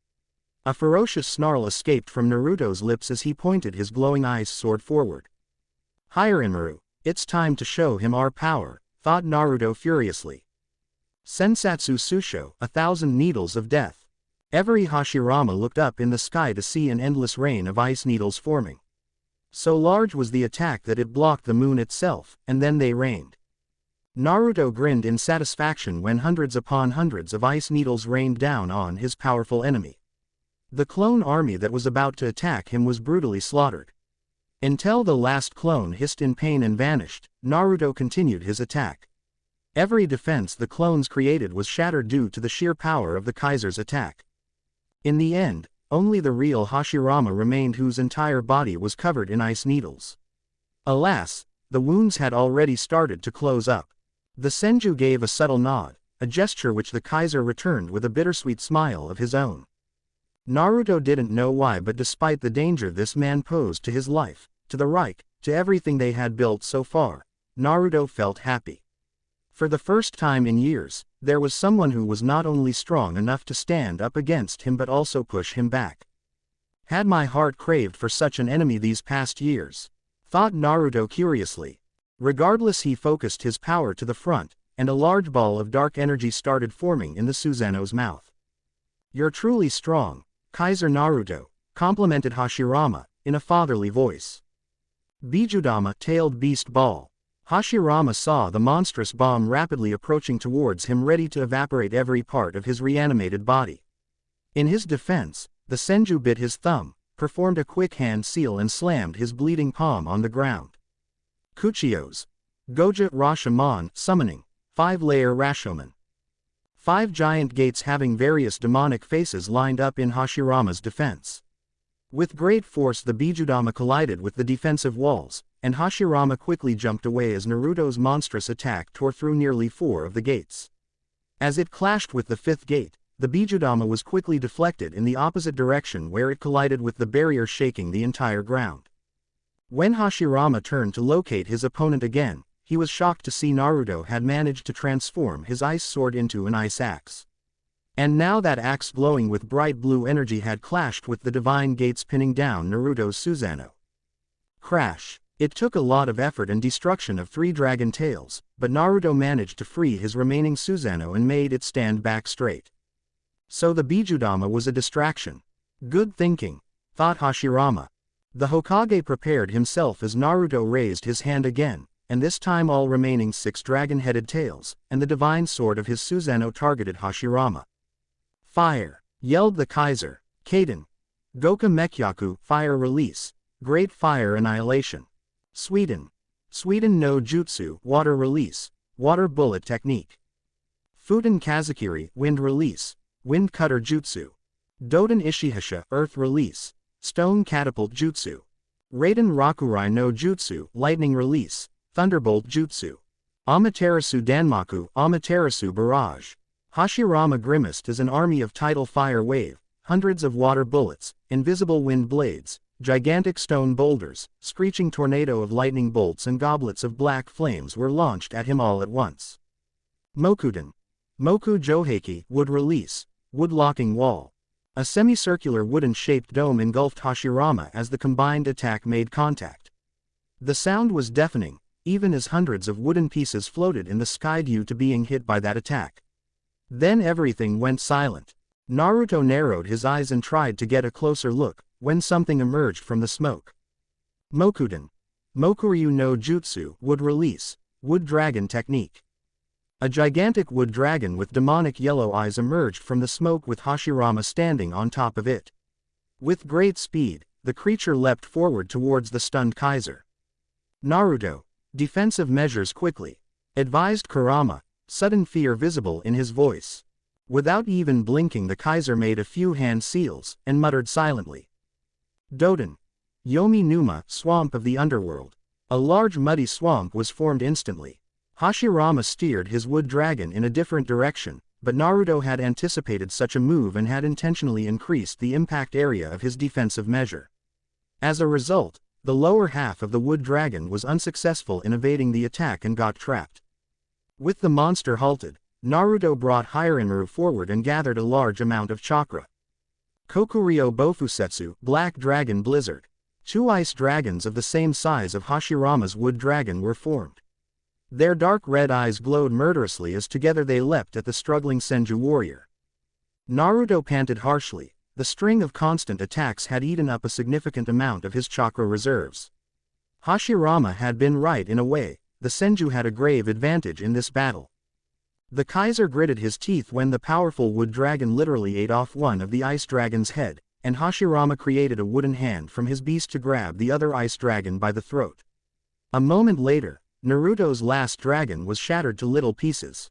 A ferocious snarl escaped from Naruto's lips as he pointed his glowing ice sword forward. Hirinmaru, it's time to show him our power, thought Naruto furiously. Sensatsu Susho, 1,000 needles of death. Every Hashirama looked up in the sky to see an endless rain of ice needles forming. So large was the attack that it blocked the moon itself, and then they rained. Naruto grinned in satisfaction when hundreds upon hundreds of ice needles rained down on his powerful enemy. The clone army that was about to attack him was brutally slaughtered. Until the last clone hissed in pain and vanished, Naruto continued his attack. Every defense the clones created was shattered due to the sheer power of the Kaiser's attack. In the end, only the real Hashirama remained, whose entire body was covered in ice needles. Alas, the wounds had already started to close up. The Senju gave a subtle nod, a gesture which the Kaiser returned with a bittersweet smile of his own. Naruto didn't know why, but despite the danger this man posed to his life, to the Reich, to everything they had built so far, Naruto felt happy. For the first time in years, there was someone who was not only strong enough to stand up against him but also push him back. Had my heart craved for such an enemy these past years? Thought Naruto curiously. Regardless, he focused his power to the front, and a large ball of dark energy started forming in the Susanoo's mouth. You're truly strong, Kaiser Naruto, complimented Hashirama, in a fatherly voice. Bijudama, tailed beast ball. Hashirama saw the monstrous bomb rapidly approaching towards him, ready to evaporate every part of his reanimated body. In his defense, the Senju bit his thumb, performed a quick hand seal and slammed his bleeding palm on the ground. Kuchios. Goja Rashomon, summoning. 5-layer Rashomon. 5 giant gates having various demonic faces lined up in Hashirama's defense. With great force the Bijudama collided with the defensive walls, and Hashirama quickly jumped away as Naruto's monstrous attack tore through nearly 4 of the gates. As it clashed with the 5th gate, the Bijudama was quickly deflected in the opposite direction where it collided with the barrier, shaking the entire ground. When Hashirama turned to locate his opponent again, he was shocked to see Naruto had managed to transform his ice sword into an ice axe. And now that axe, glowing with bright blue energy, had clashed with the divine gates, pinning down Naruto's Susanoo. Crash! It took a lot of effort and destruction of 3 dragon tails, but Naruto managed to free his remaining Susanoo and made it stand back straight. So the Bijudama was a distraction. Good thinking, thought Hashirama. The Hokage prepared himself as Naruto raised his hand again, and this time all remaining 6 dragon-headed tails, and the divine sword of his Susanoo targeted Hashirama. Fire! Yelled the Kaiser. Kaden. Goka Mekyaku, fire release. Great fire annihilation. Sweden no Jutsu, water release. Water bullet technique. Futen Kazakiri, wind release. Wind cutter jutsu. Doden Ishihasha, earth release. Stone catapult jutsu. Raiden Rakurai no Jutsu, lightning release. Thunderbolt jutsu. Amaterasu Danmaku, Amaterasu barrage. Hashirama grimaced as an army of tidal fire wave, hundreds of water bullets, invisible wind blades, gigantic stone boulders, screeching tornado of lightning bolts and goblets of black flames were launched at him all at once. Mokuden. Moku Joheiki, wood release. Wood locking wall. A semicircular wooden-shaped dome engulfed Hashirama as the combined attack made contact. The sound was deafening, even as hundreds of wooden pieces floated in the sky due to being hit by that attack. Then everything went silent. Naruto narrowed his eyes and tried to get a closer look, when something emerged from the smoke. Mokuden. Mokuryu no Jutsu, wood release. Wood dragon technique. A gigantic wood dragon with demonic yellow eyes emerged from the smoke with Hashirama standing on top of it. With great speed, the creature leapt forward towards the stunned Kaiser. Naruto. Defensive measures quickly. Advised Kurama, sudden fear visible in his voice. Without even blinking, the Kaiser made a few hand seals, and muttered silently. Doden. Yomi Numa, swamp of the underworld. A large muddy swamp was formed instantly. Hashirama steered his wood dragon in a different direction, but Naruto had anticipated such a move and had intentionally increased the impact area of his defensive measure. As a result, the lower half of the wood dragon was unsuccessful in evading the attack and got trapped. With the monster halted, Naruto brought Hirinmaru forward and gathered a large amount of chakra. Kokuryo Bofusetsu, Black Dragon Blizzard. 2 ice dragons of the same size of Hashirama's wood dragon were formed. Their dark red eyes glowed murderously as together they leapt at the struggling Senju warrior. Naruto panted harshly. The string of constant attacks had eaten up a significant amount of his chakra reserves. Hashirama had been right in a way. The Senju had a grave advantage in this battle. The Kaiser gritted his teeth when the powerful wood dragon literally ate off one of the ice dragon's head, and Hashirama created a wooden hand from his beast to grab the other ice dragon by the throat. A moment later, Naruto's last dragon was shattered to little pieces.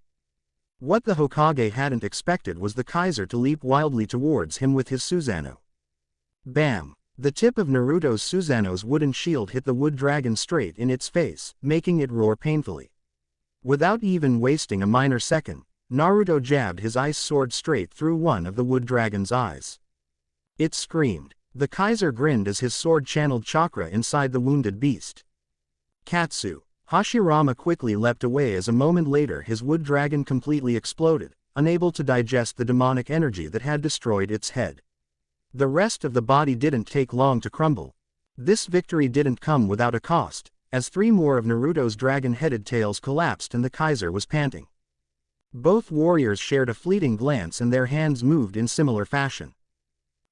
What the Hokage hadn't expected was the Kaiser to leap wildly towards him with his Susanoo. Bam! The tip of Naruto's Susanoo's wooden shield hit the wood dragon straight in its face, making it roar painfully. Without even wasting a minor second, Naruto jabbed his ice sword straight through one of the wood dragon's eyes. It screamed. The Kaiser grinned as his sword channeled chakra inside the wounded beast. Katsu. Hashirama quickly leapt away as a moment later his wood dragon completely exploded, unable to digest the demonic energy that had destroyed its head. The rest of the body didn't take long to crumble. This victory didn't come without a cost, as 3 more of Naruto's dragon-headed tails collapsed and the Kaiser was panting. Both warriors shared a fleeting glance and their hands moved in similar fashion.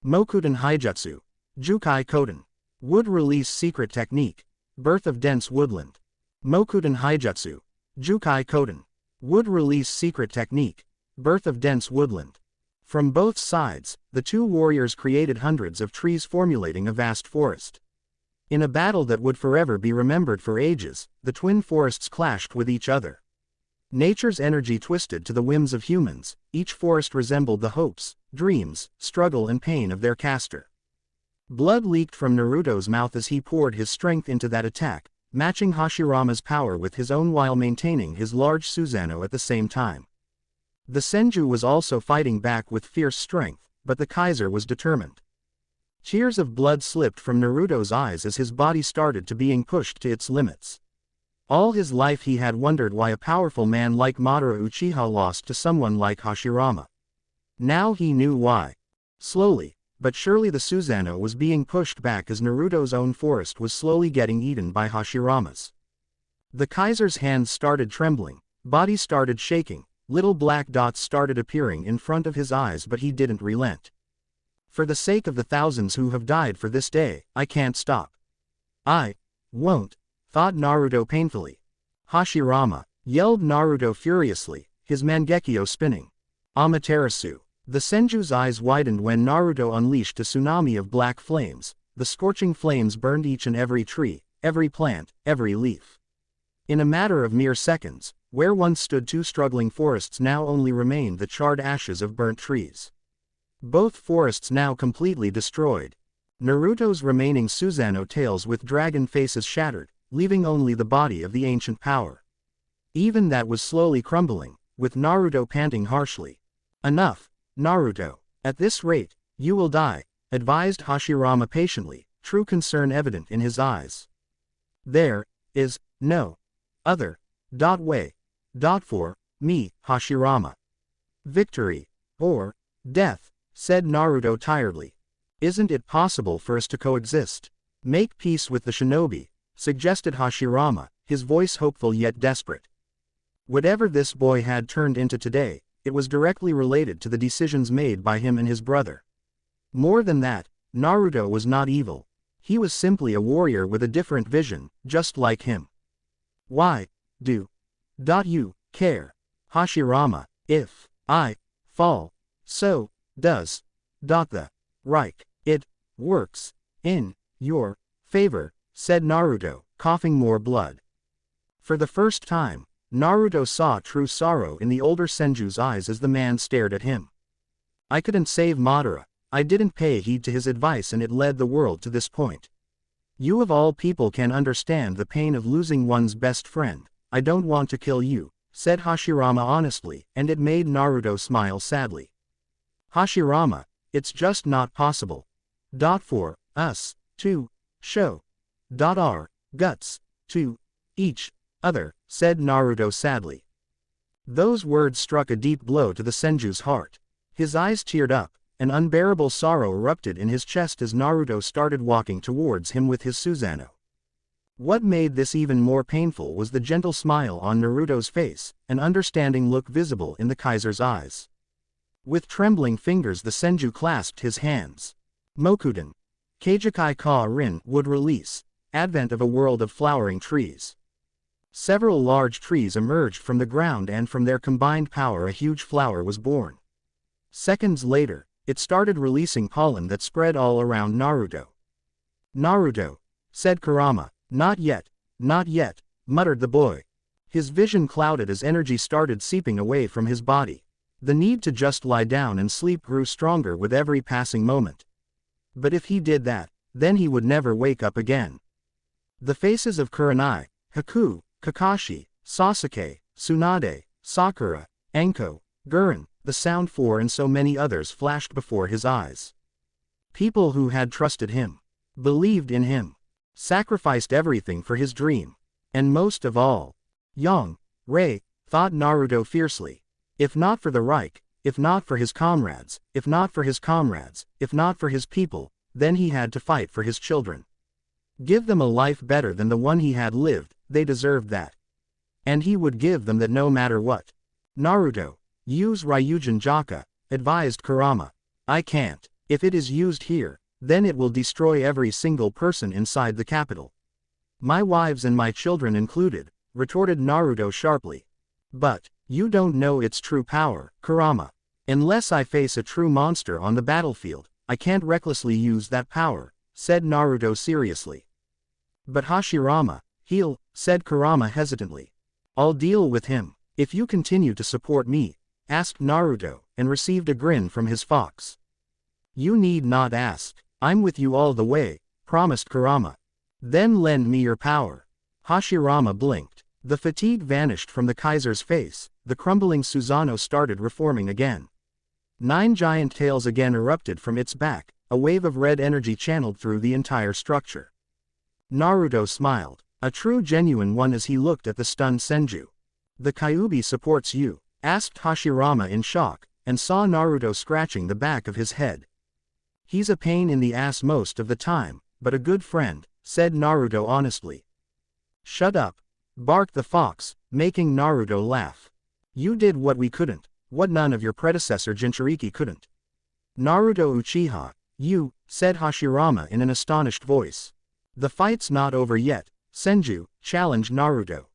Mokuden Haijutsu. Jukai Koden. Wood release secret technique. Birth of dense woodland. Mokuden Haijutsu. Jukai Koden. Wood release secret technique. Birth of dense woodland. From both sides, the 2 warriors created hundreds of trees formulating a vast forest. In a battle that would forever be remembered for ages, the twin forests clashed with each other. Nature's energy twisted to the whims of humans, each forest resembled the hopes, dreams, struggle and pain of their caster. Blood leaked from Naruto's mouth as he poured his strength into that attack, matching Hashirama's power with his own while maintaining his large Susanoo at the same time. The Senju was also fighting back with fierce strength, but the Kaiser was determined. Tears of blood slipped from Naruto's eyes as his body started to being pushed to its limits. All his life he had wondered why a powerful man like Madara Uchiha lost to someone like Hashirama. Now he knew why. Slowly, but surely the Susanoo was being pushed back as Naruto's own forest was slowly getting eaten by Hashirama's. The Kaiser's hands started trembling, body started shaking, little black dots started appearing in front of his eyes, but he didn't relent. For the sake of the thousands who have died for this day, I can't stop. I won't, thought Naruto painfully. Hashirama, yelled Naruto furiously, his Mangekyo spinning. Amaterasu. The Senju's eyes widened when Naruto unleashed a tsunami of black flames. The scorching flames burned each and every tree, every plant, every leaf. In a matter of mere seconds, where once stood two struggling forests now only remained the charred ashes of burnt trees. Both forests now completely destroyed. Naruto's remaining Susanoo tails with dragon faces shattered, leaving only the body of the ancient power. Even that was slowly crumbling, with Naruto panting harshly. Enough, Naruto. At this rate, you will die, advised Hashirama patiently, true concern evident in his eyes. There is no other way for me, Hashirama. Victory or death, said Naruto tiredly. Isn't it possible for us to coexist? Make peace with the shinobi, suggested Hashirama, his voice hopeful yet desperate. Whatever this boy had turned into today, it was directly related to the decisions made by him and his brother. More than that, Naruto was not evil. He was simply a warrior with a different vision, just like him. Why do you care, Hashirama? If I fall, so does the Reich. It works in your favor, said Naruto, coughing more blood. For the first time, Naruto saw true sorrow in the older Senju's eyes as the man stared at him. I couldn't save Madara, I didn't pay heed to his advice and it led the world to this point. You of all people can understand the pain of losing one's best friend. I don't want to kill you, said Hashirama honestly, and it made Naruto smile sadly. Hashirama, it's just not possible. For us to show our guts to each other, said Naruto sadly. Those words struck a deep blow to the Senju's heart. His eyes teared up, an unbearable sorrow erupted in his chest as Naruto started walking towards him with his Susanoo. What made this even more painful was the gentle smile on Naruto's face, an understanding look visible in the Kaiser's eyes. With trembling fingers the Senju clasped his hands. Mokuden. Keijikai Ka Rin would release. Advent of a world of flowering trees. Several large trees emerged from the ground and from their combined power a huge flower was born. Seconds later, it started releasing pollen that spread all around Naruto. Naruto, said Kurama. Not yet, muttered the boy. His vision clouded as energy started seeping away from his body. The need to just lie down and sleep grew stronger with every passing moment. But if he did that, then he would never wake up again. The faces of Kurenai, Haku, Kakashi, Sasuke, Tsunade, Sakura, Anko, Gurren, the Sound Four and so many others flashed before his eyes. People who had trusted him, believed in him, sacrificed everything for his dream. And most of all, Yang, Rei, thought Naruto fiercely. If not for the Reich, if not for his comrades, if not for his people, then he had to fight for his children. Give them a life better than the one he had lived, they deserved that. And he would give them that no matter what. Naruto, use Ryujin Jaka, advised Kurama. I can't. If it is used here, then it will destroy every single person inside the capital. My wives and my children included, retorted Naruto sharply. But, you don't know its true power, Kurama. Unless I face a true monster on the battlefield, I can't recklessly use that power, said Naruto seriously. But Hashirama, he'll, said Kurama hesitantly. I'll deal with him, if you continue to support me, asked Naruto, and received a grin from his fox. You need not ask, I'm with you all the way, promised Kurama. Then lend me your power. Hashirama blinked. The fatigue vanished from the Kaiser's face, the crumbling Susanoo started reforming again. 9 giant tails again erupted from its back, a wave of red energy channeled through the entire structure. Naruto smiled, a true genuine one as he looked at the stunned Senju. "The Kyuubi supports you?" asked Hashirama in shock, and saw Naruto scratching the back of his head. "He's a pain in the ass most of the time, but a good friend," said Naruto honestly. "Shut up," barked the fox, making Naruto laugh. "You did what we couldn't, what none of your predecessor Jinchuriki couldn't." "Naruto Uchiha, you," said Hashirama in an astonished voice. "The fight's not over yet, Senju," challenged Naruto.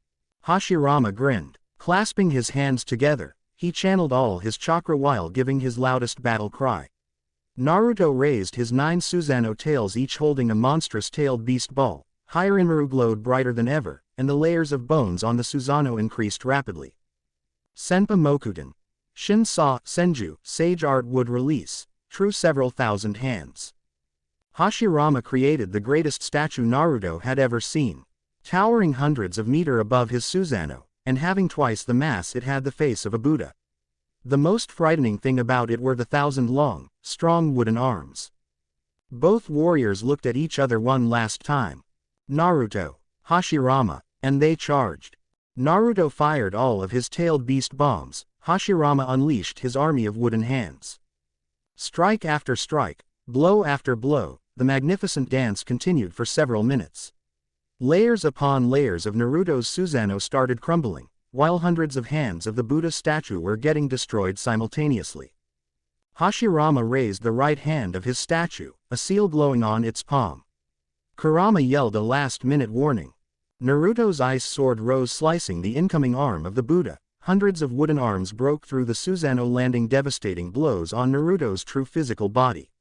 Hashirama grinned. Clasping his hands together, he channeled all his chakra while giving his loudest battle cry. Naruto raised his 9 Susanoo tails, each holding a monstrous tailed beast ball. Hirainmaru glowed brighter than ever, and the layers of bones on the Susanoo increased rapidly. Senpa Mokuten. Shin saw Senju, Sage Art would release, true several thousand hands. Hashirama created the greatest statue Naruto had ever seen. Towering hundreds of meters above his Susanoo, and having twice the mass, it had the face of a Buddha. The most frightening thing about it were the 1,000 long, strong wooden arms. Both warriors looked at each other one last time. Naruto, Hashirama, and they charged. Naruto fired all of his tailed beast bombs. Hashirama unleashed his army of wooden hands. Strike after strike, blow after blow, the magnificent dance continued for several minutes. Layers upon layers of Naruto's Susanoo started crumbling, while hundreds of hands of the Buddha statue were getting destroyed simultaneously. Hashirama raised the right hand of his statue, a seal glowing on its palm. Kurama yelled a last-minute warning. Naruto's ice sword rose, slicing the incoming arm of the Buddha. Hundreds of wooden arms broke through the Susanoo, landing devastating blows on Naruto's true physical body.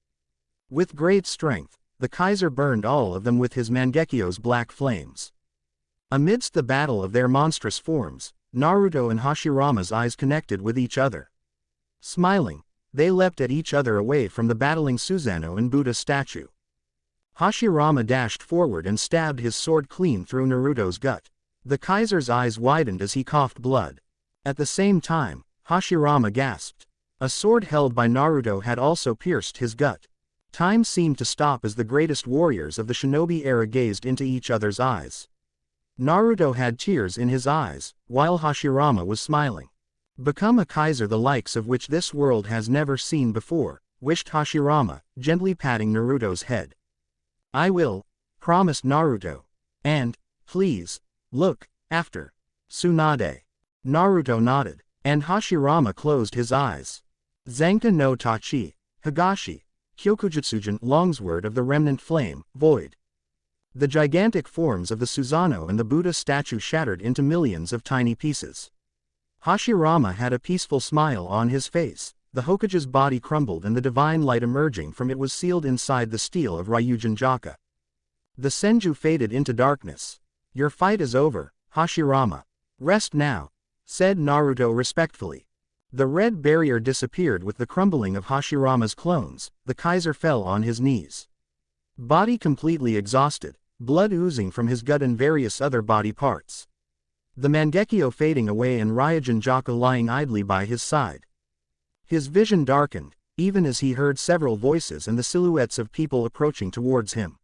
With great strength, the Kaiser burned all of them with his Mangekyo's black flames. Amidst the battle of their monstrous forms, Naruto and Hashirama's eyes connected with each other. Smiling, they leapt at each other away from the battling Susanoo and Buddha statue. Hashirama dashed forward and stabbed his sword clean through Naruto's gut. The Kaiser's eyes widened as he coughed blood. At the same time, Hashirama gasped. A sword held by Naruto had also pierced his gut. Time seemed to stop as the greatest warriors of the shinobi era gazed into each other's eyes. Naruto had tears in his eyes, while Hashirama was smiling. "Become a Kaiser the likes of which this world has never seen before," wished Hashirama, gently patting Naruto's head. "I will," promised Naruto. "And, please, look after Tsunade." Naruto nodded, and Hashirama closed his eyes. Zanka no Tachi, Higashi, Kyokujutsugen, Longsword of the Remnant Flame, Void. The gigantic forms of the Susanoo and the Buddha statue shattered into millions of tiny pieces. Hashirama had a peaceful smile on his face. The Hokage's body crumbled and the divine light emerging from it was sealed inside the steel of Ryujin Jaka. The Senju faded into darkness. "Your fight is over, Hashirama. Rest now," said Naruto respectfully. The red barrier disappeared with the crumbling of Hashirama's clones. The Kaiser fell on his knees. Body completely exhausted, blood oozing from his gut and various other body parts. The Mangekyo fading away and Ryujin Jaka lying idly by his side. His vision darkened, even as he heard several voices and the silhouettes of people approaching towards him.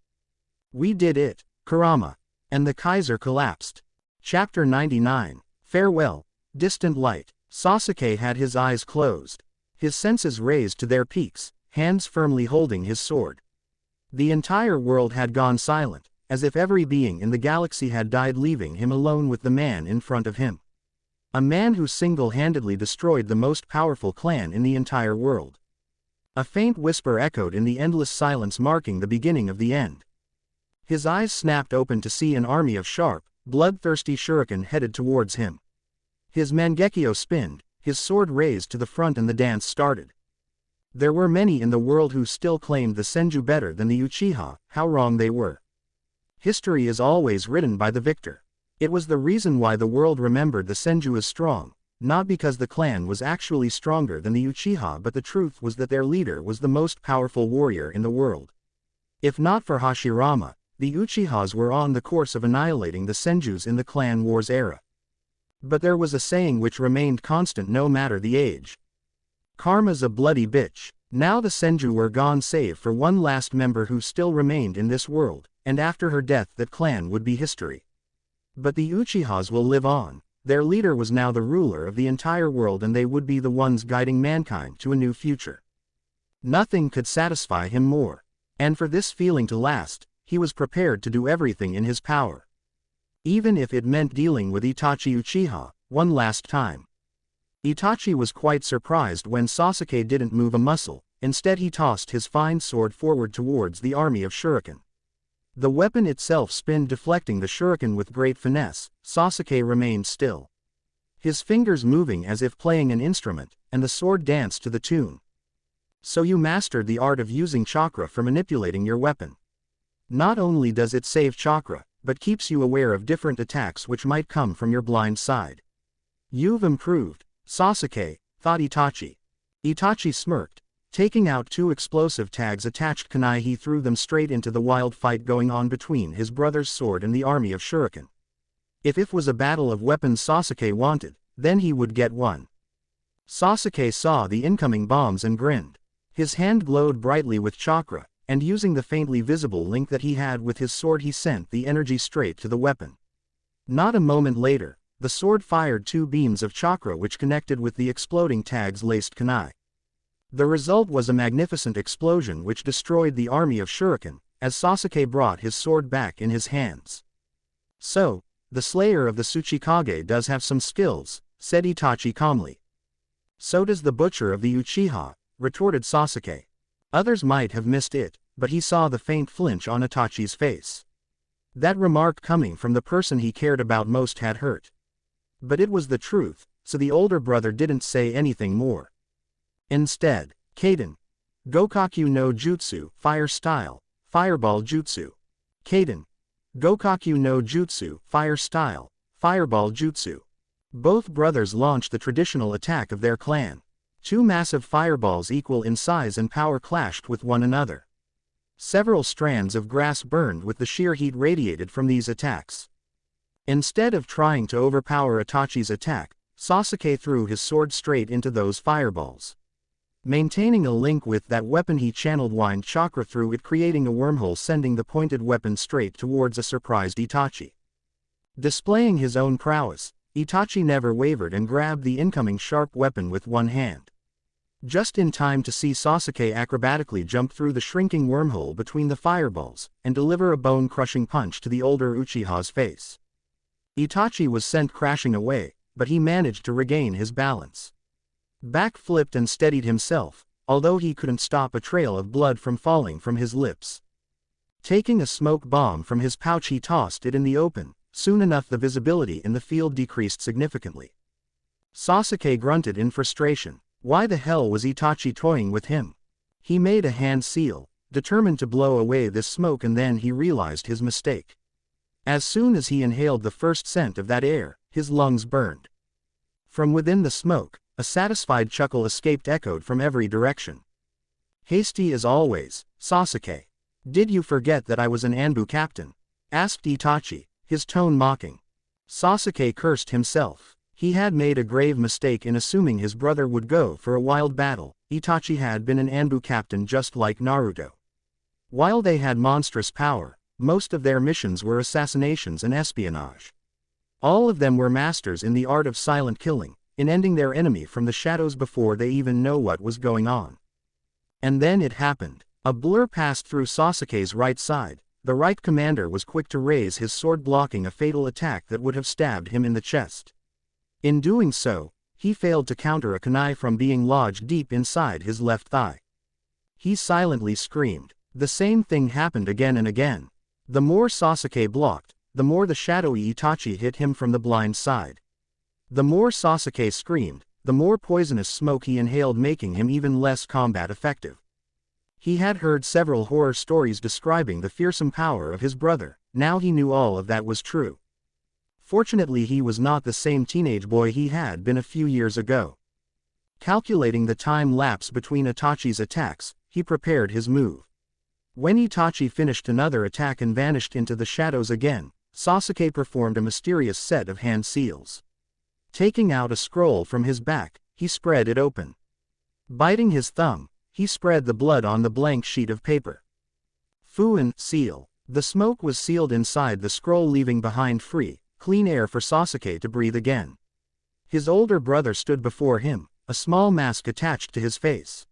"We did it, Kurama." And the Kaiser collapsed. Chapter 99. Farewell, Distant Light. Sasuke had his eyes closed. His senses raised to their peaks, hands firmly holding his sword. The entire world had gone silent, as if every being in the galaxy had died, leaving him alone with the man in front of him. A man who single-handedly destroyed the most powerful clan in the entire world. A faint whisper echoed in the endless silence, marking the beginning of the end. His eyes snapped open to see an army of sharp, bloodthirsty shuriken headed towards him. His Mangekyo spinned, his sword raised to the front, and the dance started. There were many in the world who still claimed the Senju better than the Uchiha. How wrong they were. History is always written by the victor. It was the reason why the world remembered the Senju as strong, not because the clan was actually stronger than the Uchiha, but the truth was that their leader was the most powerful warrior in the world. If not for Hashirama, the Uchihas were on the course of annihilating the Senjus in the Clan Wars era. But there was a saying which remained constant no matter the age. Karma's a bloody bitch. Now the Senju were gone save for one last member who still remained in this world, and after her death that clan would be history. But the Uchihas will live on. Their leader was now the ruler of the entire world and they would be the ones guiding mankind to a new future. Nothing could satisfy him more. And for this feeling to last, he was prepared to do everything in his power. Even if it meant dealing with Itachi Uchiha, one last time. Itachi was quite surprised when Sasuke didn't move a muscle, instead he tossed his fine sword forward towards the army of shuriken. The weapon itself spun deflecting the shuriken with great finesse. Sasuke remained still. His fingers moving as if playing an instrument, and the sword danced to the tune. So you mastered the art of using chakra for manipulating your weapon. Not only does it save chakra, but keeps you aware of different attacks which might come from your blind side. You've improved, Sasuke, thought Itachi. Itachi smirked. Taking out 2 explosive tags attached kunai, he threw them straight into the wild fight going on between his brother's sword and the army of shuriken. If it was a battle of weapons Sasuke wanted, then he would get one. Sasuke saw the incoming bombs and grinned. His hand glowed brightly with chakra, and using the faintly visible link that he had with his sword he sent the energy straight to the weapon. Not a moment later, the sword fired 2 beams of chakra which connected with the exploding tags laced kunai. The result was a magnificent explosion which destroyed the army of shuriken, as Sasuke brought his sword back in his hands. So, the slayer of the Tsuchikage does have some skills, said Itachi calmly. So does the butcher of the Uchiha, retorted Sasuke. Others might have missed it, but he saw the faint flinch on Itachi's face. That remark coming from the person he cared about most had hurt. But it was the truth, so the older brother didn't say anything more. Instead, Kaden. Gokaku no Jutsu, Fire Style, Fireball Jutsu. Kaden. Gokaku no Jutsu, Fire Style, Fireball Jutsu. Both brothers launched the traditional attack of their clan. 2 massive fireballs equal in size and power clashed with one another. Several strands of grass burned with the sheer heat radiated from these attacks. Instead of trying to overpower Itachi's attack, Sasuke threw his sword straight into those fireballs. Maintaining a link with that weapon, he channeled wind chakra through it, creating a wormhole sending the pointed weapon straight towards a surprised Itachi. Displaying his own prowess, Itachi never wavered and grabbed the incoming sharp weapon with one hand. Just in time to see Sasuke acrobatically jump through the shrinking wormhole between the fireballs, and deliver a bone-crushing punch to the older Uchiha's face. Itachi was sent crashing away, but he managed to regain his balance. Back-flipped and steadied himself, although he couldn't stop a trail of blood from falling from his lips. Taking a smoke bomb from his pouch, he tossed it in the open. Soon enough the visibility in the field decreased significantly. Sasuke grunted in frustration. Why the hell was Itachi toying with him? He made a hand seal, determined to blow away this smoke, and then he realized his mistake. As soon as he inhaled the first scent of that air, his lungs burned. From within the smoke, a satisfied chuckle escaped, echoed from every direction. Hasty as always, Sasuke. Did you forget that I was an Anbu captain? Asked Itachi, his tone mocking. Sasuke cursed himself. He had made a grave mistake in assuming his brother would go for a wild battle. Itachi had been an Anbu captain just like Naruto. While they had monstrous power, most of their missions were assassinations and espionage. All of them were masters in the art of silent killing, in ending their enemy from the shadows before they even know what was going on. And then it happened. A blur passed through Sasuke's right side. The right commander was quick to raise his sword, blocking a fatal attack that would have stabbed him in the chest. In doing so, he failed to counter a kunai from being lodged deep inside his left thigh. He silently screamed. The same thing happened again and again. The more Sasuke blocked, the more the shadowy Itachi hit him from the blind side. The more Sasuke screamed, the more poisonous smoke he inhaled, making him even less combat effective. He had heard several horror stories describing the fearsome power of his brother. Now he knew all of that was true. Fortunately, he was not the same teenage boy he had been a few years ago. Calculating the time lapse between Itachi's attacks, he prepared his move. When Itachi finished another attack and vanished into the shadows again, Sasuke performed a mysterious set of hand seals. Taking out a scroll from his back, he spread it open. Biting his thumb, he spread the blood on the blank sheet of paper. Fuin, seal. The smoke was sealed inside the scroll, leaving behind free, clean air for Sasuke to breathe again. His older brother stood before him, a small mask attached to his face.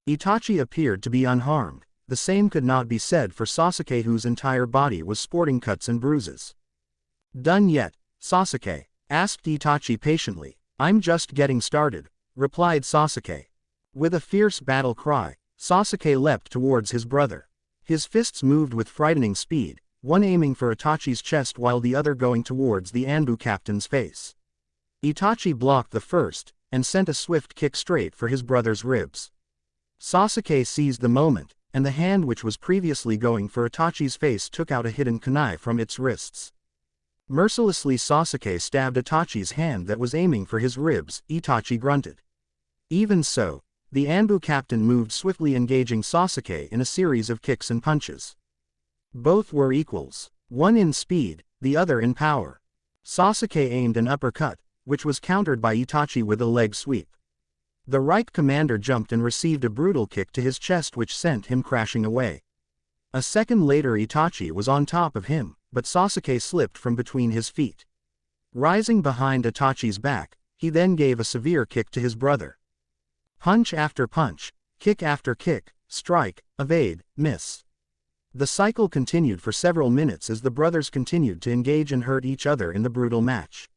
Itachi appeared to be unharmed. The same could not be said for Sasuke, whose entire body was sporting cuts and bruises. "Done yet, Sasuke?" asked Itachi patiently. "I'm just getting started," replied Sasuke. With a fierce battle cry, Sasuke leapt towards his brother. His fists moved with frightening speed, one aiming for Itachi's chest while the other going towards the Anbu captain's face. Itachi blocked the first, and sent a swift kick straight for his brother's ribs. Sasuke seized the moment, and the hand which was previously going for Itachi's face took out a hidden kunai from its wrists. Mercilessly Sasuke stabbed Itachi's hand that was aiming for his ribs. Itachi grunted. Even so, the Anbu captain moved swiftly, engaging Sasuke in a series of kicks and punches. Both were equals, one in speed, the other in power. Sasuke aimed an uppercut, which was countered by Itachi with a leg sweep. The right commander jumped and received a brutal kick to his chest which sent him crashing away. A second later Itachi was on top of him, but Sasuke slipped from between his feet. Rising behind Itachi's back, he then gave a severe kick to his brother. Punch after punch, kick after kick, strike, evade, miss. The cycle continued for several minutes as the brothers continued to engage and hurt each other in the brutal match.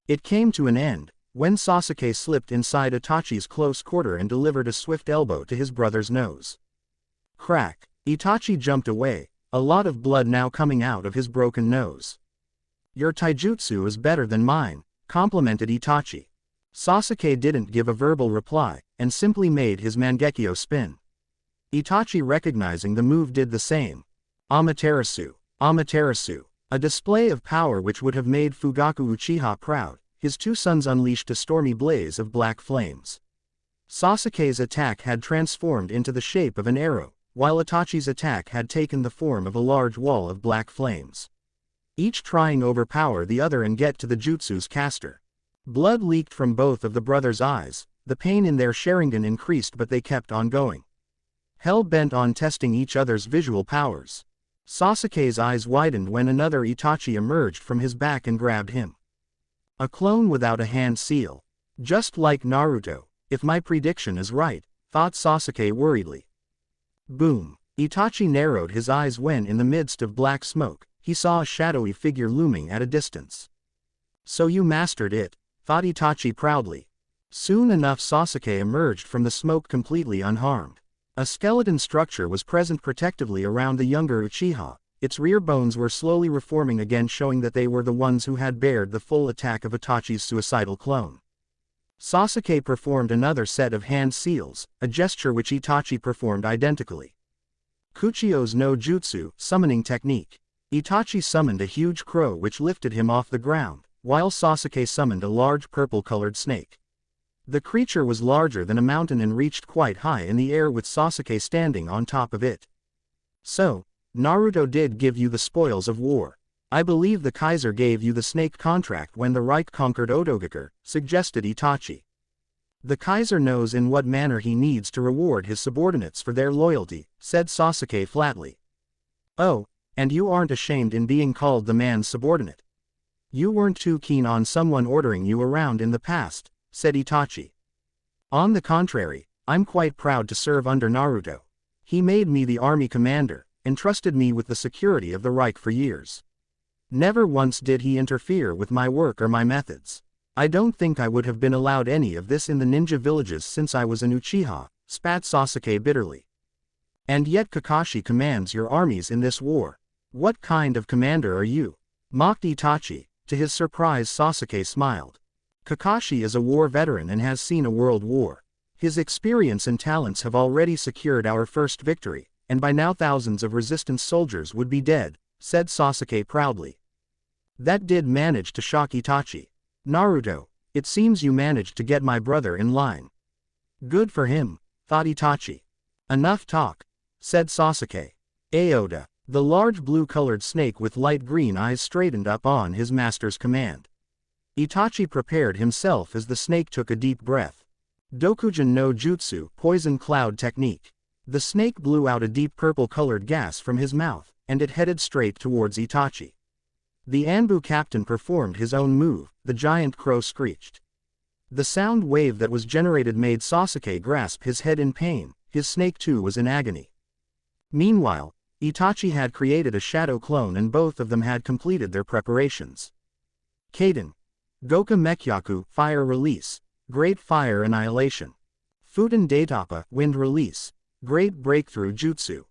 It came to an end when Sasuke slipped inside Itachi's close quarter and delivered a swift elbow to his brother's nose. Crack! Itachi jumped away, a lot of blood now coming out of his broken nose. "Your taijutsu is better than mine," complimented Itachi. Sasuke didn't give a verbal reply, and simply made his Mangekyo spin. Itachi, recognizing the move, did the same. Amaterasu! Amaterasu! A display of power which would have made Fugaku Uchiha proud. His two sons unleashed a stormy blaze of black flames. Sasuke's attack had transformed into the shape of an arrow, while Itachi's attack had taken the form of a large wall of black flames. Each trying overpower the other and get to the jutsu's caster. Blood leaked from both of the brothers' eyes, the pain in their Sharingan increased, but they kept on going. Hell-bent on testing each other's visual powers. Sasuke's eyes widened when another Itachi emerged from his back and grabbed him. A clone without a hand seal. Just like Naruto, if my prediction is right, thought Sasuke worriedly. Boom! Itachi narrowed his eyes when, in the midst of black smoke, he saw a shadowy figure looming at a distance. "So you mastered it," thought Itachi proudly. Soon enough Sasuke emerged from the smoke completely unharmed. A skeleton structure was present protectively around the younger Uchiha. Its rear bones were slowly reforming again, showing that they were the ones who had bared the full attack of Itachi's suicidal clone. Sasuke performed another set of hand seals, a gesture which Itachi performed identically. Kuchio's no jutsu, summoning technique. Itachi summoned a huge crow which lifted him off the ground, while Sasuke summoned a large purple-colored snake. The creature was larger than a mountain and reached quite high in the air, with Sasuke standing on top of it. "So, Naruto did give you the spoils of war. I believe the Kaiser gave you the snake contract when the Reich conquered Otogaker," suggested Itachi. "The Kaiser knows in what manner he needs to reward his subordinates for their loyalty," said Sasuke flatly. "Oh, and you aren't ashamed in being called the man's subordinate? You weren't too keen on someone ordering you around in the past," said Itachi. "On the contrary, I'm quite proud to serve under Naruto. He made me the army commander, entrusted me with the security of the Reich for years. Never once did he interfere with my work or my methods. I don't think I would have been allowed any of this in the ninja villages since I was an Uchiha," spat Sasuke bitterly. "And yet Kakashi commands your armies in this war. What kind of commander are you?" mocked Itachi. To his surprise, Sasuke smiled. "Kakashi is a war veteran and has seen a world war. His experience and talents have already secured our first victory, and by now thousands of resistance soldiers would be dead," said Sasuke proudly. That did manage to shock Itachi. "Naruto, it seems you managed to get my brother in line." "Good for him," thought Itachi. "Enough talk," said Sasuke. Aoda, the large blue-colored snake with light green eyes, straightened up on his master's command. Itachi prepared himself as the snake took a deep breath. Dokujin no Jutsu, Poison Cloud Technique. The snake blew out a deep purple-colored gas from his mouth, and it headed straight towards Itachi. The Anbu captain performed his own move, the giant crow screeched. The sound wave that was generated made Sasuke grasp his head in pain, his snake too was in agony. Meanwhile, Itachi had created a shadow clone and both of them had completed their preparations. Kaden. Goka Mekyaku, Fire Release. Great Fire Annihilation. Futen Daitapa, Wind Release. Great Breakthrough Jutsu.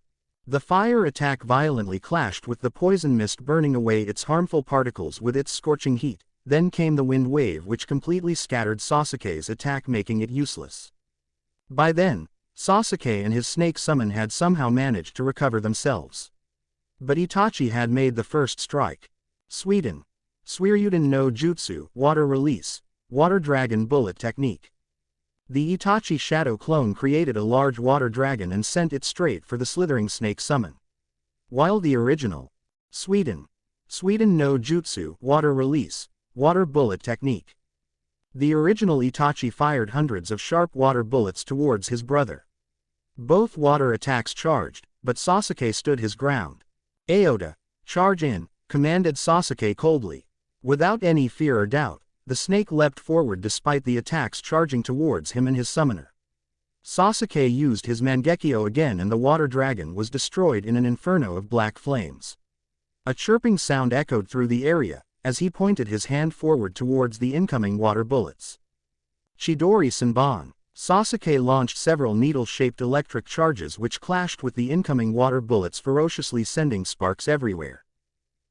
The fire attack violently clashed with the poison mist, burning away its harmful particles with its scorching heat. Then came the wind wave which completely scattered Sasuke's attack, making it useless. By then, Sasuke and his snake summon had somehow managed to recover themselves. But Itachi had made the first strike. Suiryuden no Jutsu, Water Release. Water Dragon Bullet Technique. The Itachi shadow clone created a large water dragon and sent it straight for the slithering snake summon. While the original Suiryuden no Jutsu, Water Release. Water Bullet Technique. The original Itachi fired hundreds of sharp water bullets towards his brother. Both water attacks charged, but Sasuke stood his ground. Aoda, charge in, commanded Sasuke coldly. Without any fear or doubt, the snake leapt forward despite the attacks charging towards him and his summoner. Sasuke used his Mangekyo again and the water dragon was destroyed in an inferno of black flames. A chirping sound echoed through the area, as he pointed his hand forward towards the incoming water bullets. Chidori Senbon. Sasuke launched several needle-shaped electric charges which clashed with the incoming water bullets, ferociously sending sparks everywhere.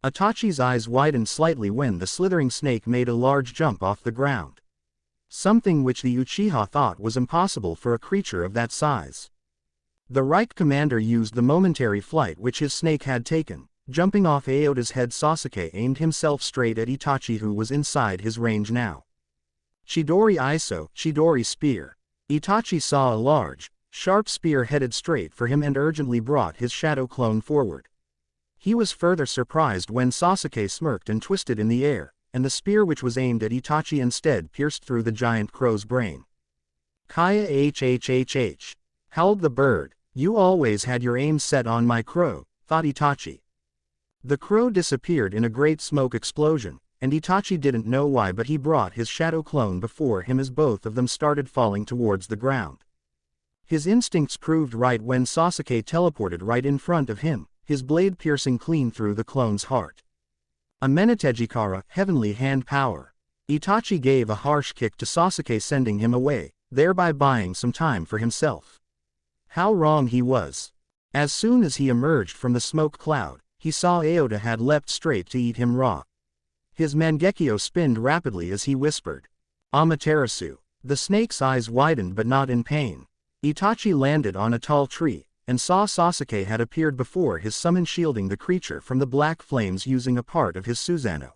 Itachi's eyes widened slightly when the slithering snake made a large jump off the ground. Something which the Uchiha thought was impossible for a creature of that size. The right commander used the momentary flight which his snake had taken. Jumping off Aoda's head, Sasuke aimed himself straight at Itachi, who was inside his range now. Chidori Iso, Chidori Spear. Itachi saw a large, sharp spear headed straight for him and urgently brought his shadow clone forward. He was further surprised when Sasuke smirked and twisted in the air, and the spear which was aimed at Itachi instead pierced through the giant crow's brain. Kaya hhhh. Howled the bird, you always had your aim set on my crow, thought Itachi. The crow disappeared in a great smoke explosion, and Itachi didn't know why, but he brought his shadow clone before him as both of them started falling towards the ground. His instincts proved right when Sasuke teleported right in front of him, his blade piercing clean through the clone's heart. A Menetejikara, Heavenly Hand Power. Itachi gave a harsh kick to Sasuke, sending him away, thereby buying some time for himself. How wrong he was. As soon as he emerged from the smoke cloud, he saw Aoda had leapt straight to eat him raw. His Mangekyo spinned rapidly as he whispered, Amaterasu. The snake's eyes widened but not in pain. Itachi landed on a tall tree, and saw Sasuke had appeared before his summon, shielding the creature from the black flames using a part of his Susanoo.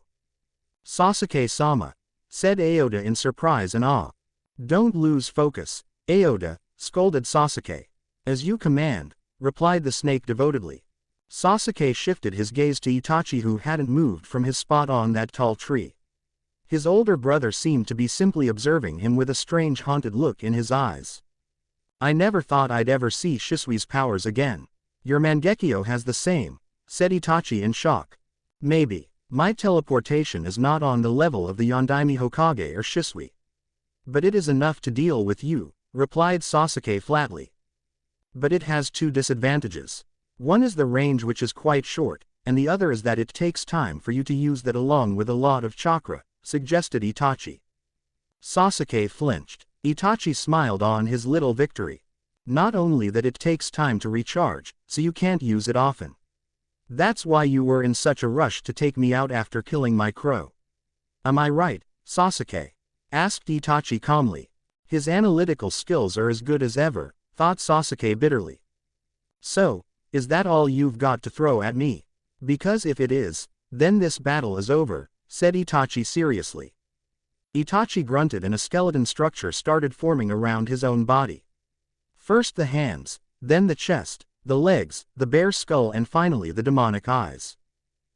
Sasuke-sama, said Aoda in surprise and awe. Don't lose focus, Aoda, scolded Sasuke. As you command, replied the snake devotedly. Sasuke shifted his gaze to Itachi, who hadn't moved from his spot on that tall tree. His older brother seemed to be simply observing him with a strange haunted look in his eyes. I never thought I'd ever see Shisui's powers again. Your Mangekyo has the same, said Itachi in shock. Maybe. My teleportation is not on the level of the Yondaime Hokage or Shisui. But it is enough to deal with you, replied Sasuke flatly. But it has two disadvantages. One is the range, which is quite short, and the other is that it takes time for you to use that along with a lot of chakra, suggested Itachi. Sasuke flinched. Itachi smiled on his little victory. Not only that it takes time to recharge, so you can't use it often. That's why you were in such a rush to take me out after killing my crow. Am I right, Sasuke? Asked Itachi calmly. His analytical skills are as good as ever, thought Sasuke bitterly. So, is that all you've got to throw at me? Because if it is, then this battle is over, said Itachi seriously. Itachi grunted and a skeleton structure started forming around his own body. First the hands, then the chest, the legs, the bear skull, and finally the demonic eyes.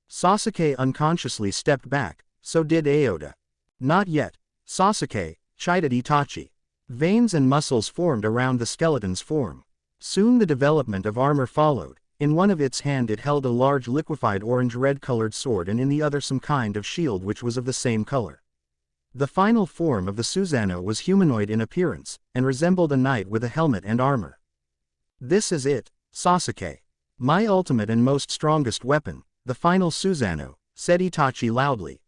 Sasuke unconsciously stepped back, so did Aoda. Not yet, Sasuke, chided Itachi. Veins and muscles formed around the skeleton's form. Soon the development of armor followed. In one of its hand it held a large liquefied orange-red colored sword and in the other some kind of shield which was of the same color. The final form of the Susanoo was humanoid in appearance, and resembled a knight with a helmet and armor. This is it, Sasuke. My ultimate and most strongest weapon, the final Susanoo, said Itachi loudly.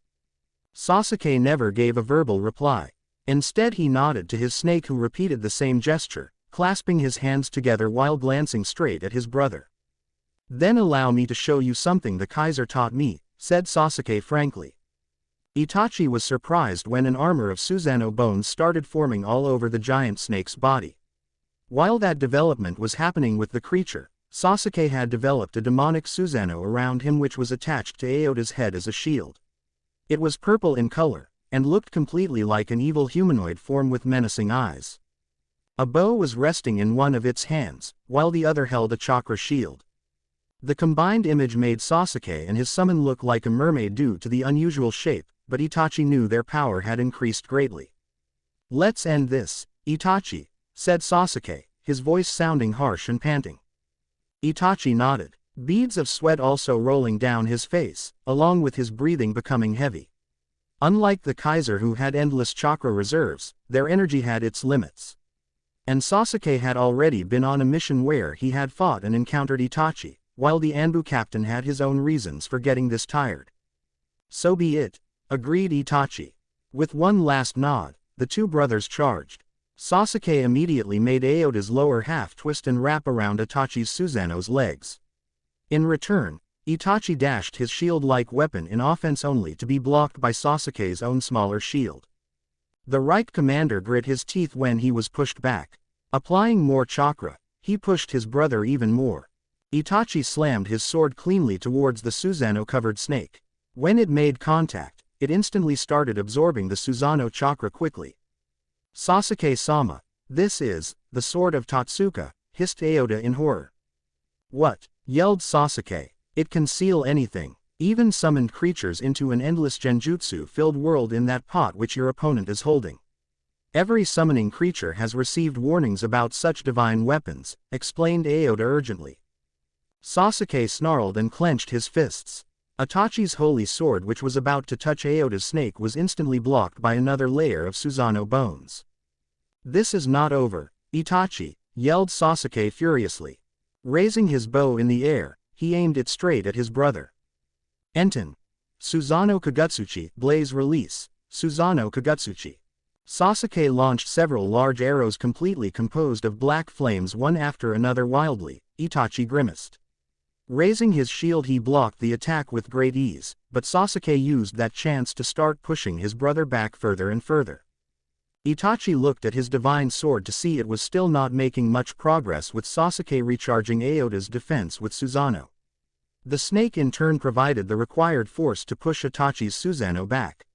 Sasuke never gave a verbal reply. Instead he nodded to his snake who repeated the same gesture, clasping his hands together while glancing straight at his brother. Then allow me to show you something the Kaiser taught me, said Sasuke frankly. Itachi was surprised when an armor of Susanoo bones started forming all over the giant snake's body. While that development was happening with the creature, Sasuke had developed a demonic Susanoo around him which was attached to Aota's head as a shield. It was purple in color, and looked completely like an evil humanoid form with menacing eyes. A bow was resting in one of its hands, while the other held a chakra shield. The combined image made Sasuke and his summon look like a mermaid due to the unusual shape, but Itachi knew their power had increased greatly. Let's end this, Itachi, said Sasuke, his voice sounding harsh and panting. Itachi nodded, beads of sweat also rolling down his face, along with his breathing becoming heavy. Unlike the Kaiser who had endless chakra reserves, their energy had its limits. And Sasuke had already been on a mission where he had fought and encountered Itachi, while the Anbu captain had his own reasons for getting this tired. So be it, agreed Itachi. With one last nod, the two brothers charged. Sasuke immediately made Aota's lower half twist and wrap around Itachi's Susanoo's legs. In return, Itachi dashed his shield-like weapon in offense only to be blocked by Sasuke's own smaller shield. The right commander grit his teeth when he was pushed back. Applying more chakra, he pushed his brother even more. Itachi slammed his sword cleanly towards the Susanoo-covered snake. When it made contact, it instantly started absorbing the Susanoo chakra quickly. Sasuke-sama, this is the sword of Totsuka, hissed Aota in horror. What? Yelled Sasuke. It can seal anything, even summoned creatures into an endless genjutsu-filled world in that pot which your opponent is holding. Every summoning creature has received warnings about such divine weapons, explained Aota urgently. Sasuke snarled and clenched his fists. Itachi's holy sword which was about to touch Aota's snake was instantly blocked by another layer of Susanoo bones. This is not over, Itachi, yelled Sasuke furiously. Raising his bow in the air, he aimed it straight at his brother. Enten. Susanoo Kagutsuchi, blaze release, Susanoo Kagutsuchi. Sasuke launched several large arrows completely composed of black flames one after another wildly. Itachi grimaced. Raising his shield he blocked the attack with great ease, but Sasuke used that chance to start pushing his brother back further and further. Itachi looked at his divine sword to see it was still not making much progress with Sasuke recharging Aota's defense with Susanoo. The snake in turn provided the required force to push Itachi's Susanoo back.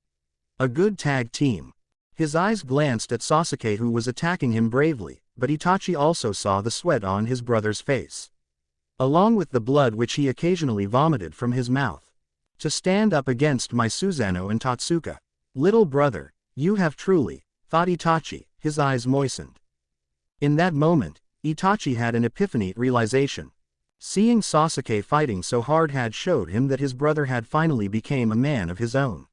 A good tag team. His eyes glanced at Sasuke who was attacking him bravely, but Itachi also saw the sweat on his brother's face, along with the blood which he occasionally vomited from his mouth. To stand up against my Susanoo and Totsuka. Little brother, you have truly, thought Itachi, his eyes moistened. In that moment, Itachi had an epiphany realization. Seeing Sasuke fighting so hard had showed him that his brother had finally become a man of his own.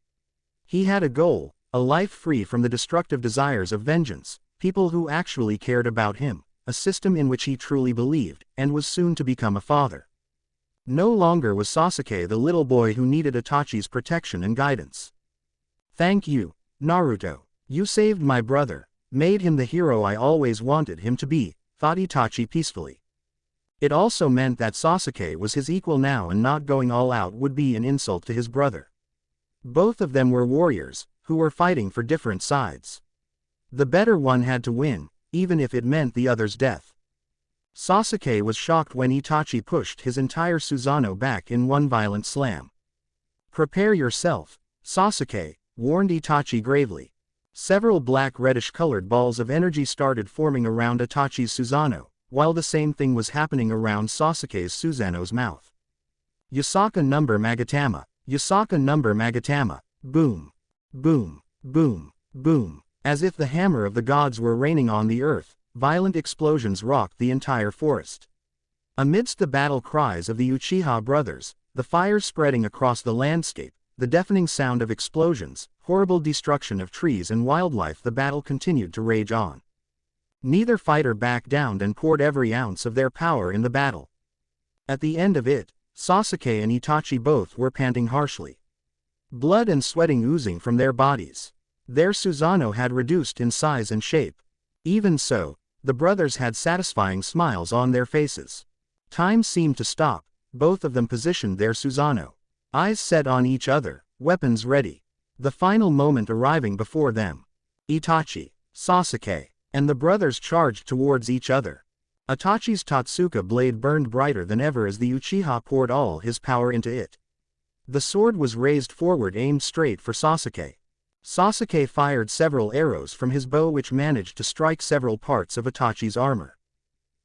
He had a goal, a life free from the destructive desires of vengeance, people who actually cared about him, a system in which he truly believed, and was soon to become a father. No longer was Sasuke the little boy who needed Itachi's protection and guidance. Thank you, Naruto. You saved my brother, made him the hero I always wanted him to be, thought Itachi peacefully. It also meant that Sasuke was his equal now and not going all out would be an insult to his brother. Both of them were warriors, who were fighting for different sides. The better one had to win, even if it meant the other's death. Sasuke was shocked when Itachi pushed his entire Susanoo back in one violent slam. Prepare yourself, Sasuke, warned Itachi gravely. Several black reddish-colored balls of energy started forming around Itachi's Susanoo, while the same thing was happening around Sasuke's Susanoo's mouth. Yasaka number Magatama, Yasaka number Magatama, boom, boom. Boom, boom. As if the hammer of the gods were raining on the earth, violent explosions rocked the entire forest. Amidst the battle cries of the Uchiha brothers, the fires spreading across the landscape, the deafening sound of explosions, horrible destruction of trees and wildlife, the battle continued to rage on. Neither fighter backed down and poured every ounce of their power in the battle. At the end of it, Sasuke and Itachi both were panting harshly. Blood and sweating oozing from their bodies. Their Susanoo had reduced in size and shape. Even so, the brothers had satisfying smiles on their faces. Time seemed to stop, both of them positioned their Susanoo. Eyes set on each other, weapons ready. The final moment arriving before them. Itachi, Sasuke, and the brothers charged towards each other. Itachi's Totsuka blade burned brighter than ever as the Uchiha poured all his power into it. The sword was raised forward, aimed straight for Sasuke. Sasuke fired several arrows from his bow which managed to strike several parts of Itachi's armor.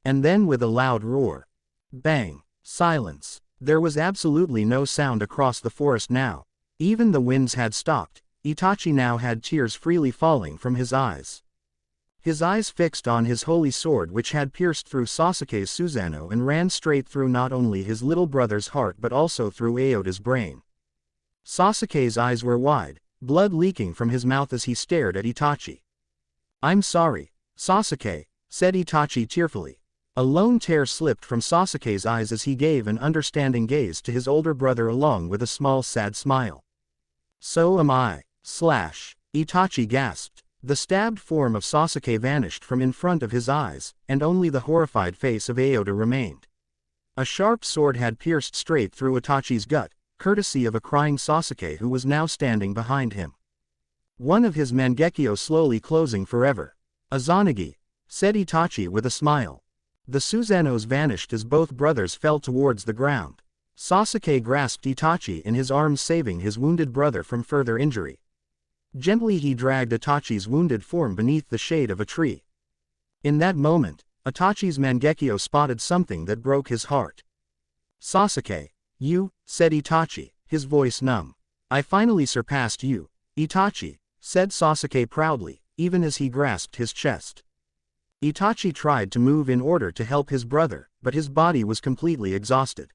And then with a loud roar. Bang! Silence. There was absolutely no sound across the forest now. Even the winds had stopped. Itachi now had tears freely falling from his eyes. His eyes fixed on his holy sword which had pierced through Sasuke's Susanoo and ran straight through not only his little brother's heart but also through Aota's brain. Sasuke's eyes were wide, blood leaking from his mouth as he stared at Itachi. "I'm sorry, Sasuke," said Itachi tearfully. A lone tear slipped from Sasuke's eyes as he gave an understanding gaze to his older brother along with a small sad smile. "So am I." Itachi gasped. The stabbed form of Sasuke vanished from in front of his eyes, and only the horrified face of Aota remained. A sharp sword had pierced straight through Itachi's gut, courtesy of a crying Sasuke who was now standing behind him. One of his Mangekyo slowly closing forever. "Izanagi," said Itachi with a smile. The Susanoo vanished as both brothers fell towards the ground. Sasuke grasped Itachi in his arms, saving his wounded brother from further injury. Gently he dragged Itachi's wounded form beneath the shade of a tree. In that moment, Itachi's Mangekyo spotted something that broke his heart. "Sasuke, you," said Itachi, his voice numb. "I finally surpassed you, Itachi," said Sasuke proudly, even as he grasped his chest. Itachi tried to move in order to help his brother, but his body was completely exhausted.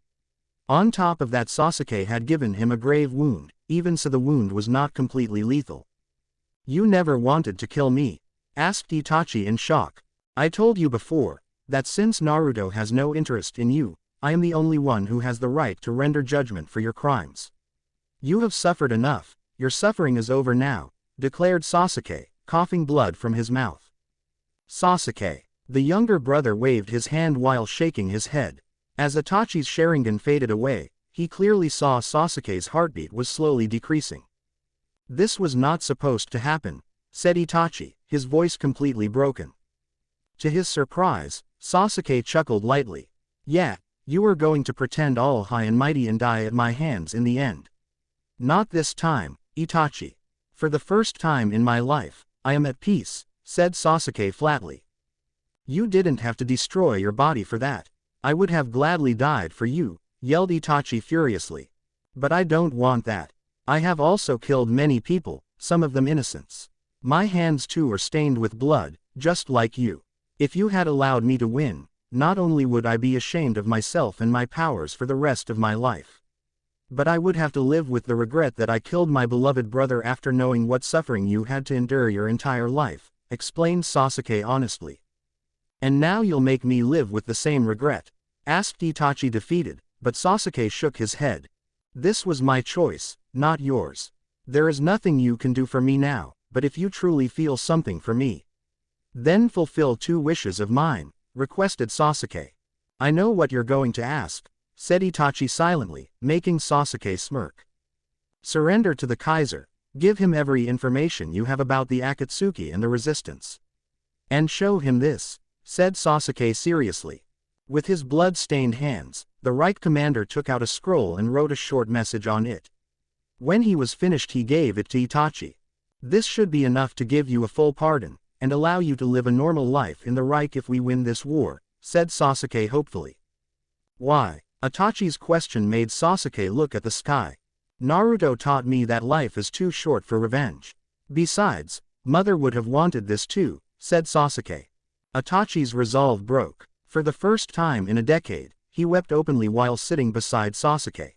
On top of that, Sasuke had given him a grave wound, even so the wound was not completely lethal. "You never wanted to kill me?" asked Itachi in shock. "I told you before, that since Naruto has no interest in you, I am the only one who has the right to render judgment for your crimes. You have suffered enough, your suffering is over now," declared Sasuke, coughing blood from his mouth. "Sasuke." The younger brother waved his hand while shaking his head. As Itachi's Sharingan faded away, he clearly saw Sasuke's heartbeat was slowly decreasing. "This was not supposed to happen," said Itachi, his voice completely broken. To his surprise, Sasuke chuckled lightly. "Yeah, you were going to pretend all high and mighty and die at my hands in the end." "Not this time, Itachi. For the first time in my life, I am at peace," said Sasuke flatly. "You didn't have to destroy your body for that. I would have gladly died for you," yelled Itachi furiously. "But I don't want that. I have also killed many people, some of them innocents. My hands too are stained with blood, just like you. If you had allowed me to win, not only would I be ashamed of myself and my powers for the rest of my life, but I would have to live with the regret that I killed my beloved brother after knowing what suffering you had to endure your entire life," explained Sasuke honestly. "And now you'll make me live with the same regret?" asked Itachi defeated, but Sasuke shook his head. "This was my choice, not yours. There is nothing you can do for me now, but if you truly feel something for me, then fulfill 2 wishes of mine," requested Sasuke. "I know what you're going to ask," said Itachi silently, making Sasuke smirk. "Surrender to the Kaiser, give him every information you have about the Akatsuki and the resistance. And show him this," said Sasuke seriously. With his blood-stained hands, the right commander took out a scroll and wrote a short message on it. When he was finished he gave it to Itachi. "This should be enough to give you a full pardon, and allow you to live a normal life in the Reich if we win this war," said Sasuke hopefully. "Why?" Itachi's question made Sasuke look at the sky. "Naruto taught me that life is too short for revenge. Besides, mother would have wanted this too, said Sasuke. Itachi's resolve broke. For the first time in a decade, he wept openly while sitting beside Sasuke.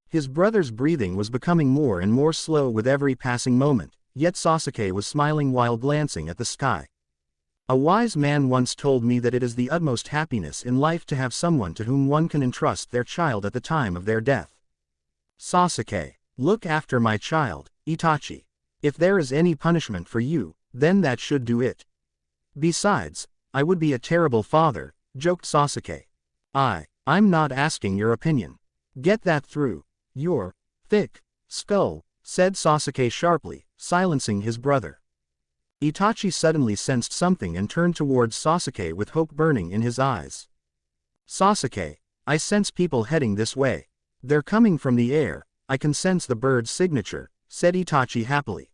His brother's breathing was becoming more and more slow with every passing moment, yet Sasuke was smiling while glancing at the sky. A wise man once told me that it is the utmost happiness in life to have someone to whom one can entrust their child at the time of their death. Sasuke, look after my child, Itachi. If there is any punishment for you, then that should do it. Besides, I would be a terrible father, joked Sasuke. I'm not asking your opinion. Get that through your thick skull, said Sasuke sharply, silencing his brother. Itachi suddenly sensed something and turned towards Sasuke with hope burning in his eyes. Sasuke, I sense people heading this way. They're coming from the air, I can sense the bird's signature, said Itachi happily.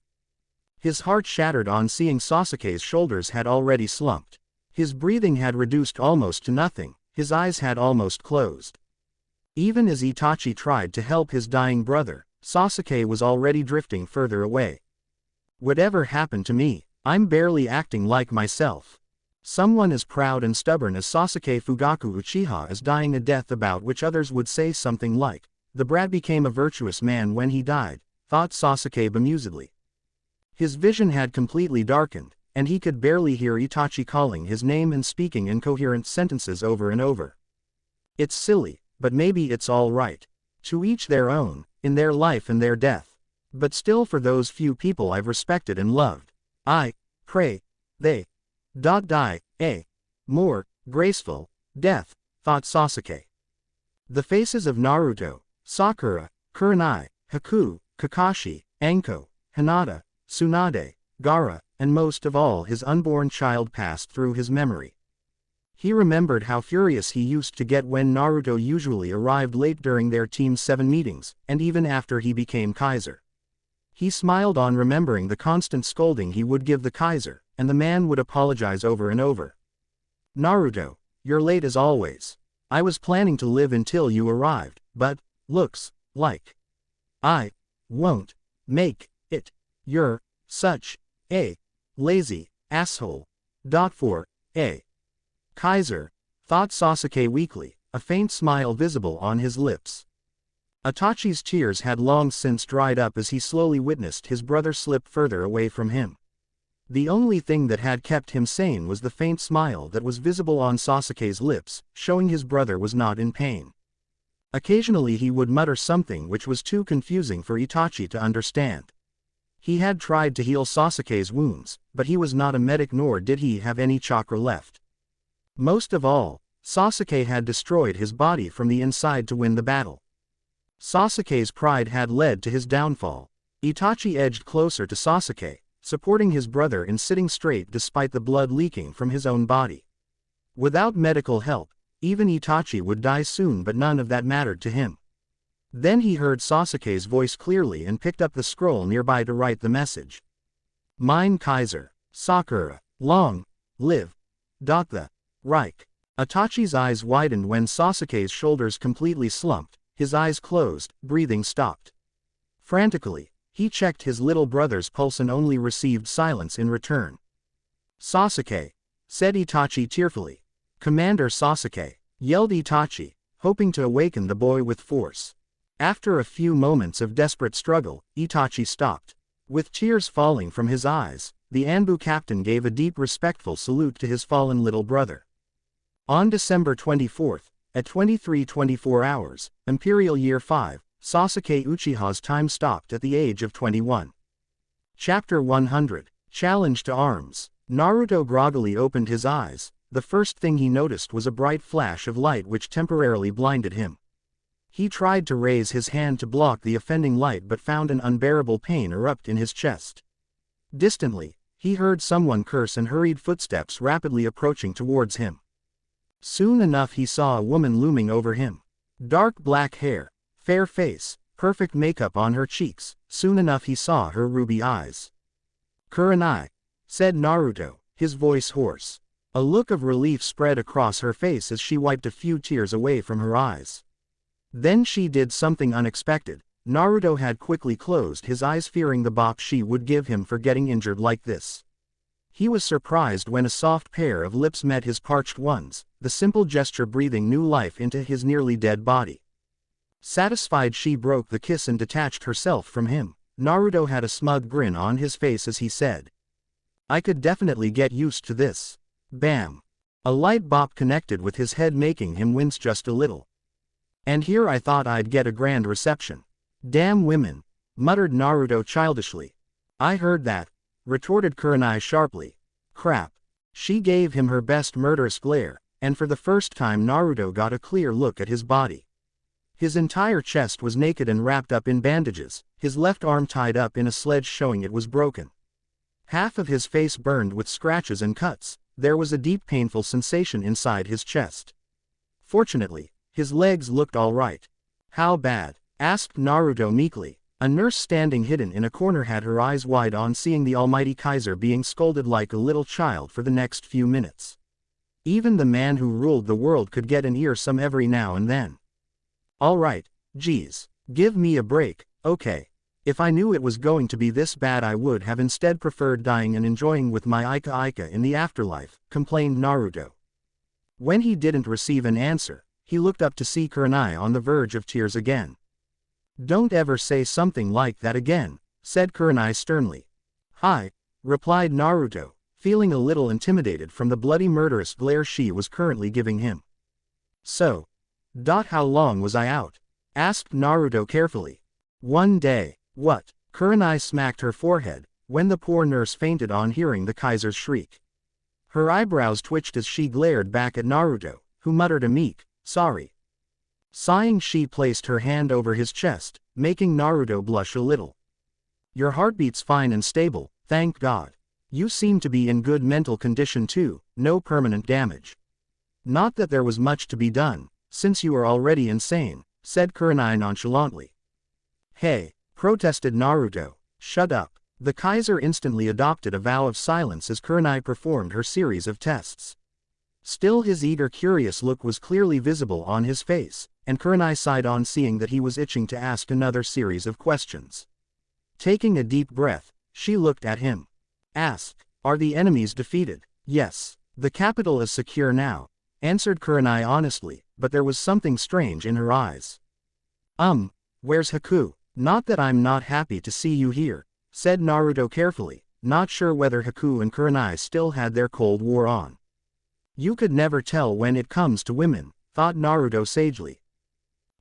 His heart shattered on seeing Sasuke's shoulders had already slumped. His breathing had reduced almost to nothing, his eyes had almost closed. Even as Itachi tried to help his dying brother, Sasuke was already drifting further away. Whatever happened to me, I'm barely acting like myself. Someone as proud and stubborn as Sasuke Fugaku Uchiha is dying a death about which others would say something like, the brat became a virtuous man when he died, thought Sasuke bemusedly. His vision had completely darkened, and he could barely hear Itachi calling his name and speaking incoherent sentences over and over. It's silly, but maybe it's all right. To each their own, in their life and their death. But still for those few people I've respected and loved, I pray they die a more graceful death, thought Sasuke. The faces of Naruto, Sakura, Kurenai, Haku, Kakashi, Anko, Hinata, Tsunade, Gaara, and most of all his unborn child passed through his memory. He remembered how furious he used to get when Naruto usually arrived late during their Team 7 meetings, and even after he became Kaiser. He smiled on remembering the constant scolding he would give the Kaiser, and the man would apologize over and over. Naruto, you're late as always. I was planning to live until you arrived, but, looks like I won't make it. You're such a lazy asshole. For a Kaiser, thought Sasuke weakly, a faint smile visible on his lips. Itachi's tears had long since dried up as he slowly witnessed his brother slip further away from him. The only thing that had kept him sane was the faint smile that was visible on Sasuke's lips, showing his brother was not in pain. Occasionally he would mutter something which was too confusing for Itachi to understand. He had tried to heal Sasuke's wounds, but he was not a medic nor did he have any chakra left. Most of all, Sasuke had destroyed his body from the inside to win the battle. Sasuke's pride had led to his downfall. Itachi edged closer to Sasuke, supporting his brother in sitting straight despite the blood leaking from his own body. Without medical help, even Itachi would die soon, but none of that mattered to him. Then he heard Sasuke's voice clearly and picked up the scroll nearby to write the message. Mine Kaiser, Sakura, long live. The Reich. Itachi's eyes widened when Sasuke's shoulders completely slumped, his eyes closed, breathing stopped. Frantically, he checked his little brother's pulse and only received silence in return. Sasuke, said Itachi tearfully. Commander Sasuke, yelled Itachi, hoping to awaken the boy with force. After a few moments of desperate struggle, Itachi stopped. With tears falling from his eyes, the Anbu captain gave a deep respectful salute to his fallen little brother. On December 24th, at 23:24 hours, Imperial Year 5, Sasuke Uchiha's time stopped at the age of 21. Chapter 100, Challenge to Arms. Naruto groggily opened his eyes. The first thing he noticed was a bright flash of light which temporarily blinded him. He tried to raise his hand to block the offending light but found an unbearable pain erupt in his chest. Distantly, he heard someone curse and hurried footsteps rapidly approaching towards him. Soon enough he saw a woman looming over him. Dark black hair, fair face, perfect makeup on her cheeks. Soon enough he saw her ruby eyes. Kurenai, said Naruto, his voice hoarse. A look of relief spread across her face as she wiped a few tears away from her eyes. Then she did something unexpected. Naruto had quickly closed his eyes, fearing the box she would give him for getting injured like this. He was surprised when a soft pair of lips met his parched ones, the simple gesture breathing new life into his nearly dead body. Satisfied, she broke the kiss and detached herself from him. Naruto had a smug grin on his face as he said, "I could definitely get used to this." Bam! A light bop connected with his head, making him wince just a little. "And here I thought I'd get a grand reception. Damn women," muttered Naruto childishly. "I heard that," retorted Kurenai sharply. "Crap." She gave him her best murderous glare, and for the first time Naruto got a clear look at his body. His entire chest was naked and wrapped up in bandages, his left arm tied up in a sledge showing it was broken. Half of his face burned with scratches and cuts. There was a deep painful sensation inside his chest. Fortunately, his legs looked all right. "How bad?" asked Naruto meekly. A nurse standing hidden in a corner had her eyes wide on seeing the almighty Kaiser being scolded like a little child for the next few minutes. Even the man who ruled the world could get an ear some every now and then. "All right, geez. Give me a break, okay. If I knew it was going to be this bad I would have instead preferred dying and enjoying with my Ika in the afterlife," complained Naruto. When he didn't receive an answer, he looked up to see Kurenai on the verge of tears again. "Don't ever say something like that again," said Kurenai sternly. "Hi," replied Naruto, feeling a little intimidated from the bloody murderous glare she was currently giving him. "So, how long was I out?" asked Naruto carefully. "One day." "What?" Kurenai smacked her forehead, when the poor nurse fainted on hearing the Kaiser's shriek. Her eyebrows twitched as she glared back at Naruto, who muttered a meek, "Sorry." Sighing, she placed her hand over his chest, making Naruto blush a little. "Your heartbeat's fine and stable, thank God. You seem to be in good mental condition too, no permanent damage." "Not that there was much to be done, since you are already insane," said Kurenai nonchalantly. "Hey," protested Naruto, "shut up." The Kaiser instantly adopted a vow of silence as Kurenai performed her series of tests. Still, his eager, curious look was clearly visible on his face, and Kurenai sighed on seeing that he was itching to ask another series of questions. Taking a deep breath, she looked at him. "Ask, are the enemies defeated?" "Yes. The capital is secure now," answered Kurenai honestly, but there was something strange in her eyes. Where's Haku?" "Not that I'm not happy to see you here," said Naruto carefully, not sure whether Haku and Kurenai still had their Cold War on. "You could never tell when it comes to women," thought Naruto sagely.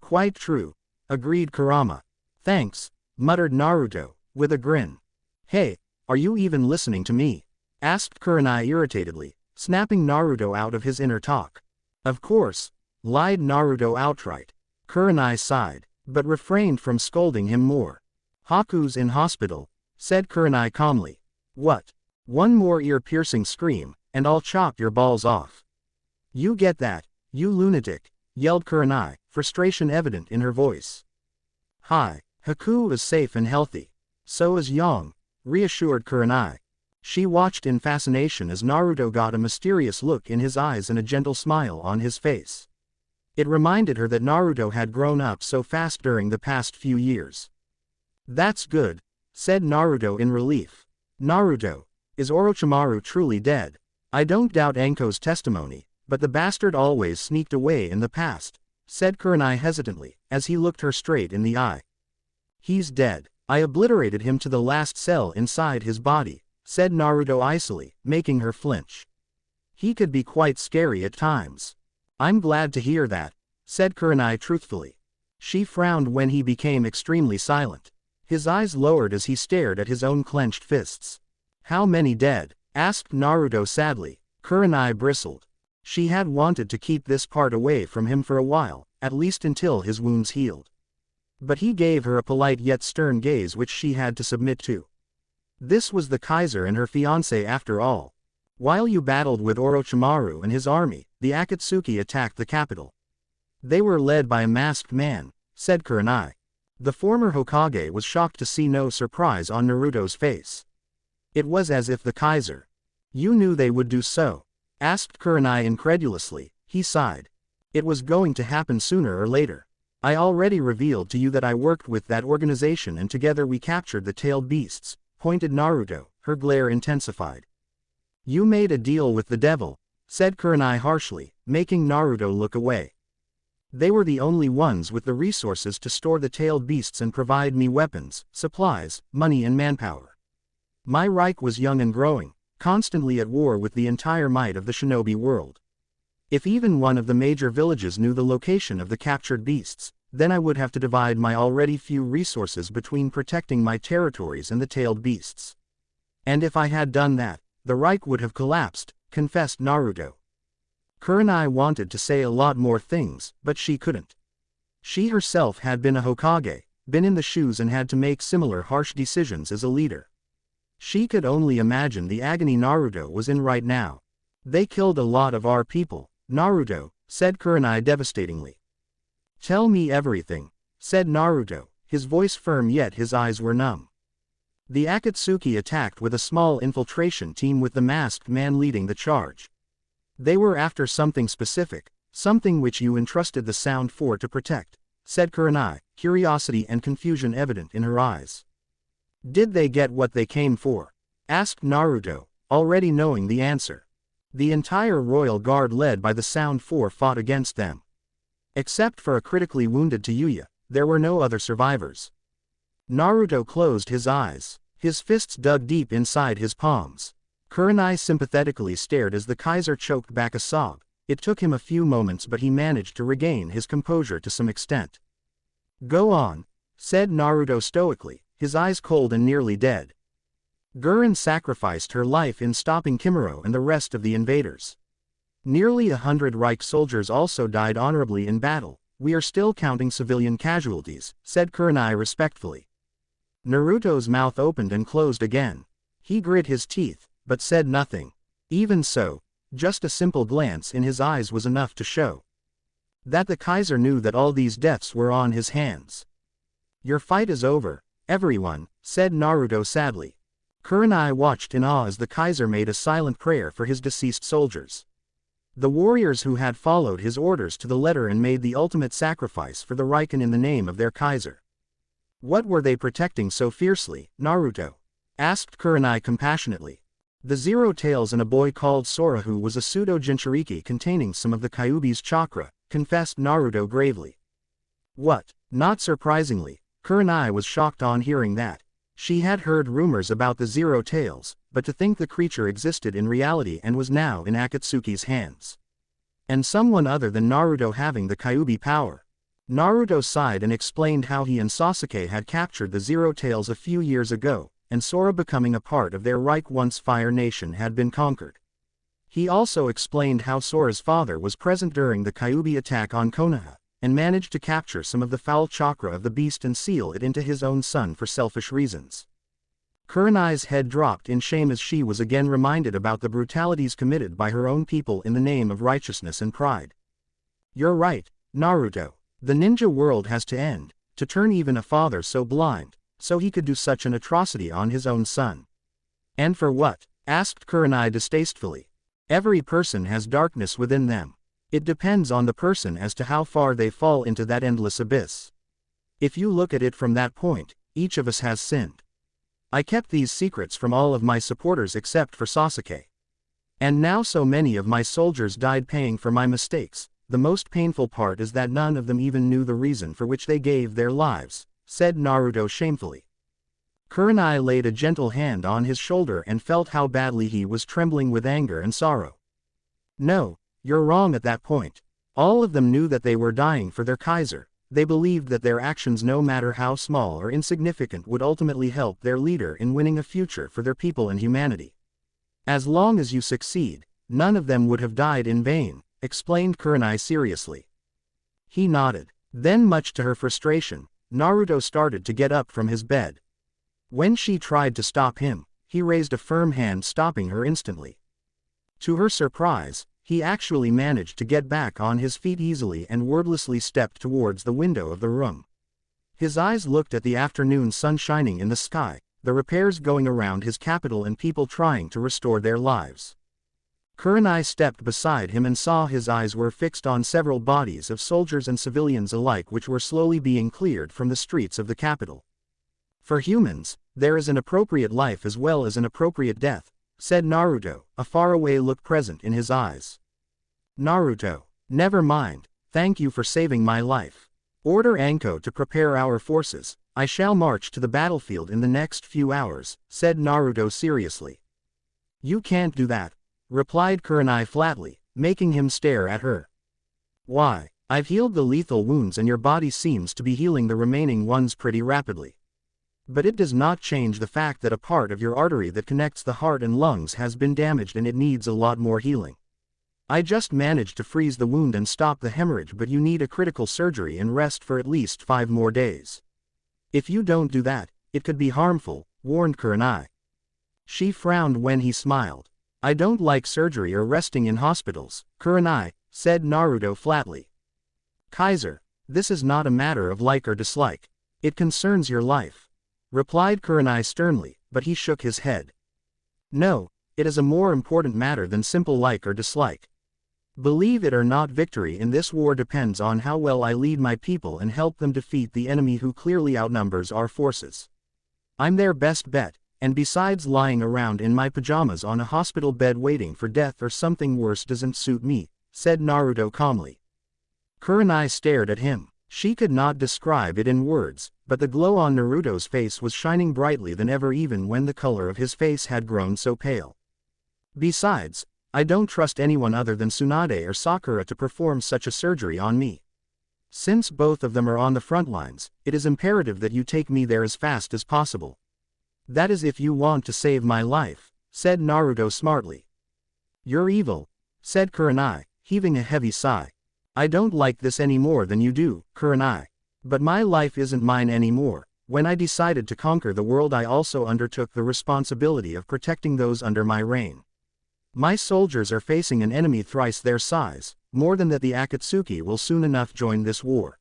"Quite true," agreed Kurama. "Thanks," muttered Naruto, with a grin. "Hey, are you even listening to me?" asked Kurenai irritatedly, snapping Naruto out of his inner talk. "Of course," lied Naruto outright. Kurenai sighed, but refrained from scolding him more. "Haku's in hospital," said Kurenai calmly. "What?" "One more ear-piercing scream, and I'll chop your balls off." "You get that, you lunatic," yelled Kurenai, frustration evident in her voice. "Hi, Haku is safe and healthy. So is Yang," reassured Kurenai. She watched in fascination as Naruto got a mysterious look in his eyes and a gentle smile on his face. It reminded her that Naruto had grown up so fast during the past few years. "That's good," said Naruto in relief. "Naruto, is Orochimaru truly dead?" "I don't doubt Anko's testimony, but the bastard always sneaked away in the past," said Kurenai hesitantly, as he looked her straight in the eye. "He's dead. I obliterated him to the last cell inside his body," said Naruto icily, making her flinch. "He could be quite scary at times." "I'm glad to hear that," said Kurenai truthfully. She frowned when he became extremely silent. His eyes lowered as he stared at his own clenched fists. "How many dead?" asked Naruto sadly. Kurenai bristled. She had wanted to keep this part away from him for a while, at least until his wounds healed. But he gave her a polite yet stern gaze which she had to submit to. This was the Kaiser and her fiancé after all. "While you battled with Orochimaru and his army, the Akatsuki attacked the capital. They were led by a masked man," said Kurenai. The former Hokage was shocked to see no surprise on Naruto's face. It was as if the Kaiser. "You knew they would do so?" asked Kurenai incredulously. He sighed. "It was going to happen sooner or later. I already revealed to you that I worked with that organization and together we captured the tailed beasts, pointed Naruto, her glare intensified. You made a deal with the devil, said Kurenai harshly, making Naruto look away. They were the only ones with the resources to store the tailed beasts and provide me weapons, supplies, money and manpower. My Reich was young and growing, constantly at war with the entire might of the shinobi world. If even one of the major villages knew the location of the captured beasts, then I would have to divide my already few resources between protecting my territories and the tailed beasts. And if I had done that, the Reich would have collapsed, confessed Naruto. Kurenai wanted to say a lot more things, but she couldn't. She herself had been a Hokage, been in the shoes and had to make similar harsh decisions as a leader. She could only imagine the agony Naruto was in right now. They killed a lot of our people, Naruto, said Kurenai devastatingly. Tell me everything, said Naruto, his voice firm yet his eyes were numb. The Akatsuki attacked with a small infiltration team with the masked man leading the charge. They were after something specific, something which you entrusted the Sound Four to protect, said Kurenai, curiosity and confusion evident in her eyes. Did they get what they came for? Asked Naruto, already knowing the answer. The entire royal guard led by the Sound Four fought against them. Except for a critically wounded Tayuya, there were no other survivors. Naruto closed his eyes, his fists dug deep inside his palms. Kurenai sympathetically stared as the Kaiser choked back a sob. It took him a few moments but he managed to regain his composure to some extent. Go on, said Naruto stoically, his eyes cold and nearly dead. Gurren sacrificed her life in stopping Kimuro and the rest of the invaders. Nearly 100 Reich soldiers also died honorably in battle. We are still counting civilian casualties, said Kurenai respectfully. Naruto's mouth opened and closed again. He grit his teeth, but said nothing. Even so, just a simple glance in his eyes was enough to show that the Kaiser knew that all these deaths were on his hands. Your fight is over, everyone, said Naruto sadly. Kurenai watched in awe as the Kaiser made a silent prayer for his deceased soldiers. The warriors who had followed his orders to the letter and made the ultimate sacrifice for the Riken in the name of their Kaiser. What were they protecting so fiercely, Naruto? Asked Kurenai compassionately. The Zero Tails and a boy called Sora who was a pseudo-Jinchuriki containing some of the Kyuubi's chakra, confessed Naruto gravely. What? Not surprisingly, Kurenai was shocked on hearing that. She had heard rumors about the Zero Tails, but to think the creature existed in reality and was now in Akatsuki's hands. And someone other than Naruto having the Kyuubi power. Naruto sighed and explained how he and Sasuke had captured the Zero Tails a few years ago, and Sora becoming a part of their Reich once Fire Nation had been conquered. He also explained how Sora's father was present during the Kyuubi attack on Konoha, and managed to capture some of the foul chakra of the beast and seal it into his own son for selfish reasons. Kurenai's head dropped in shame as she was again reminded about the brutalities committed by her own people in the name of righteousness and pride. You're right, Naruto. The ninja world has to end, to turn even a father so blind, so he could do such an atrocity on his own son. And for what? Asked Kurenai distastefully. Every person has darkness within them. It depends on the person as to how far they fall into that endless abyss. If you look at it from that point, each of us has sinned. I kept these secrets from all of my supporters except for Sasuke. And now so many of my soldiers died paying for my mistakes. The most painful part is that none of them even knew the reason for which they gave their lives, said Naruto shamefully. Kurenai laid a gentle hand on his shoulder and felt how badly he was trembling with anger and sorrow. No, you're wrong at that point. All of them knew that they were dying for their Kaiser. They believed that their actions, no matter how small or insignificant, would ultimately help their leader in winning a future for their people and humanity. As long as you succeed, none of them would have died in vain, explained Kurenai seriously. He nodded. Then, much to her frustration, Naruto started to get up from his bed. When she tried to stop him, he raised a firm hand, stopping her instantly. To her surprise, he actually managed to get back on his feet easily and wordlessly stepped towards the window of the room. His eyes looked at the afternoon sun shining in the sky, the repairs going around his capital and people trying to restore their lives. Kurenai stepped beside him and saw his eyes were fixed on several bodies of soldiers and civilians alike which were slowly being cleared from the streets of the capital. For humans, there is an appropriate life as well as an appropriate death, said Naruto, a faraway look present in his eyes. Naruto, never mind, thank you for saving my life. Order Anko to prepare our forces, I shall march to the battlefield in the next few hours, said Naruto seriously. You can't do that, replied Kurenai flatly, making him stare at her. Why? I've healed the lethal wounds and your body seems to be healing the remaining ones pretty rapidly. But it does not change the fact that a part of your artery that connects the heart and lungs has been damaged and it needs a lot more healing. I just managed to freeze the wound and stop the hemorrhage, but you need a critical surgery and rest for at least 5 more days. If you don't do that, it could be harmful, warned Kurenai. She frowned when he smiled. I don't like surgery or resting in hospitals, Kurenai, said Naruto flatly. Kaiser, this is not a matter of like or dislike. It concerns your life, replied Kurenai sternly, but he shook his head. No, it is a more important matter than simple like or dislike. Believe it or not, victory in this war depends on how well I lead my people and help them defeat the enemy who clearly outnumbers our forces. I'm their best bet. And besides, lying around in my pajamas on a hospital bed waiting for death or something worse doesn't suit me, said Naruto calmly. Kurenai stared at him. She could not describe it in words, but the glow on Naruto's face was shining brightly than ever even when the color of his face had grown so pale. Besides, I don't trust anyone other than Tsunade or Sakura to perform such a surgery on me. Since both of them are on the front lines, it is imperative that you take me there as fast as possible. That is if you want to save my life, said Naruto smartly. You're evil, said Kurenai, heaving a heavy sigh. I don't like this any more than you do, Kurenai. But my life isn't mine anymore. When I decided to conquer the world, I also undertook the responsibility of protecting those under my reign. My soldiers are facing an enemy thrice their size, more than that. The Akatsuki will soon enough join this war.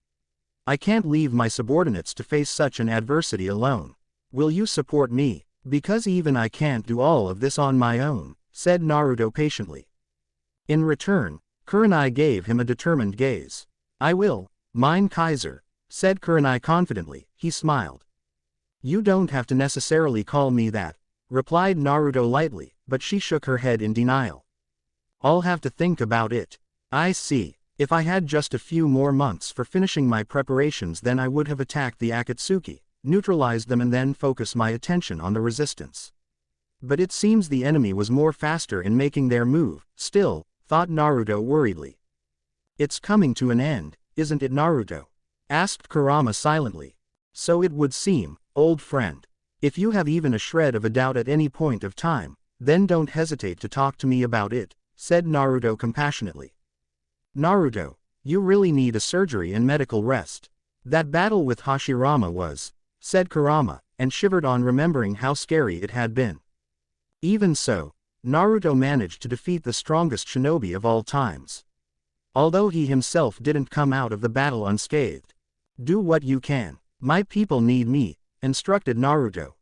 I can't leave my subordinates to face such an adversity alone. Will you support me? Because even I can't do all of this on my own, said Naruto patiently. In return, Kurenai gave him a determined gaze. I will, mein Kaiser, said Kurenai confidently. He smiled. You don't have to necessarily call me that, replied Naruto lightly, but she shook her head in denial. I'll have to think about it. I see. If I had just a few more months for finishing my preparations, then I would have attacked the Akatsuki, neutralized them and then focus my attention on the resistance. But it seems the enemy was more faster in making their move, still, thought Naruto worriedly. It's coming to an end, isn't it, Naruto? Asked Kurama silently. So it would seem, old friend. If you have even a shred of a doubt at any point of time, then don't hesitate to talk to me about it, said Naruto compassionately. Naruto, you really need a surgery and medical rest. That battle with Hashirama was, said Kurama, and shivered on remembering how scary it had been. Even so, Naruto managed to defeat the strongest shinobi of all times. Although he himself didn't come out of the battle unscathed. Do what you can. My people need me, instructed Naruto.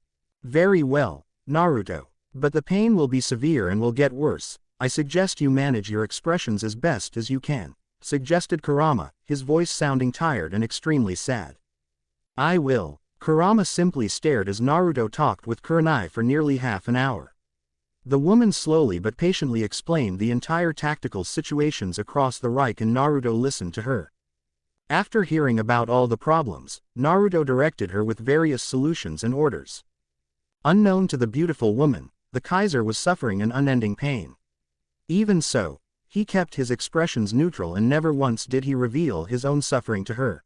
Very well, Naruto. But the pain will be severe and will get worse. I suggest you manage your expressions as best as you can, suggested Kurama, his voice sounding tired and extremely sad. I will. Kurama simply stared as Naruto talked with Kurenai for nearly half an hour. The woman slowly but patiently explained the entire tactical situations across the Reich and Naruto listened to her. After hearing about all the problems, Naruto directed her with various solutions and orders. Unknown to the beautiful woman, the Kaiser was suffering an unending pain. Even so, he kept his expressions neutral and never once did he reveal his own suffering to her.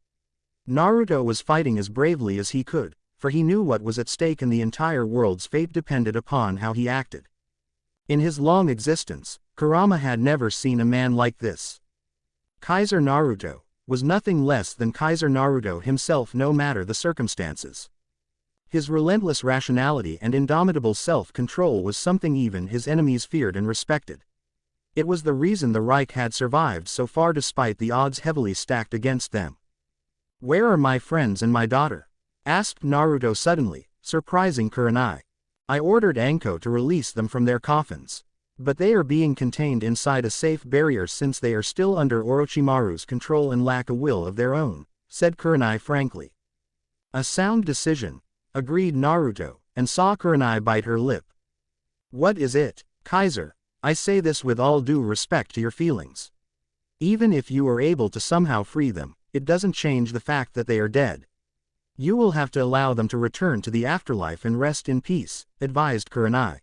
Naruto was fighting as bravely as he could, for he knew what was at stake and the entire world's fate depended upon how he acted. In his long existence, Kurama had never seen a man like this. Kaiser Naruto was nothing less than Kaiser Naruto himself, no matter the circumstances. His relentless rationality and indomitable self-control was something even his enemies feared and respected. It was the reason the Reich had survived so far despite the odds heavily stacked against them. Where are my friends and my daughter? Asked Naruto suddenly, surprising Kurenai. I ordered Anko to release them from their coffins. But they are being contained inside a safe barrier since they are still under Orochimaru's control and lack a will of their own, said Kurenai frankly. A sound decision, agreed Naruto, and saw Kurenai bite her lip. What is it, Kaiser? I say this with all due respect to your feelings. Even if you are able to somehow free them, it doesn't change the fact that they are dead. You will have to allow them to return to the afterlife and rest in peace, advised Kurenai.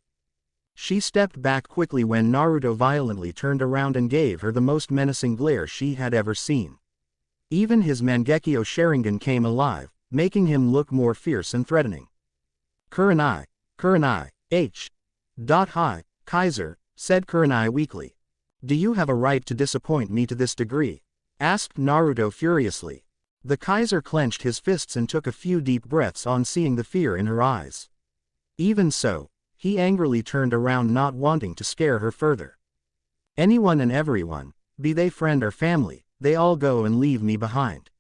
She stepped back quickly when Naruto violently turned around and gave her the most menacing glare she had ever seen. Even his Mangekyo Sharingan came alive, making him look more fierce and threatening. Kurenai, Hi, Kaiser, said Kurenai weakly. Do you have a right to disappoint me to this degree? Asked Naruto furiously. The Kaiser clenched his fists and took a few deep breaths on seeing the fear in her eyes. Even so, he angrily turned around, not wanting to scare her further. Anyone and everyone, be they friend or family, they all go and leave me behind.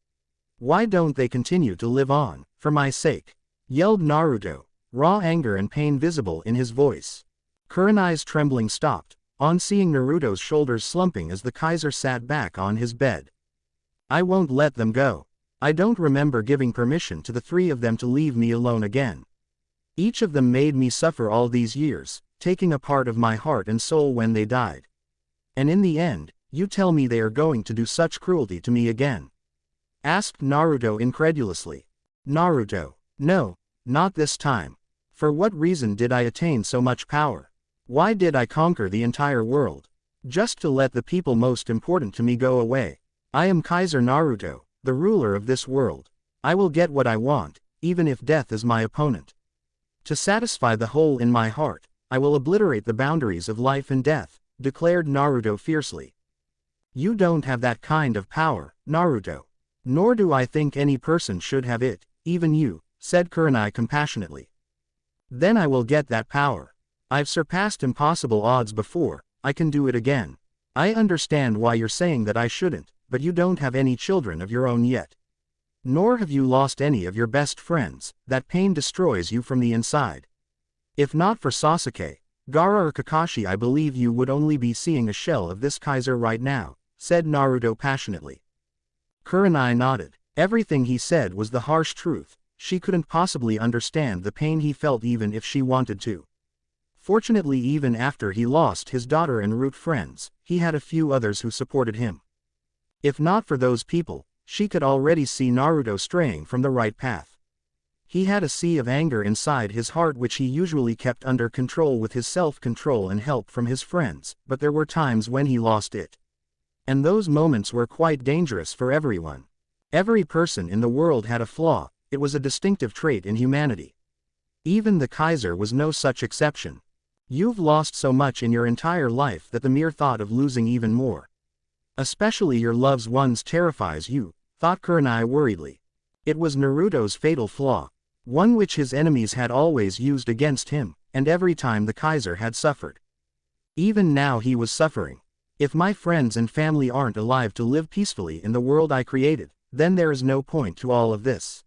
Why don't they continue to live on, for my sake? Yelled Naruto, raw anger and pain visible in his voice. Kurenai's trembling stopped, on seeing Naruto's shoulders slumping as the Kaiser sat back on his bed. I won't let them go. I don't remember giving permission to the three of them to leave me alone again. Each of them made me suffer all these years, taking a part of my heart and soul when they died. And in the end, you tell me they are going to do such cruelty to me again? Asked Naruto incredulously. Naruto, no, not this time. For what reason did I attain so much power? Why did I conquer the entire world? Just to let the people most important to me go away. I am Kaiser Naruto, the ruler of this world. I will get what I want, even if death is my opponent. To satisfy the hole in my heart, I will obliterate the boundaries of life and death, declared Naruto fiercely. You don't have that kind of power, Naruto. Nor do I think any person should have it, even you, said Kurenai compassionately. Then I will get that power. I've surpassed impossible odds before, I can do it again. I understand why you're saying that I shouldn't, but you don't have any children of your own yet. Nor have you lost any of your best friends, that pain destroys you from the inside. If not for Sasuke, Gaara or Kakashi, I believe you would only be seeing a shell of this Kaiser right now, said Naruto passionately. Kurenai nodded. Everything he said was the harsh truth. She couldn't possibly understand the pain he felt even if she wanted to. Fortunately, even after he lost his daughter and root friends, he had a few others who supported him. If not for those people, she could already see Naruto straying from the right path. He had a sea of anger inside his heart which he usually kept under control with his self-control and help from his friends, but there were times when he lost it. And those moments were quite dangerous for everyone. Every person in the world had a flaw, it was a distinctive trait in humanity. Even the Kaiser was no such exception. You've lost so much in your entire life that the mere thought of losing even more. Especially your loved ones terrifies you, thought Kurenai worriedly. It was Naruto's fatal flaw, one which his enemies had always used against him, and every time the Kaiser had suffered. Even now he was suffering. If my friends and family aren't alive to live peacefully in the world I created, then there is no point to all of this.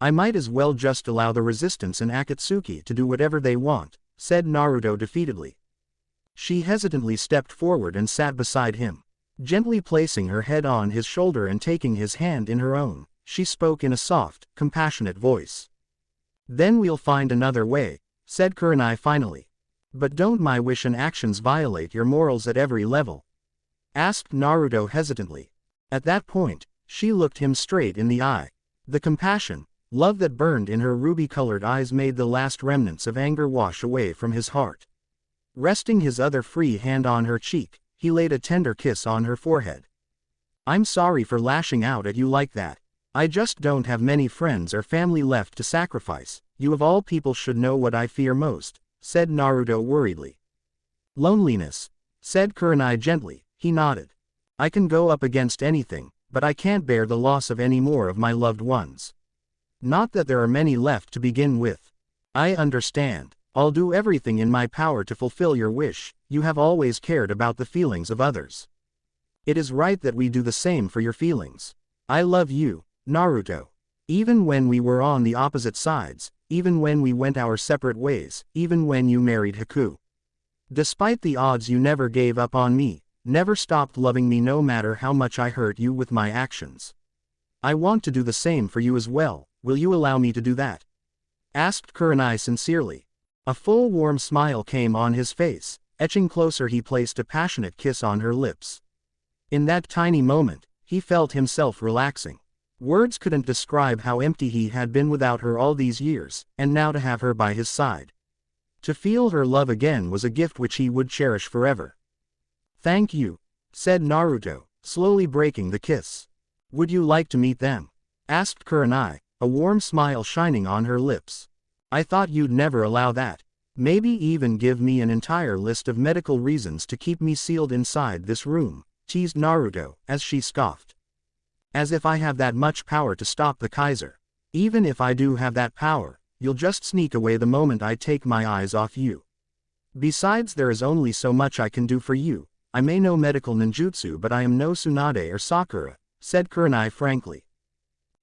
I might as well just allow the resistance and Akatsuki to do whatever they want, said Naruto defeatedly. She hesitantly stepped forward and sat beside him. Gently placing her head on his shoulder and taking his hand in her own, she spoke in a soft, compassionate voice. Then we'll find another way, said Kurenai finally. But don't my wish and actions violate your morals at every level? Asked Naruto hesitantly. At that point, she looked him straight in the eye. The compassion, love that burned in her ruby-colored eyes made the last remnants of anger wash away from his heart. Resting his other free hand on her cheek, he laid a tender kiss on her forehead. I'm sorry for lashing out at you like that. I just don't have many friends or family left to sacrifice. You of all people should know what I fear most, said Naruto worriedly. Loneliness, said Kurenai gently. He nodded. I can go up against anything, but I can't bear the loss of any more of my loved ones. Not that there are many left to begin with. I understand. I'll do everything in my power to fulfill your wish. You have always cared about the feelings of others. It is right that we do the same for your feelings. I love you, Naruto. Even when we were on the opposite sides, even when we went our separate ways, even when you married Haku. Despite the odds, you never gave up on me, never stopped loving me no matter how much I hurt you with my actions. I want to do the same for you as well, will you allow me to do that? Asked Kurenai sincerely. A full warm smile came on his face, edging closer he placed a passionate kiss on her lips. In that tiny moment, he felt himself relaxing. Words couldn't describe how empty he had been without her all these years, and now to have her by his side. To feel her love again was a gift which he would cherish forever. Thank you, said Naruto, slowly breaking the kiss. Would you like to meet them? Asked Kurenai, a warm smile shining on her lips. I thought you'd never allow that. Maybe even give me an entire list of medical reasons to keep me sealed inside this room, teased Naruto, as she scoffed. As if I have that much power to stop the Kaiser. Even if I do have that power, you'll just sneak away the moment I take my eyes off you. Besides, there is only so much I can do for you. I may know medical ninjutsu, but I am no Tsunade or Sakura, said Kurenai frankly.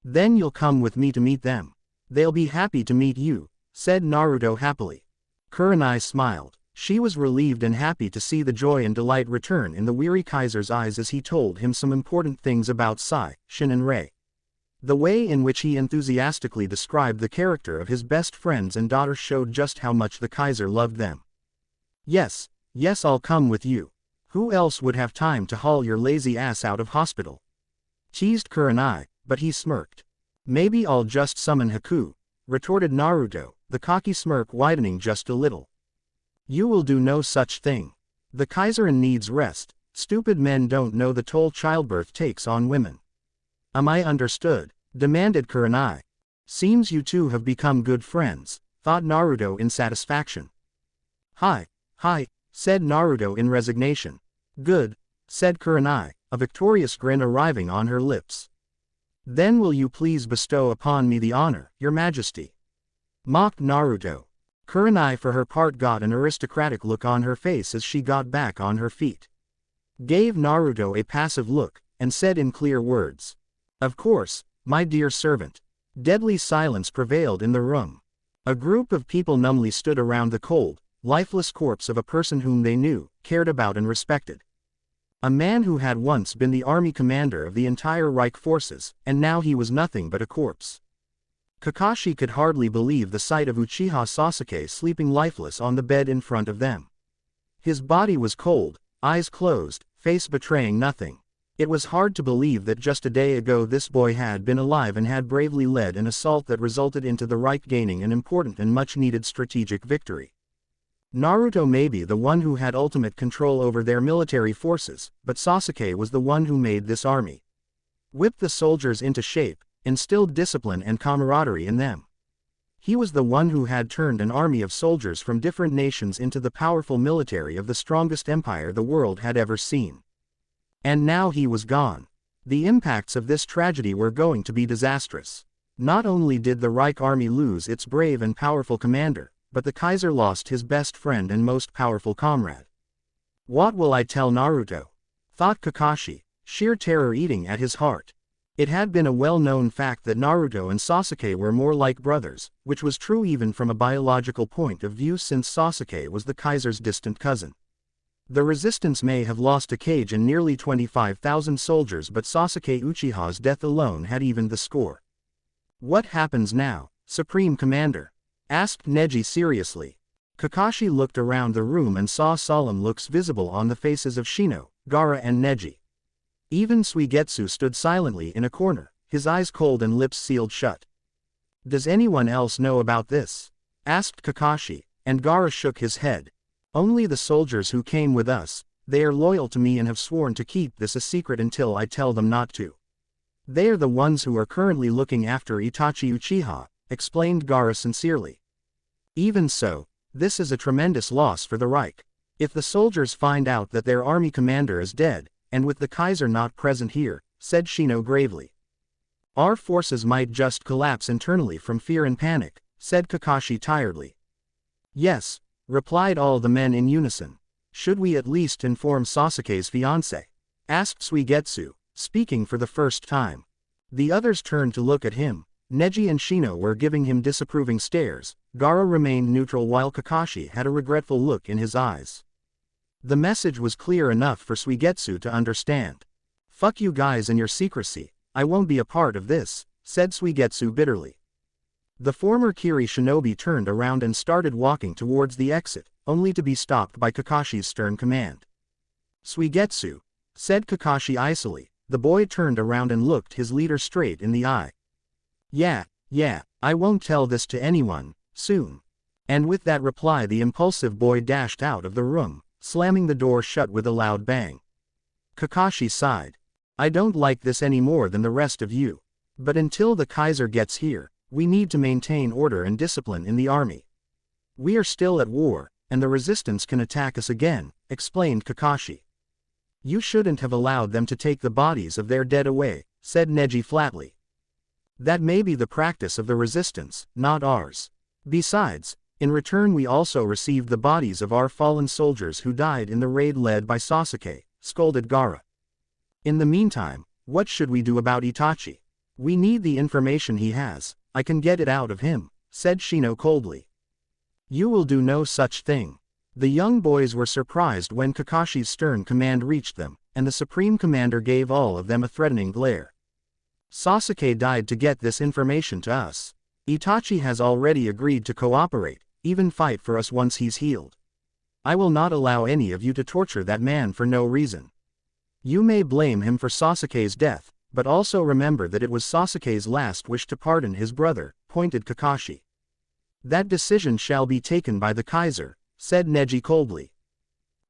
Then you'll come with me to meet them. They'll be happy to meet you, said Naruto happily. Kurenai smiled. She was relieved and happy to see the joy and delight return in the weary Kaiser's eyes as he told him some important things about Sai, Shin and Rei. The way in which he enthusiastically described the character of his best friends and daughter showed just how much the Kaiser loved them. Yes, I'll come with you. Who else would have time to haul your lazy ass out of hospital? Teased Kurenai, but he smirked. Maybe I'll just summon Haku, retorted Naruto, the cocky smirk widening just a little. You will do no such thing. The Kaiser needs rest. Stupid men don't know the toll childbirth takes on women. Am I understood? Demanded Kurenai. Seems you two have become good friends, thought Naruto in satisfaction. Hi, said Naruto in resignation. Good, said Kurenai, a victorious grin arriving on her lips. Then will you please bestow upon me the honor, your majesty? Mocked Naruto. Kurenai for her part got an aristocratic look on her face as she got back on her feet. Gave Naruto a passive look, and said in clear words. Of course, my dear servant. Deadly silence prevailed in the room. A group of people numbly stood around the cold, lifeless corpse of a person whom they knew, cared about and respected. A man who had once been the army commander of the entire Reich forces, and now he was nothing but a corpse. Kakashi could hardly believe the sight of Uchiha Sasuke sleeping lifeless on the bed in front of them. His body was cold, eyes closed, face betraying nothing. It was hard to believe that just a day ago this boy had been alive and had bravely led an assault that resulted into the Reich gaining an important and much-needed strategic victory. Naruto may be the one who had ultimate control over their military forces, but Sasuke was the one who made this army. Whipped the soldiers into shape, instilled discipline and camaraderie in them. He was the one who had turned an army of soldiers from different nations into the powerful military of the strongest empire the world had ever seen. And now he was gone. The impacts of this tragedy were going to be disastrous. Not only did the Reich army lose its brave and powerful commander, but the Kaiser lost his best friend and most powerful comrade. What will I tell Naruto? Thought Kakashi, sheer terror eating at his heart. It had been a well-known fact that Naruto and Sasuke were more like brothers, which was true even from a biological point of view since Sasuke was the Kaiser's distant cousin. The resistance may have lost a cage and nearly 25,000 soldiers, but Sasuke Uchiha's death alone had evened the score. What happens now, Supreme Commander? Asked Neji seriously. Kakashi looked around the room and saw solemn looks visible on the faces of Shino, Gaara and Neji. Even Suigetsu stood silently in a corner, his eyes cold and lips sealed shut. Does anyone else know about this? Asked Kakashi, and Gaara shook his head. Only the soldiers who came with us. They are loyal to me and have sworn to keep this a secret until I tell them not to. They are the ones who are currently looking after Itachi Uchiha, explained Gaara sincerely. Even so, this is a tremendous loss for the Reich. If the soldiers find out that their army commander is dead, and with the Kaiser not present here, said Shino gravely. Our forces might just collapse internally from fear and panic, said Kakashi tiredly. Yes, replied all the men in unison. Should we at least inform Sasuke's fiancé? Asked Suigetsu, speaking for the first time. The others turned to look at him. Neji and Shino were giving him disapproving stares. Gaara remained neutral while Kakashi had a regretful look in his eyes. The message was clear enough for Suigetsu to understand. "Fuck you guys and your secrecy, I won't be a part of this," said Suigetsu bitterly. The former Kiri shinobi turned around and started walking towards the exit, only to be stopped by Kakashi's stern command. "Suigetsu," said Kakashi icily. The boy turned around and looked his leader straight in the eye. Yeah, I won't tell this to anyone, soon." And with that reply the impulsive boy dashed out of the room, slamming the door shut with a loud bang. Kakashi sighed. "I don't like this any more than the rest of you. But until the Kaiser gets here, we need to maintain order and discipline in the army. We are still at war, and the resistance can attack us again," explained Kakashi. "You shouldn't have allowed them to take the bodies of their dead away," said Neji flatly. "That may be the practice of the resistance, not ours. Besides, in return we also received the bodies of our fallen soldiers who died in the raid led by Sasuke," scolded Gaara. "In the meantime, what should we do about Itachi? We need the information he has. I can get it out of him," said Shino coldly. "You will do no such thing." The young boys were surprised when Kakashi's stern command reached them, and the Supreme Commander gave all of them a threatening glare. "Sasuke died to get this information to us. Itachi has already agreed to cooperate, even fight for us once he's healed. I will not allow any of you to torture that man for no reason. You may blame him for Sasuke's death, but also remember that it was Sasuke's last wish to pardon his brother," pointed Kakashi. "That decision shall be taken by the Kaiser," said Neji coldly.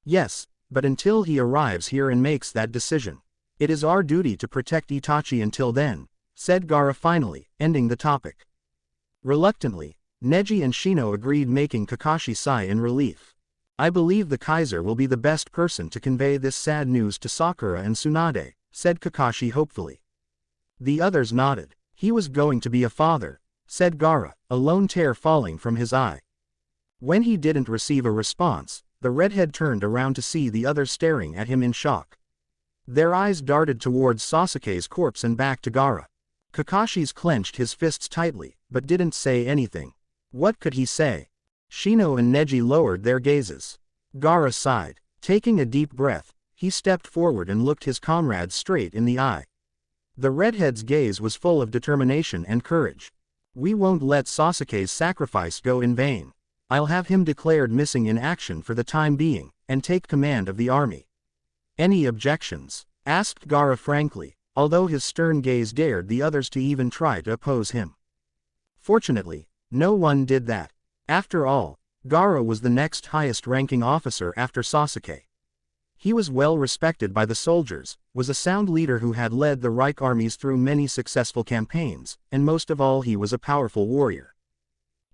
"Yes, but until he arrives here and makes that decision, it is our duty to protect Itachi until then," said Gaara finally, ending the topic. Reluctantly, Neji and Shino agreed, making Kakashi sigh in relief. "I believe the Kaiser will be the best person to convey this sad news to Sakura and Tsunade," said Kakashi hopefully. The others nodded. "He was going to be a father," said Gaara, a lone tear falling from his eye. When he didn't receive a response, the redhead turned around to see the others staring at him in shock. Their eyes darted towards Sasuke's corpse and back to Gaara. Kakashi's clenched his fists tightly, but didn't say anything. What could he say? Shino and Neji lowered their gazes. Gaara sighed. Taking a deep breath, he stepped forward and looked his comrades straight in the eye. The redhead's gaze was full of determination and courage. "We won't let Sasuke's sacrifice go in vain. I'll have him declared missing in action for the time being, and take command of the army." "Any objections?" asked Gaara frankly, although his stern gaze dared the others to even try to oppose him. Fortunately, no one did that. After all, Gaara was the next highest ranking officer after Sasuke. He was well respected by the soldiers, was a sound leader who had led the Reich armies through many successful campaigns, and most of all he was a powerful warrior.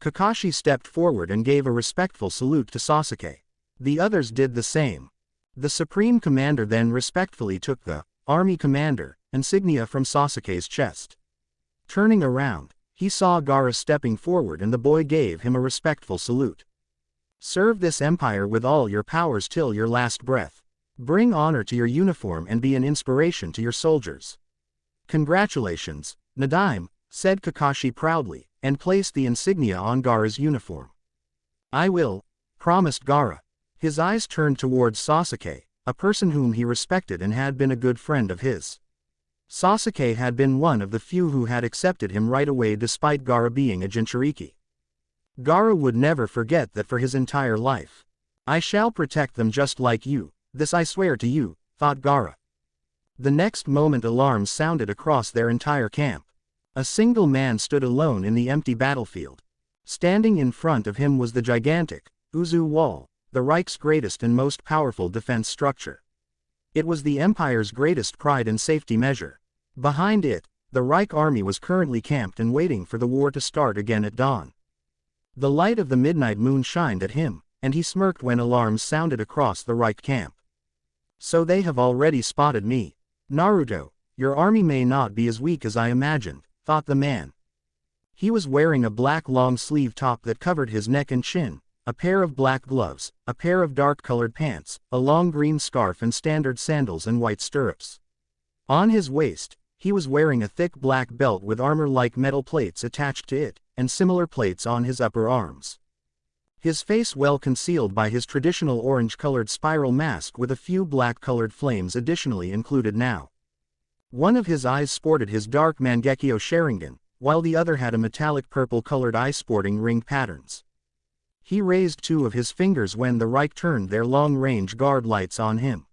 Kakashi stepped forward and gave a respectful salute to Sasuke. The others did the same. The Supreme Commander then respectfully took the Army Commander insignia from Sasuke's chest. Turning around, he saw Gaara stepping forward and the boy gave him a respectful salute. "Serve this empire with all your powers till your last breath. Bring honor to your uniform and be an inspiration to your soldiers." "Congratulations, Nadaime," said Kakashi proudly, and placed the insignia on Gaara's uniform. "I will," promised Gaara. His eyes turned towards Sasuke, a person whom he respected and had been a good friend of his. Sasuke had been one of the few who had accepted him right away despite Gaara being a Jinchuriki. Gaara would never forget that for his entire life. "I shall protect them just like you, this I swear to you," thought Gaara. The next moment alarms sounded across their entire camp. A single man stood alone in the empty battlefield. Standing in front of him was the gigantic Uzu Wall, the Reich's greatest and most powerful defense structure. It was the Empire's greatest pride and safety measure. Behind it, the Reich army was currently camped and waiting for the war to start again at dawn. The light of the midnight moon shined at him, and he smirked when alarms sounded across the Reich camp. "So they have already spotted me. Naruto, your army may not be as weak as I imagined," thought the man. He was wearing a black long-sleeve top that covered his neck and chin, a pair of black gloves, a pair of dark-colored pants, a long green scarf and standard sandals and white stirrups. On his waist, he was wearing a thick black belt with armor-like metal plates attached to it, and similar plates on his upper arms. his face well concealed by his traditional orange-colored spiral mask with a few black-colored flames additionally included now. One of his eyes sported his dark Mangekyo Sharingan, while the other had a metallic purple-colored eye sporting ring patterns. He raised two of his fingers when the right turned their long-range guard lights on him.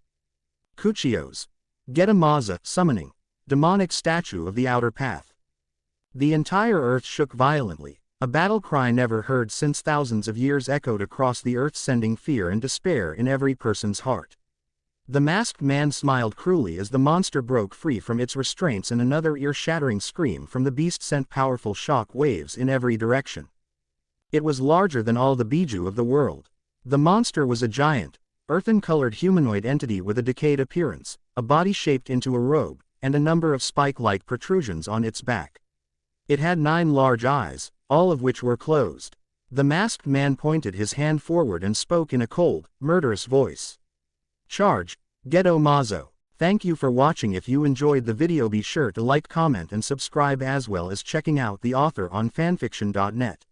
Kuchios. Getamaza, summoning. Demonic statue of the outer path. The entire earth shook violently. A battle cry never heard since thousands of years echoed across the earth, sending fear and despair in every person's heart. The masked man smiled cruelly as the monster broke free from its restraints, and another ear-shattering scream from the beast sent powerful shock waves in every direction. It was larger than all the Biju of the world. The monster was a giant, earthen-colored humanoid entity with a decayed appearance, a body shaped into a robe, and a number of spike-like protrusions on its back. It had 9 large eyes, all of which were closed. The masked man pointed his hand forward and spoke in a cold, murderous voice. Charge, Geto Mazo. Thank you for watching. If you enjoyed the video, be sure to like, comment and subscribe, as well as checking out the author on fanfiction.net.